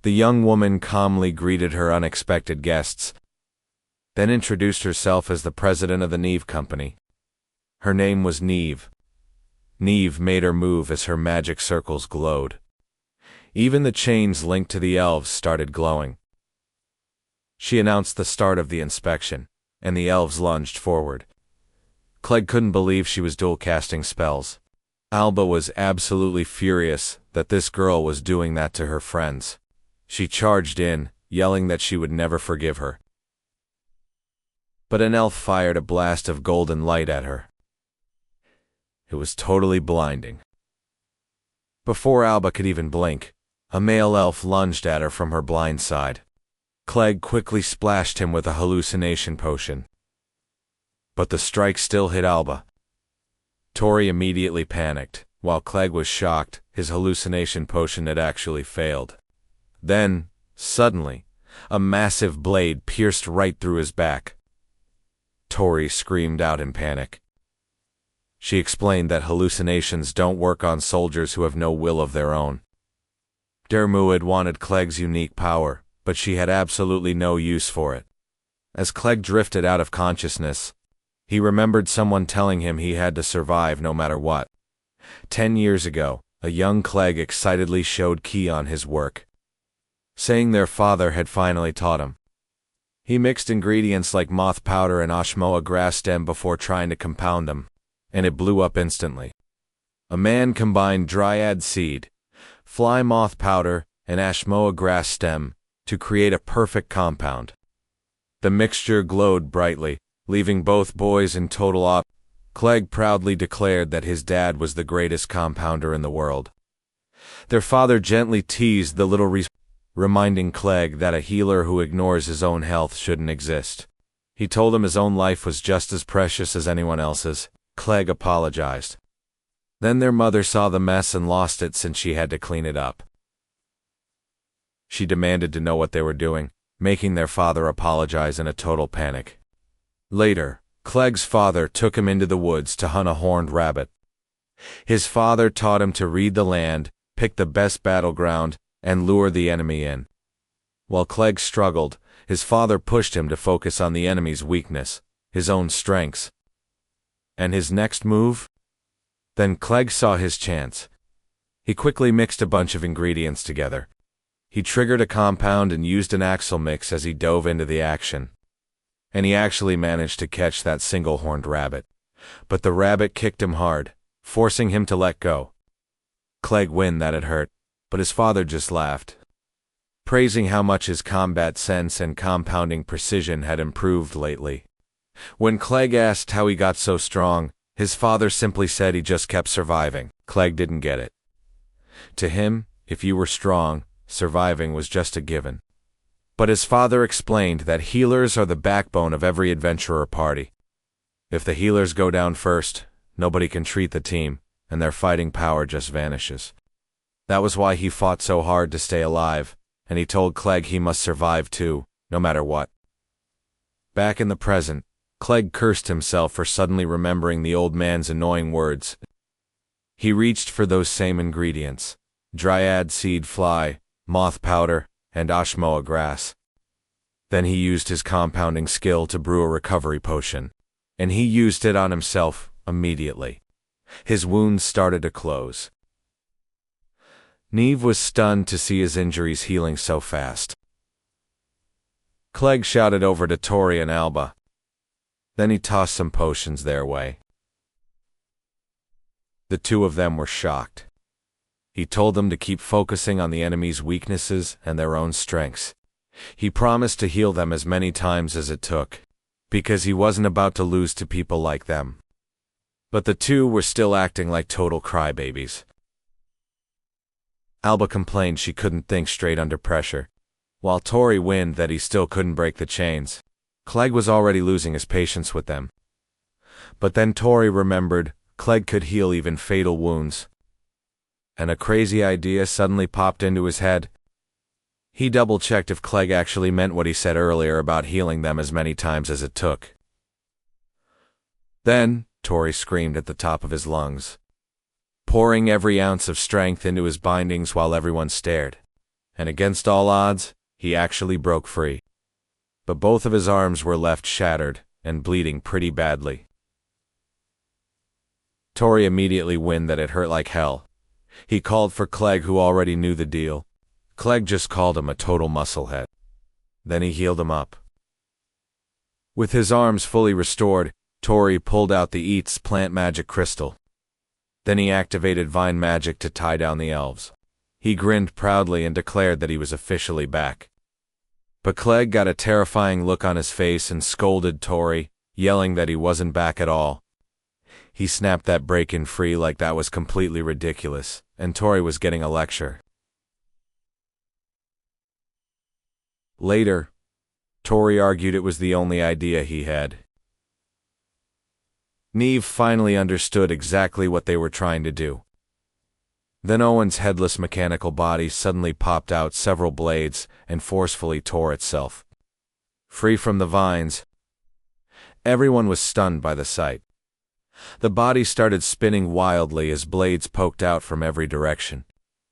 The young woman calmly greeted her unexpected guests, then introduced herself as the president of the Neeve Company. Her name was Neeve. Neeve made her move as her magic circles glowed. Even the chains linked to the elves started glowing. She announced the start of the inspection, and the elves lunged forward. Clegg couldn't believe she was dual-casting spells. Alba was absolutely furious that this girl was doing that to her friends. She charged in, yelling that she would never forgive her. But an elf fired a blast of golden light at her. It was totally blinding. Before Alba could even blink, a male elf lunged at her from her blind side. Clegg quickly splashed him with a hallucination potion. But the strike still hit Alba. Tori immediately panicked, While Clegg was shocked, his hallucination potion had actually failed. Then, suddenly, a massive blade pierced right through his back. Tori screamed out in panic. She explained that hallucinations don't work on soldiers who have no will of their own. Dermu wanted Clegg's unique power, but she had absolutely no use for it. As Clegg drifted out of consciousness, he remembered someone telling him he had to survive no matter what. 10 years ago, a young Clegg excitedly showed Keon his work, saying their father had finally taught him. He mixed ingredients like moth powder and ashmoa grass stem before trying to compound them, and it blew up instantly. A man combined dryad seed, fly moth powder, and ashmoa grass stem to create a perfect compound. The mixture glowed brightly, leaving both boys in total awe. Clegg proudly declared that his dad was the greatest compounder in the world. Their father gently teased the little reminding Clegg that a healer who ignores his own health shouldn't exist. He told him his own life was just as precious as anyone else's. Clegg apologized. Then their mother saw the mess and lost it since she had to clean it up. She demanded to know what they were doing, making their father apologize in a total panic. Later, Clegg's father took him into the woods to hunt a horned rabbit. His father taught him to read the land, pick the best battleground, and lure the enemy in. While Clegg struggled, his father pushed him to focus on the enemy's weakness, his own strengths. And his next move? Then Clegg saw his chance. He quickly mixed a bunch of ingredients together. He triggered a compound and used an axle mix as he dove into the action. And he actually managed to catch that single-horned rabbit. But the rabbit kicked him hard, forcing him to let go. Clegg winced that it hurt, but his father just laughed, praising how much his combat sense and compounding precision had improved lately. When Clegg asked how he got so strong, his father simply said he just kept surviving. Clegg didn't get it. To him, if you were strong, surviving was just a given. But his father explained that healers are the backbone of every adventurer party. If the healers go down first, nobody can treat the team, and their fighting power just vanishes. That was why he fought so hard to stay alive, and he told Clegg he must survive too, no matter what. Back in the present, Clegg cursed himself for suddenly remembering the old man's annoying words. He reached for those same ingredients: dryad seed fly, moth powder, and ashmoa grass. Then he used his compounding skill to brew a recovery potion, and he used it on himself immediately. His wounds started to close. Neeve was stunned to see his injuries healing so fast. Clegg shouted over to Tori and Alba. Then he tossed some potions their way. The two of them were shocked. He told them to keep focusing on the enemy's weaknesses and their own strengths. He promised to heal them as many times as it took, because he wasn't about to lose to people like them. But the two were still acting like total crybabies. Alba complained she couldn't think straight under pressure, while Tori whined that he still couldn't break the chains. Clegg was already losing his patience with them. But then Tori remembered Clegg could heal even fatal wounds. And a crazy idea suddenly popped into his head. He double-checked if Clegg actually meant what he said earlier about healing them as many times as it took. Then, Tori screamed at the top of his lungs, pouring every ounce of strength into his bindings while everyone stared. And against all odds, he actually broke free. But both of his arms were left shattered and bleeding pretty badly. Tori immediately whined that it hurt like hell. He called for Clegg, who already knew the deal. Clegg just called him a total musclehead. Then he healed him up. With his arms fully restored, Tori pulled out the Eats plant magic crystal. Then he activated vine magic to tie down the elves. He grinned proudly and declared that he was officially back. But Clegg got a terrifying look on his face and scolded Tori, yelling that he wasn't back at all. He snapped that break-in free like that was completely ridiculous, and Tori was getting a lecture. Later, Tori argued it was the only idea he had. Neeve finally understood exactly what they were trying to do. Then Owen's headless mechanical body suddenly popped out several blades and forcefully tore itself free from the vines. Everyone was stunned by the sight. The body started spinning wildly as blades poked out from every direction.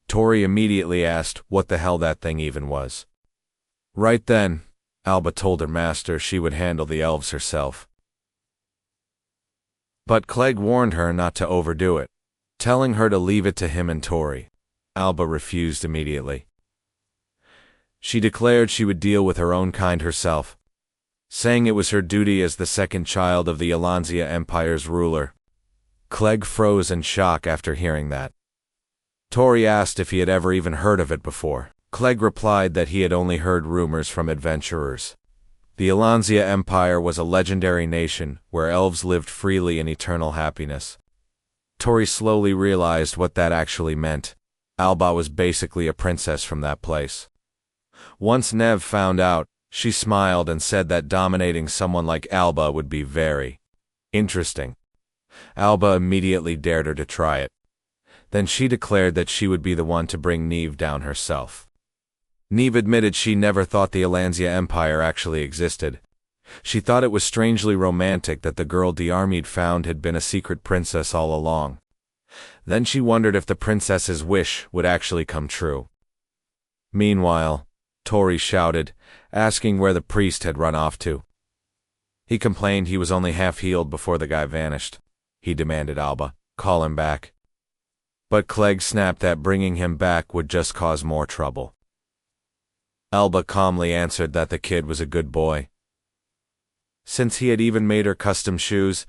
Tori immediately asked what the hell that thing even was. Right then, Alba told her master she would handle the elves herself. But Clegg warned her not to overdo it, telling her to leave it to him and Tori. Alba refused immediately. She declared she would deal with her own kind herself, saying it was her duty as the second child of the Alonzia Empire's ruler. Clegg froze in shock after hearing that. Tori asked if he had ever even heard of it before. Clegg replied that he had only heard rumors from adventurers. The Alonzia Empire was a legendary nation where elves lived freely in eternal happiness. Tori slowly realized what that actually meant. Alba was basically a princess from that place. Once Neeve found out, she smiled and said that dominating someone like Alba would be very interesting. Alba immediately dared her to try it. Then she declared that she would be the one to bring Neeve down herself. Neeve admitted she never thought the Alonzia Empire actually existed. She thought it was strangely romantic that the girl Diarmid found had been a secret princess all along. Then she wondered if the princess's wish would actually come true. Meanwhile, Tori shouted, asking where the priest had run off to. He complained he was only half healed before the guy vanished. He demanded Alba call him back. But Clegg snapped that bringing him back would just cause more trouble. Alba calmly answered that the kid was a good boy. Since he had even made her custom shoes,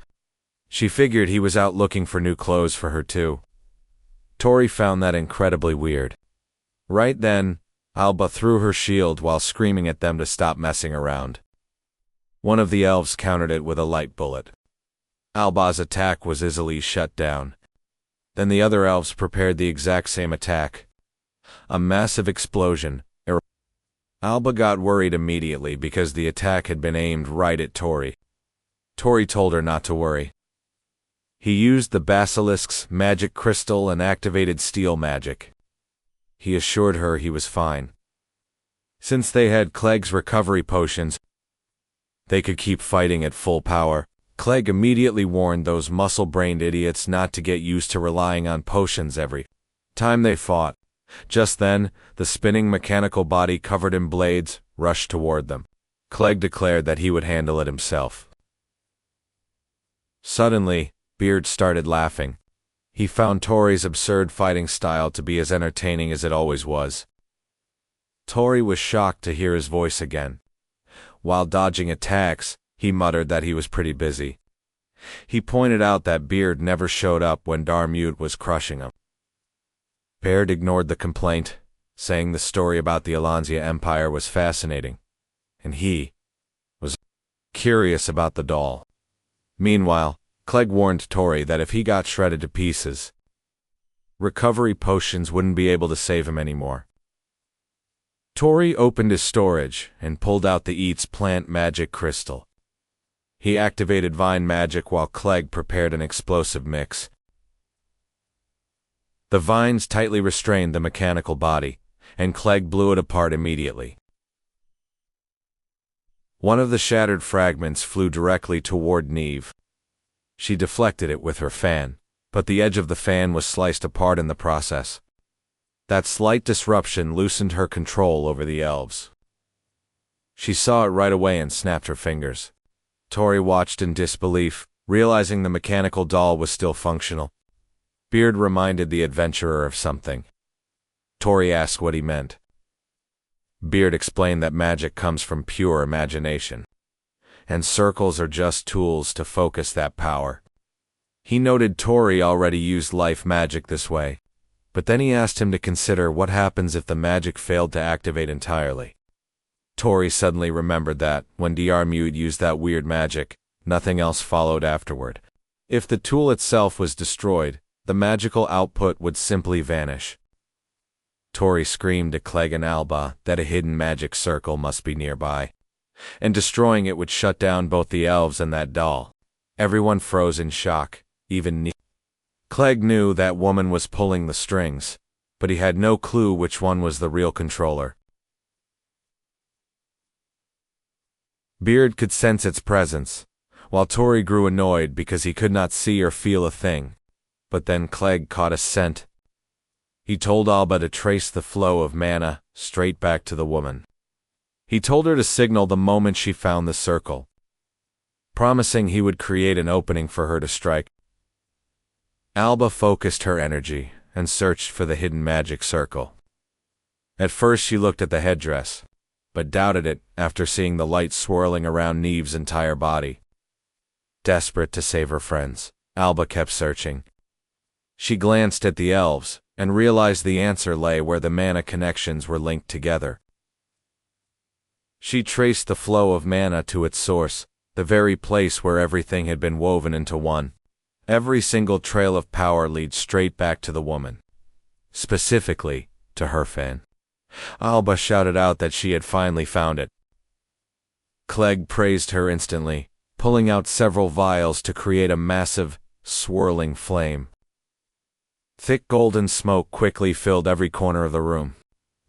she figured he was out looking for new clothes for her too. Tori found that incredibly weird. Right then, Alba threw her shield while screaming at them to stop messing around. One of the elves countered it with a light bullet. Alba's attack was easily shut down. Then the other elves prepared the exact same attack. A massive explosion. Alba got worried immediately because the attack had been aimed right at Tori. Tori told her not to worry. He used the Basilisk's magic crystal and activated steel magic. He assured her he was fine. Since they had Clegg's recovery potions, they could keep fighting at full power. Clegg immediately warned those muscle-brained idiots not to get used to relying on potions every time they fought. Just then, the spinning mechanical body covered in blades rushed toward them. Clegg declared that he would handle it himself. Suddenly, Beard started laughing. He found Tori's absurd fighting style to be as entertaining as it always was. Tori was shocked to hear his voice again. While dodging attacks, he muttered that he was pretty busy. He pointed out that Beard never showed up when Darmute was crushing him. Beard ignored the complaint, saying the story about the Alonzia Empire was fascinating, and he was curious about the doll. Meanwhile, Clegg warned Tori that if he got shredded to pieces, recovery potions wouldn't be able to save him anymore. Tori opened his storage and pulled out the Eats plant magic crystal. He activated vine magic while Clegg prepared an explosive mix. The vines tightly restrained the mechanical body, and Clegg blew it apart immediately. One of the shattered fragments flew directly toward Neeve. She deflected it with her fan, but the edge of the fan was sliced apart in the process. That slight disruption loosened her control over the elves. She saw it right away and snapped her fingers. Tori watched in disbelief, realizing the mechanical doll was still functional. Beard reminded the adventurer of something. Tori asked what he meant. Beard explained that magic comes from pure imagination, and circles are just tools to focus that power. He noted Tori already used life magic this way, but then he asked him to consider what happens if the magic failed to activate entirely. Tori suddenly remembered that, when Diarmid used that weird magic, nothing else followed afterward. If the tool itself was destroyed, the magical output would simply vanish. Tori screamed to Clegg and Alba that a hidden magic circle must be nearby, and destroying it would shut down both the elves and that doll. Everyone froze in shock, even Neeve. Clegg knew that woman was pulling the strings, but he had no clue which one was the real controller. Beard could sense its presence, while Tori grew annoyed because he could not see or feel a thing. But then Clegg caught a scent. He told Alba to trace the flow of mana straight back to the woman. He told her to signal the moment she found the circle, promising he would create an opening for her to strike. Alba focused her energy and searched for the hidden magic circle. At first she looked at the headdress, but doubted it after seeing the light swirling around Neeve's entire body. Desperate to save her friends, Alba kept searching. She glanced at the elves and realized the answer lay where the mana connections were linked together. She traced the flow of mana to its source, the very place where everything had been woven into one. Every single trail of power leads straight back to the woman. Specifically, to her fan. Alba shouted out that she had finally found it. Clegg praised her instantly, pulling out several vials to create a massive, swirling flame. Thick golden smoke quickly filled every corner of the room.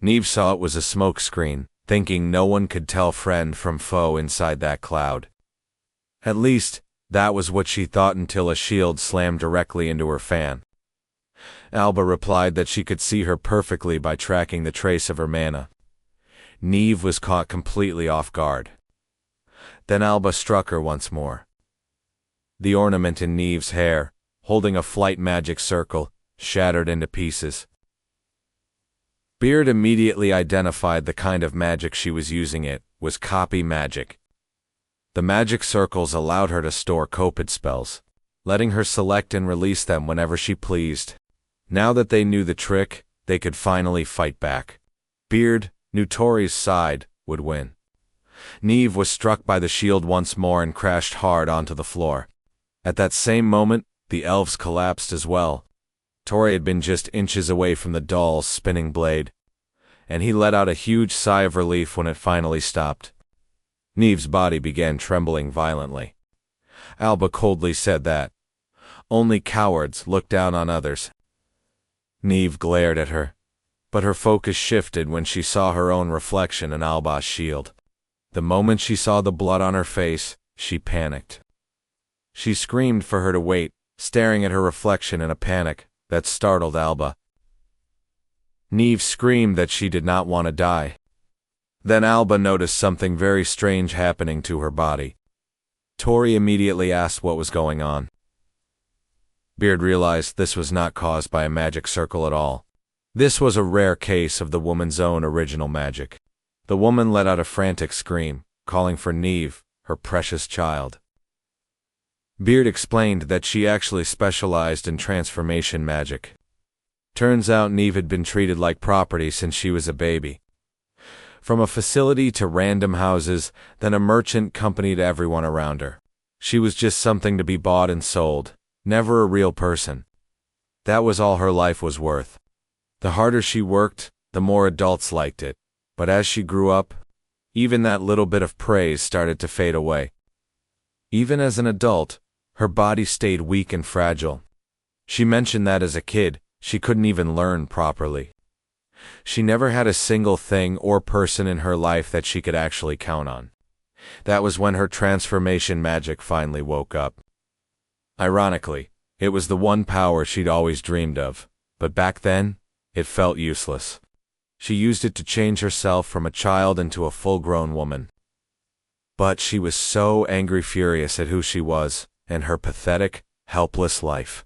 Neeve saw it was a smoke screen, thinking no one could tell friend from foe inside that cloud. At least, that was what she thought until a shield slammed directly into her fan. Alba replied that she could see her perfectly by tracking the trace of her mana. Neeve was caught completely off guard. Then Alba struck her once more. The ornament in Neeve's hair, holding a flight magic circle, shattered into pieces. Beard immediately identified the kind of magic she was using. It was copy magic. The magic circles allowed her to store copied spells, letting her select and release them whenever she pleased. Now that they knew the trick, they could finally fight back. Beard knew Tori's side would win. Neeve was struck by the shield once more and crashed hard onto the floor. At that same moment, the elves collapsed as well. Tori had been just inches away from the doll's spinning blade, and he let out a huge sigh of relief when it finally stopped. Neeve's body began trembling violently. Alba coldly said that only cowards look down on others. Neeve glared at her, but her focus shifted when she saw her own reflection in Alba's shield. The moment she saw the blood on her face, she panicked. She screamed for her to wait, staring at her reflection in a panic that startled Alba. Neeve screamed that she did not want to die. Then Alba noticed something very strange happening to her body. Tori immediately asked what was going on. Beard realized this was not caused by a magic circle at all. This was a rare case of the woman's own original magic. The woman let out a frantic scream, calling for Neeve, her precious child. Beard explained that she actually specialized in transformation magic. Turns out Neeve had been treated like property since she was a baby. From a facility to random houses, then a merchant company to everyone around her. She was just something to be bought and sold, never a real person. That was all her life was worth. The harder she worked, the more adults liked it. But as she grew up, even that little bit of praise started to fade away. Even as an adult, her body stayed weak and fragile. She mentioned that as a kid, she couldn't even learn properly. She never had a single thing or person in her life that she could actually count on. That was when her transformation magic finally woke up. Ironically, it was the one power she'd always dreamed of, but back then, it felt useless. She used it to change herself from a child into a full-grown woman. But she was so furious at who she was, and her pathetic, helpless life.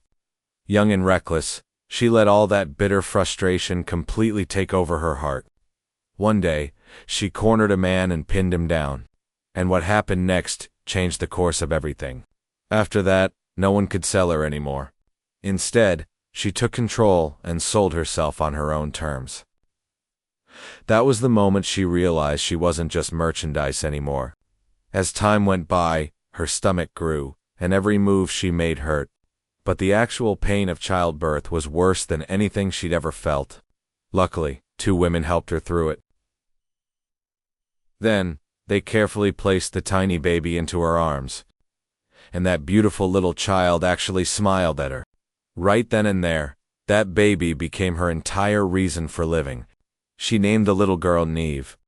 Young and reckless, she let all that bitter frustration completely take over her heart. One day, she cornered a man and pinned him down. And what happened next changed the course of everything. After that, no one could sell her anymore. Instead, she took control and sold herself on her own terms. That was the moment she realized she wasn't just merchandise anymore. As time went by, her stomach grew, and every move she made hurt. But the actual pain of childbirth was worse than anything she'd ever felt. Luckily, 2 women helped her through it. Then, they carefully placed the tiny baby into her arms. And that beautiful little child actually smiled at her. Right then and there, that baby became her entire reason for living. She named the little girl Neeve,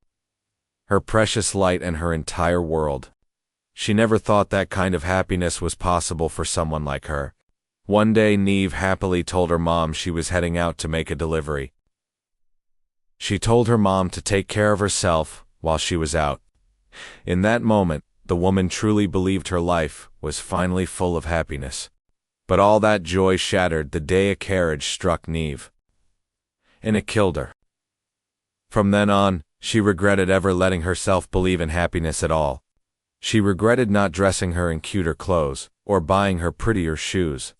her precious light and her entire world. She never thought that kind of happiness was possible for someone like her. One day, Neeve happily told her mom she was heading out to make a delivery. She told her mom to take care of herself while she was out. In that moment, the woman truly believed her life was finally full of happiness. But all that joy shattered the day a carriage struck Neeve, and it killed her. From then on, she regretted ever letting herself believe in happiness at all. She regretted not dressing her in cuter clothes, or buying her prettier shoes.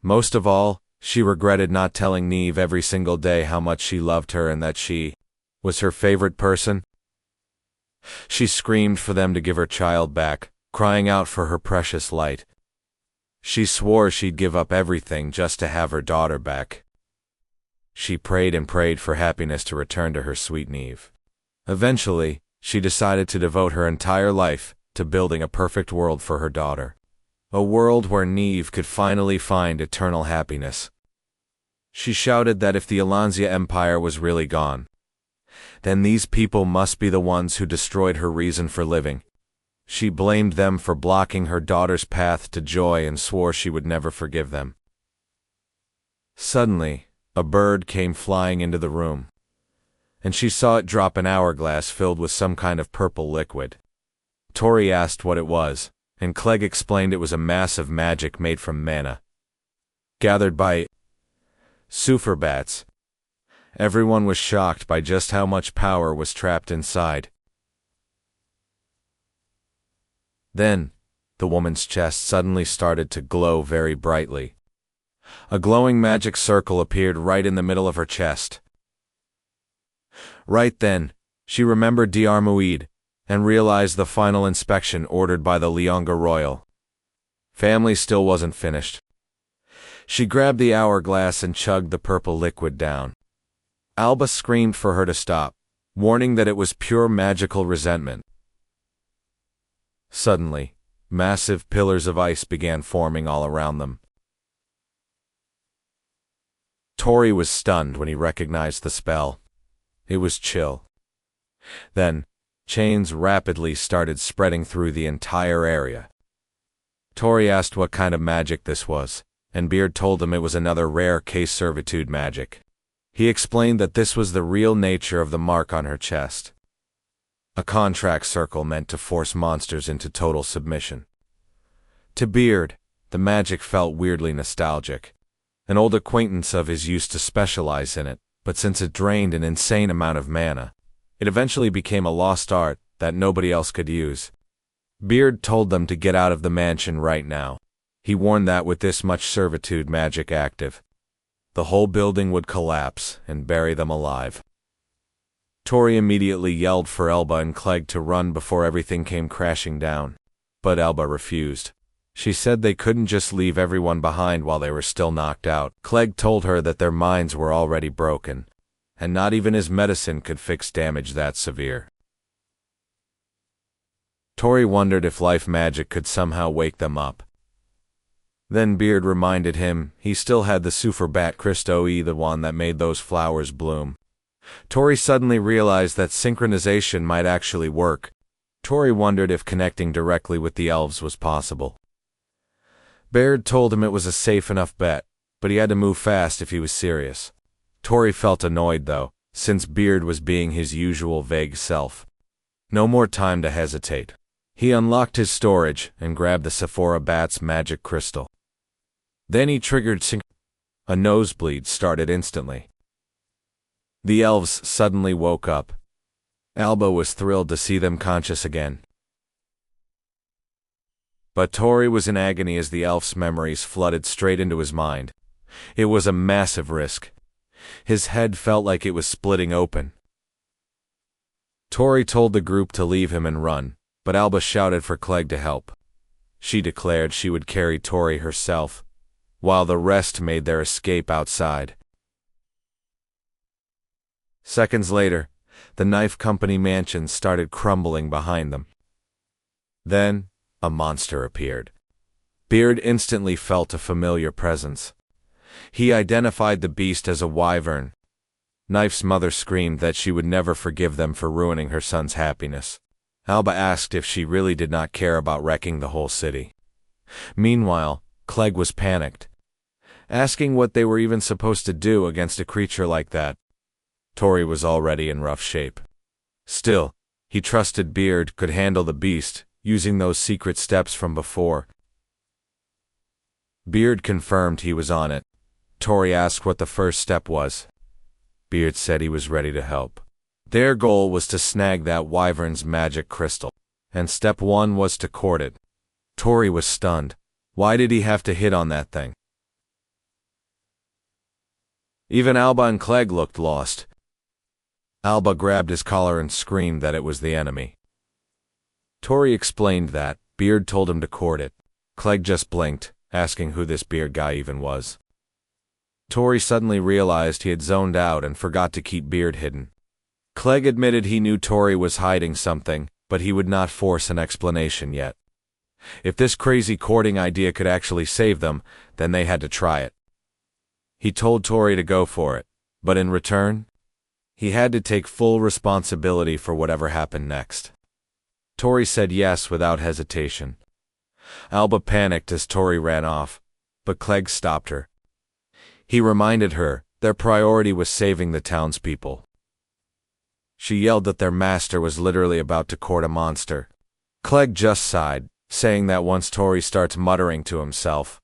Most of all, she regretted not telling Neeve every single day how much she loved her and that she was her favorite person. She screamed for them to give her child back, crying out for her precious light. She swore she'd give up everything just to have her daughter back. She prayed and prayed for happiness to return to her sweet Neeve. Eventually, she decided to devote her entire life to building a perfect world for her daughter. A world where Neeve could finally find eternal happiness. She shouted that if the Alonzia Empire was really gone, then these people must be the ones who destroyed her reason for living. She blamed them for blocking her daughter's path to joy and swore she would never forgive them. Suddenly, a bird came flying into the room, and she saw it drop an hourglass filled with some kind of purple liquid. Tori asked what it was, and Clegg explained it was a mass of magic made from mana, gathered by super bats. Everyone was shocked by just how much power was trapped inside. Then, the woman's chest suddenly started to glow very brightly. A glowing magic circle appeared right in the middle of her chest. Right then, she remembered Diarmuid, and realized the final inspection ordered by the Leonga Royal family still wasn't finished. She grabbed the hourglass and chugged the purple liquid down. Alba screamed for her to stop, warning that it was pure magical resentment. Suddenly, massive pillars of ice began forming all around them. Tori was stunned when he recognized the spell. It was chill. Then, chains rapidly started spreading through the entire area. Tori asked what kind of magic this was, and Beard told him it was another rare case servitude magic. He explained that this was the real nature of the mark on her chest. A contract circle meant to force monsters into total submission. To Beard, the magic felt weirdly nostalgic. An old acquaintance of his used to specialize in it, but since it drained an insane amount of mana, it eventually became a lost art that nobody else could use. Beard told them to get out of the mansion right now. He warned that with this much servitude magic active, the whole building would collapse and bury them alive. Tori immediately yelled for Alba and Clegg to run before everything came crashing down, but Alba refused. She said they couldn't just leave everyone behind while they were still knocked out. Clegg told her that their minds were already broken, and not even his medicine could fix damage that severe. Tori wondered if life magic could somehow wake them up. Then Beard reminded him he still had the Superbat Christo-E, the one that made those flowers bloom. Tori suddenly realized that synchronization might actually work. Tori wondered if connecting directly with the elves was possible. Beard told him it was a safe enough bet, but he had to move fast if he was serious. Tori felt annoyed though, since Beard was being his usual vague self. No more time to hesitate. He unlocked his storage and grabbed the Sephora Bat's magic crystal. Then he triggered a nosebleed started instantly. The elves suddenly woke up. Alba was thrilled to see them conscious again. But Tori was in agony as the elf's memories flooded straight into his mind. It was a massive risk. His head felt like it was splitting open. Tori told the group to leave him and run, but Alba shouted for Clegg to help. She declared she would carry Tori herself, while the rest made their escape outside. Seconds later, the Neeve Company mansion started crumbling behind them. Then, a monster appeared. Beard instantly felt a familiar presence. He identified the beast as a wyvern. Knife's mother screamed that she would never forgive them for ruining her son's happiness. Alba asked if she really did not care about wrecking the whole city. Meanwhile, Clegg was panicked, asking what they were even supposed to do against a creature like that. Tori was already in rough shape. Still, he trusted Beard could handle the beast, using those secret steps from before. Beard confirmed he was on it. Tori asked what the first step was. Beard said he was ready to help. Their goal was to snag that wyvern's magic crystal, and step 1 was to court it. Tori was stunned. Why did he have to hit on that thing? Even Alba and Clegg looked lost. Alba grabbed his collar and screamed that it was the enemy. Tori explained that. Beard told him to court it. Clegg just blinked, asking who this Beard guy even was. Tori suddenly realized he had zoned out and forgot to keep Beard hidden. Clegg admitted he knew Tori was hiding something, but he would not force an explanation yet. If this crazy courting idea could actually save them, then they had to try it. He told Tori to go for it, but in return, he had to take full responsibility for whatever happened next. Tori said yes without hesitation. Alba panicked as Tori ran off, but Clegg stopped her. He reminded her their priority was saving the townspeople. She yelled that their master was literally about to court a monster. Clegg just sighed, saying that once Tori starts muttering to himself,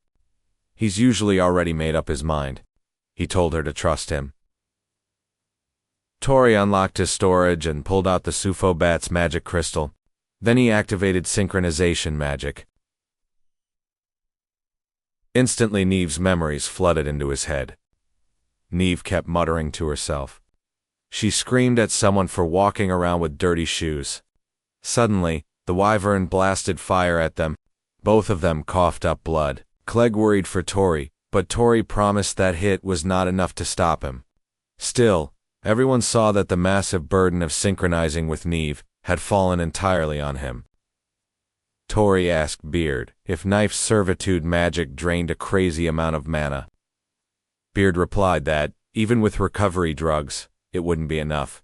he's usually already made up his mind. He told her to trust him. Tori unlocked his storage and pulled out the Sufo-Bat's magic crystal. Then he activated synchronization magic. Instantly, Neeve's memories flooded into his head. Neeve kept muttering to herself. She screamed at someone for walking around with dirty shoes. Suddenly, the wyvern blasted fire at them. Both of them coughed up blood. Clegg worried for Tori, but Tori promised that hit was not enough to stop him. Still, everyone saw that the massive burden of synchronizing with Neeve had fallen entirely on him. Tori asked Beard if Knife's servitude magic drained a crazy amount of mana. Beard replied that, even with recovery drugs, it wouldn't be enough.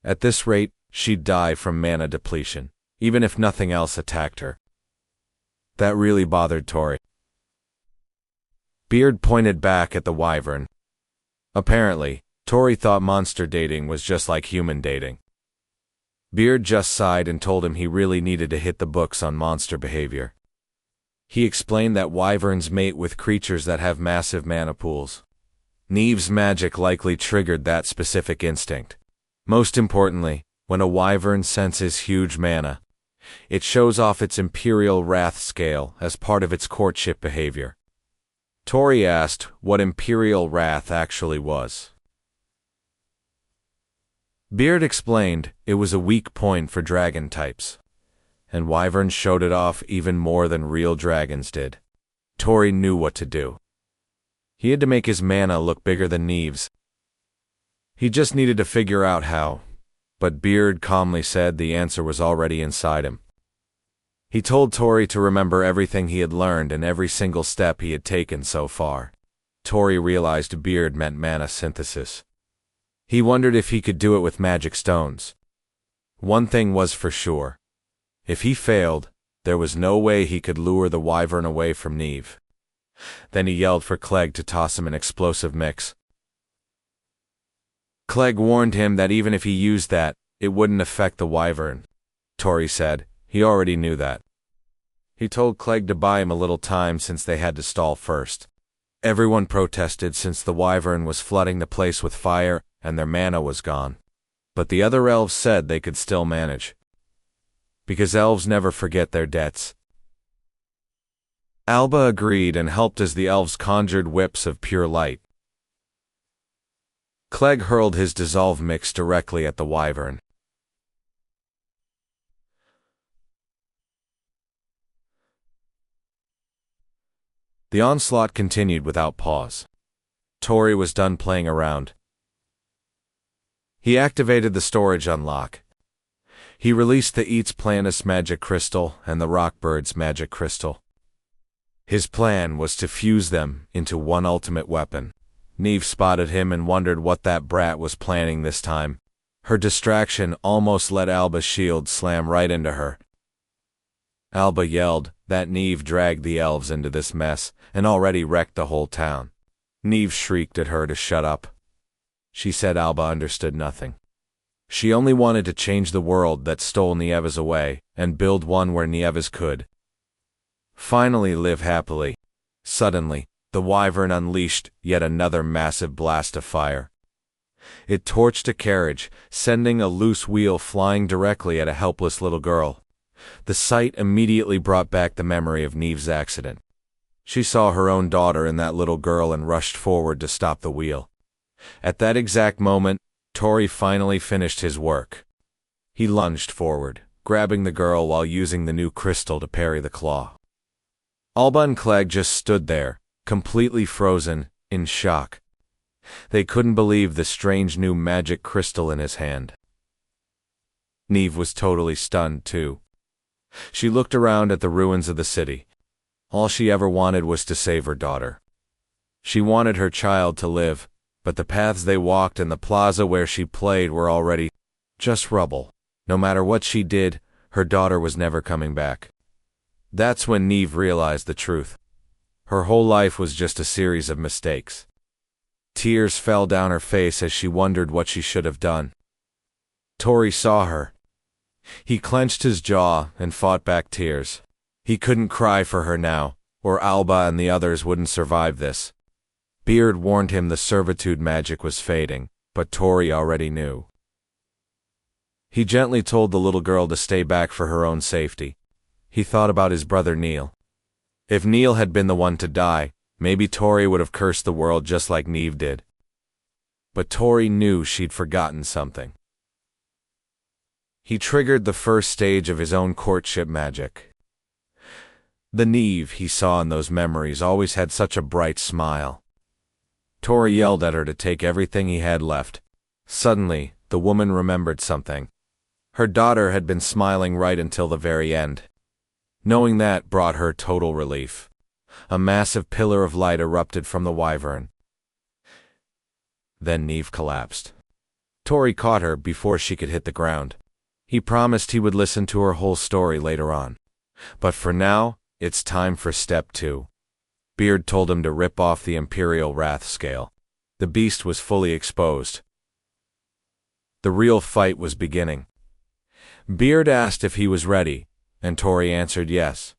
At this rate, she'd die from mana depletion, even if nothing else attacked her. That really bothered Tori. Beard pointed back at the wyvern. Apparently, Tori thought monster dating was just like human dating. Beard just sighed and told him he really needed to hit the books on monster behavior. He explained that wyverns mate with creatures that have massive mana pools. Neeve's magic likely triggered that specific instinct. Most importantly, when a wyvern senses huge mana, it shows off its imperial wrath scale as part of its courtship behavior. Tori asked what imperial wrath actually was. Beard explained it was a weak point for dragon types, and wyverns showed it off even more than real dragons did. Tori knew what to do. He had to make his mana look bigger than Neeve's. He just needed to figure out how, but Beard calmly said the answer was already inside him. He told Tori to remember everything he had learned and every single step he had taken so far. Tori realized Beard meant mana synthesis. He wondered if he could do it with magic stones. One thing was for sure. If he failed, there was no way he could lure the wyvern away from Neeve. Then he yelled for Clegg to toss him an explosive mix. Clegg warned him that even if he used that, it wouldn't affect the wyvern. Tori said he already knew that. He told Clegg to buy him a little time since they had to stall first. Everyone protested since the wyvern was flooding the place with fire and their mana was gone. But the other elves said they could still manage. Because elves never forget their debts. Alba agreed and helped as the elves conjured whips of pure light. Clegg hurled his dissolve mix directly at the wyvern. The onslaught continued without pause. Tori was done playing around. He activated the storage unlock. He released the Eats Planus magic crystal and the Rockbird's magic crystal. His plan was to fuse them into one ultimate weapon. Neeve spotted him and wondered what that brat was planning this time. Her distraction almost let Alba's shield slam right into her. Alba yelled that Neeve dragged the elves into this mess and already wrecked the whole town. Neeve shrieked at her to shut up. She said Alba understood nothing. She only wanted to change the world that stole Nieves away and build one where Nieves could finally live happily. Suddenly, the Wyvern unleashed yet another massive blast of fire. It torched a carriage, sending a loose wheel flying directly at a helpless little girl. The sight immediately brought back the memory of Neve's accident. She saw her own daughter in that little girl and rushed forward to stop the wheel. At that exact moment, Tori finally finished his work. He lunged forward, grabbing the girl while using the new crystal to parry the claw. Alba and Clegg just stood there, completely frozen, in shock. They couldn't believe the strange new magic crystal in his hand. Neeve was totally stunned, too. She looked around at the ruins of the city. All she ever wanted was to save her daughter. She wanted her child to live, but the paths they walked and the plaza where she played were already just rubble. No matter what she did, her daughter was never coming back. That's when Neeve realized the truth. Her whole life was just a series of mistakes. Tears fell down her face as she wondered what she should have done. Tori saw her. He clenched his jaw and fought back tears. He couldn't cry for her now, or Alba and the others wouldn't survive this. Beard warned him the servitude magic was fading, but Tori already knew. He gently told the little girl to stay back for her own safety. He thought about his brother Neil. If Neil had been the one to die, maybe Tori would have cursed the world just like Neeve did. But Tori knew she'd forgotten something. He triggered the first stage of his own courtship magic. The Neeve he saw in those memories always had such a bright smile. Tori yelled at her to take everything he had left. Suddenly, the woman remembered something. Her daughter had been smiling right until the very end. Knowing that brought her total relief. A massive pillar of light erupted from the Wyvern. Then Neeve collapsed. Tori caught her before she could hit the ground. He promised he would listen to her whole story later on. But for now, it's time for step 2. Beard told him to rip off the Imperial Wrath scale. The beast was fully exposed. The real fight was beginning. Beard asked if he was ready, and Tori answered yes.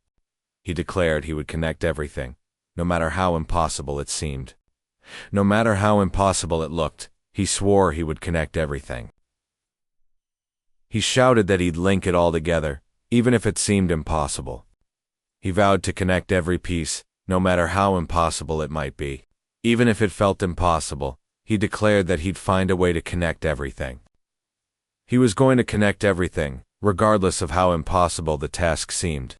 He declared he would connect everything, no matter how impossible it seemed. No matter how impossible it looked, he swore he would connect everything. He shouted that he'd link it all together, even if it seemed impossible. He vowed to connect every piece, no matter how impossible it might be. Even if it felt impossible, he declared that he'd find a way to connect everything. He was going to connect everything, regardless of how impossible the task seemed.